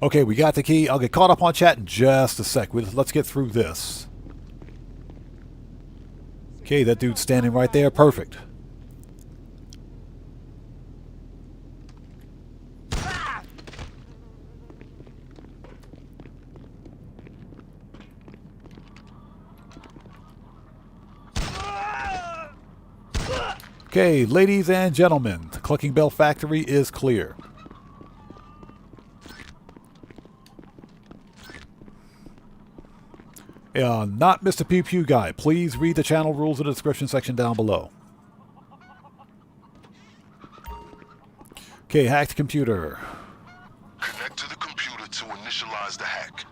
Okay, we got the key. I'll get caught up on chat in just a sec. Let's get through this. Okay, that dude's standing right there. Perfect. Okay, ladies and gentlemen, the Clucking Bell Factory is clear. Not Mr. Pew Pew Guy. Please read the channel rules in the description section down below. Okay, hacked computer. Connect to the computer to initialize the hack.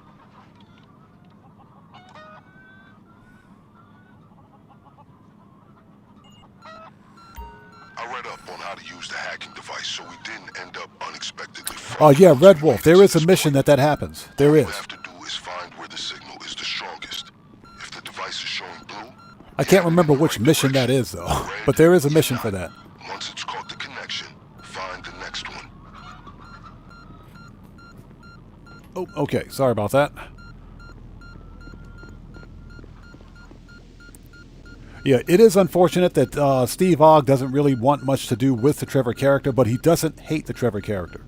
I read up on how to use the hacking device so we didn't end up unexpectedly. Oh yeah, Red Wolf. There is a mission that happens. There is. All we have to do is find where the signal is the strongest. If the device is showing blue, I can't remember which mission that is, though. But there is a mission for that. Once it's caught the connection, find the next one. Oh, okay. Sorry about that. Yeah, it is unfortunate that Steve Ogg doesn't really want much to do with the Trevor character, but he doesn't hate the Trevor character.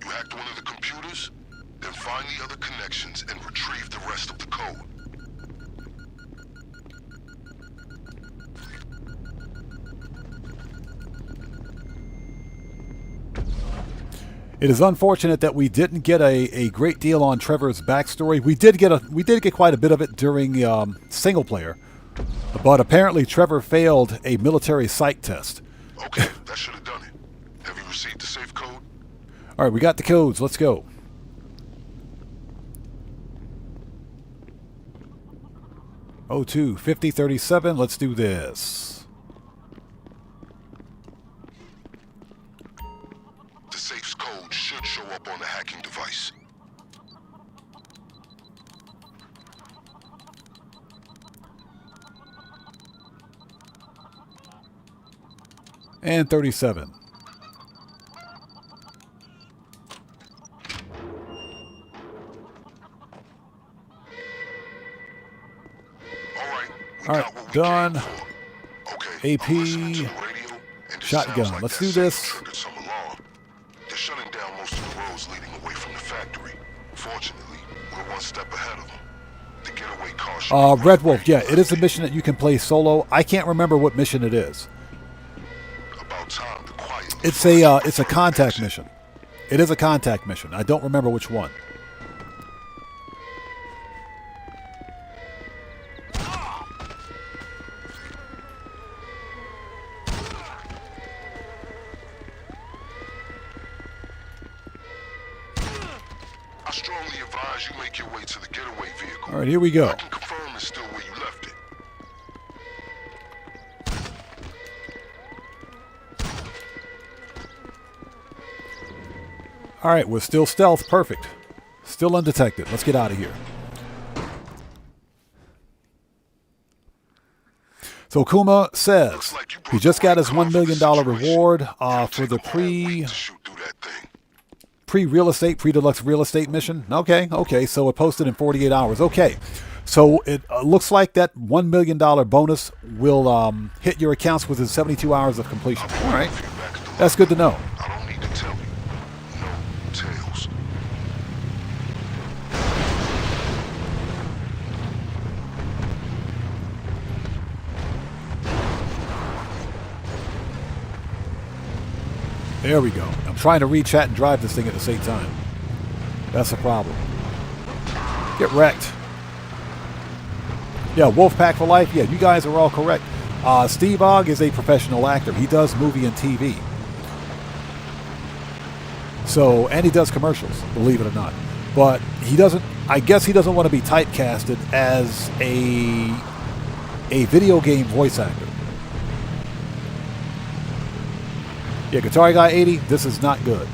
You hacked one of the computers? Then find the other connections and retrieve the rest of the code. It is unfortunate that we didn't get a great deal on Trevor's backstory. We did get quite a bit of it during single player, but apparently Trevor failed a military psych test. Okay, that should have done it. Have you received the safe code? All right, we got the codes. Let's go. O2 5037. Let's do this. The safe's code should show up on the hacking device. And 37. All right, done. Okay, AP, I'm listening to the radio, and it shotgun. sounds like Let's that do safe this. triggered some alarm. They're shutting down most of the roads leading away from the factory. Fortunately, we're one step ahead of them. The getaway car should be Red Wolf, yeah, it is a mission that you can play solo. I can't remember what mission it is. about time to quietly It's a contact mission. It is a contact mission. I don't remember which one. I strongly advise you make your way to the getaway vehicle. All right, here we go. I can confirm it's still where you left it. All right, we're still stealth. Perfect. Still undetected. Let's get out of here. So Kuma says he just got his $1 million reward for the pre-real estate, pre-deluxe real estate mission. Okay. So it posted in 48 hours. Okay. So it looks like that $1 million bonus will hit your accounts within 72 hours of completion. All right. That's good to know. I don't need to tell you. No tales. There we go. I'm trying to read chat and drive this thing at the same time. That's a problem. Get wrecked. Yeah, Wolfpack for life. Yeah, you guys are all correct. Steve Ogg is a professional actor. He does movie and TV. So, and he does commercials, believe it or not. But he doesn't, I guess he doesn't want to be typecasted as a video game voice actor. Yeah, Guitar Guy 80, this is not good.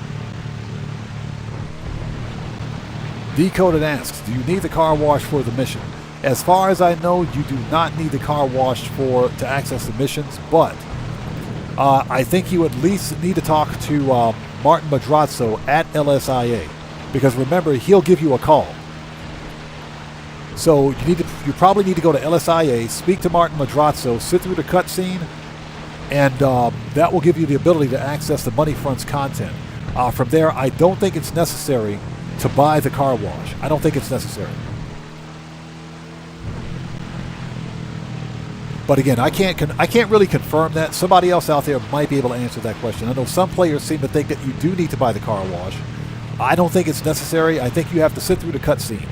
Decoded asks, do you need the car wash for the mission? As far as I know, you do not need the car wash to access the missions, but I think you at least need to talk to Martin Madrazo at LSIA, because remember, he'll give you a call. So you probably need to go to LSIA, speak to Martin Madrazo, sit through the cutscene, and that will give you the ability to access the Money Front's content. From there, I don't think it's necessary to buy the car wash. I don't think it's necessary. But again, I can't really confirm that. Somebody else out there might be able to answer that question. I know some players seem to think that you do need to buy the car wash. I don't think it's necessary. I think you have to sit through the cutscene.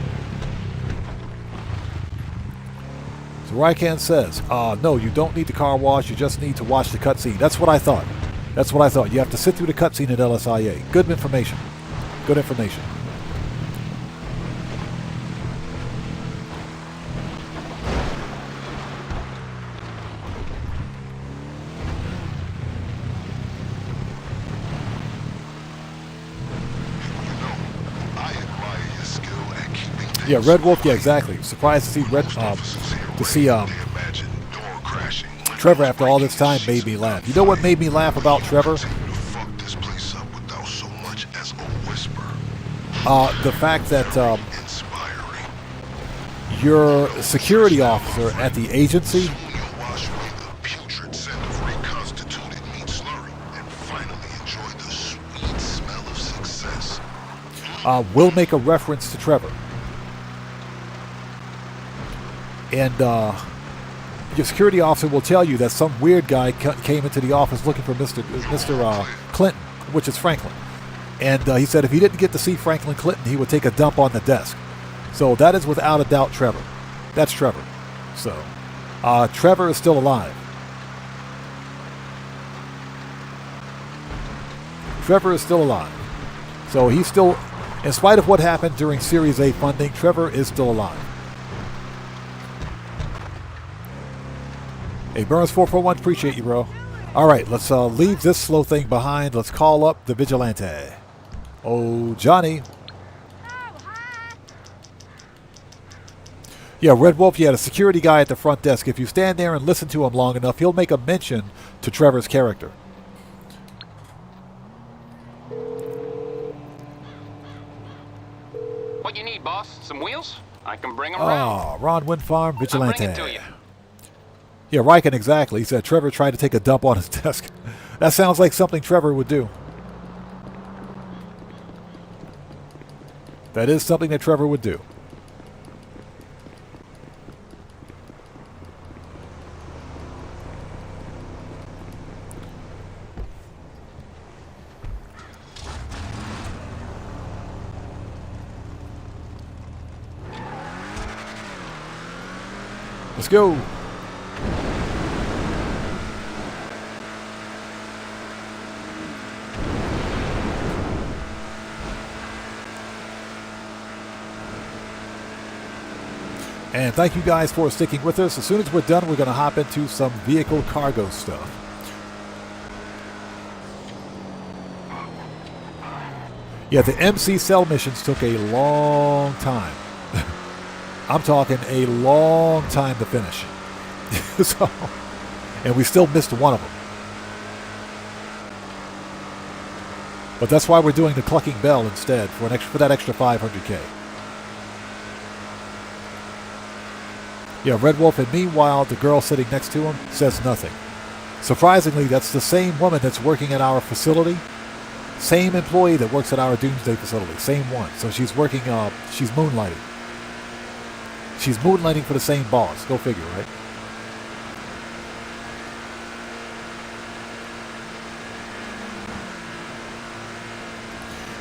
So Rycan says, no, you don't need the car wash. You just need to watch the cutscene. That's what I thought. You have to sit through the cutscene at LSIA. Good information. Good information. Yeah, Red Wolf. Yeah, exactly. Surprised to see Trevor after all this time made me laugh. You know what made me laugh about Trevor? The fact that your security officer at the agency will make a reference to Trevor. And your security officer will tell you that some weird guy came into the office looking for Mr. Clinton, which is Franklin. And he said if he didn't get to see Franklin Clinton, he would take a dump on the desk. So that is without a doubt Trevor. That's Trevor. So Trevor is still alive. Trevor is still alive. So he's still, in spite of what happened during Series A funding, Trevor is still alive. Hey, Burns441, appreciate you, bro. All right, let's leave this slow thing behind. Let's call up the vigilante. Oh, Johnny. Yeah, Red Wolf, yeah, the security guy at the front desk. If you stand there and listen to him long enough, he'll make a mention to Trevor's character. What you need, boss? Some wheels? I can bring them around. Oh, Ron Wind Farm, vigilante. I'll bring it to you. Yeah, Riken, exactly. He said Trevor tried to take a dump on his desk. That sounds like something Trevor would do. That is something that Trevor would do. Let's go. And thank you guys for sticking with us. As soon as we're done, we're going to hop into some vehicle cargo stuff. Yeah, the MC cell missions took a long time. I'm talking a long time to finish. So, and we still missed one of them. But that's why we're doing the clucking bell instead for that extra 500K. Yeah, Red Wolf, and meanwhile, the girl sitting next to him says nothing. Surprisingly, that's the same woman that's working at our facility. Same employee that works at our Doomsday facility. Same one. So she's working, she's moonlighting. She's moonlighting for the same boss. Go figure, right?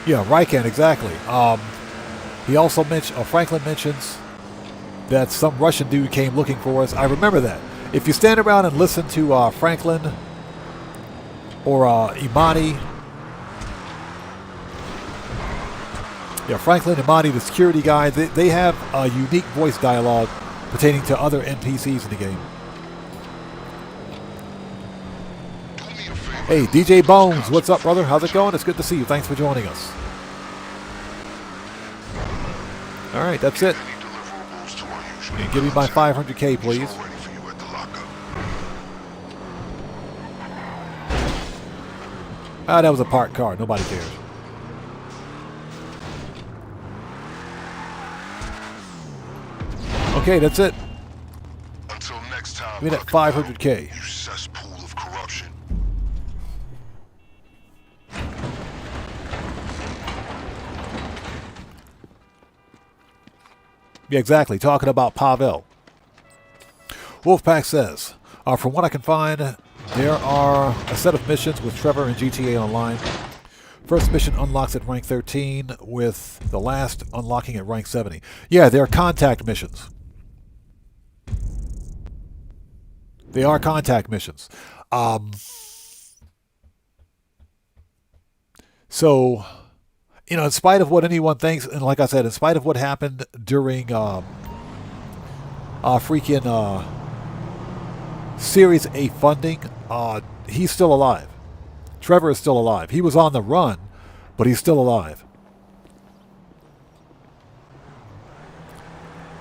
Yeah, Riken, exactly. He also mentioned, Franklin mentions that some Russian dude came looking for us. I remember that. If you stand around and listen to Franklin or Imani, yeah, Franklin, Imani, the security guy, they have a unique voice dialogue pertaining to other NPCs in the game. Hey, DJ Bones, what's up, brother? How's it going? It's good to see you. Thanks for joining us. All right, that's it. And give me my 500K, please. Ah, that was a parked car. Nobody cares. Okay, that's it. Until next time. Give me that 500K. You cesspool of corruption. Yeah, exactly. Talking about Pavel. Wolfpack says, from what I can find, there are a set of missions with Trevor and GTA Online. First mission unlocks at rank 13, with the last unlocking at rank 70. Yeah, they're contact missions. They are contact missions. So, you know, in spite of what anyone thinks, and like I said, in spite of what happened during freaking Series A funding, he's still alive. Trevor is still alive. He was on the run, but he's still alive.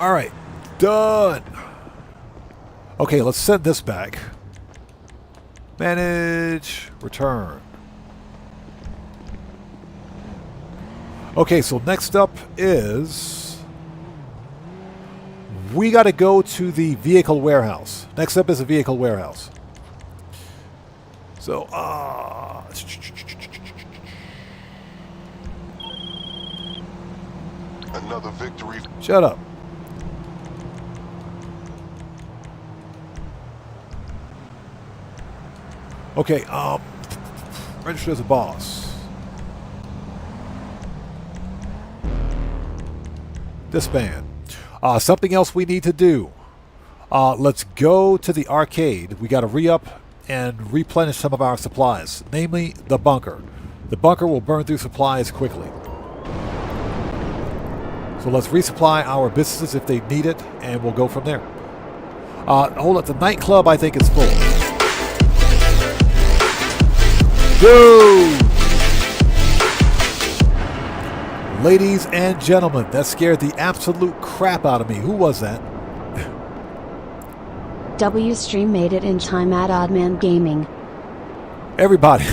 Alright. Done. Okay, let's send this back. Manage. Return. Okay, so next up is... we got to go to the vehicle warehouse. Next up is the vehicle warehouse. So, Another victory. shut up. Okay, register as a boss. Disband. Something else we need to do. Let's go to the arcade. We got to re-up and replenish some of our supplies, namely the bunker. The bunker will burn through supplies quickly. So let's resupply our businesses if they need it, and we'll go from there. Hold up, the nightclub I think is full. Go! Ladies and gentlemen, that scared the absolute crap out of me. Who was that? Wstream made it in time at Oddman Gaming. Everybody.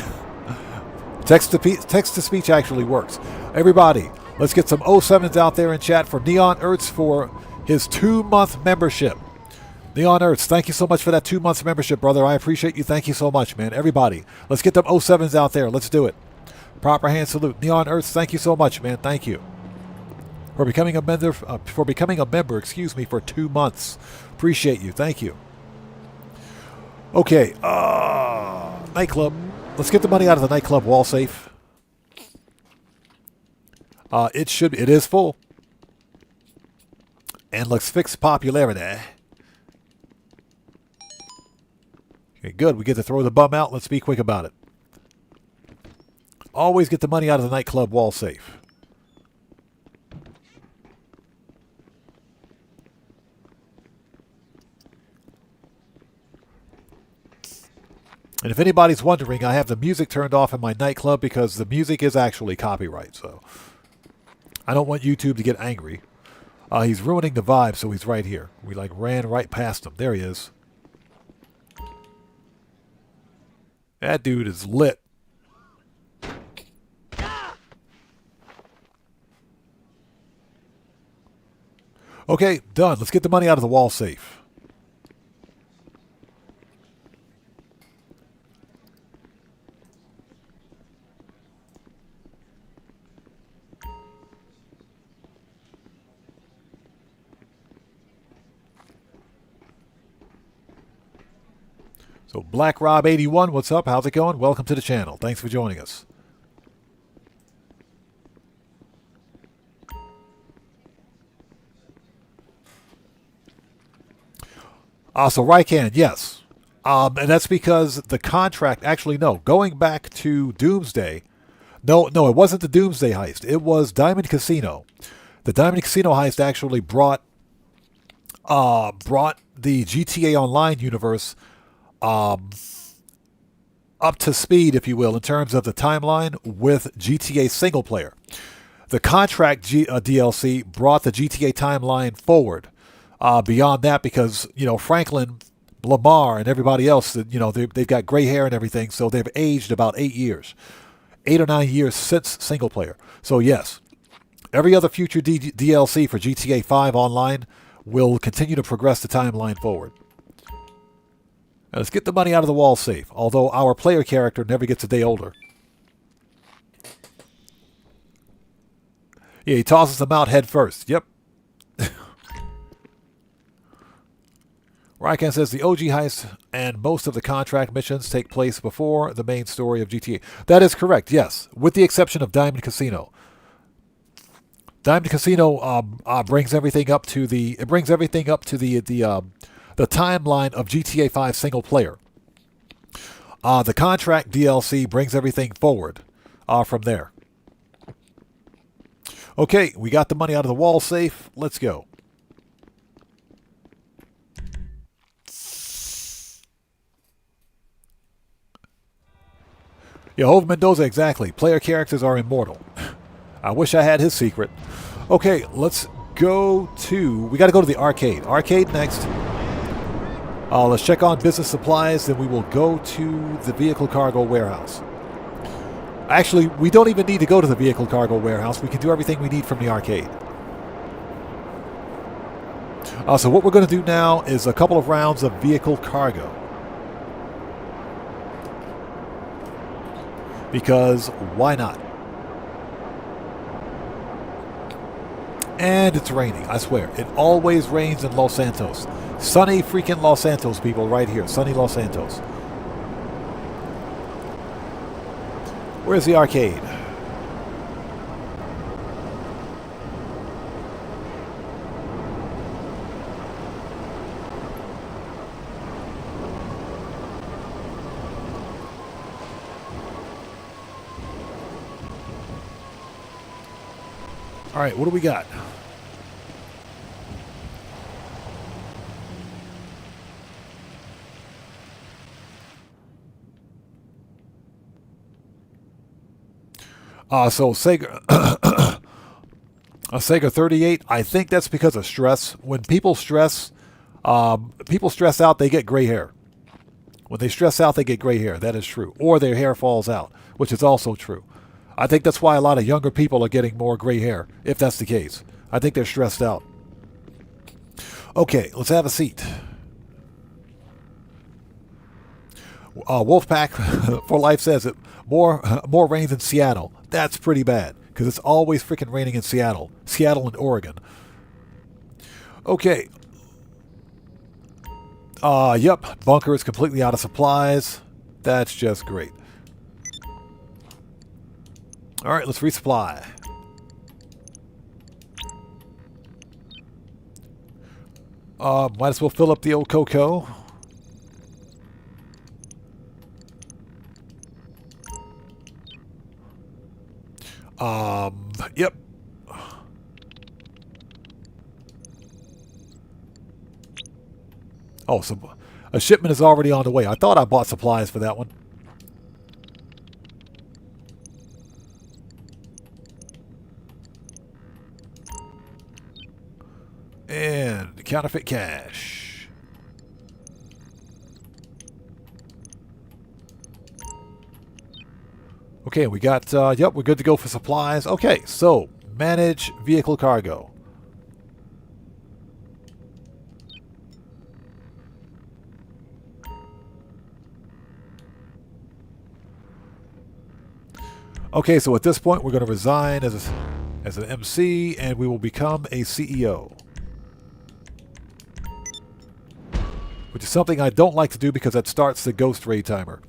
Text-to-speech actually works. Everybody, let's get some 07s out there in chat for Neon Earths for his 2-month membership. Neon Earths, thank you so much for that 2-month membership, brother. I appreciate you. Thank you so much, man. Everybody, let's get them 07s out there. Let's do it. Proper hand salute. Neon Earths, thank you so much, man. Thank you. For becoming a member, excuse me, for 2 months. Appreciate you. Thank you. Okay, nightclub. Let's get the money out of the nightclub wall safe. It is full. And let's fix popularity. Okay, good. We get to throw the bum out. Let's be quick about it. Always get the money out of the nightclub wall safe. And if anybody's wondering, I have the music turned off in my nightclub because the music is actually copyright, so I don't want YouTube to get angry. He's ruining the vibe, so he's right here. We ran right past him. There he is. That dude is lit. Okay, done. Let's get the money out of the wall safe. So Black Rob 81, what's up? How's it going? Welcome to the channel. Thanks for joining us. So Rycan, yes. And that's because the contract, actually no, going back to Doomsday, no, it wasn't the Doomsday heist. It was Diamond Casino. The Diamond Casino heist actually brought the GTA Online universe up to speed, if you will, in terms of the timeline with GTA single player. The contract DLC brought the GTA timeline forward beyond that because, Franklin, Lamar, and everybody else, they've got gray hair and everything, so they've aged about 8 years. 8 or 9 years since single player. So yes, every other future DLC for GTA 5 Online will continue to progress the timeline forward. Now let's get the money out of the wall safe, although our player character never gets a day older. Yeah, he tosses them out head first. Yep. Rykan says the OG heist and most of the contract missions take place before the main story of GTA. That is correct, yes, with the exception of Diamond Casino. Diamond Casino brings everything up to the timeline of GTA 5 single player. The contract DLC brings everything forward from there. Okay, we got the money out of the wall safe. Let's go. Yeah, Hove Mendoza, exactly. Player characters are immortal. I wish I had his secret. Okay, let's go to... We got to go to the arcade. Arcade next. Let's check on business supplies, then we will go to the vehicle cargo warehouse. Actually, we don't even need to go to the vehicle cargo warehouse. We can do everything we need from the arcade. So what we're going to do now is a couple of rounds of vehicle cargo. Because why not? And it's raining, I swear. It always rains in Los Santos. Sunny freaking Los Santos, people, right here. Sunny Los Santos. Where's the arcade? All right, what do we got? So Sega, a Sega 38. I think that's because of stress. When people stress out, they get gray hair. When they stress out, they get gray hair. That is true. Or their hair falls out, which is also true. I think that's why a lot of younger people are getting more gray hair, if that's the case. I think they're stressed out. Okay, let's have a seat. Wolfpack for Life says it. More rains in Seattle. That's pretty bad, because it's always freaking raining in Seattle. Seattle and Oregon. Okay. Yep, bunker is completely out of supplies. That's just great. All right, let's resupply. Might as well fill up the old Coco. Yep. Oh, so a shipment is already on the way. I thought I bought supplies for that one. And counterfeit cash. Okay, we got, yep, we're good to go for supplies. Okay, so manage vehicle cargo. Okay, so at this point, we're going to resign as an MC, and we will become a CEO. Which is something I don't like to do because that starts the ghost raid timer.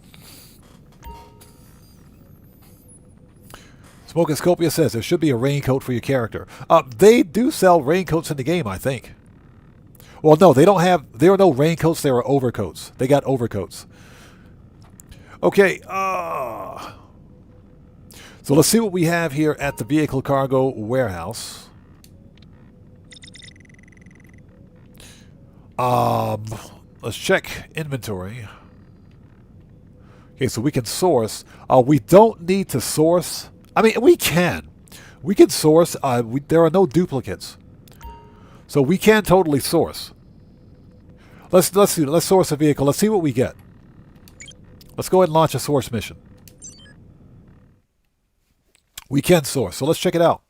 Smoking Scopia says there should be a raincoat for your character. They do sell raincoats in the game, I think. Well, no, they don't have... There are no raincoats, there are overcoats. They got overcoats. Okay, so let's see what we have here at the vehicle cargo warehouse. Let's check inventory. Okay, so we can source. We don't need to source. I mean, we can. We can source. There are no duplicates. So we can totally source. Let's see. Let's source a vehicle. Let's see what we get. Let's go ahead and launch a source mission. We can source, so let's check it out.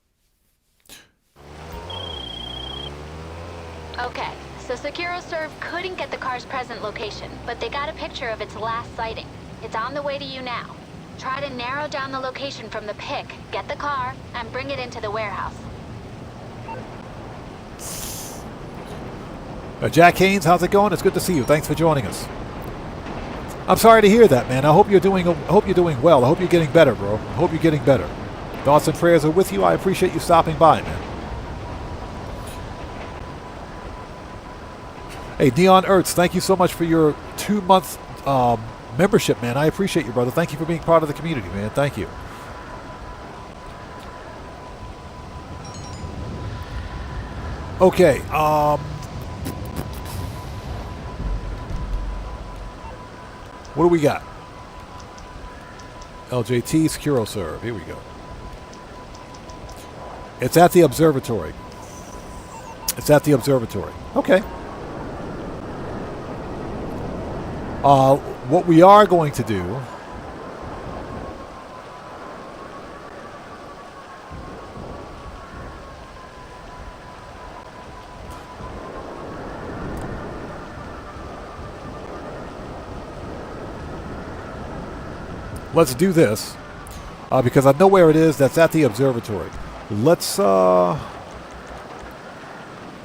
Okay, so SecuroServe couldn't get the car's present location, but they got a picture of its last sighting. It's on the way to you now. Try to narrow down the location from the pic, get the car, and bring it into the warehouse. Jack Haynes, how's it going? It's good to see you. Thanks for joining us. I'm sorry to hear that, man. I hope you're doing well. I hope you're getting better, bro. I hope you're getting better. Thoughts and prayers are with you. I appreciate you stopping by, man. Hey, Neon Ertz, thank you so much for your 2-month membership, man. I appreciate you, brother. Thank you for being part of the community, man. Thank you. Okay, what do we got? LJT SecuroServe. Here we go. It's at the observatory. It's at the observatory. Okay. What we are going to do... Let's do this, because I know where it is. That's at the observatory. Let's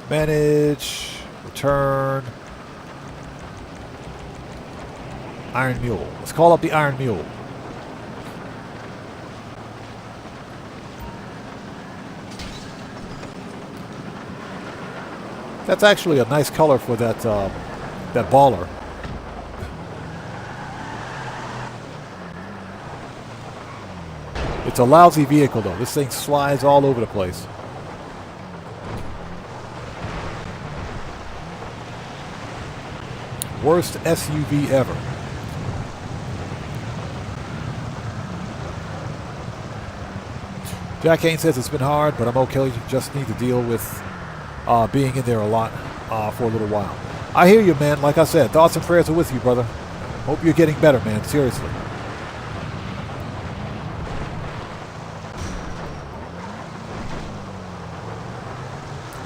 manage, return, Iron Mule. Let's call up the Iron Mule. That's actually a nice color for that that baller. It's a lousy vehicle, though. This thing slides all over the place. Worst SUV ever. Jack Kane says it's been hard, but I'm okay. You just need to deal with being in there a lot for a little while. I hear you, man. Like I said, thoughts and prayers are with you, brother. Hope you're getting better, man. Seriously.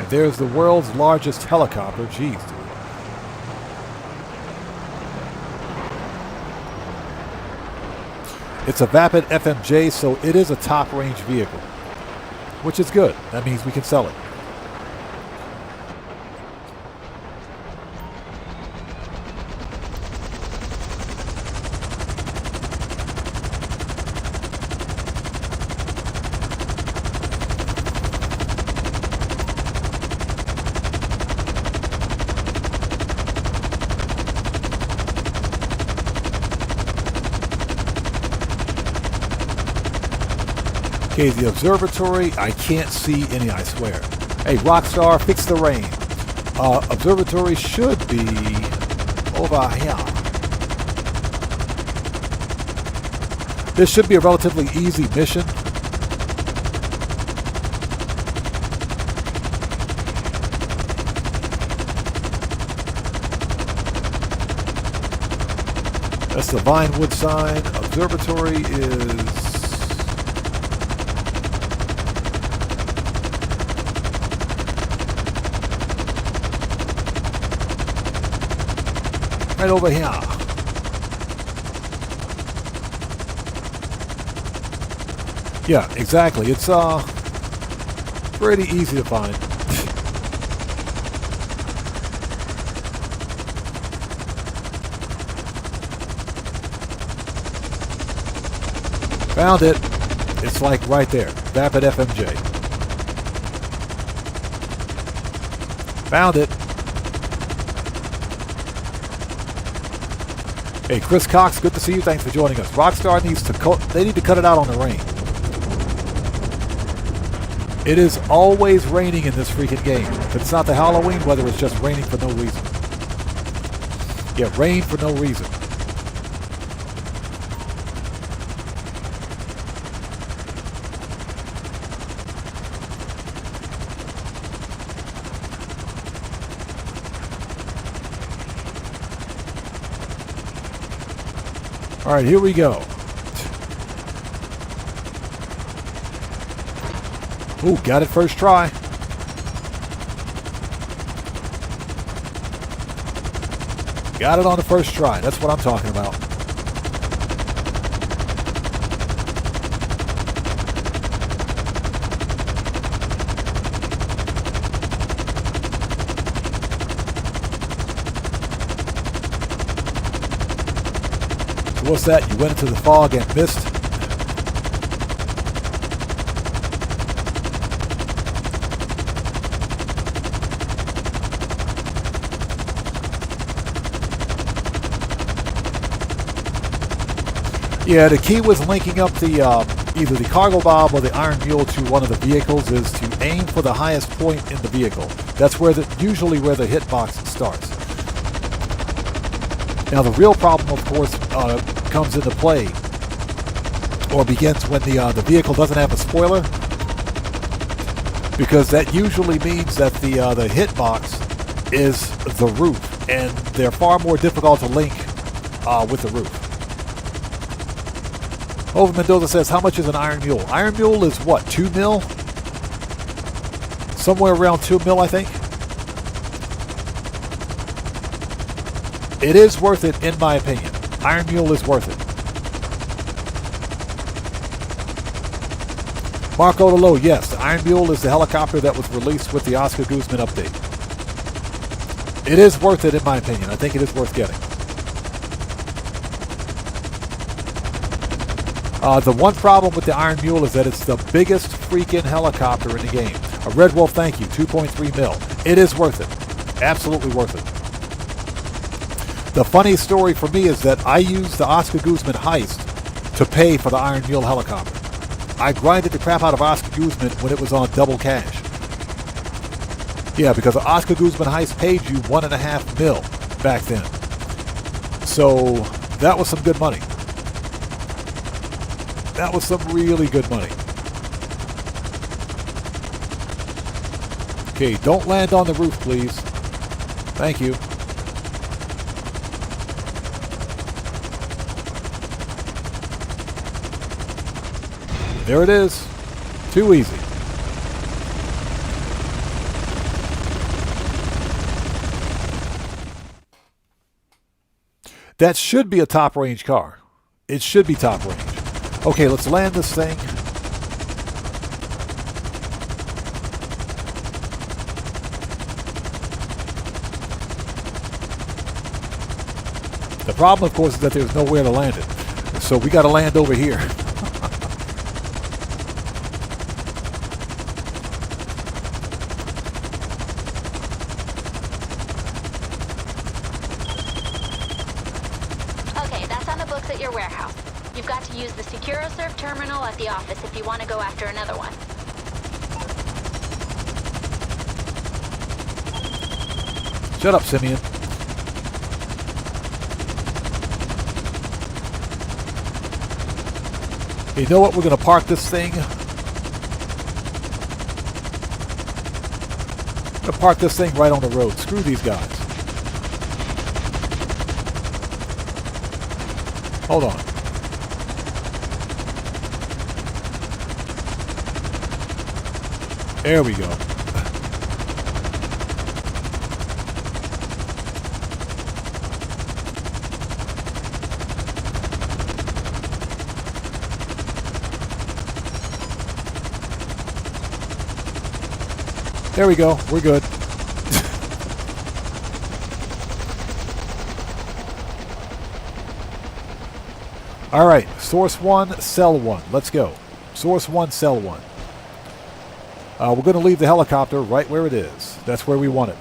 There's the world's largest helicopter. Jeez, dude. It's a Vapid FMJ, so it is a top-range vehicle, which is good. That means we can sell it. Okay, the observatory, I can't see any, I swear. Hey, Rockstar, fix the rain. Observatory should be over here. This should be a relatively easy mission. That's the Vinewood sign. Observatory is... right over here. Yeah, exactly. It's pretty easy to find. Found it. It's like right there. Vapid FMJ. Found it. Hey, Chris Cox, good to see you. Thanks for joining us. Rockstar needs to they need to cut it out on the rain. It is always raining in this freaking game. If it's not the Halloween weather, it's just raining for no reason. Yeah, rain for no reason. All right, here we go. Ooh, got it first try. Got it on the first try. That's what I'm talking about. What's that? You went into the fog and missed? Yeah, the key with linking up the either the cargo bob or the Iron Mule to one of the vehicles is to aim for the highest point in the vehicle. That's where usually where the hitbox starts. Now the real problem, of course, comes into play or begins when the vehicle doesn't have a spoiler, because that usually means that the hitbox is the roof, and they're far more difficult to link with the roof. Over Mendoza says, how much is an Iron Mule? Iron Mule is what, 2 mil? Somewhere around 2 mil, I think. It is worth it, in my opinion. Iron Mule is worth it. Marco Lolo, yes, the Iron Mule is the helicopter that was released with the Oscar Guzman update. It is worth it, in my opinion. I think it is worth getting. The one problem with the Iron Mule is that it's the biggest freaking helicopter in the game. A Red Wolf, thank you, 2.3 mil. It is worth it. Absolutely worth it. The funny story for me is that I used the Oscar Guzman heist to pay for the Iron Mule helicopter. I grinded the crap out of Oscar Guzman when it was on double cash. Yeah, because the Oscar Guzman heist paid you 1.5 mil back then. So that was some good money. That was some really good money. Okay, don't land on the roof, please. Thank you. There it is. Too easy. That should be a top range car. It should be top range. Okay, let's land this thing. The problem, of course, is that there's nowhere to land it. So we got to land over here. Okay, that's on the books at your warehouse. You've got to use the SecuroServe terminal at the office if you want to go after another one. Shut up, Simeon. You know what? We're going to park this thing. I'm going to park this thing right on the road. Screw these guys. Hold on. There we go. There we go. We're good. All right. Source 1, cell 1. Let's go. Source 1, cell 1. We're going to leave the helicopter right where it is. That's where we want it.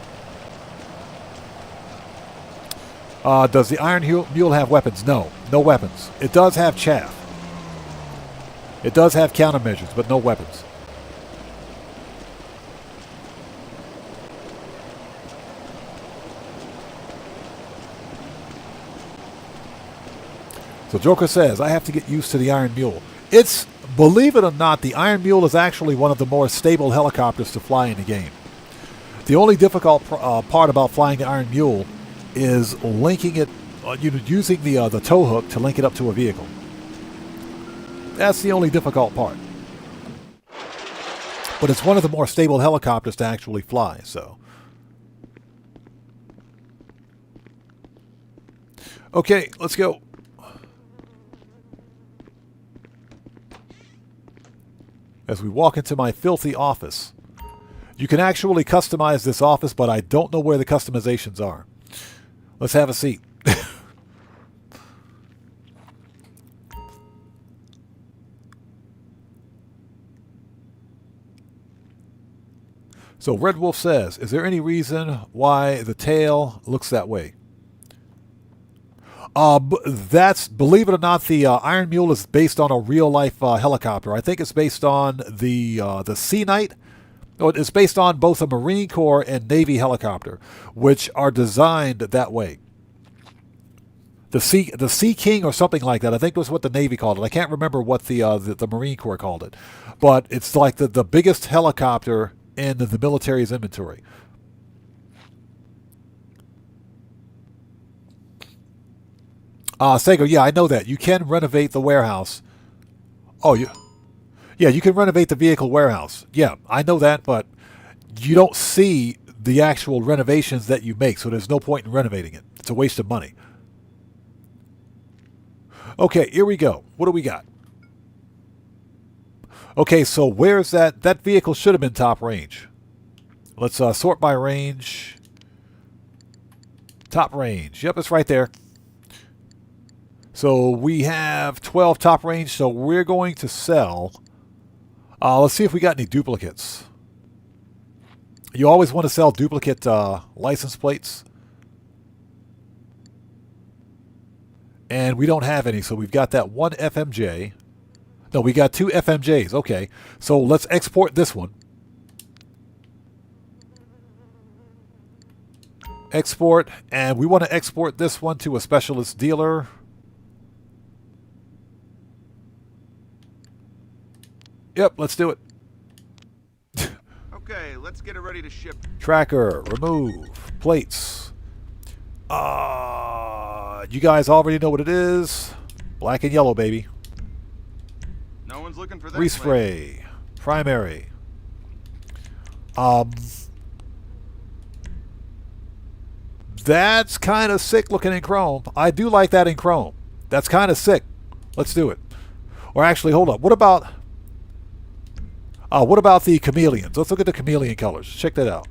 Does the Iron Mule have weapons? No. No weapons. It does have chaff. It does have countermeasures, but no weapons. So Joker says, I have to get used to the Iron Mule. It's, believe it or not, the Iron Mule is actually one of the more stable helicopters to fly in the game. The only difficult part about flying the Iron Mule is linking it, using the tow hook to link it up to a vehicle. That's the only difficult part. But it's one of the more stable helicopters to actually fly, so. Okay, let's go. As we walk into my filthy office. You can actually customize this office, but I don't know where the customizations are. Let's have a seat. So Red Wolf says, is there any reason why the tail looks that way? That's, believe it or not, the Iron Mule is based on a real-life helicopter. I think it's based on the Sea Knight. No, it's based on both a Marine Corps and Navy helicopter, which are designed that way. The Sea King or something like that. I think was what the Navy called it. I can't remember what the Marine Corps called it. But it's like the biggest helicopter in the military's inventory. Sego, yeah, I know that. You can renovate the warehouse. Oh, yeah, you can renovate the vehicle warehouse. Yeah, I know that, but you don't see the actual renovations that you make, so there's no point in renovating it. It's a waste of money. Okay, here we go. What do we got? Okay, so where's that? That vehicle should have been top range. Let's sort by range. Top range. Yep, it's right there. So we have 12 top range, so we're going to sell. Let's see if we got any duplicates. You always want to sell duplicate license plates. And we don't have any, so we've got that one FMJ. No, we got two FMJs. Okay, so let's export this one. Export, and we want to export this one to a specialist dealer. Yep, let's do it. Okay, let's get it ready to ship. Tracker, remove, plates. You guys already know what it is. Black and yellow, baby. No one's looking for that. Respray, primary. That's kind of sick looking in chrome. I do like that in chrome. That's kind of sick. Let's do it. Or actually, hold up. What about the chameleons? Let's look at the chameleon colors. Check that out.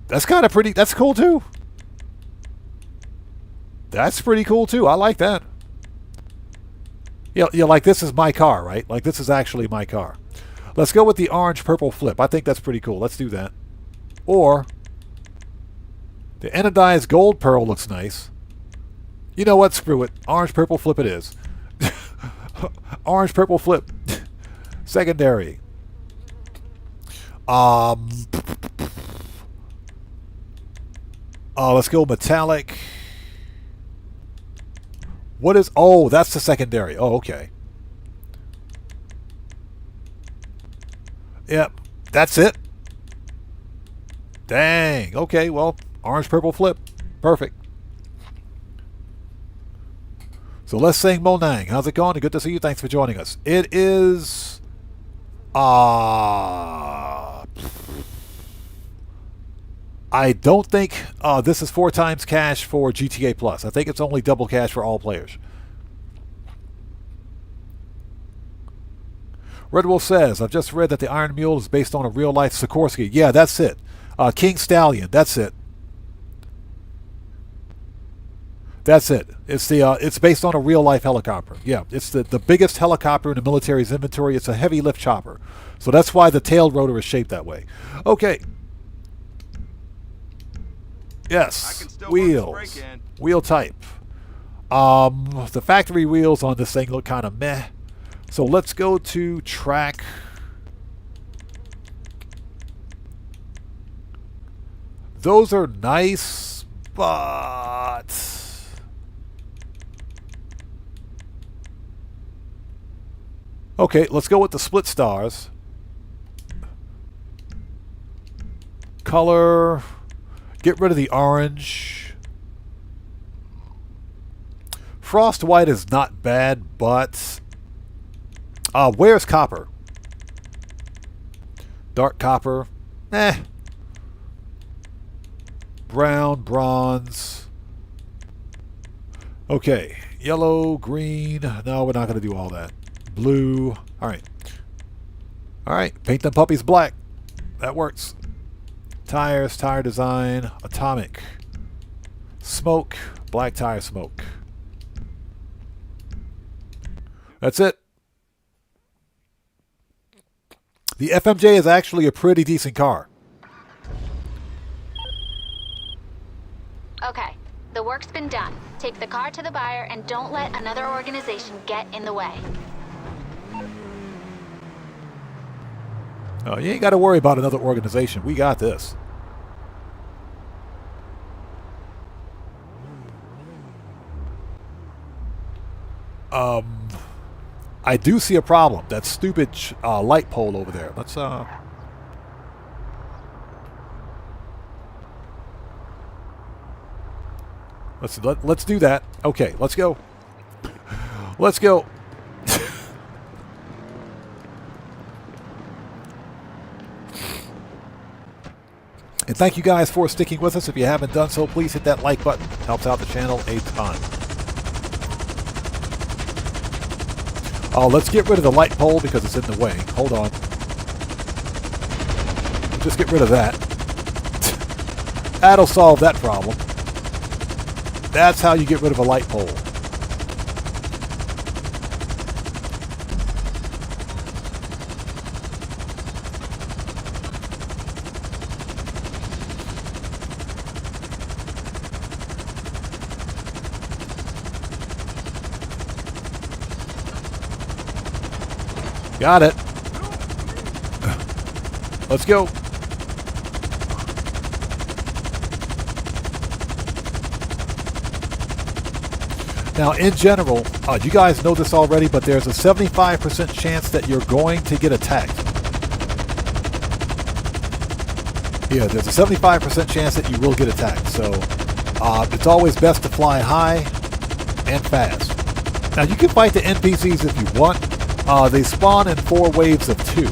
That's kind of pretty. That's cool too. That's pretty cool too. I like that. Yeah, like this is my car, right? Like this is actually my car. Let's go with the orange-purple flip. I think that's pretty cool. Let's do that. Or the anodized gold pearl looks nice. You know what? Screw it. Orange-purple flip it is. Orange-purple flip. Secondary. Let's go metallic. What is... Oh, that's the secondary. Oh, okay. Yep. That's it. Dang. Okay, well, orange-purple flip. Perfect. So let's sing Monang. How's it going? Good to see you. Thanks for joining us. It is... I don't think this is 4 times cash for GTA Plus. I think it's only double cash for all players. Red Wolf says, I've just read that the Iron Mule is based on a real-life Sikorsky. Yeah, that's it. King Stallion, that's it. That's it. It's based on a real-life helicopter. Yeah, it's the biggest helicopter in the military's inventory. It's a heavy lift chopper. So that's why the tail rotor is shaped that way. Okay. Yes, wheels, wheel type. The factory wheels on this thing look kind of meh. So let's go to track. Those are nice, but okay, let's go with the split stars. Color. Get rid of the orange. Frost white is not bad, but where's copper? Dark copper. Brown, bronze. Okay. Yellow, green. No, we're not going to do all that. Blue. All right. All right. Paint them puppies black. That works. Tires, tire design, atomic, smoke, black tire smoke. That's it. The FMJ is actually a pretty decent car. Okay, the work's been done. Take the car to the buyer and don't let another organization get in the way. Oh, you ain't got to worry about another organization. We got this. I do see a problem. That stupid light pole over there. Let's Let's do that. Okay, let's go. Let's go. And thank you guys for sticking with us. If you haven't done so, please hit that like button. Helps out the channel a ton. Let's get rid of the light pole because it's in the way. Hold on. Just get rid of that. That'll solve that problem. That's how you get rid of a light pole. Got it. Let's go. Now, in general, you guys know this already, but there's a 75% chance that you're going to get attacked. Yeah, there's a 75% chance that you will get attacked. So, it's always best to fly high and fast. Now, you can fight the NPCs if you want. They spawn in 4 waves of 2.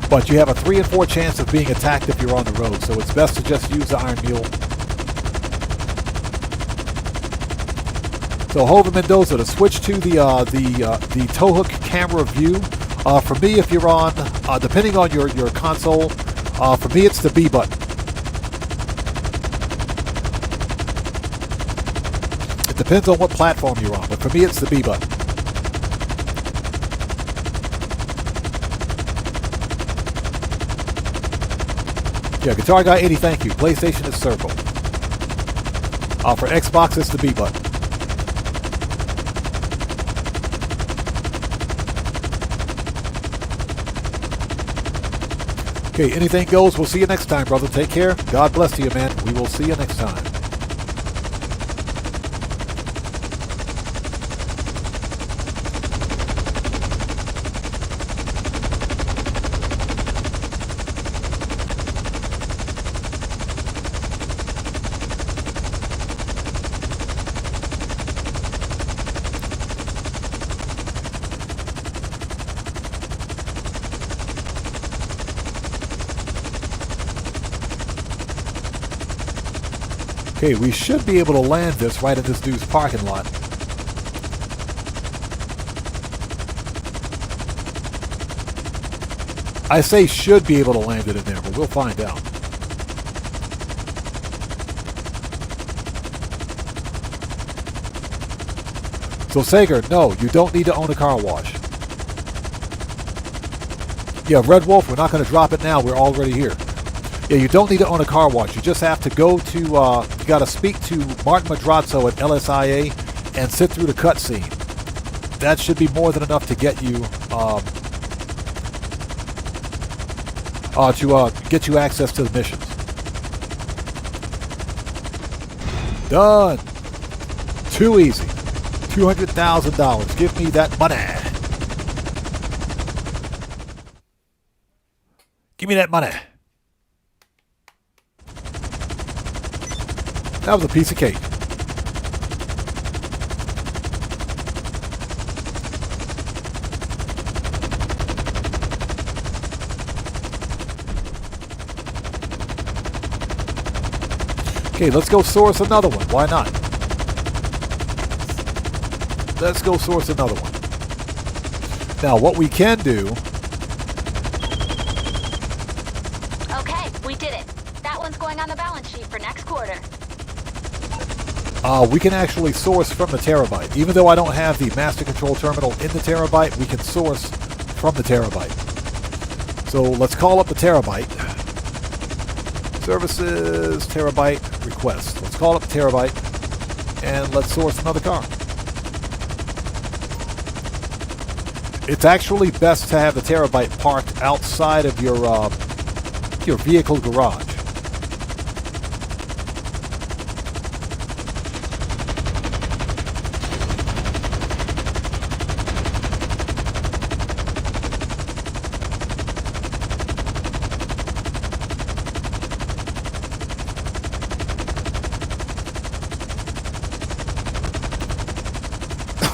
But you have a 3 and 4 chance of being attacked if you're on the road, so it's best to just use the Iron Mule. So Hova Mendoza, to switch to the tow hook camera view, for me, if you're on, depending on your console, for me it's the B button. It depends on what platform you're on, but for me it's the B button. Yeah, Guitar Guy 80, thank you. PlayStation is circle. For Xbox, it's the B button. Okay, anything goes. We'll see you next time, brother. Take care. God bless you, man. We will see you next time. Okay, we should be able to land this right in this dude's parking lot. I say should be able to land it in there, but we'll find out. So Sager, no, you don't need to own a car wash. Yeah, Red Wolf, we're not going to drop it now. We're already here. Yeah, you don't need to own a car wash. You just have to go to, you got to speak to Martin Madrazo at LSIA and sit through the cutscene. That should be more than enough to get you, get you access to the missions. Done. Too easy. $200,000. Give me that money. Give me that money. That was a piece of cake. Okay, let's go source another one. Why not? Let's go source another one. Now, what we can do... Okay, we did it. That one's going on the balance sheet for next quarter. We can actually source from the terabyte. Even though I don't have the master control terminal in the terabyte, we can source from the terabyte. So let's call up the terabyte. Services, terabyte, request. Let's call up the terabyte and let's source another car. It's actually best to have the terabyte parked outside of your vehicle garage.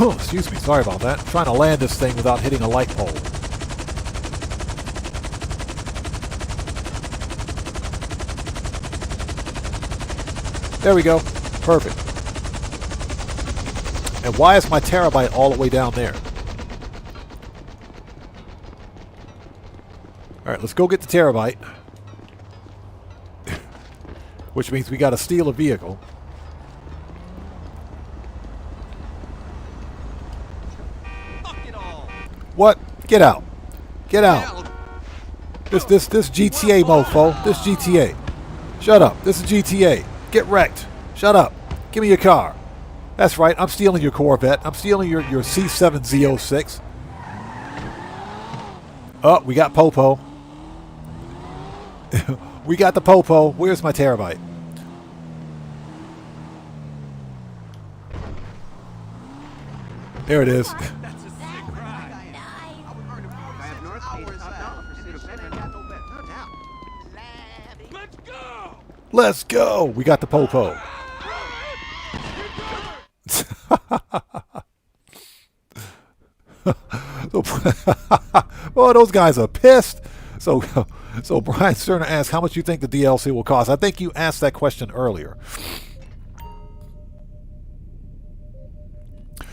Excuse me, sorry about that. I'm trying to land this thing without hitting a light pole. There we go. Perfect. And why is my terabyte all the way down there? Alright, let's go get the terabyte. Which means we gotta steal a vehicle. What? Get out. Get out. This GTA, mofo. This GTA. Shut up. This is GTA. Get wrecked. Shut up. Give me your car. That's right. I'm stealing your Corvette. I'm stealing your C7Z06. Oh, we got Popo. We got the Popo. Where's my terabyte? There it is. Let's go! We got the Popo. Well, those guys are pissed. So Brian Sterner asked, how much you think the DLC will cost? I think you asked that question earlier.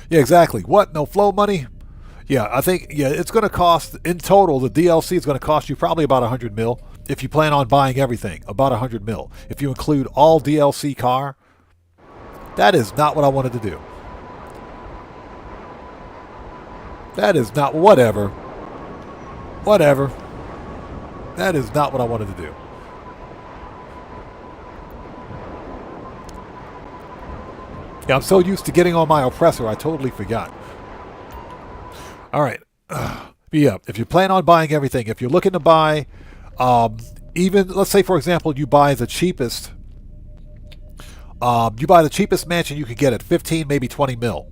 Yeah, exactly. What? No flow money? Yeah, I think, yeah, it's going to cost, in total, the DLC is going to cost you probably about 100 mil. If you plan on buying everything, about 100 mil. If you include all DLC car, that is not what I wanted to do. That is not, whatever. Whatever. That is not what I wanted to do. Yeah, I'm so used to getting on my oppressor, I totally forgot. All right. Yeah, if you plan on buying everything, if you're looking to buy, even, let's say, for example, you buy the cheapest mansion you could get at 15, maybe 20 mil.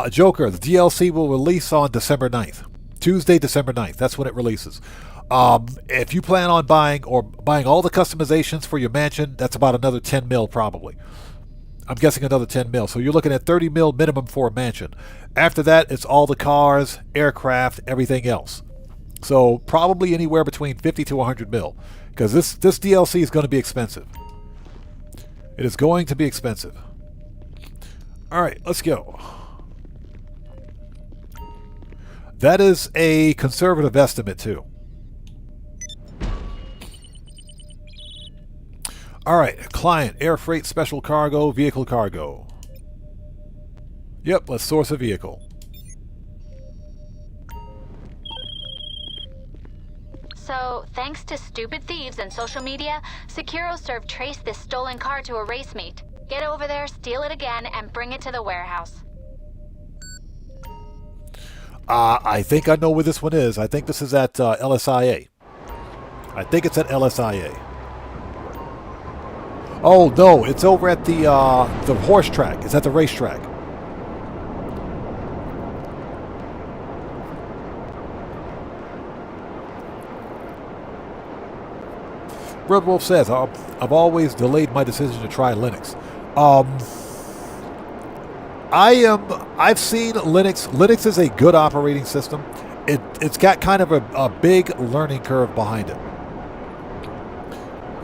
Joker, the DLC will release on December 9th. Tuesday, December 9th. That's when it releases. If you plan on buying all the customizations for your mansion, that's about another 10 mil probably. I'm guessing another 10 mil. So you're looking at 30 mil minimum for a mansion. After that, it's all the cars, aircraft, everything else. So probably anywhere between 50 to 100 mil. Because this DLC is going to be expensive. It is going to be expensive. Alright, let's go. That is a conservative estimate too. Alright, client, air freight, special cargo, vehicle cargo. Yep, let's source a vehicle. So, thanks to stupid thieves and social media, SecuroServe traced this stolen car to a race meet. Get over there, steal it again, and bring it to the warehouse. I think I know where this one is. I think this is at LSIA. I think it's at LSIA. Oh, no, it's over at the horse track. It's at the racetrack. Red Wolf says, I've always delayed my decision to try Linux. I've seen Linux. Linux is a good operating system. It's got kind of a big learning curve behind it.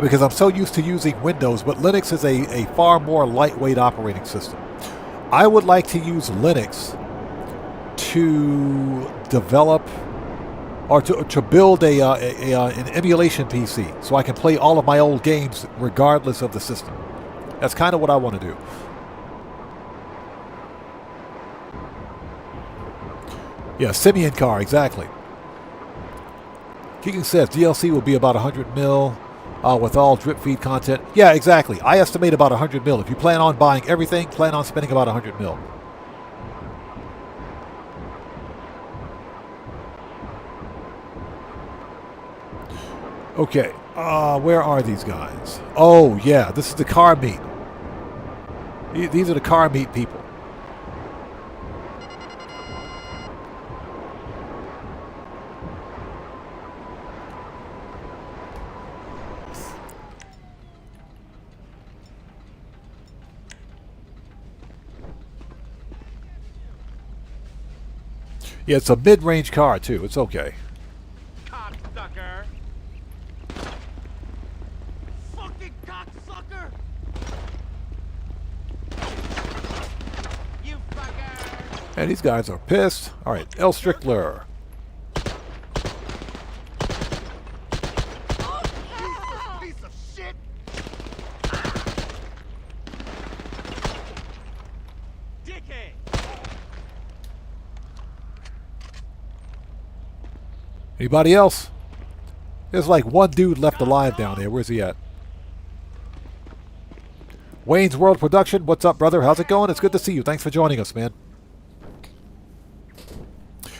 Because I'm so used to using Windows, but Linux is a far more lightweight operating system. I would like to use Linux to develop or to build an emulation PC so I can play all of my old games regardless of the system. That's kind of what I want to do. Yeah, Simeon car, exactly. Keegan says DLC will be about 100 mil with all drip feed content. Yeah, exactly. I estimate about 100 mil. If you plan on buying everything, plan on spending about 100 mil. Okay, where are these guys? Oh, yeah, this is the car meet. These are the car meet people. Yeah, it's a mid-range car, too. It's okay. Cocksucker! Fucking cocksucker! You fucker! And these guys are pissed. All right, L. Strickler. Piece of shit! Dickhead! Anybody else? There's like one dude left alive down there. Where's he at? Wayne's World Production. What's up, brother? How's it going? It's good to see you. Thanks for joining us, man.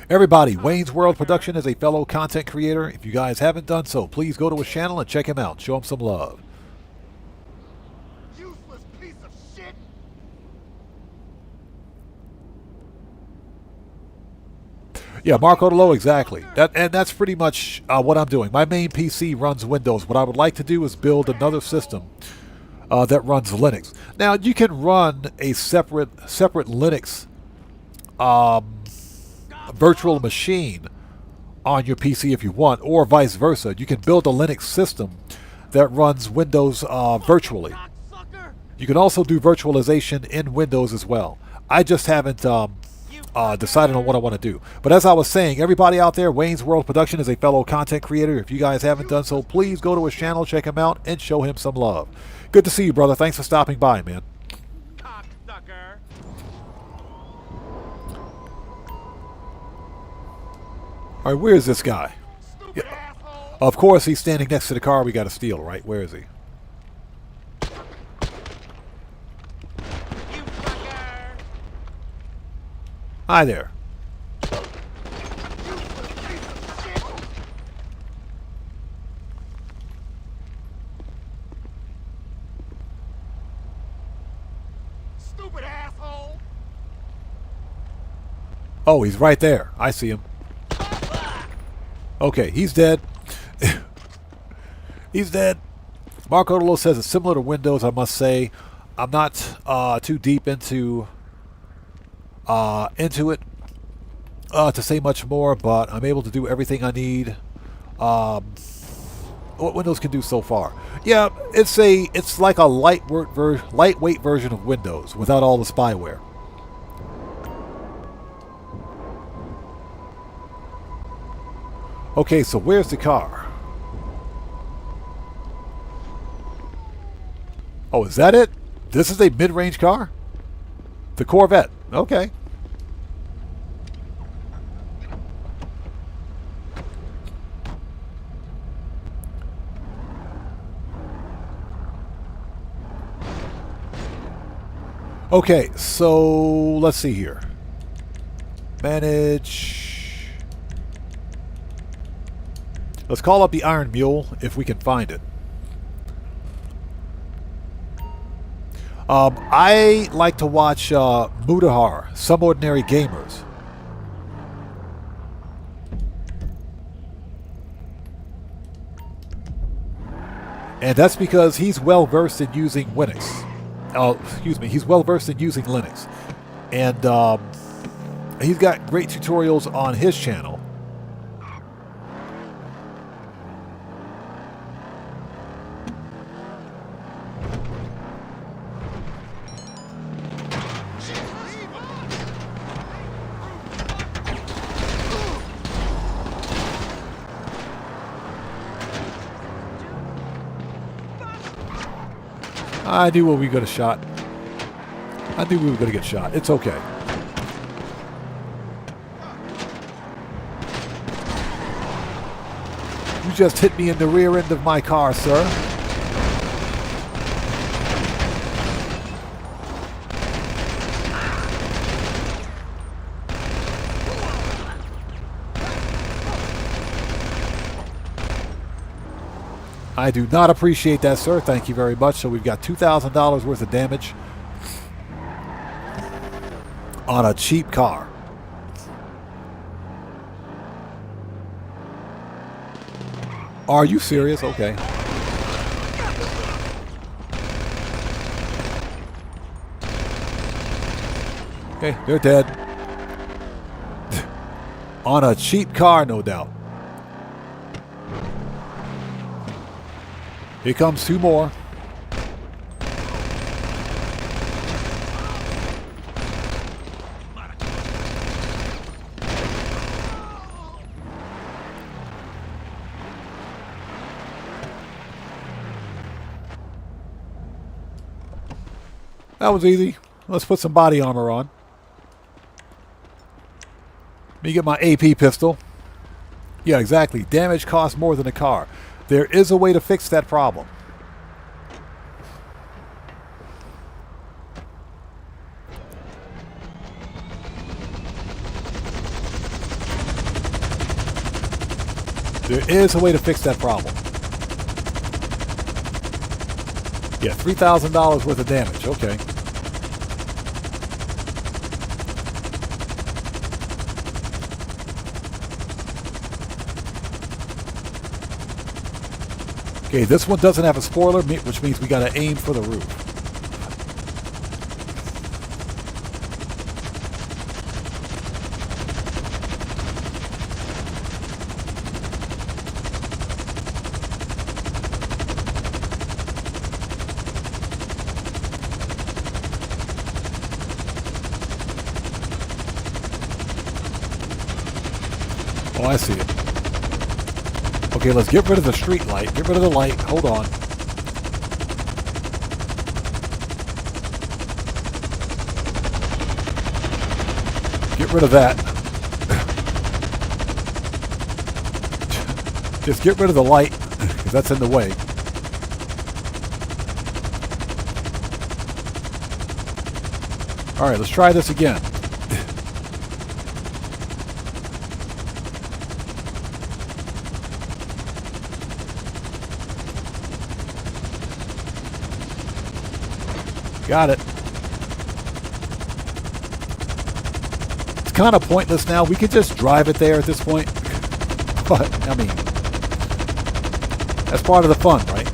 Everybody, Wayne's World Production is a fellow content creator. If you guys haven't done so, please go to his channel and check him out. Show him some love. Useless piece of shit! Yeah, Marco Low, exactly. That's pretty much what I'm doing. My main PC runs Windows. What I would like to do is build another system that runs Linux. Now, you can run a separate Linux virtual machine on your PC if you want, or vice versa. You can build a Linux system that runs Windows virtually. You can also do virtualization in Windows as well. I just haven't decided on what I want to do. But as I was saying, everybody out there, Wayne's World Production is a fellow content creator. If you guys haven't done so, please go to his channel, check him out, and show him some love. Good to see you, brother. Thanks for stopping by, man. Cocksucker! All right, where is this guy? Stupid asshole! Of course, he's standing next to the car we got to steal, right? Where is he? You fucker! Hi there. Useless piece of shit! Stupid asshole! Oh, he's right there. I see him. Okay, he's dead. He's dead. Mark Odolo says it's similar to Windows, I must say. I'm not too deep into it to say much more, but I'm able to do everything I need. What Windows can do so far. Yeah, it's like a lightweight version of Windows without all the spyware. Okay, so where's the car? Oh, is that it? This is a mid-range car? The Corvette. Okay. Okay, so let's see here. Manage. Let's call up the Iron Mule if we can find it. I like to watch Mudahar, Some Ordinary Gamers. And that's because he's well versed in using Linux. He's well versed in using Linux. And he's got great tutorials on his channel. I knew we were going to shot. I knew we were going to get shot. It's okay. You just hit me in the rear end of my car, sir. I do not appreciate that, sir. Thank you very much. So we've got $2,000 worth of damage on a cheap car. Are you serious? Okay. Okay, they're dead. On a cheap car, no doubt. Here comes two more. That was easy. Let's put some body armor on. Let me get my AP pistol. Yeah, exactly. Damage costs more than a car. There is a way to fix that problem. There is a way to fix that problem. Yeah, $3,000 worth of damage. Okay. Okay, this one doesn't have a spoiler, which means we gotta aim for the roof. Oh, I see it. Okay, let's get rid of the street light. Get rid of the light. Hold on. Get rid of that. Just get rid of the light, because that's in the way. Alright, let's try this again. Got it. It's kind of pointless now. We could just drive it there at this point. But, I mean, that's part of the fun, right?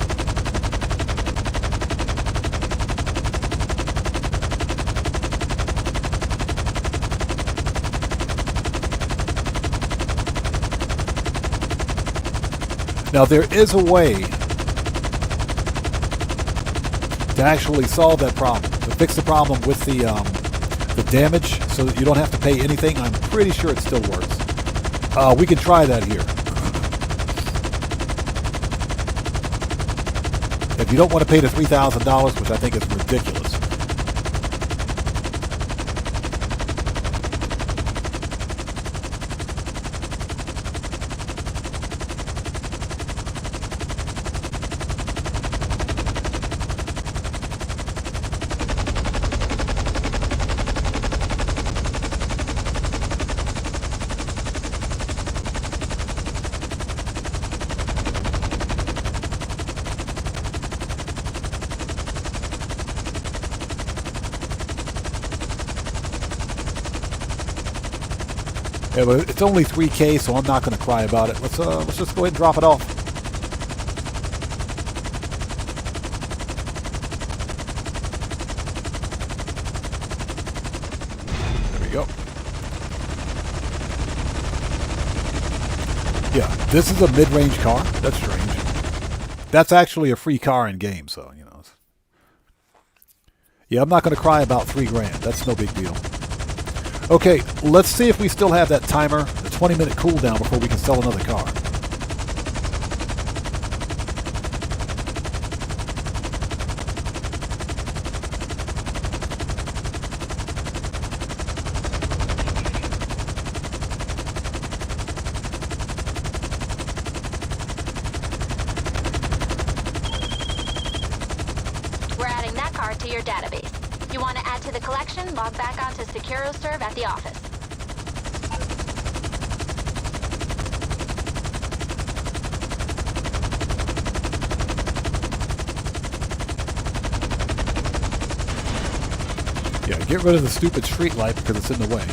Now, there is a way to actually solve that problem, to fix the problem with the damage so that you don't have to pay anything. I'm pretty sure it still works. We can try that here. If you don't want to pay the $3,000, which I think is ridiculous. Yeah, but it's only 3K, so I'm not going to cry about it. Let's just go ahead and drop it off. There we go. Yeah, this is a mid-range car. That's strange. That's actually a free car in game, so you know. Yeah, I'm not going to cry about $3,000. That's no big deal. Okay, let's see if we still have that timer, the 20-minute cooldown before we can sell another car. We're adding that car to your database. You want to add to the collection? Log back onto SecuroServe at the office. Yeah, get rid of the stupid street light because it's in the way.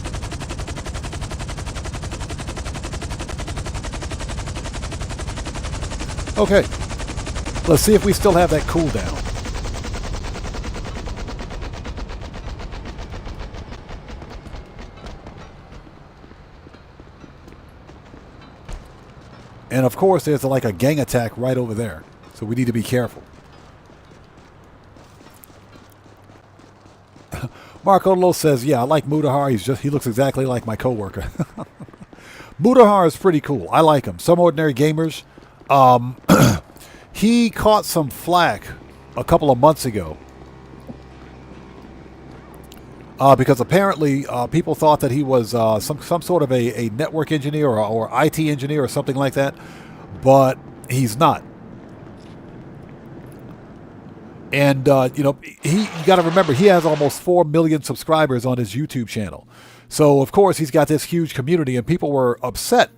Okay, let's see if we still have that cooldown. And of course, there's like a gang attack right over there. So we need to be careful. Mark Odlo says, yeah, I like Mudahar. He looks exactly like my coworker. Mudahar is pretty cool. I like him. Some Ordinary Gamers. He caught some flack a couple of months ago. Because apparently people thought that he was some sort of a network engineer or IT engineer or something like that. But he's not. And, you got to remember, he has almost 4 million subscribers on his YouTube channel. So, of course, he's got this huge community, and people were upset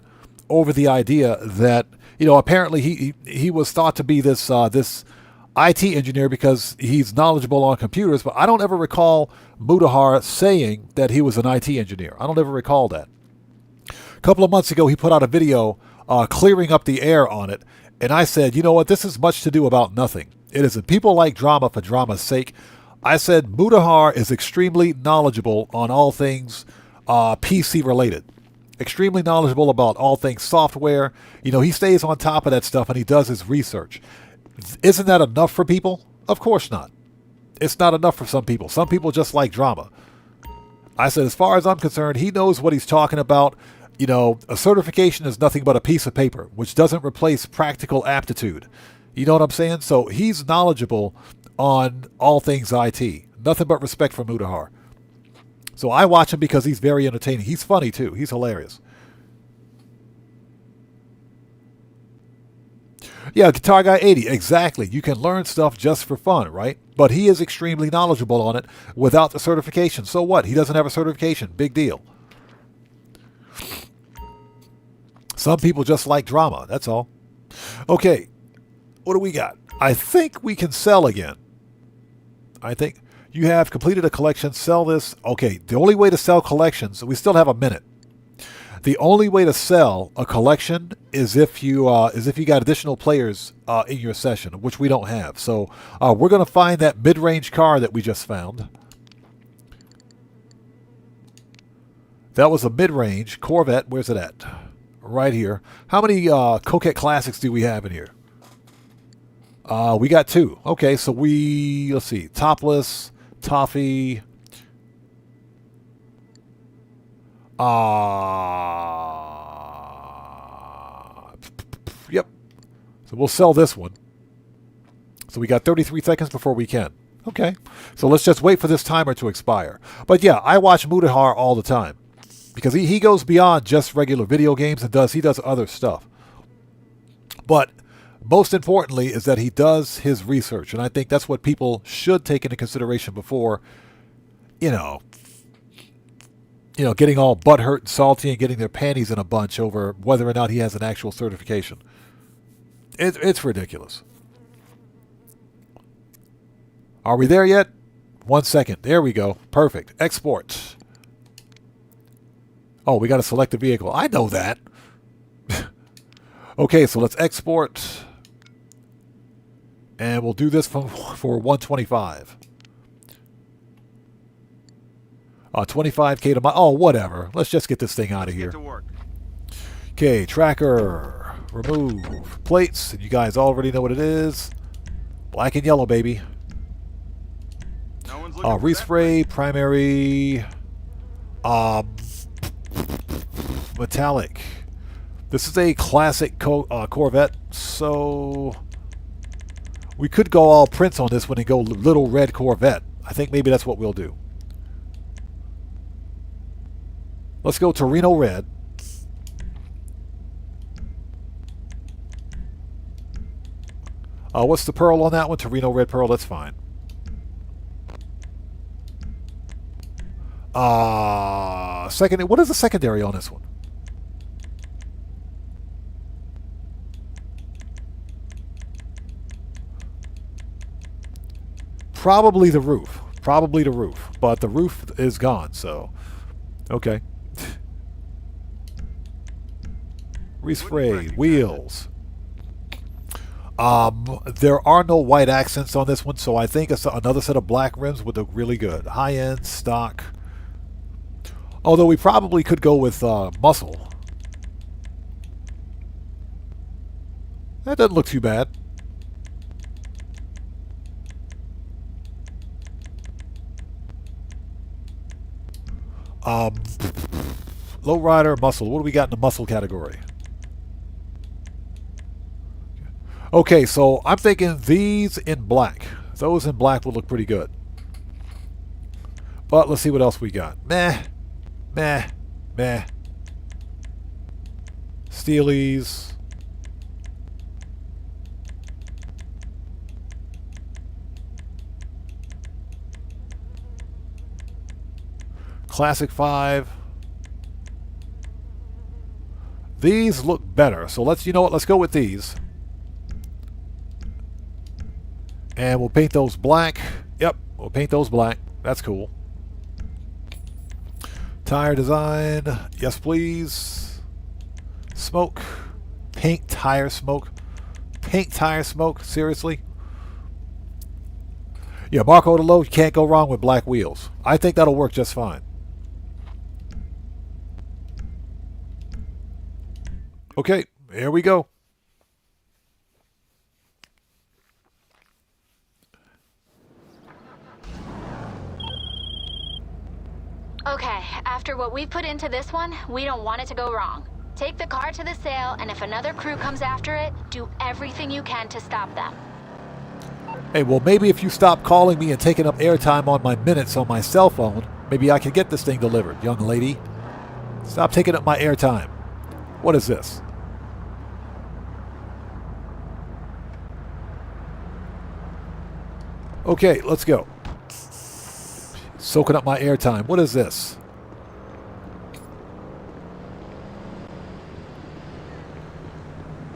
over the idea that, apparently he was thought to be this IT engineer because he's knowledgeable on computers, but I don't ever recall Mudahar saying that he was an IT engineer. I don't ever recall that. A couple of months ago, he put out a video clearing up the air on it, and I said, you know what, this is much to do about nothing. It isn't. People like drama for drama's sake. I said Mudahar is extremely knowledgeable on all things PC related. Extremely knowledgeable about all things software. He stays on top of that stuff and he does his research. Isn't that enough for people? Of course not. It's not enough for some people. Some people just like drama. I said, as far as I'm concerned, he knows what he's talking about. A certification is nothing but a piece of paper, which doesn't replace practical aptitude. You know what I'm saying? So he's knowledgeable on all things IT. Nothing but respect for Mudahar. So I watch him because he's very entertaining. He's funny too. He's hilarious. Yeah, Guitar Guy 80. Exactly. You can learn stuff just for fun, right? But he is extremely knowledgeable on it without the certification. So what? He doesn't have a certification. Big deal. Some people just like drama. That's all. Okay. What do we got? I think we can sell again. I think you have completed a collection. Sell this. Okay, the only way to sell collections, we still have a minute. The only way to sell a collection is if you got additional players in your session, which we don't have. So we're going to find that mid-range car that we just found. That was a mid-range Corvette. Where's it at? Right here. How many Coquette Classics do we have in here? We got 2. Okay, so let's see, Topless, Toffee. Yep. So we'll sell this one. So we got 33 seconds before we can. Okay. So let's just wait for this timer to expire. But yeah, I watch Mudahar all the time. Because he goes beyond just regular video games and he does other stuff. But most importantly is that he does his research. And I think that's what people should take into consideration before, getting all butthurt and salty and getting their panties in a bunch over whether or not he has an actual certification. It's ridiculous. Are we there yet? 1 second. There we go. Perfect. Export. Oh, we got to select the vehicle. I know that. Okay, so let's export. And we'll do this for 125. 25K to my... Oh, whatever. Let's just get this thing out of here. Okay, tracker. Remove. Plates. You guys already know what it is. Black and yellow, baby. Respray. Primary. Metallic. This is a classic Corvette, so we could go all Prince on this one and go little red Corvette. I think maybe that's what we'll do. Let's go Torino red. What's the pearl on that one? Torino red pearl, that's fine. What is the secondary on this one? Probably the roof. Probably the roof. But the roof is gone, so... Okay. Respray. Wheels. There are no white accents on this one, so I think another set of black rims would look really good. High-end, stock. Although we probably could go with muscle. That doesn't look too bad. Lowrider, muscle. What do we got in the muscle category? Okay, so I'm thinking these in black. Those in black will look pretty good. But let's see what else we got. Meh. Meh. Meh. Steelies. Classic 5. These look better. So let's, you know what, let's go with these. And we'll paint those black. Yep, we'll paint those black. That's cool. Tire design. Yes, please. Smoke. Paint tire smoke. Paint tire smoke. Seriously? Yeah, barcode to load. You can't go wrong with black wheels. I think that'll work just fine. Okay, here we go. Okay, after what we put into this one, we don't want it to go wrong. Take the car to the sale, and if another crew comes after it, do everything you can to stop them. Hey, well, maybe if you stop calling me and taking up airtime on my minutes on my cell phone, maybe I can get this thing delivered, young lady. Stop taking up my airtime. What is this? Okay, let's go. Soaking up my airtime. What is this?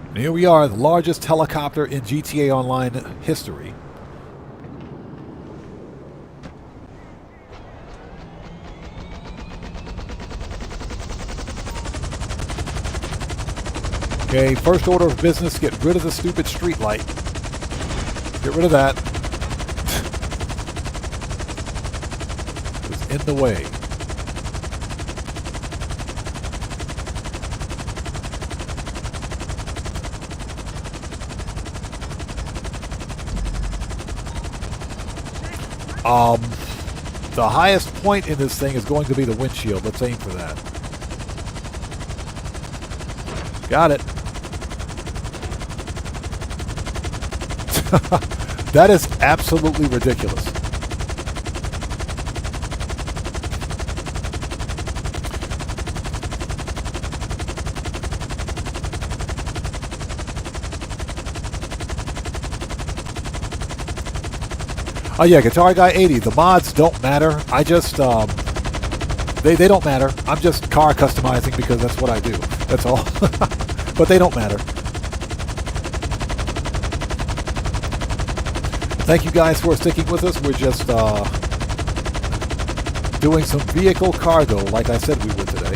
And here we are, the largest helicopter in GTA Online history. Okay, first order of business, get rid of the stupid street light. Get rid of that. It's in the way. The highest point in this thing is going to be the windshield. Let's aim for that. Got it. That is absolutely ridiculous. Oh yeah, Guitar Guy 80. The mods don't matter. I just, they don't matter. I'm just car customizing because that's what I do. That's all. But they don't matter. Thank you guys for sticking with us. We're just doing some vehicle cargo, like I said we would today.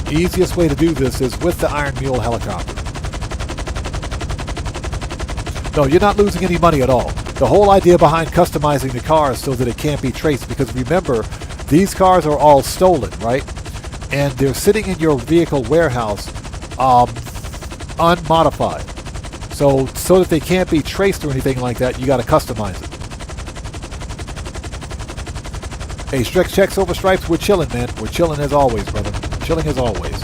Easiest way to do this is with the Iron Mule helicopter. No, you're not losing any money at all. The whole idea behind customizing the car is so that it can't be traced, because remember, these cars are all stolen, right? And they're sitting in your vehicle warehouse unmodified. So that they can't be traced or anything like that, you got to customize it. Hey, Strex checks over stripes. We're chilling, man. We're chilling as always, brother. Chilling as always.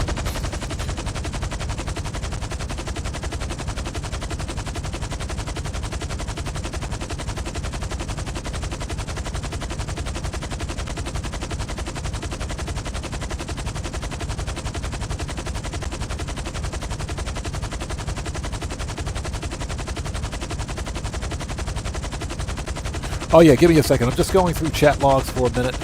Oh yeah, give me a second. I'm just going through chat logs for a minute.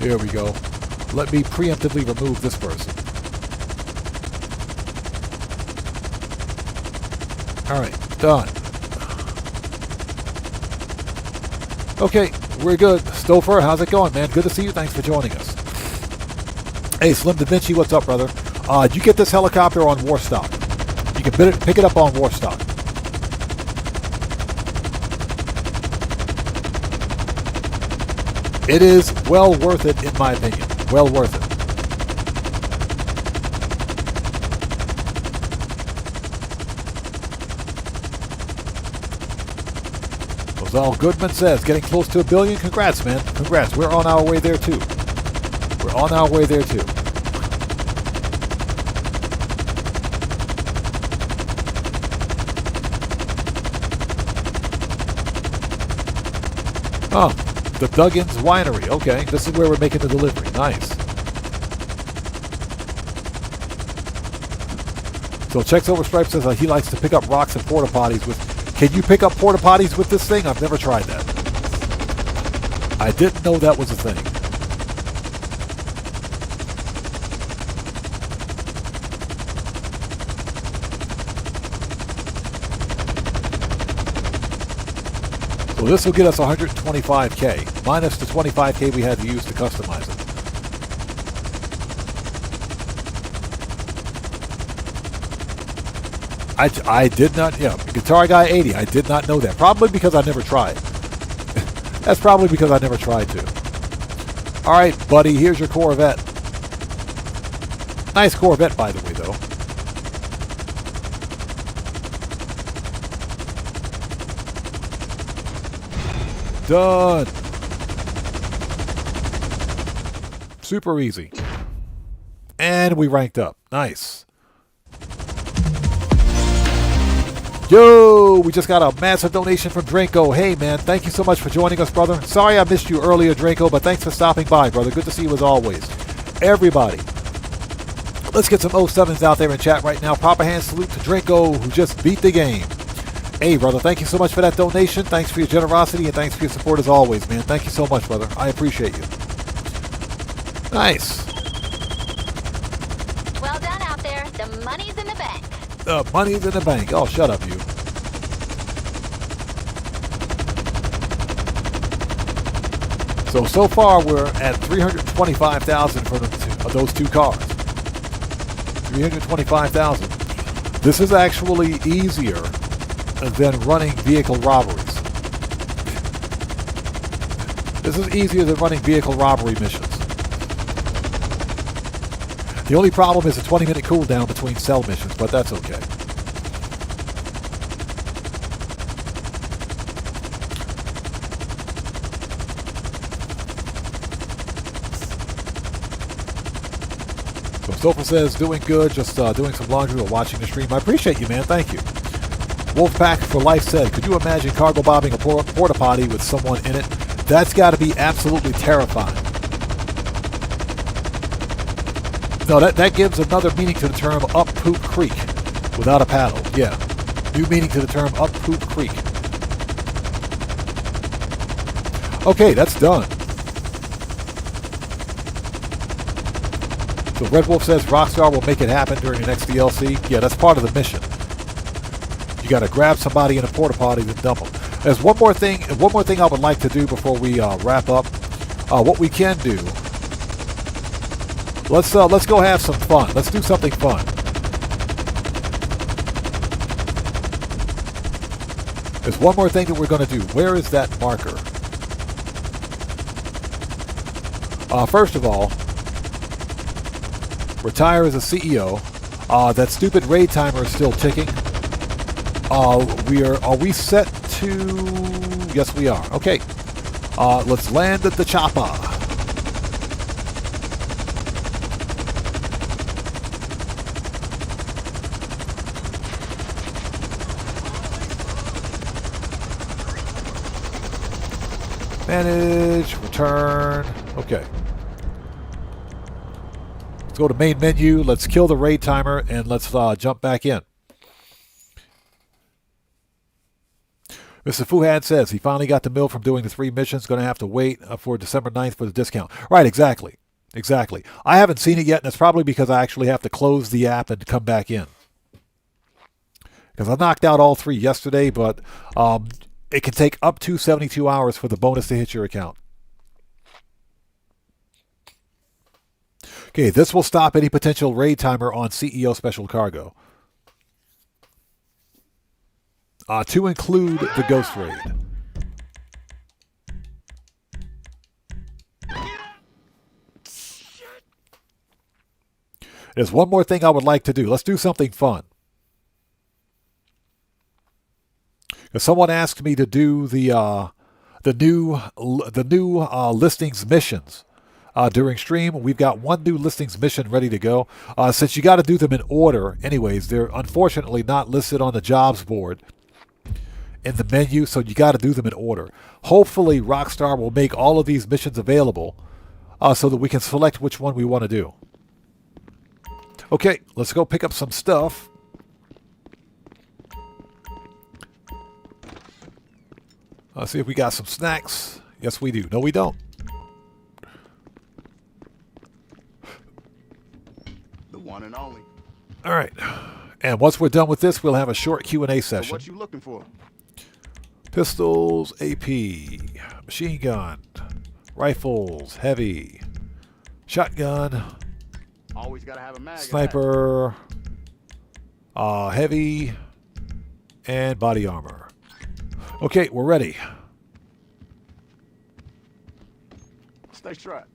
Here we go. Let me preemptively remove this person. Alright, done. Okay, We're good. Stouffer, how's it going, man? Good to see you. Thanks for joining us. Hey, Slim Da Vinci, what's up, brother? You get this helicopter on Warstock. You can pick it up on Warstock. It is well worth it, in my opinion. Well worth it. Rosal Goodman says, getting close to 1 billion. Congrats, man. Congrats. We're on our way there, too. We're on our way there, too. Oh, the Duggins Winery. Okay, this is where we're making the delivery. Nice. So Checks Over Stripe says he likes to pick up rocks and porta potties with. Can you pick up porta potties with this thing? I've never tried that. I didn't know that was a thing. So this will get us 125K, minus the 25K we had to use to customize it. I did not, yeah, Guitar Guy 80, I did not know that. Probably because I never tried. That's probably because I never tried to. Alright, buddy, here's your Corvette. Nice Corvette, by the way, though. Done. Super easy. And we ranked up. Nice. Yo, we just got a massive donation from Dranko. Hey, man, thank you so much for joining us, brother. Sorry I missed you earlier, Dranko, but thanks for stopping by, brother. Good to see you as always. Everybody, let's get some 07s out there in chat right now. Proper hand salute to Dranko, who just beat the game. Hey, brother, thank you so much for that donation. Thanks for your generosity, and thanks for your support as always, man. Thank you so much, brother. I appreciate you. Nice. Well done out there. The money's in the bank. The money's in the bank. Oh, shut up, you. So far, we're at 325,000 for those two cars. 325,000. This is actually easier than running vehicle robberies. This is easier than running vehicle robbery missions. The only problem is a 20-minute cooldown between cell missions, but that's okay. So Sofa says, doing good, just doing some laundry while watching the stream. I appreciate you, man. Thank you. Wolfpack for Life said, could you imagine cargo bombing a porta potty with someone in it? That's got to be absolutely terrifying. No, that gives another meaning to the term up poop creek without a paddle. Yeah. New meaning to the term up poop creek. Okay, that's done. So Red Wolf says Rockstar will make it happen during the next DLC. Yeah, that's part of the mission. You got to grab somebody in a porta potty and dump them. There's one more thing I would like to do before we wrap up. What we can do. Let's go have some fun. Let's do something fun. There's one more thing that we're going to do. Where is that marker? First of all, retire as a CEO. That stupid raid timer is still ticking. Are we set to? Yes, we are. Okay. Let's land at the chopper. Manage, return. Okay. Let's go to main menu. Let's kill the raid timer and let's jump back in. Mr. Fuhad says he finally got the mill from doing the 3 missions. Going to have to wait for December 9th for the discount. Right, exactly. Exactly. I haven't seen it yet, and it's probably because I actually have to close the app and come back in. Because I knocked out all 3 yesterday, but it can take up to 72 hours for the bonus to hit your account. Okay, this will stop any potential raid timer on CEO Special Cargo. To include the Ghost Raid. There's one more thing I would like to do. Let's do something fun. Because someone asked me to do the new listings missions during stream. We've got one new listings mission ready to go. Since you got to do them in order, anyways, they're unfortunately not listed on the jobs board in the menu, so you got to do them in order. Hopefully, Rockstar will make all of these missions available so that we can select which one we want to do. Okay, let's go pick up some stuff. Let's see if we got some snacks. Yes, we do. No, we don't. The one and only. All right. And once we're done with this, we'll have a short Q&A session. So what you looking for? Pistols, AP, machine gun, rifles, heavy, shotgun, Always gotta have a mag. sniper, heavy, and body armor. Okay, we're ready. Stay strapped.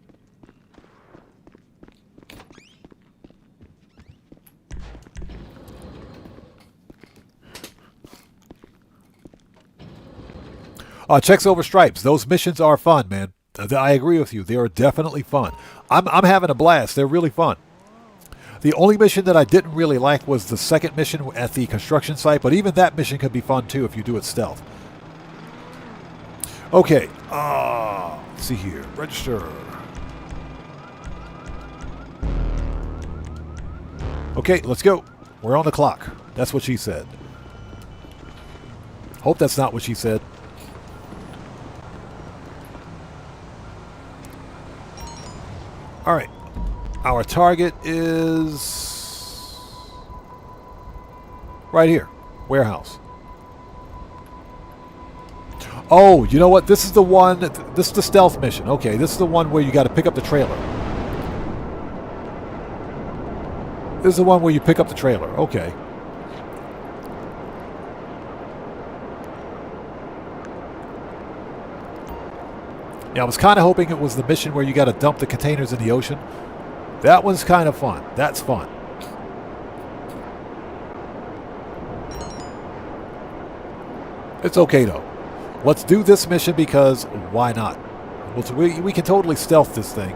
Checks over stripes. Those missions are fun, man. I agree with you. They are definitely fun. I'm having a blast. They're really fun. The only mission that I didn't really like was the second mission at the construction site, but even that mission could be fun too if you do it stealth. Okay. Let's see here. Register. Okay, let's go. We're on the clock. That's what she said. Hope that's not what she said. All right. Our target is right here. Warehouse. Oh, you know what? This is the one. This is the stealth mission. Okay, this is the one where you got to pick up the trailer. This is the one where you pick up the trailer. Okay. Yeah, I was kind of hoping it was the mission where you got to dump the containers in the ocean. That one's kind of fun. That's fun. It's okay, though. Let's do this mission because why not? We can totally stealth this thing.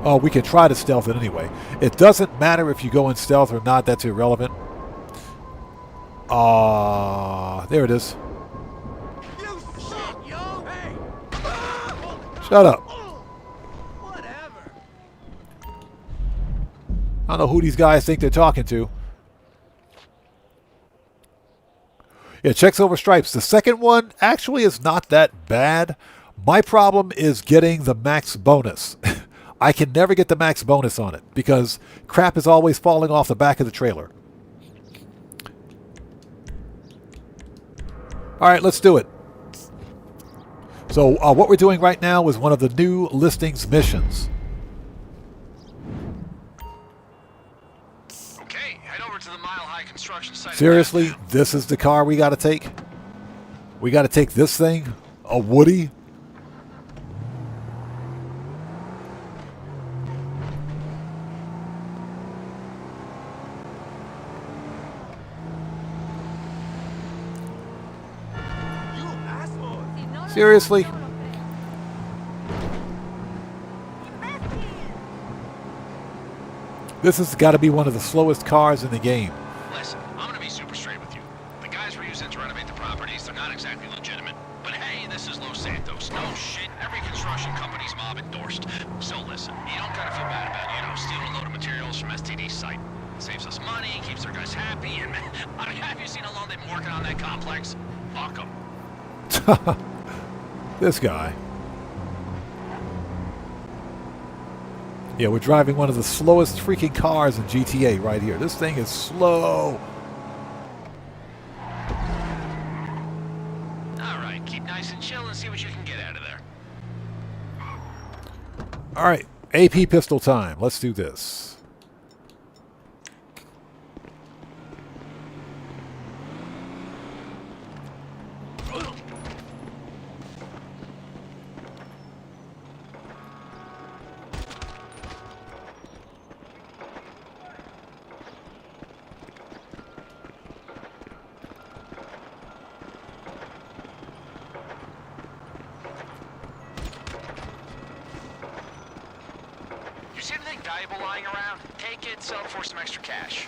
Oh, we can try to stealth it anyway. It doesn't matter if you go in stealth or not. That's irrelevant. There it is. Shut up. Whatever. I don't know who these guys think they're talking to. Yeah, checks over stripes. The second one actually is not that bad. My problem is getting the max bonus. I can never get the max bonus on it because crap is always falling off the back of the trailer. All right, let's do it. So what we're doing right now is one of the new listings missions. Okay, head over to the Mile High construction site. Seriously, this is the car we got to take? We got to take this thing? A Woody? Seriously? This has got to be one of the slowest cars in the game. Listen, I'm gonna be super straight with you. The guys we're using to renovate the properties, they're not exactly legitimate. But hey, this is Los Santos. No shit, every construction company's mob endorsed. So listen, you don't gotta feel bad about, stealing a load of materials from STD's site. It saves us money, keeps their guys happy, and have you seen how long they've been working on that complex? Fuck them. This guy. Yeah, we're driving one of the slowest freaking cars in GTA right here. This thing is slow. Alright, keep nice and chill and see what you can get out of there. Alright, AP pistol time. Let's do this. You see anything valuable lying around? Take it, sell it for some extra cash.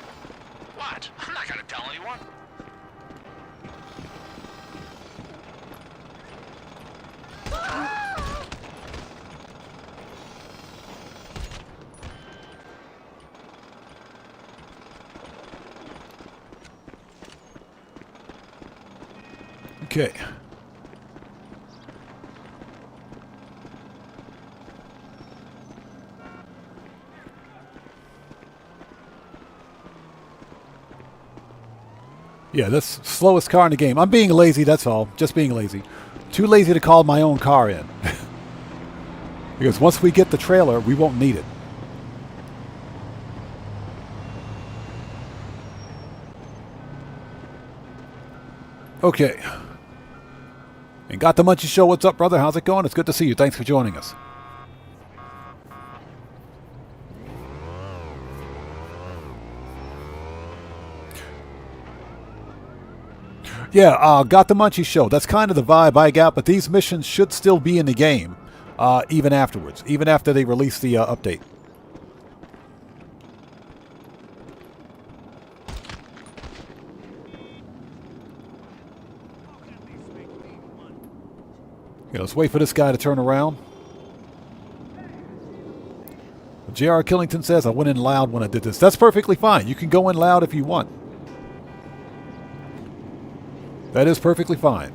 What? I'm not gonna tell anyone. Okay. Yeah, this slowest car in the game. I'm being lazy, that's all. Just being lazy. Too lazy to call my own car in. Because once we get the trailer, we won't need it. Okay. And Got the Munchie Show. What's up, brother? How's it going? It's good to see you. Thanks for joining us. Yeah, Got the Munchie Show. That's kind of the vibe I got, but these missions should still be in the game, even afterwards, even after they release the update. Okay, let's wait for this guy to turn around. J.R. Killington says, I went in loud when I did this. That's perfectly fine. You can go in loud if you want. That is perfectly fine.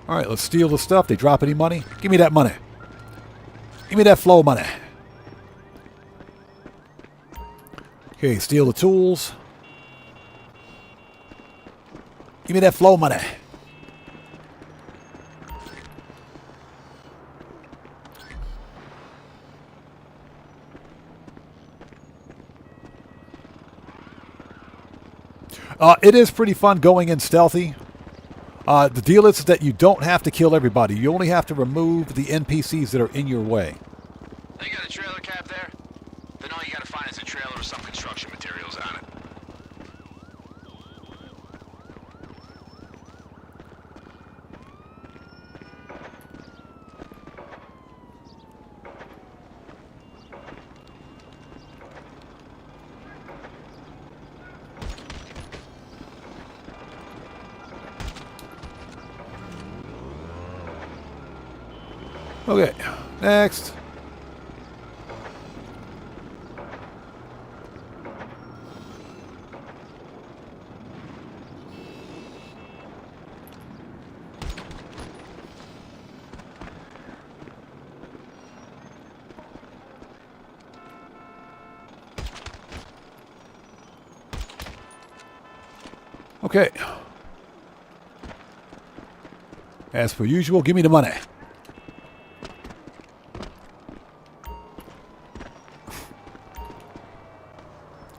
All right, let's steal the stuff. They drop any money? Give me that money. Give me that flow money. Okay, steal the tools. Give me that flow money. It is pretty fun going in stealthy. The deal is that you don't have to kill everybody. You only have to remove the NPCs that are in your way. They got a trailer cab there? Then all you gotta find is a trailer with some construction materials on it. Okay, next. Okay. As per usual, give me the money.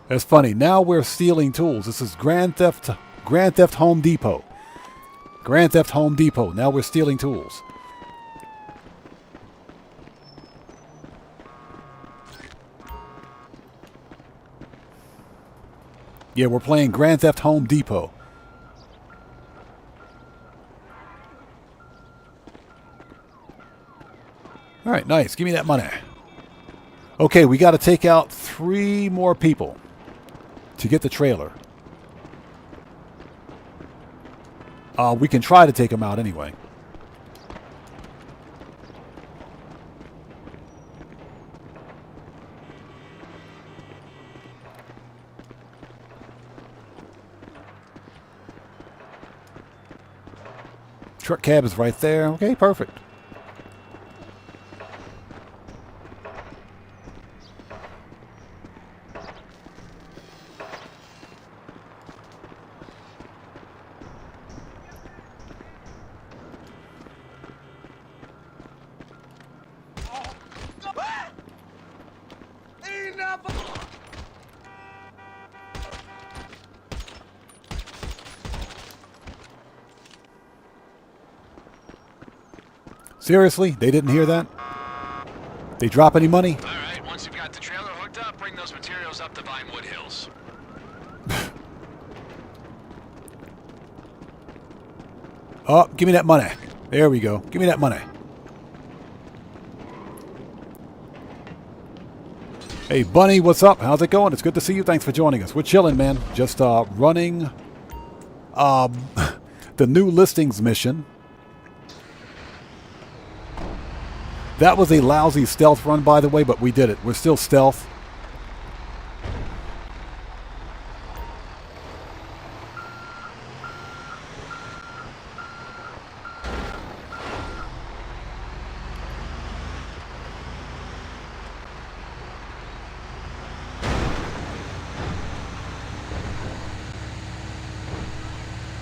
That's funny. Now we're stealing tools. This is Grand Theft Home Depot. Grand Theft Home Depot. Now we're stealing tools. Yeah, we're playing Grand Theft Home Depot. All right, nice. Give me that money. Okay, we got to take out 3 more people to get the trailer. We can try to take them out anyway. Truck cab is right there. Okay, perfect. Seriously? They didn't hear that? They drop any money? All right, once you've got the trailer hooked up, bring those materials up to Vinewood Hills. Oh, give me that money. There we go. Give me that money. Hey, Bunny, what's up? How's it going? It's good to see you. Thanks for joining us. We're chilling, man. Just running the new listings mission. That was a lousy stealth run, by the way, but we did it. We're still stealth.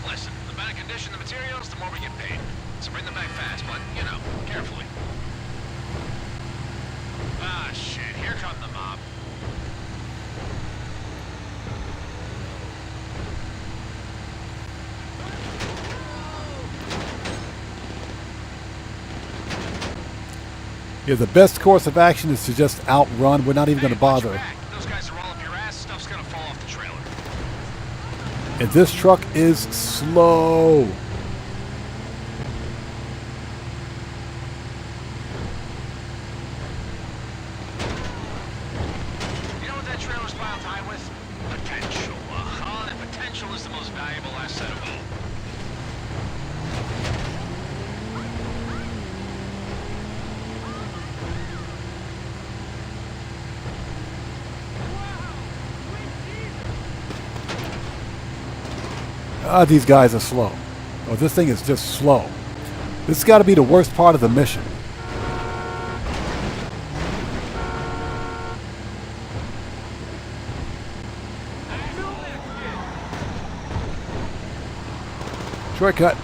Listen, the better condition the materials, the more we get paid. So bring them back fast, but, you know, carefully. Ah, shit, here come the mob. Yeah, the best course of action is to just outrun. We're not even going to bother. Those guys are all up your ass, stuff's gonna fall off the trailer. And this truck is slow. You know what that trailer's piled high with? Potential. Oh, that potential is the most valuable asset of all. These guys are slow. Oh, this thing is just slow. This has got to be the worst part of the mission. Shortcut.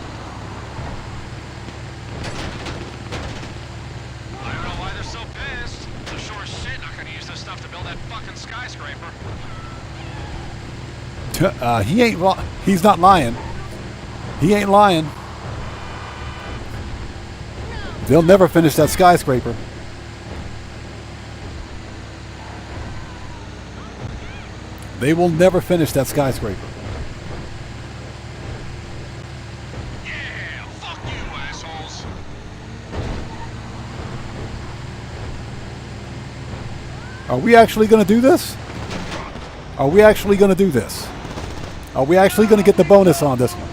I don't know why they're so pissed. They're sure as shit not gonna use this stuff to build that fucking skyscraper. He's not lying. He ain't lying. They'll never finish that skyscraper. They will never finish that skyscraper. Yeah, fuck you, assholes. Are we actually going to do this? Are we actually going to do this? Are we actually going to get the bonus on this one?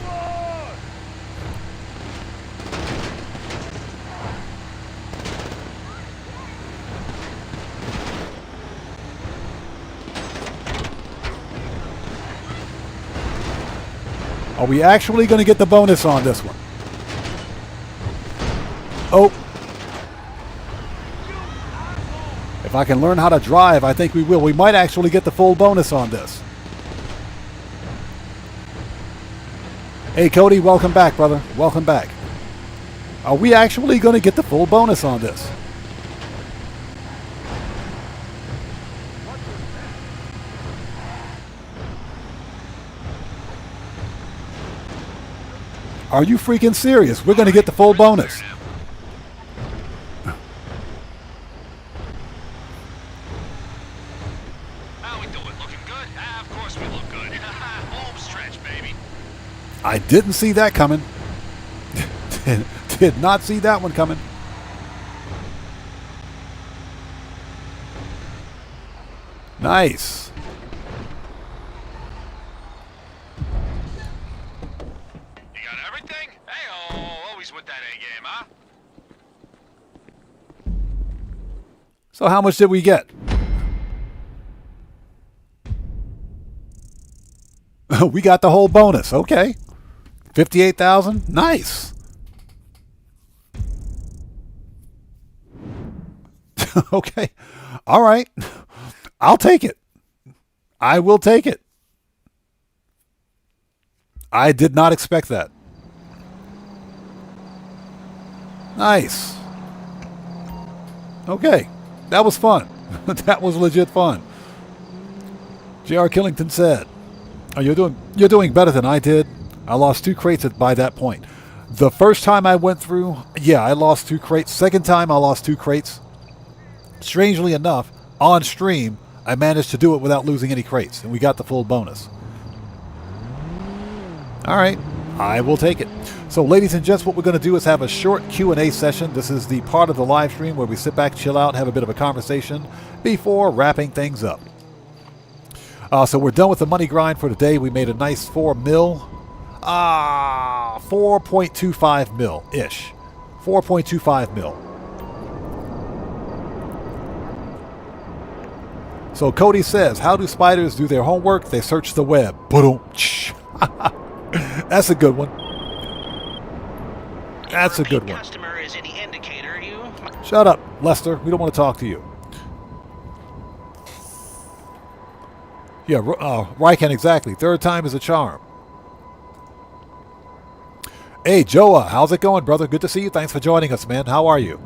Are we actually going to get the bonus on this one? Oh. If I can learn how to drive, I think we will. We might actually get the full bonus on this. Hey, Cody, welcome back, brother. Welcome back. Are we actually going to get the full bonus on this? Are you freaking serious? We're going to get the full bonus. How we doing? Looking good? Ah, of course we look good. Home stretch, baby. I didn't see that coming. Did not see that one coming. Nice. You got everything? with that A-game, huh? So how much did we get? We got the whole bonus. Okay. 58,000. Nice. Okay. All right. I'll take it. I will take it. I did not expect that. Nice. Okay. That was fun. That was legit fun. J.R. Killington said, "Oh, you're doing better than I did. I lost 2 crates by that point. The first time I went through, yeah, I lost 2 crates. Second time I lost 2 crates. Strangely enough, on stream, I managed to do it without losing any crates, and we got the full bonus. All right, I will take it. So, ladies and gents, what we're going to do is have a short Q&A session. This is the part of the live stream where we sit back, chill out, have a bit of a conversation before wrapping things up. So we're done with the money grind for today. We made a nice 4 mil. 4.25 mil-ish. 4.25 mil. So Cody says, how do spiders do their homework? They search the web. That's a good one. That's a good one. Customer is any indicator, you... Shut up, Lester. We don't want to talk to you. Yeah, Ryken, exactly. 3rd time is a charm. Hey, Joa, how's it going, brother? Good to see you. Thanks for joining us, man. How are you?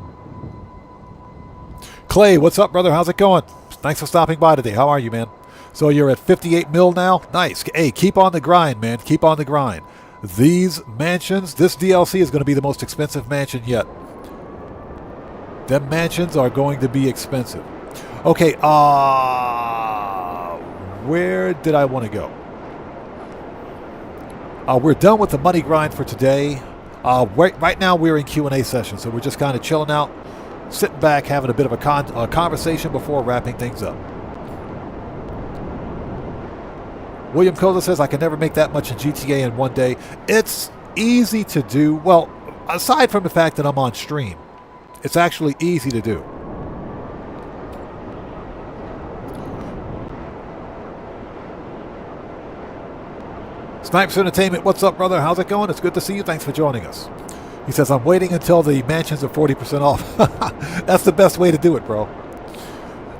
Clay, what's up, brother? How's it going? Thanks for stopping by today. How are you, man? So you're at 58 mil now? Nice. Hey, keep on the grind, man. Keep on the grind. These mansions, this DLC is going to be the most expensive mansion yet. Them mansions are going to be expensive. Okay, where did I want to go? We're done with the money grind for today. Right now we're in Q&A session, so we're just kind of chilling out, sitting back, having a bit of a conversation before wrapping things up. William Koza says, I can never make that much in GTA in one day. It's easy to do. Well, aside from the fact that I'm on stream, it's actually easy to do. Snipes Entertainment, what's up, brother? How's it going? It's good to see you. Thanks for joining us. He says, I'm waiting until the mansions are 40% off. That's the best way to do it, bro.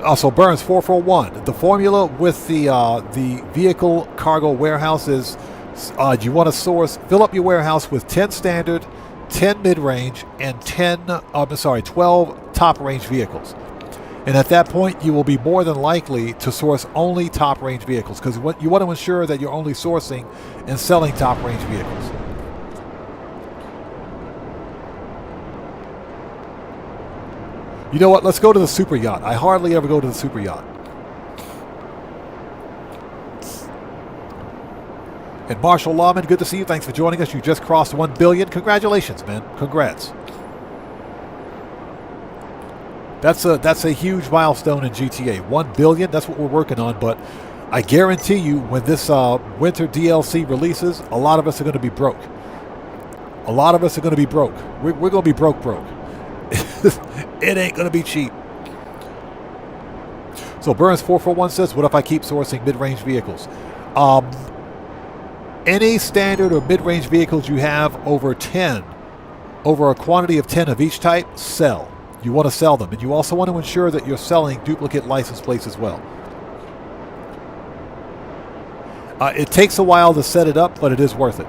Also, Burns 441. The formula with the vehicle cargo warehouse is you want to fill up your warehouse with 10 standard, 10 mid-range, and 12 top-range vehicles. And at that point, you will be more than likely to source only top-range vehicles because you want to ensure that you're only sourcing and selling top-range vehicles. You know what? Let's go to the super yacht. I hardly ever go to the super yacht. And Marshall Lawman, good to see you. Thanks for joining us. You just crossed 1 billion. Congratulations, man. Congrats. That's a huge milestone in GTA. 1 billion, that's what we're working on. But I guarantee you, when this winter DLC releases, a lot of us are going to be broke. A lot of us are going to be broke. We're going to be broke. It ain't going to be cheap. So Burns 441 says, what if I keep sourcing mid-range vehicles? Any standard or mid-range vehicles you have over a quantity of 10 of each type, sell. You want to sell them. And you also want to ensure that you're selling duplicate license plates as well. It takes a while to set it up, but it is worth it.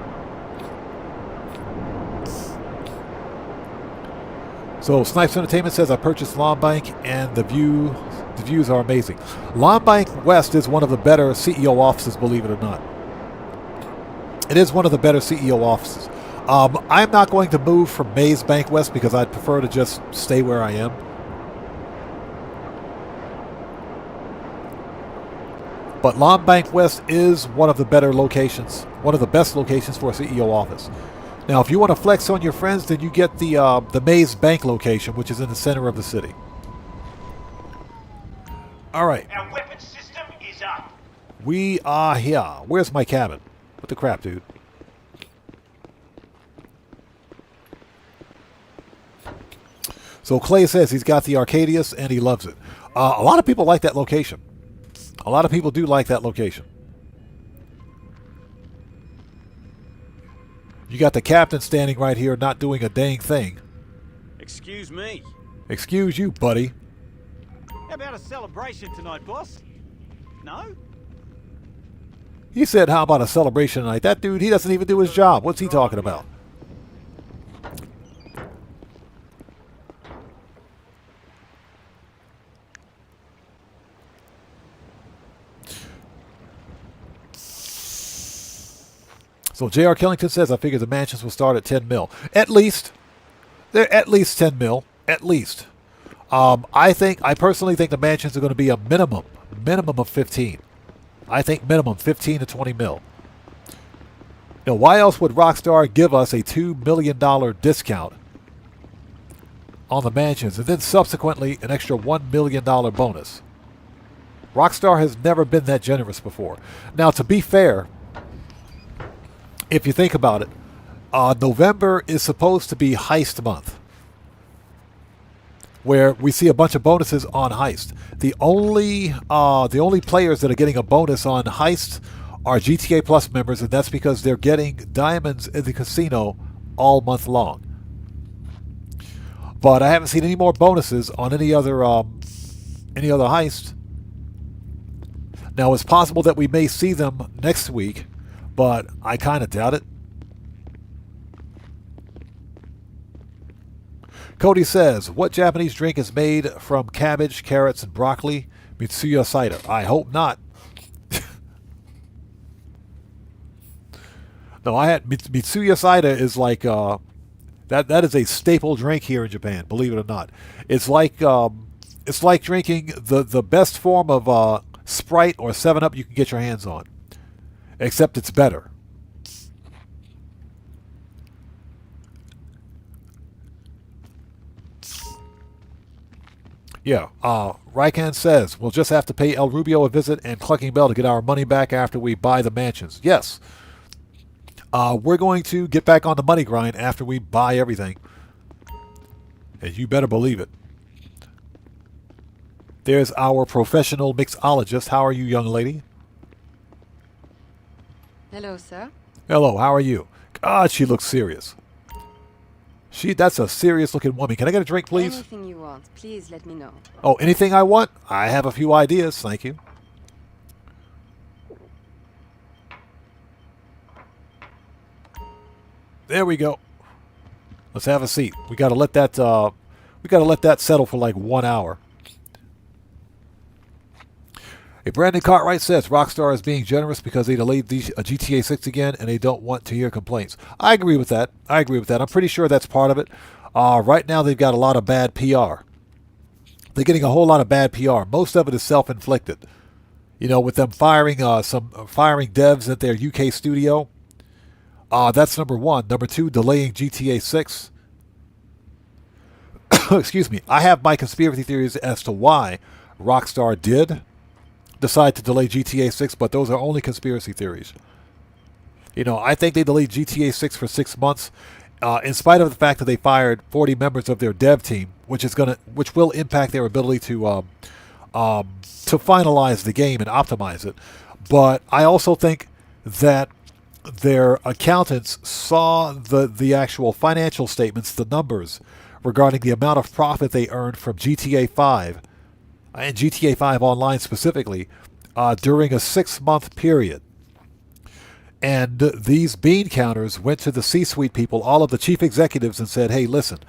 So Snipes Entertainment says, I purchased Lawn Bank and the views are amazing. Lawn Bank West is one of the better CEO offices, believe it or not. It is one of the better CEO offices. I'm not going to move from Maze Bank West because I'd prefer to just stay where I am. But Lawn Bank West is one of the better locations, one of the best locations for a CEO office. Now, if you want to flex on your friends, then you get the Maze Bank location, which is in the center of the city. All right. Our weapon system is up. We are here. Where's my cabin? What the crap, dude? So Clay says he's got the Arcadius and he loves it. A lot of people like that location. A lot of people do like that location. You got the captain standing right here not doing a dang thing. Excuse me. Excuse you, buddy. How about a celebration tonight, boss? No? He said, how about a celebration tonight? That dude, he doesn't even do his job. What's he talking about? So J.R. Killington says, I figure the mansions will start at 10 mil. At least. They're at least 10 mil. At least. I personally think the mansions are going to be a minimum of 15. I think minimum 15 to 20 mil. Now, why else would Rockstar give us a $2 million discount on the mansions and then subsequently an extra $1 million bonus? Rockstar has never been that generous before. Now, to be fair, if you think about it, November is supposed to be heist month, where we see a bunch of bonuses on heist. The only players that are getting a bonus on heist are GTA Plus members, and that's because they're getting diamonds in the casino all month long. But I haven't seen any more bonuses on any other heist. Now, it's possible that we may see them next week, but I kind of doubt it. Cody says, what Japanese drink is made from cabbage, carrots, and broccoli? Mitsuya cider. I hope not. No, I had Mitsuya cider is like that is a staple drink here in Japan. Believe it or not, it's like drinking the best form of Sprite or 7-Up you can get your hands on, except it's better. Yeah, Rykan says, we'll just have to pay El Rubio a visit and Clucking Bell to get our money back after we buy the mansions. Yes. We're going to get back on the money grind after we buy everything. And you better believe it. There's our professional mixologist. How are you, young lady? Hello, sir. Hello, how are you? God, she looks serious. That's a serious looking woman. Can I get a drink, please? Anything you want, please let me know. Oh, anything I want? I have a few ideas, thank you. There we go. Let's have a seat. We got to let that settle for like 1 hour. Hey, Brandon Cartwright says Rockstar is being generous because they delayed GTA 6 again and they don't want to hear complaints. I agree with that. I'm pretty sure that's part of it. Right now they've got a lot of bad PR. They're getting a whole lot of bad PR. Most of it is self-inflicted. You know, with them firing devs at their UK studio. That's number one. Number two, delaying GTA 6. Excuse me. I have my conspiracy theories as to why Rockstar did decide to delay GTA 6, but those are only conspiracy theories. You know, I think they delayed GTA 6 for 6 months, in spite of the fact that they fired 40 members of their dev team, which will impact their ability to finalize the game and optimize it. But I also think that their accountants saw the actual financial statements, the numbers regarding the amount of profit they earned from GTA 5 and GTA 5 Online specifically during a 6-month period. And these bean counters went to the C-suite people, all of the chief executives, and said, hey, listen,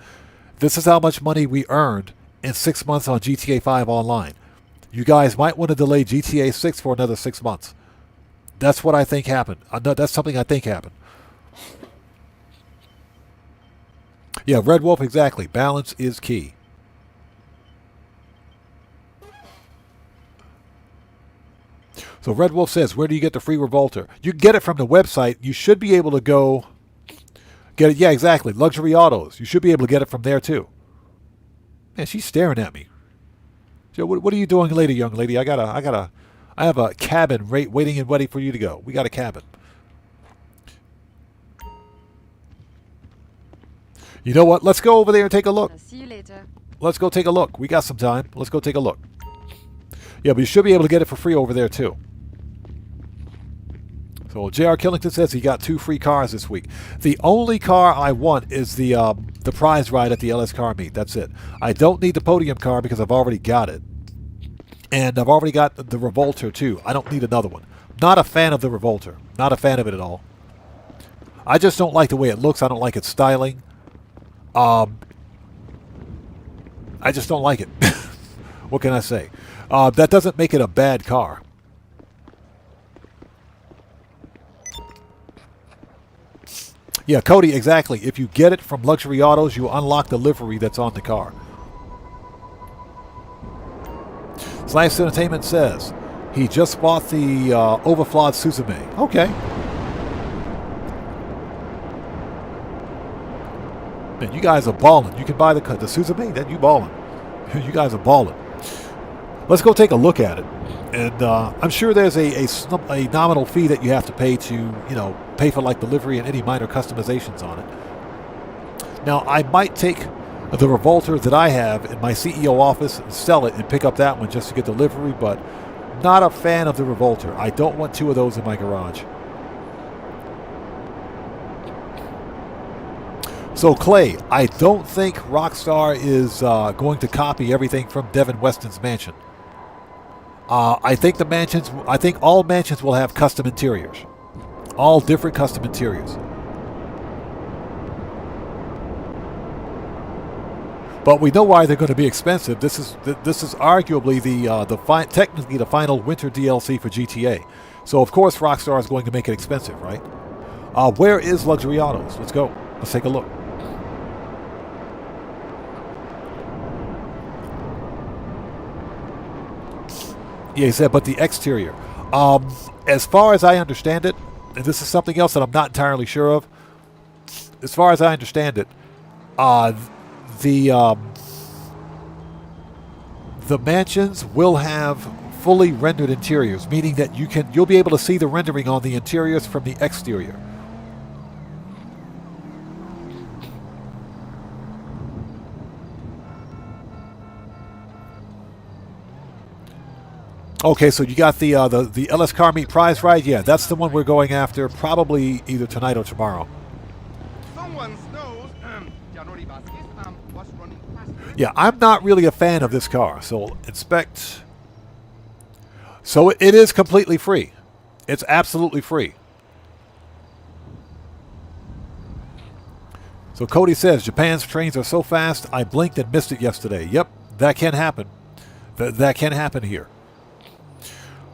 this is how much money we earned in 6 months on GTA 5 Online. You guys might want to delay GTA 6 for another 6 months. That's what I think happened. That's something I think happened. Yeah, Red Wolf, exactly. Balance is key. So Red Wolf says, where do you get the free Revolter? You can get it from the website. You should be able to go get it. Yeah, exactly. Luxury Autos. You should be able to get it from there, too. Man, she's staring at me. So what are you doing later, young lady? I have a cabin waiting and ready for you to go. We got a cabin. You know what? Let's go over there and take a look. I'll see you later. Let's go take a look. We got some time. Let's go take a look. Yeah, but you should be able to get it for free over there too. So J.R. Killington says he got 2 free cars this week. The only car I want is the prize ride at the LS car meet. That's it. I don't need the podium car because I've already got it. And I've already got the Revolter too. I don't need another one. Not a fan of the Revolter. Not a fan of it at all. I just don't like the way it looks. I don't like its styling. I just don't like it. What can I say? That doesn't make it a bad car. Yeah, Cody, exactly. If you get it from Luxury Autos, you unlock the livery that's on the car. Slice Entertainment says he just bought the overflawed Suzume. Okay. Man, you guys are balling. You can buy the Suzume, then you balling. You guys are balling. Let's go take a look at it. And I'm sure there's a nominal fee that you have to pay to, pay for like delivery and any minor customizations on it. Now, I might take the Revolter that I have in my CEO office and sell it and pick up that one just to get delivery, but not a fan of the Revolter. I don't want 2 of those in my garage. So, Clay, I don't think Rockstar is going to copy everything from Devin Weston's mansion. I think all mansions will have custom interiors. All different custom interiors. But we know why they're going to be expensive. This is arguably technically the final winter DLC for GTA. So of course Rockstar is going to make it expensive, right? Where is Luxury Autos? Let's go. Let's take a look. Yeah, he said, but the exterior. As far as I understand it, and this is something else that I'm not entirely sure of. As far as I understand it, the mansions will have fully rendered interiors, meaning that you'll be able to see the rendering on the interiors from the exterior. Okay, so you got the LS Car Meet prize ride? Yeah, that's the one we're going after, probably either tonight or tomorrow. Yeah, I'm not really a fan of this car, so inspect. So it is completely free. It's absolutely free. So Cody says, Japan's trains are so fast, I blinked and missed it yesterday. Yep, that can happen. That can happen here.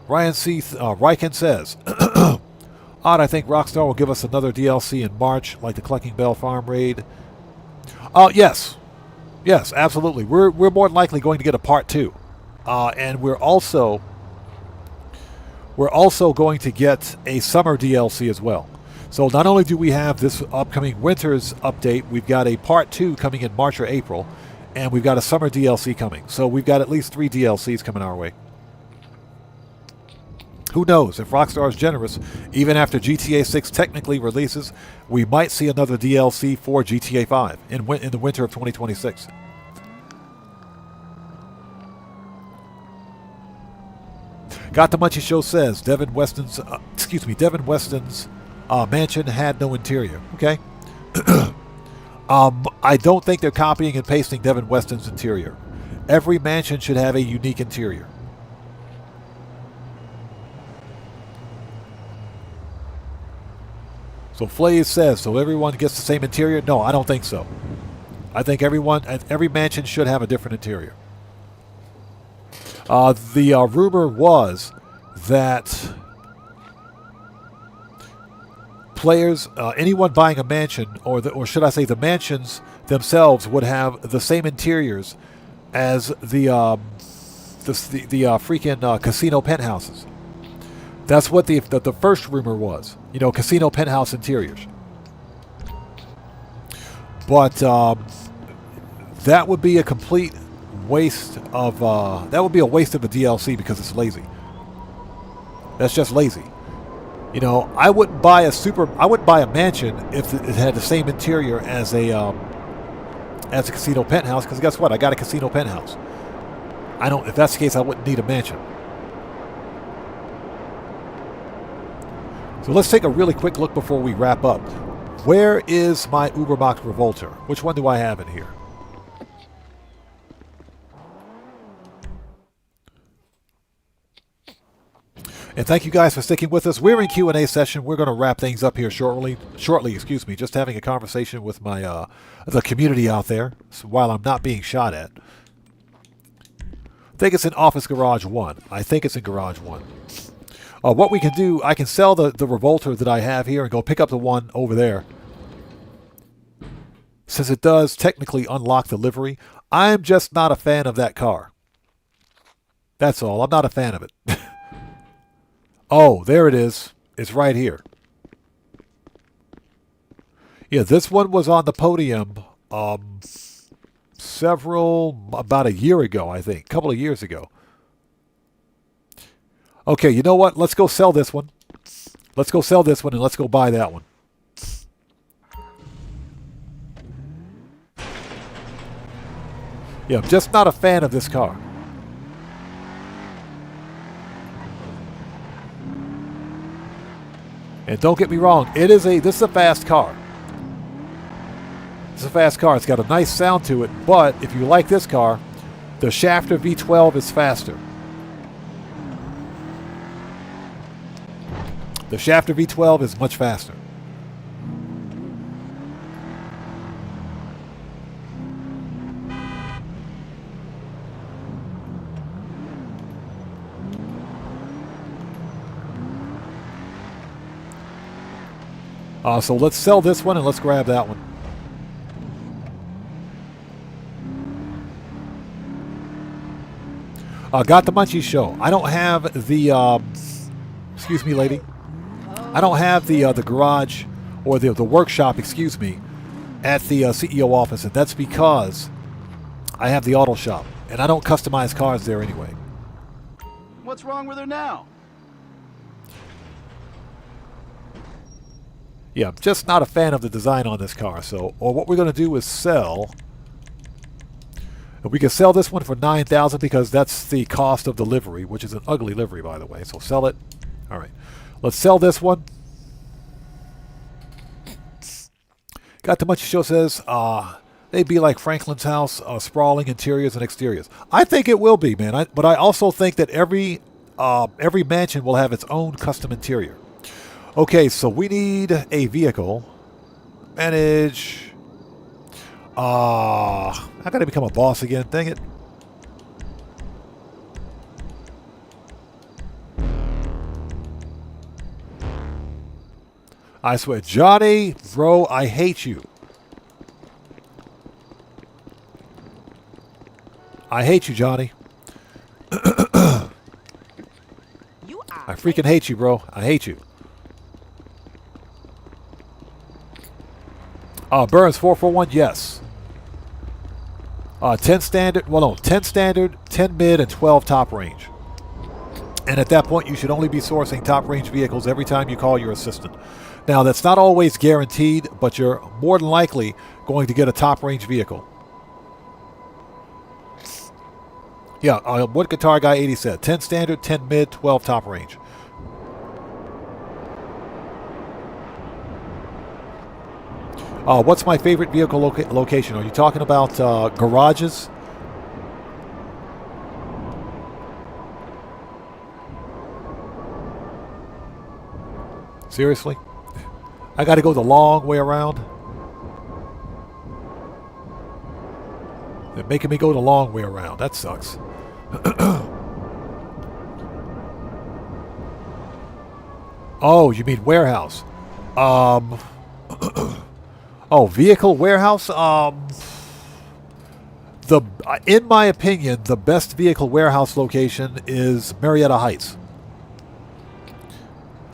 Ryan C. Riken says, Odd, I think Rockstar will give us another DLC in March, like the Clucking Bell Farm Raid. Yes. Yes, absolutely. We're more than likely going to get a part 2. And we're also going to get a summer DLC as well. So not only do we have this upcoming winter's update, we've got a part 2 coming in March or April, and we've got a summer DLC coming. So we've got at least 3 DLCs coming our way. Who knows? If Rockstar is generous, even after GTA 6 technically releases, we might see another DLC for GTA 5 in the winter of 2026. Got the Munchie Show says Devin Weston's mansion had no interior. Okay. I don't think they're copying and pasting Devin Weston's interior. Every mansion should have a unique interior. So Flays says, so everyone gets the same interior? No, I don't think so. I think every mansion should have a different interior. The rumor was that players, anyone buying a mansion, or should I say the mansions themselves, would have the same interiors as the freaking casino penthouses. That's what the first rumor was. Casino penthouse interiors. But that would be a complete waste of a DLC because it's lazy. That's just lazy. I wouldn't buy a mansion if it had the same interior as as a casino penthouse, because guess what? I got a casino penthouse. I don't. If that's the case, I wouldn't need a mansion. So let's take a really quick look before we wrap up. Where is my Uberbox Revolter? Which one do I have in here? And thank you guys for sticking with us. We're in Q&A session. We're going to wrap things up here shortly. Excuse me. Just having a conversation with my the community out there, so while I'm not being shot at. I think it's in Office Garage 1. I think it's in Garage 1. What we can do, I can sell the Revolter that I have here and go pick up the one over there. Since it does technically unlock the livery, I'm just not a fan of that car. That's all. I'm not a fan of it. Oh, there it is. It's right here. Yeah, this one was on the podium about a year ago, I think. A couple of years ago. Okay, you know what? Let's go sell this one. Let's go sell this one and let's go buy that one. Yeah, I'm just not a fan of this car. And don't get me wrong, this is a fast car. It's a fast car. It's got a nice sound to it, but if you like this car, the Shafter V12 is faster. The Shafter V12 is much faster. So let's sell this one and let's grab that one. Got the Munchies show. I don't have the, excuse me, lady. I don't have the garage or the workshop, excuse me, at the CEO office, and that's because I have the auto shop, and I don't customize cars there anyway. What's wrong with her now? Yeah, I'm just not a fan of the design on this car. So, or what we're going to do is sell. We can sell this one for $9,000 because that's the cost of the livery, which is an ugly livery, by the way. So sell it. All right, let's sell this one. Got the Much Show says they'd be like Franklin's house, sprawling interiors and exteriors. I think it will be, man. But I also think that every mansion will have its own custom interior. Okay, so we need a vehicle. Manage. I gotta become a boss again. Dang it. I swear, Johnny, bro, I hate you. I hate you, Johnny. I freaking hate you, bro. I hate you. Burns 441, yes. 10 standard, well no, 10 standard, 10 mid, and 12 top range. And at that point, you should only be sourcing top range vehicles every time you call your assistant. Now, that's not always guaranteed, but you're more than likely going to get a top range vehicle. Yeah, what Guitar Guy 80 said. 10 standard, 10 mid, 12 top range. What's my favorite vehicle location? Are you talking about garages? Seriously? I got to go the long way around? They're making me go the long way around. That sucks. Oh, you mean warehouse? Oh, vehicle warehouse? In my opinion, the best vehicle warehouse location is Marietta Heights.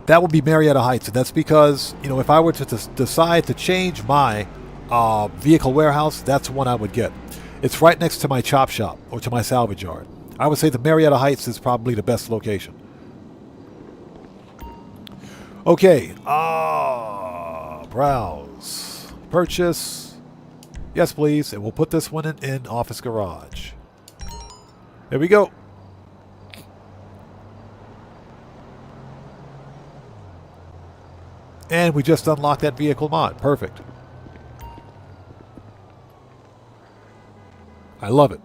That would be Marietta Heights, and that's because, you know, if I were to decide to change my vehicle warehouse, that's one I would get. It's right next to my chop shop or to my salvage yard. I would say the Marietta Heights is probably the best location. Okay, browse, purchase. Yes, please. And we'll put this one in office garage. There we go. And we just unlocked that vehicle mod. Perfect. I love it.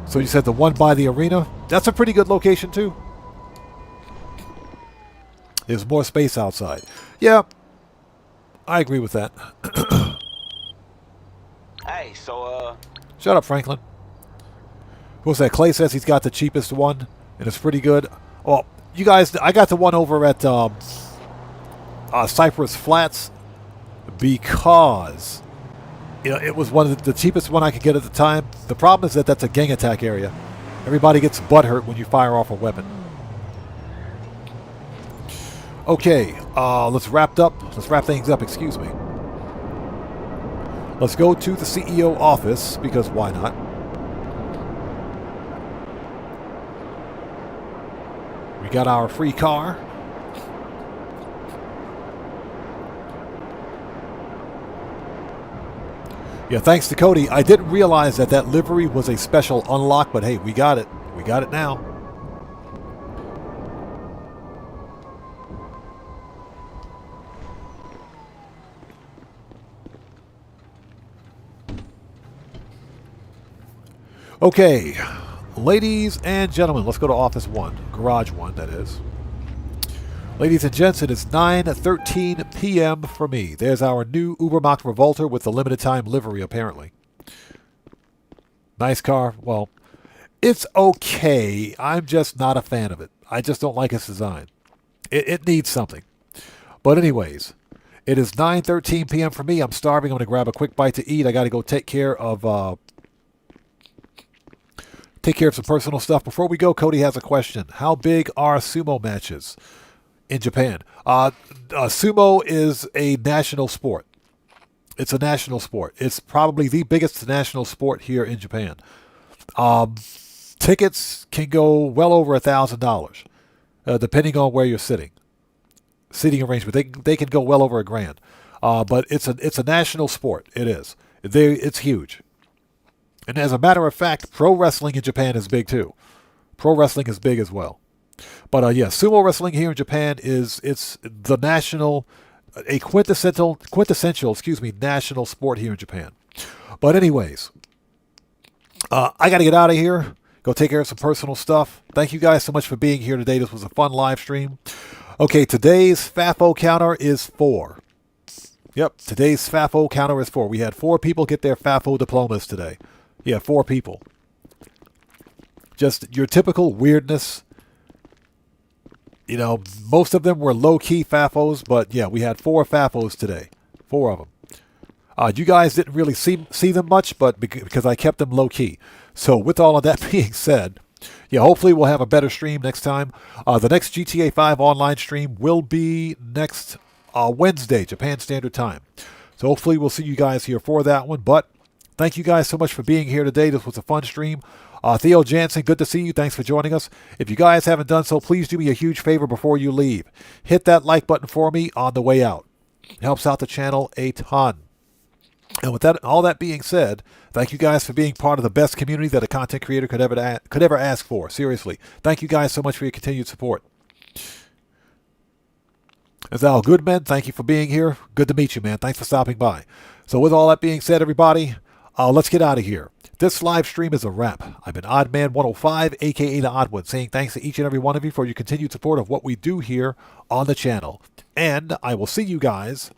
So you said the one by the arena? That's a pretty good location too. There's more space outside. Yeah, I agree with that. Hey, so, Shut up, Franklin. What's that? Clay says he's got the cheapest one, and it's pretty good. Well, you guys, I got the one over at Cypress Flats because it was one of the cheapest one I could get at the time. The problem is that that's a gang attack area. Everybody gets butthurt when you fire off a weapon. Okay, let's wrap things up, excuse me. Let's go to the CEO office, because why not? We got our free car. Yeah, thanks to Cody. I didn't realize that livery was a special unlock, but hey, we got it. We got it now. Okay, ladies and gentlemen, let's go to Office 1. Garage 1, that is. Ladies and gents, it is 9:13 p.m. for me. There's our new Ubermacht Revolter with the limited time livery, apparently. Nice car. Well, it's okay. I'm just not a fan of it. I just don't like its design. It needs something. But anyways, it is 9:13 p.m. for me. I'm starving. I'm going to grab a quick bite to eat. I got to go take care of some personal stuff. Before we go, Cody has a question. How big are sumo matches in Japan? Sumo is a national sport. It's a national sport. It's probably the biggest national sport here in Japan. Tickets can go well over $1,000, depending on where you're sitting. Seating arrangement, they can go well over $1,000. But it's a national sport. It is. It's huge. And as a matter of fact, pro wrestling in Japan is big too. Pro wrestling is big as well. But yeah, sumo wrestling here in Japan it's the national, a quintessential, national sport here in Japan. But anyways, I got to get out of here. Go take care of some personal stuff. Thank you guys so much for being here today. This was a fun live stream. Okay, today's FAFO counter is 4. Yep, today's FAFO counter is 4. We had 4 people get their FAFO diplomas today. Yeah, 4 people. Just your typical weirdness. You know, most of them were low-key FAFOs, but yeah, we had 4 FAFOs today. 4 of them. You guys didn't really see them much, but because I kept them low-key. So with all of that being said, yeah, hopefully we'll have a better stream next time. The next GTA 5 online stream will be next Wednesday, Japan Standard Time. So hopefully we'll see you guys here for that one, but thank you guys so much for being here today. This was a fun stream. Theo Jansen, good to see you. Thanks for joining us. If you guys haven't done so, please do me a huge favor before you leave. Hit that like button for me on the way out. It helps out the channel a ton. And with that, all that being said, thank you guys for being part of the best community that a content creator could ever ask for. Seriously. Thank you guys so much for your continued support. Azal Goodman, thank you for being here. Good to meet you, man. Thanks for stopping by. So with all that being said, everybody, let's get out of here. This live stream is a wrap. I've been Oddman105, a.k.a. The Odd One, saying thanks to each and every one of you for your continued support of what we do here on the channel. And I will see you guys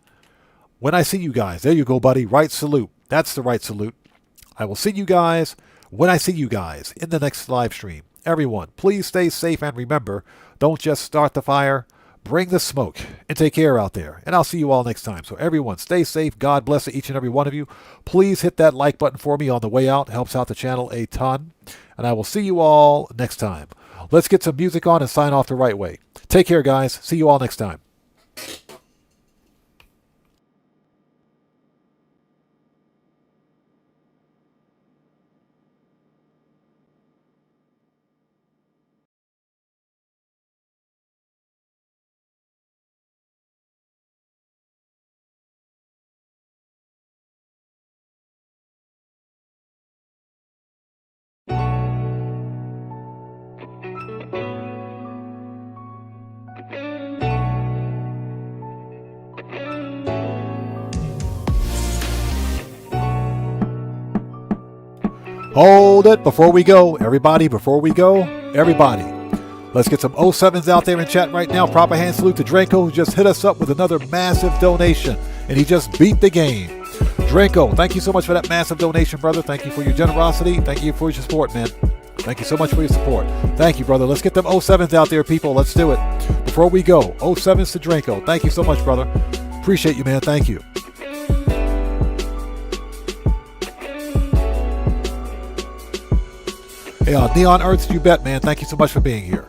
when I see you guys. There you go, buddy. Right salute. That's the right salute. I will see you guys when I see you guys in the next live stream. Everyone, please stay safe and remember, don't just start the fire, bring the smoke, and take care out there. And I'll see you all next time. So everyone, stay safe. God bless each and every one of you. Please hit that like button for me on the way out. It helps out the channel a ton. And I will see you all next time. Let's get some music on and sign off the right way. Take care, guys. See you all next time. Hold it before we go. Everybody, before we go, everybody. Let's get some 07s out there in chat right now. Proper hand salute to Draco, who just hit us up with another massive donation. And he just beat the game. Draco, thank you so much for that massive donation, brother. Thank you for your generosity. Thank you for your support, man. Thank you so much for your support. Thank you, brother. Let's get them 07s out there, people. Let's do it. Before we go, 07s to Draco. Thank you so much, brother. Appreciate you, man. Thank you. Hey, Neon Earths, you bet, man. Thank you so much for being here.